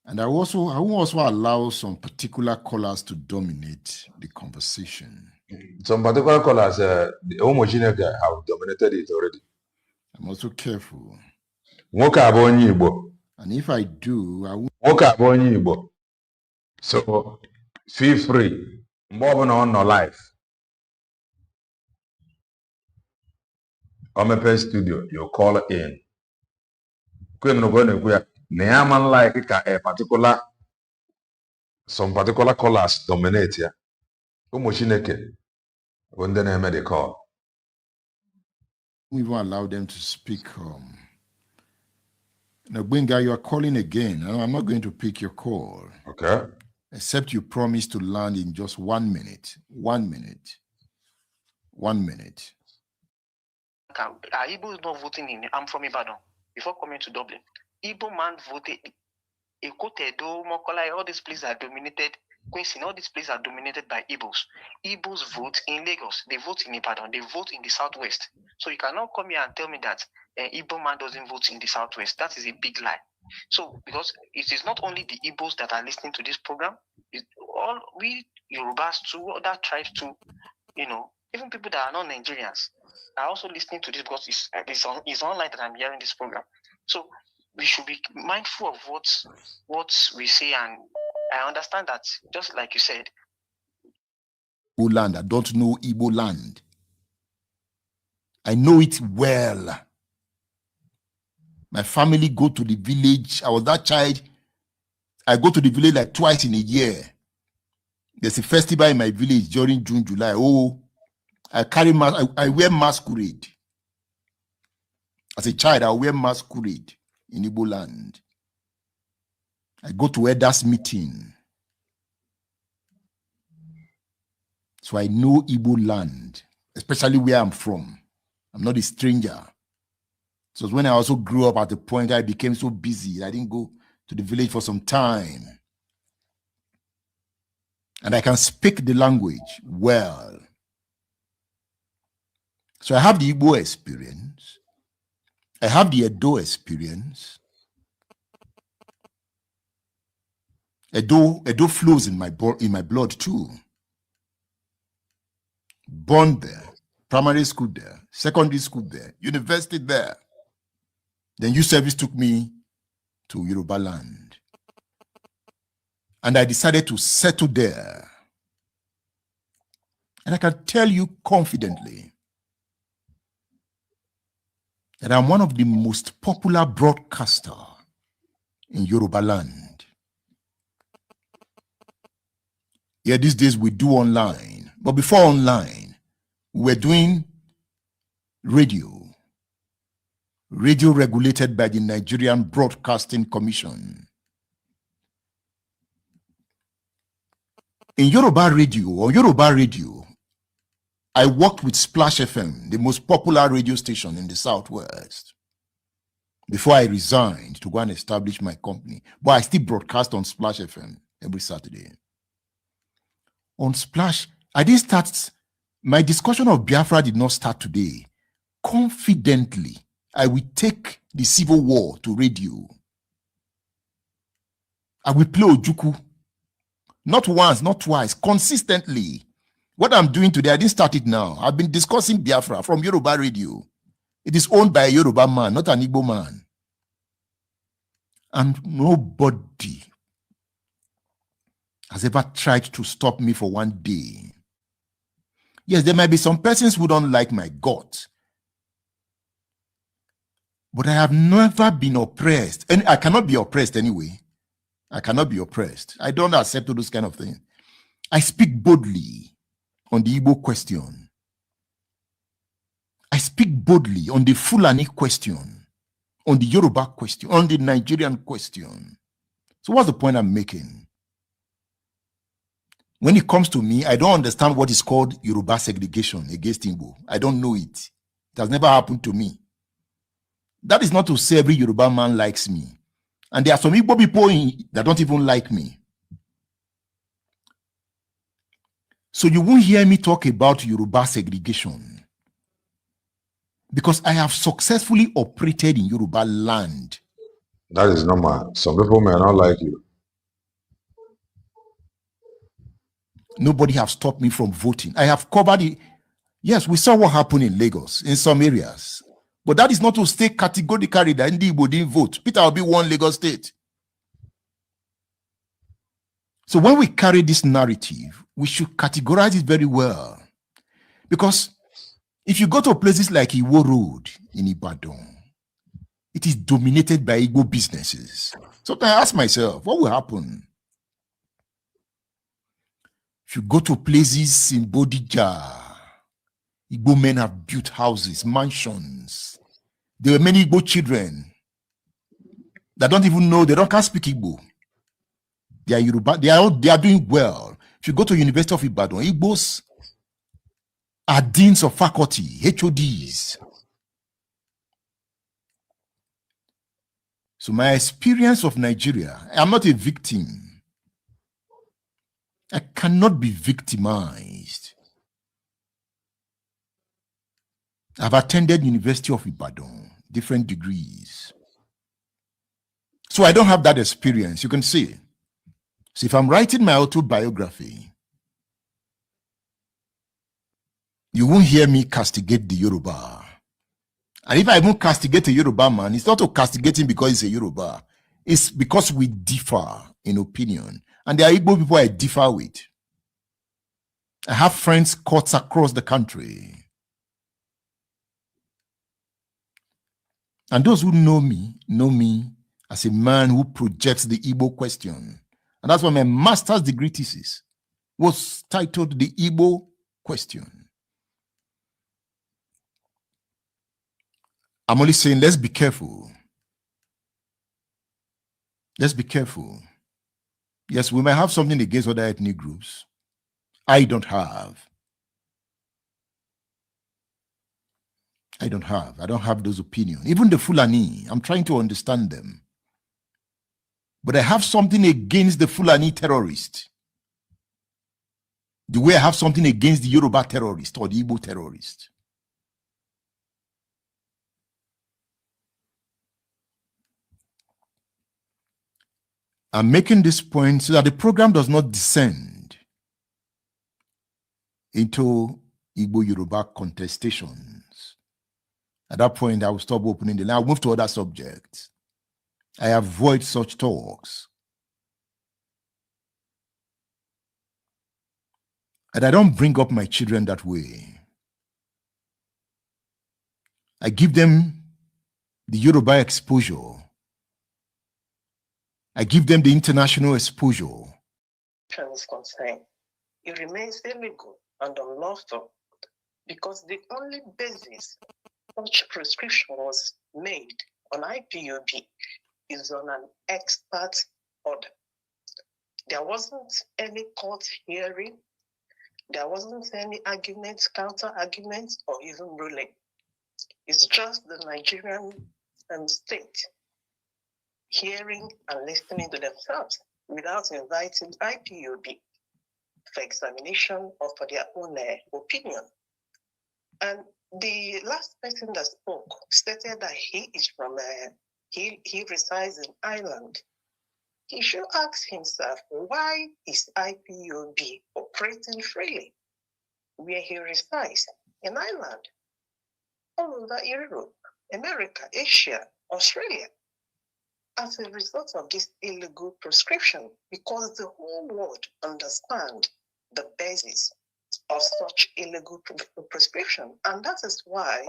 And I will also allow some particular callers to dominate the conversation. Some particular callers, the homogenic have dominated it already. I'm also careful. And if I do, I will. So feel free. More on no life. On my studio, you call in. Neaman like a particular, some particular callers dominate here. Homogenic when they name they call. We won't allow them to speak. Now, Benga, you are calling again. I'm not going to pick your call. Okay. Except you promise to land in just 1 minute. 1 minute. 1 minute. Igbo is not voting in. I'm from Ibadan. Before coming to Dublin, Igbo man voted. Ekotedo, Mokola, all these places are dominated. Quincy, all these places are dominated by Igbos. Igbos vote in Lagos. They vote in Ibadan. They vote in the Southwest. So you cannot come here and tell me that Igbo man doesn't vote in the Southwest. That is a big lie. So, because it is not only the Igbos that are listening to this program, it's all we Yorubas too, other tribes too, even people that are not Nigerians are also listening to this because it's online that I'm hearing this program. So we should be mindful of what we say, and I understand that, just like you said. Igbo land, I don't know Igbo land. I know it well. My family go to the village. I was that child. I go to the village like twice in a year. There's a festival in my village during June, July. Oh, I wear masquerade. As a child, I wear masquerade in Igboland. I go to elders meeting. So I know Igbo land, especially where I'm from. I'm not a stranger. So when I also grew up at the point I became so busy, I didn't go to the village for some time. And I can speak the language well. So I have the Igbo experience. I have the Edo experience. Edo flows in my blood too. Born there, primary school there, secondary school there, university there. Then youth service took me to Yoruba land. And I decided to settle there. And I can tell you confidently that I'm one of the most popular broadcasters in Yoruba land. Yeah, these days we do online. But before online, we were doing radio regulated by the Nigerian Broadcasting Commission. In Yoruba radio, I worked with Splash FM, the most popular radio station in the Southwest, before I resigned to go and establish my company. But I still broadcast on Splash FM every Saturday. On Splash, I didn't start, my discussion of Biafra did not start today. Confidently, I will take the civil war to radio. I will play Ojuku. Not once, not twice, consistently. What I'm doing today, I didn't start it now. I've been discussing Biafra from Yoruba radio. It is owned by a Yoruba man, not an Igbo man. And nobody has ever tried to stop me for one day. Yes, there might be some persons who don't like my guts. But I have never been oppressed. And I cannot be oppressed anyway. I cannot be oppressed. I don't accept all those kind of things. I speak boldly on the Igbo question. I speak boldly on the Fulani question, on the Yoruba question, on the Nigerian question. So what's the point I'm making? When it comes to me, I don't understand what is called Yoruba segregation against Igbo. I don't know it. It has never happened to me. That is not to say every Yoruba man likes me. And there are some Igbo people that don't even like me. So you won't hear me talk about Yoruba segregation. Because I have successfully operated in Yoruba land. That is normal. Some people may not like you. Nobody has stopped me from voting. I have covered it. Yes, we saw what happened in Lagos, in some areas. But that is not to state categorically that Ndi Igbo didn't vote. Peter Obi won Lagos State. So when we carry this narrative, we should categorize it very well. Because if you go to places like Iwo Road in Ibadan, it is dominated by Igbo businesses. So I ask myself, what will happen? If you go to places in Bodija, Igbo men have built houses, mansions. There were many Igbo children that don't even know, they can't speak Igbo. They are Yoruba, they are doing well. If you go to University of Ibadan, Igbos are deans of faculty, HODs. So my experience of Nigeria, I'm not a victim. I cannot be victimized. I've attended University of Ibadan, different degrees. So I don't have that experience, you can see. So if I'm writing my autobiography, you won't hear me castigate the Yoruba. And if I even castigate a Yoruba man, it's not to castigate him because he's a Yoruba. It's because we differ in opinion. And there are Igbo people I differ with. I have friends courts across the country. And those who know me as a man who projects the Igbo question. And that's what my master's degree thesis was titled The Igbo Question. I'm only saying, let's be careful. Let's be careful. Yes, we may have something against other ethnic groups. I don't have. I don't have those opinions. Even the Fulani, I'm trying to understand them. But I have something against the Fulani terrorist. The way I have something against the Yoruba terrorist or the Igbo terrorist. I'm making this point so that the program does not descend into Igbo Yoruba contestations. At that point, I will stop opening the line. I'll move to other subjects. I avoid such talks. And I don't bring up my children that way. I give them the Yoruba exposure. I give them the international exposure. Is concerned, it remains illegal and unlawful because the only basis such prescription was made on IPOB is on an expert order. There wasn't any court hearing, there wasn't any arguments, counter arguments, or even ruling. It's just the Nigerian state hearing and listening to themselves without inviting IPOB for examination or for their own opinion. And the last person that spoke stated that he is from, he resides in Ireland. He should ask himself, why is IPOB operating freely where he resides in Ireland, all over Europe, America, Asia, Australia? As a result of this illegal prescription, because the whole world understands the basis of such illegal prescription. And that is why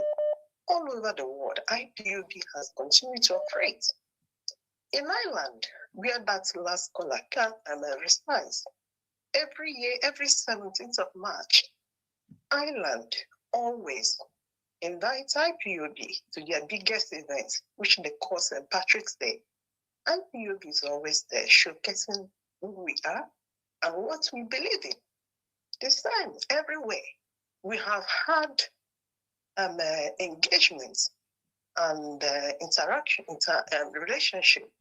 all over the world, IPOB has continued to operate. In Ireland, where that last caller resides, every year, every 17th of March, Ireland always invites IPOB to their biggest event, which they call St. Patrick's Day. IPOB is always there, showcasing who we are and what we believe in. This time, everywhere, we have had engagements and interaction, relationship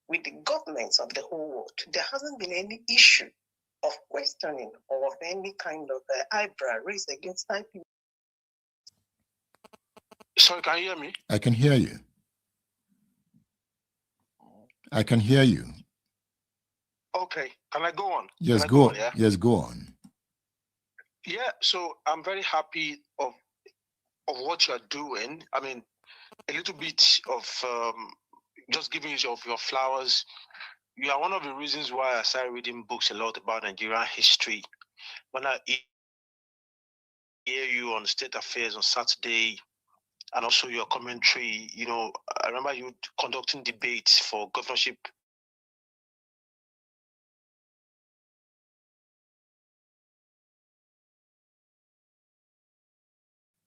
with the governments of the whole world. There hasn't been any issue of questioning or of any kind of eyebrow raised against IPOB. Sorry, can you hear me? I can hear you. I can hear you. Okay, can I go on? Yes, Can I go on. yeah? Yes, go on. Yeah, so I'm very happy of what you're doing. I mean, a little bit of just giving you of your flowers. You are one of the reasons why I started reading books a lot about Nigerian history. When I hear you on State Affairs on Saturday, and also your commentary, you know, I remember you conducting debates for governorship.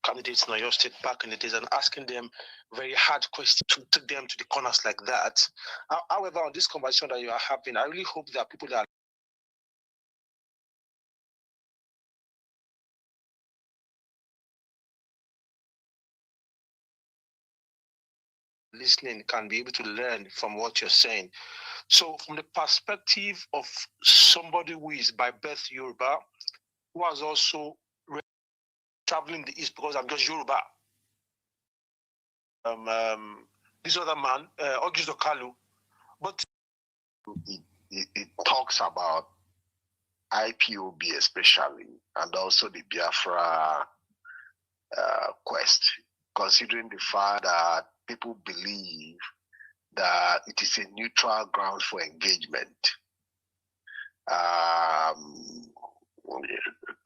Candidates in your state back in the days and asking them very hard questions to take them to the corners like that. However, on this conversation that you are having, I really hope that people that are listening can be able to learn from what you're saying. So from the perspective of somebody who is by birth Yoruba, who has also traveling the East because I'm just Yoruba. This other man, Augusto Kalu, but it talks about IPOB especially, and also the Biafra quest, considering the fact that people believe that it is a neutral ground for engagement.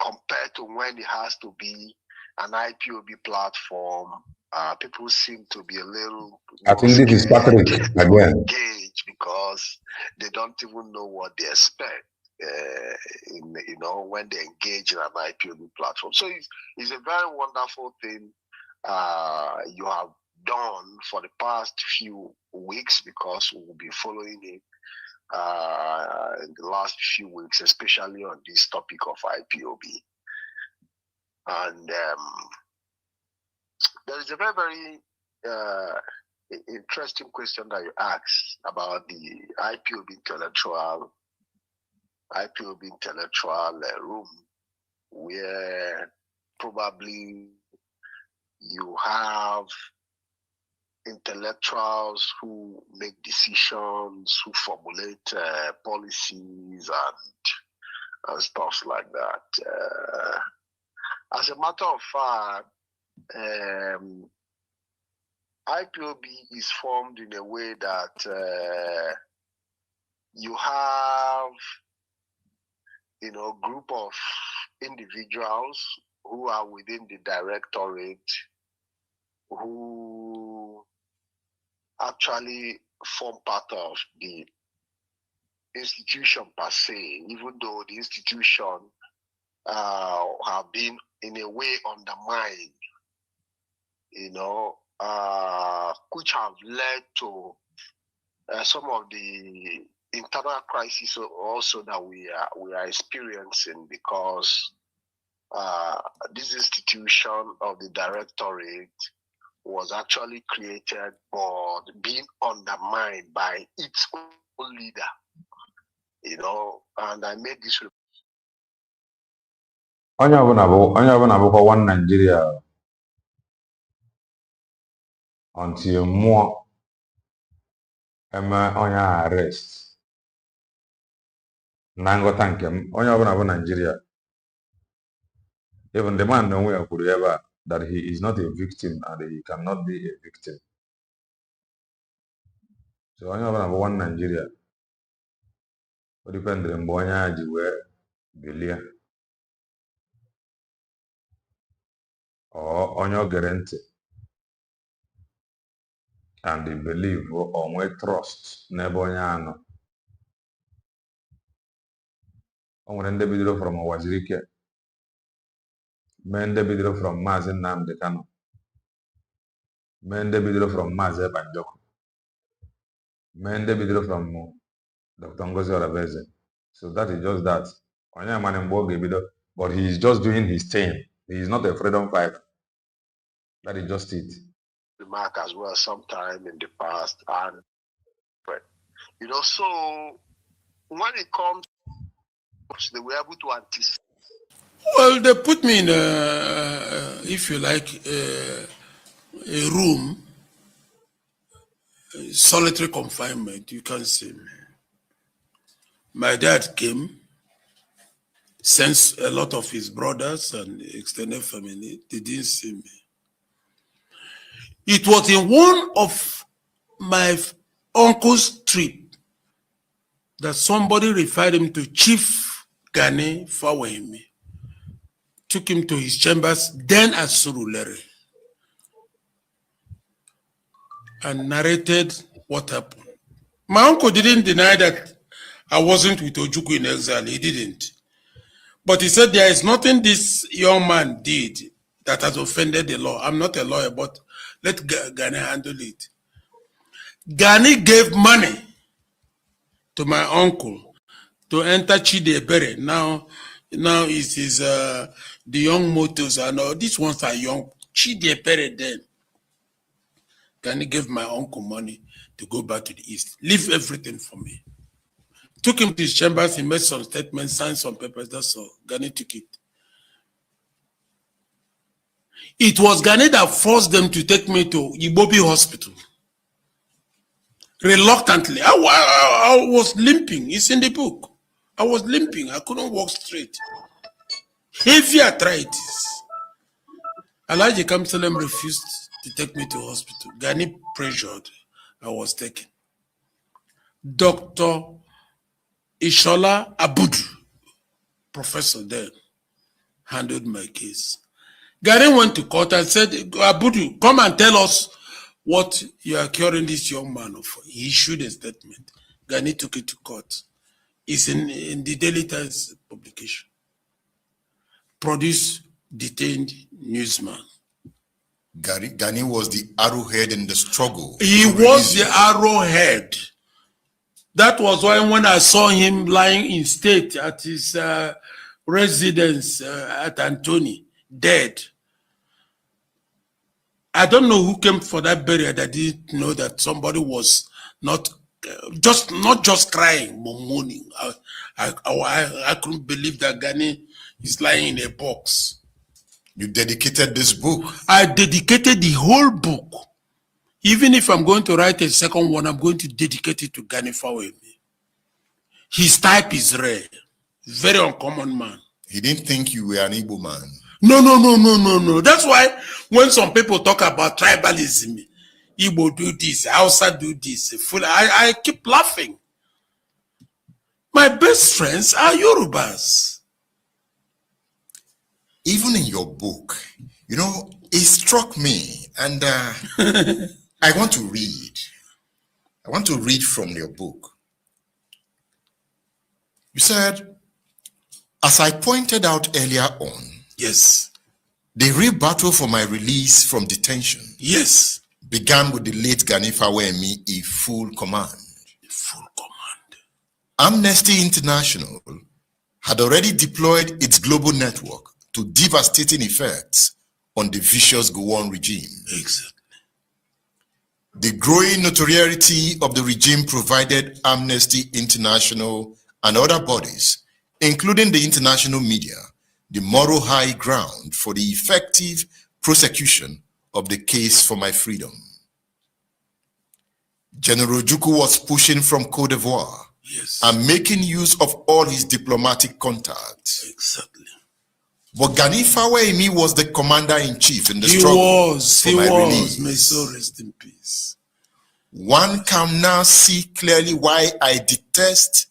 Compared to when it has to be an IPOB platform, people seem to be a little I think this is Patrick again. engaged because they don't even know what they expect. when they engage in an IPOB platform. So it's a very wonderful thing you have done for the past few weeks, because we will be following it in the last few weeks, especially on this topic of IPOB. And there is a very, very interesting question that you asked about the IPOB intellectual room, where probably you have intellectuals who make decisions, who formulate policies and stuff like that. As a matter of fact, IPOB is formed in a way that you have, group of individuals who are within the directorate who actually form part of the institution per se, even though the institution have been in a way undermined, which have led to some of the internal crises also that we are experiencing, because this institution of the directorate was actually created but being undermined by its own leader, and I made this. onye ọbụla bụkwa one Nigeria until mmụọ eme onye arrest. Na nghọta nke m, onye ọbụla bụ Nigeria, even the man onwe ya kwuru ebe a that he is not a victim and he cannot be a victim. So onye ọbụla bụ one Nigeria, o dipendere mgbe onye a ji wee bilie, onye o gere ntị and they believe or nwee trust n'ebe onye a nọ. O nwere ndị bidoro from Wazirike, mee ndị bidoro from Maazị Nnamdi Kanu, mee ndị bidoro from Maazị Ebanjoko, mee ndị bidoro from Dr. Ngozi Orabeze. So that is just that. Onye amane mgbe ọ ga-ebido, but he is just doing his thing. He is not a freedom fighter. That is just it. Remark as well sometime in the past, and so when it comes, they were able to anticipate. Well, they put me in if you like, a room, solitary confinement. You can't see me. My dad came, sent a lot of his brothers and extended family. They didn't see me. It was in one of my uncle's trip that somebody referred him to Chief Gani Fawemi. Took him to his chambers, then at Surulere, and narrated what happened. My uncle didn't deny that I wasn't with Ojukwu in exile. He didn't. But he said there is nothing this young man did that has offended the law. I'm not a lawyer, but let Gani handle it. Gani gave money to my uncle to enter Chidebere. Now it is the young motors and all. These ones are young. Chidebere then. Gani gave my uncle money to go back to the east. Leave everything for me. Took him to his chambers. He made some statements, signed some papers. That's all. Gani took it. It was Gani that forced them to take me to Ibobi Hospital. Reluctantly. I was limping. It's in the book. I was limping. I couldn't walk straight. Heavy arthritis. Alhaji Kamsalem refused to take me to hospital. Gani pressured. I was taken. Dr. Ishola Abudu, professor there, handled my case. Gani went to court and said, Abudu, come and tell us what you are curing this young man of. He issued a statement. Gani took it to court. is in the Daily Times publication. Produce detained newsman. Gani was the arrowhead in the struggle. He was the arrowhead. That was why when I saw him lying in state at his residence at Antony, dead. I don't know who came for that burial that didn't know that somebody was not just crying, but mourning. I couldn't believe that Gani is lying in a box. You dedicated this book. I dedicated the whole book. Even if I'm going to write a second one, I'm going to dedicate it to Gani Fawemi. His type is rare. Very uncommon man. He didn't think you were an Igbo man. No. That's why when some people talk about tribalism, Igbo do this, Hausa do this, I keep laughing. My best friends are Yorubas. Even in your book, you know, it struck me, and I want to read. I want to read from your book. You said, as I pointed out earlier on, yes, the real battle for my release from detention, yes, began with the late Gani Fawemi in full command. Full command. Amnesty International had already deployed its global network to devastating effects on the vicious Gowon regime. Exactly. The growing notoriety of the regime provided Amnesty International and other bodies, including the international media, the moral high ground for the effective prosecution of the case for my freedom. General Ojukwu was pushing from Cote d'Ivoire, yes, and making use of all his diplomatic contacts. Exactly. But Gani Fawemi was the commander-in-chief in the struggle for my release. May so rest in peace. One can now see clearly why I detest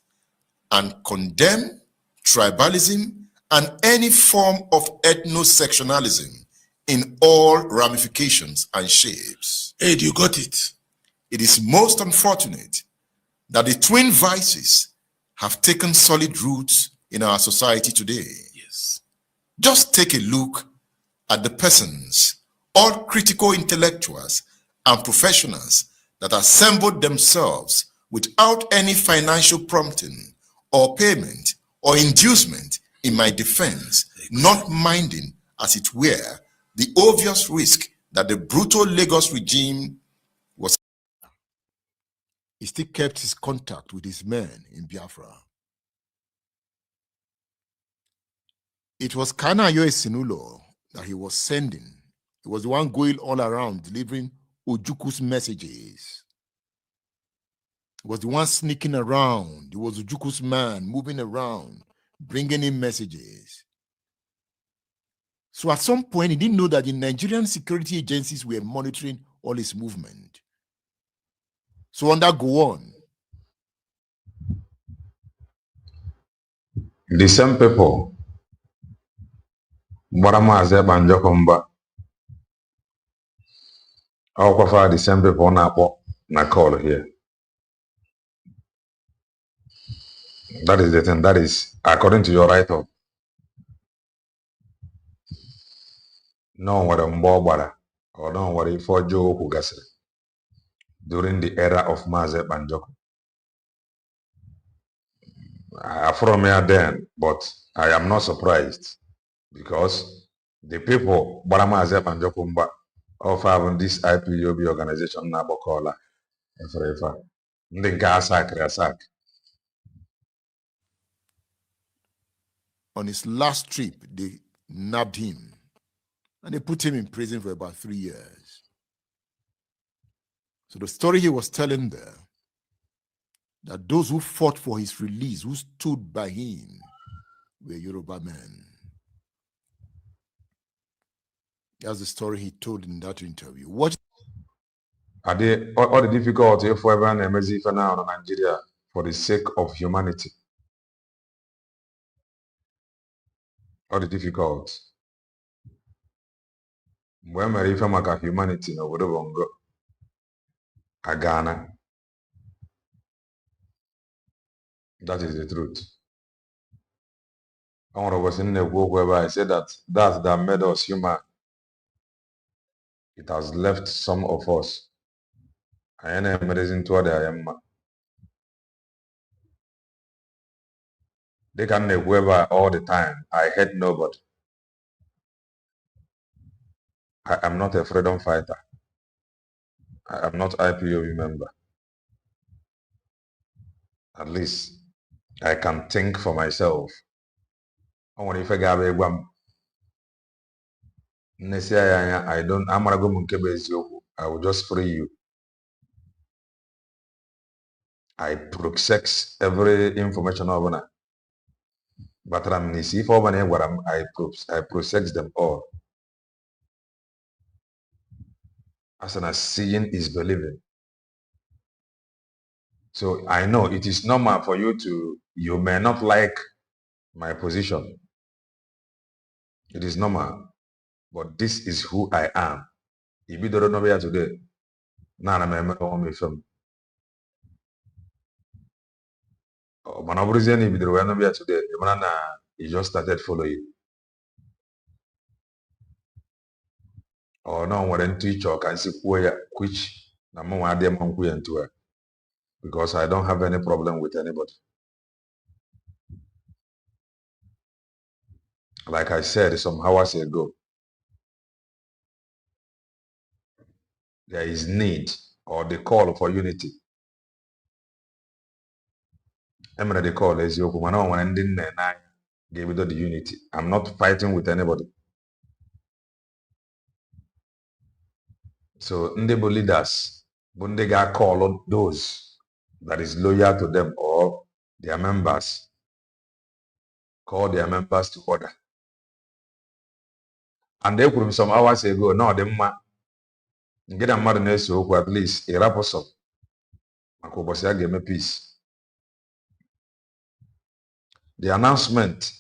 and condemn tribalism and any form of ethno-sectionalism in all ramifications and shapes. Ed, you got it. It is most unfortunate that the twin vices have taken solid roots in our society today. Yes. Just take a look at the persons, all critical intellectuals and professionals that assembled themselves without any financial prompting or payment or inducement in my defense, not minding, as it were, the obvious risk that the brutal Lagos regime was. He still kept his contact with his men in Biafra. It was Kanayo Sinulo that he was sending. He was the one going all around delivering Ojukwu's messages. He was the one sneaking around. He was Ojukwu's man moving around, bringing in messages. So at some point, he didn't know that the Nigerian security agencies were monitoring all his movement. So on that go on. The same people, Baramaze Banjokomba, all the same people na call here. That is the thing. That is according to your write-up. No one Mbobara or no one for Joe Hugasre during the era of Maze Banjoko. I am from here then, but I am not surprised because the people Baramaze Banjokumba of having this IPOB organization Nabokola Efrefa. On his last trip, they nabbed him and they put him in prison for about 3 years. So the story he was telling there, that those who fought for his release, who stood by him, were Yoruba men. That's the story he told in that interview. What are they all the difficulty for everyone in Nigeria for the sake of humanity? All the difficult. When we refer to humanity, no would go Ghana. That is the truth. I was in the book where I said that made us human. It has left some of us. I am amazing to I am. They can whoever all the time. I hate nobody. I am not a freedom fighter. I am not IPOB member. At least I can think for myself. I want if I got a guam. I don't. I'm gonna go. I will just free you. I process every information over now. But I'm if over what I process them all. As an seeing is believing. So I know it is normal for you may not like my position. It is normal. But this is who I am. If you don't know here today, now I'm a film. But no reason if you don't know here today, you just started following. Or no one went to each or can see which because I don't have any problem with anybody. Like I said some hours ago, there is need or the call for unity. I'm ready to call as you when give it the unity. I'm not fighting with anybody. So Ndebo leaders, Bundega call on those that is loyal to them or their members, call their members to order. And they could some hours ago, no, them get a mad so at least a raposop. Makobosia gave me peace. The announcement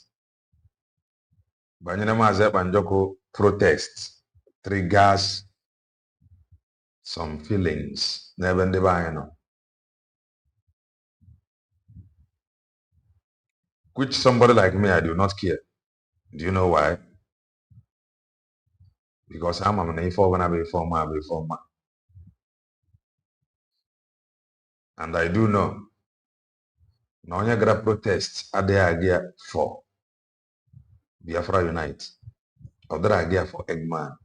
by Nyanamaze Banjoko protest triggers some feelings. Never divine. Which somebody like me, I do not care. Do you know why? Because I'm an informer. And I do know. No one gra protest at the idea for Biafra Unite. Other idea for Eggman.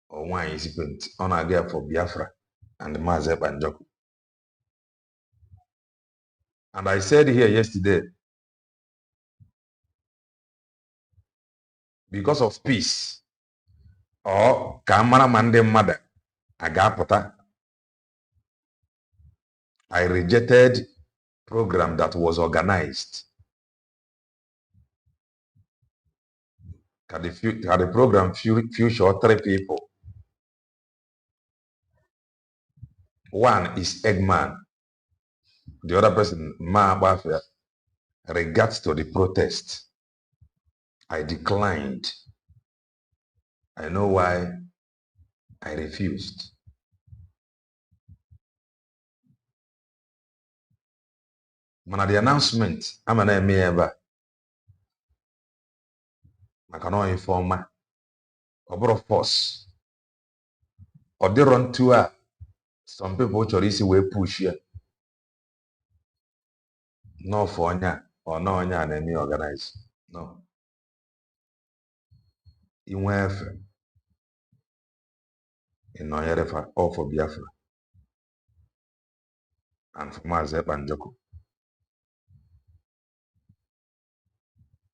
Or one recipient on idea for Biafra and Mazep and Joku. And I said here yesterday, because of peace, or Kamara Mande Mother, Agapota, I rejected program that was organized. Had the program future 3 people. One is Eggman. The other person, Ma Bafia, regards to the protest. I declined. I know why I refused. Man, the announcement, I'm an MA ever. I cannot inform ma. Of course. Or they run to some people which will push here. No for nya or no nya and any organize. No. In where in Noyerefa or for Biafra. And for Mazep and Joko.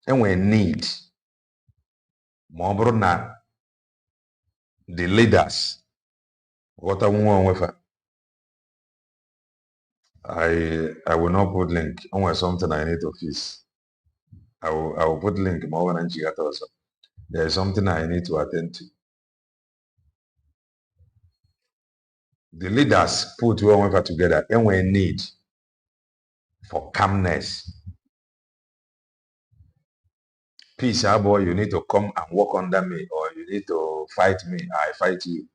And we need more na the leaders. What I want with I will not put link. Only something I need to fix. I will put link more than also. There is something I need to attend to. The leaders put one together and we need for calmness. Peace, boy, you need to come and work under me, or you need to fight me, I fight you.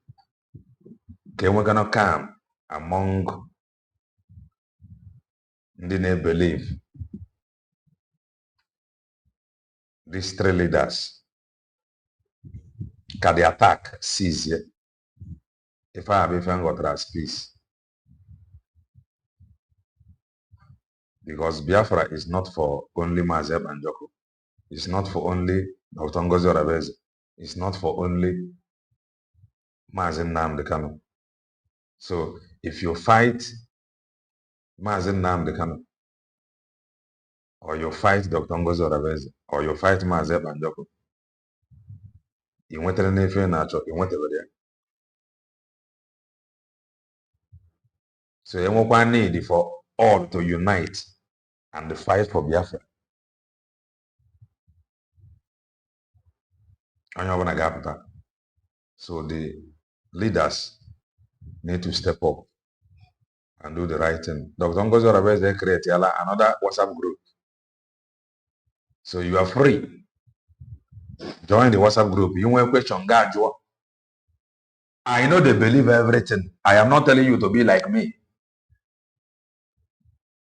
Okay, we're gonna come among They believe these three leaders can the attack seize if I have even got as peace. Because Biafra is not for only Mazeb and Joko. It's not for only Dr. Ngozi Orabeze. It's not for only Mazem Nnamdi Kanu. So if you fight Mazem Nnamdi Kanu, or you fight Dr. Ngozi Orabeze, or you fight Mazeb and Joko, you went to the Navy natural, you went over there. So you won't need for all to unite and fight for Biafra. So the leaders need to step up and do the right thing. Dr. Ngozi Orabeze create another WhatsApp group. So you are free. Join the WhatsApp group. You want a question, God, I know they believe everything. I am not telling you to be like me.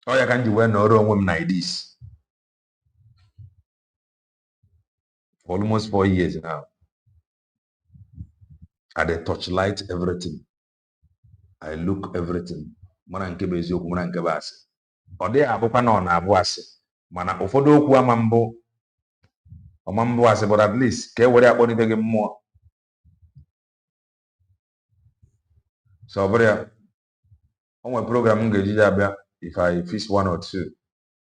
All you can do when no women like this. For almost 4 years now. I dey touchlight everything. I look everything. Mana nke bụ eziokwu, mana nke bụ asị. Ọ dịghị abụkwa na ọ na-abụ asị. Mana ụfọdụ okwu ama mbụ asị, but at least ka e were akpọlite gị mmụọ. So ọ bụrụ ya, o nwere program m ga-eji ya abịa if I fish one or two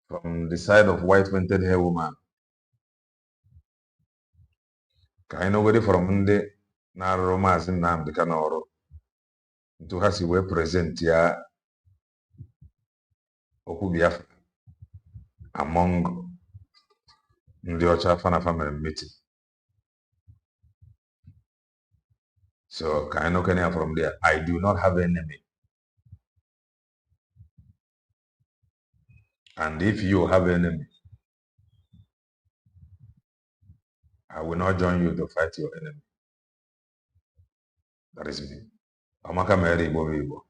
from the side of white painted hair woman. Ka anyị nọgodi from ndị na-arụrụ Maazị Nnamdi Kanu ọrụ. Ntu ha si wee present ya okwu Biafra among ndị ọcha fana family meeting. So ka anyị nọkene ya from there. I do not have an enemy. And if you have an enemy, I will not join you to fight your enemy. That is me. Amaka mere Igbo.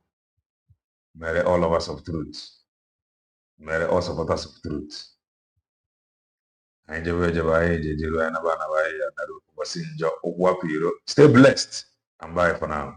Mere all of us of truth. Mere all supporters of truth. Stay blessed and bye for now.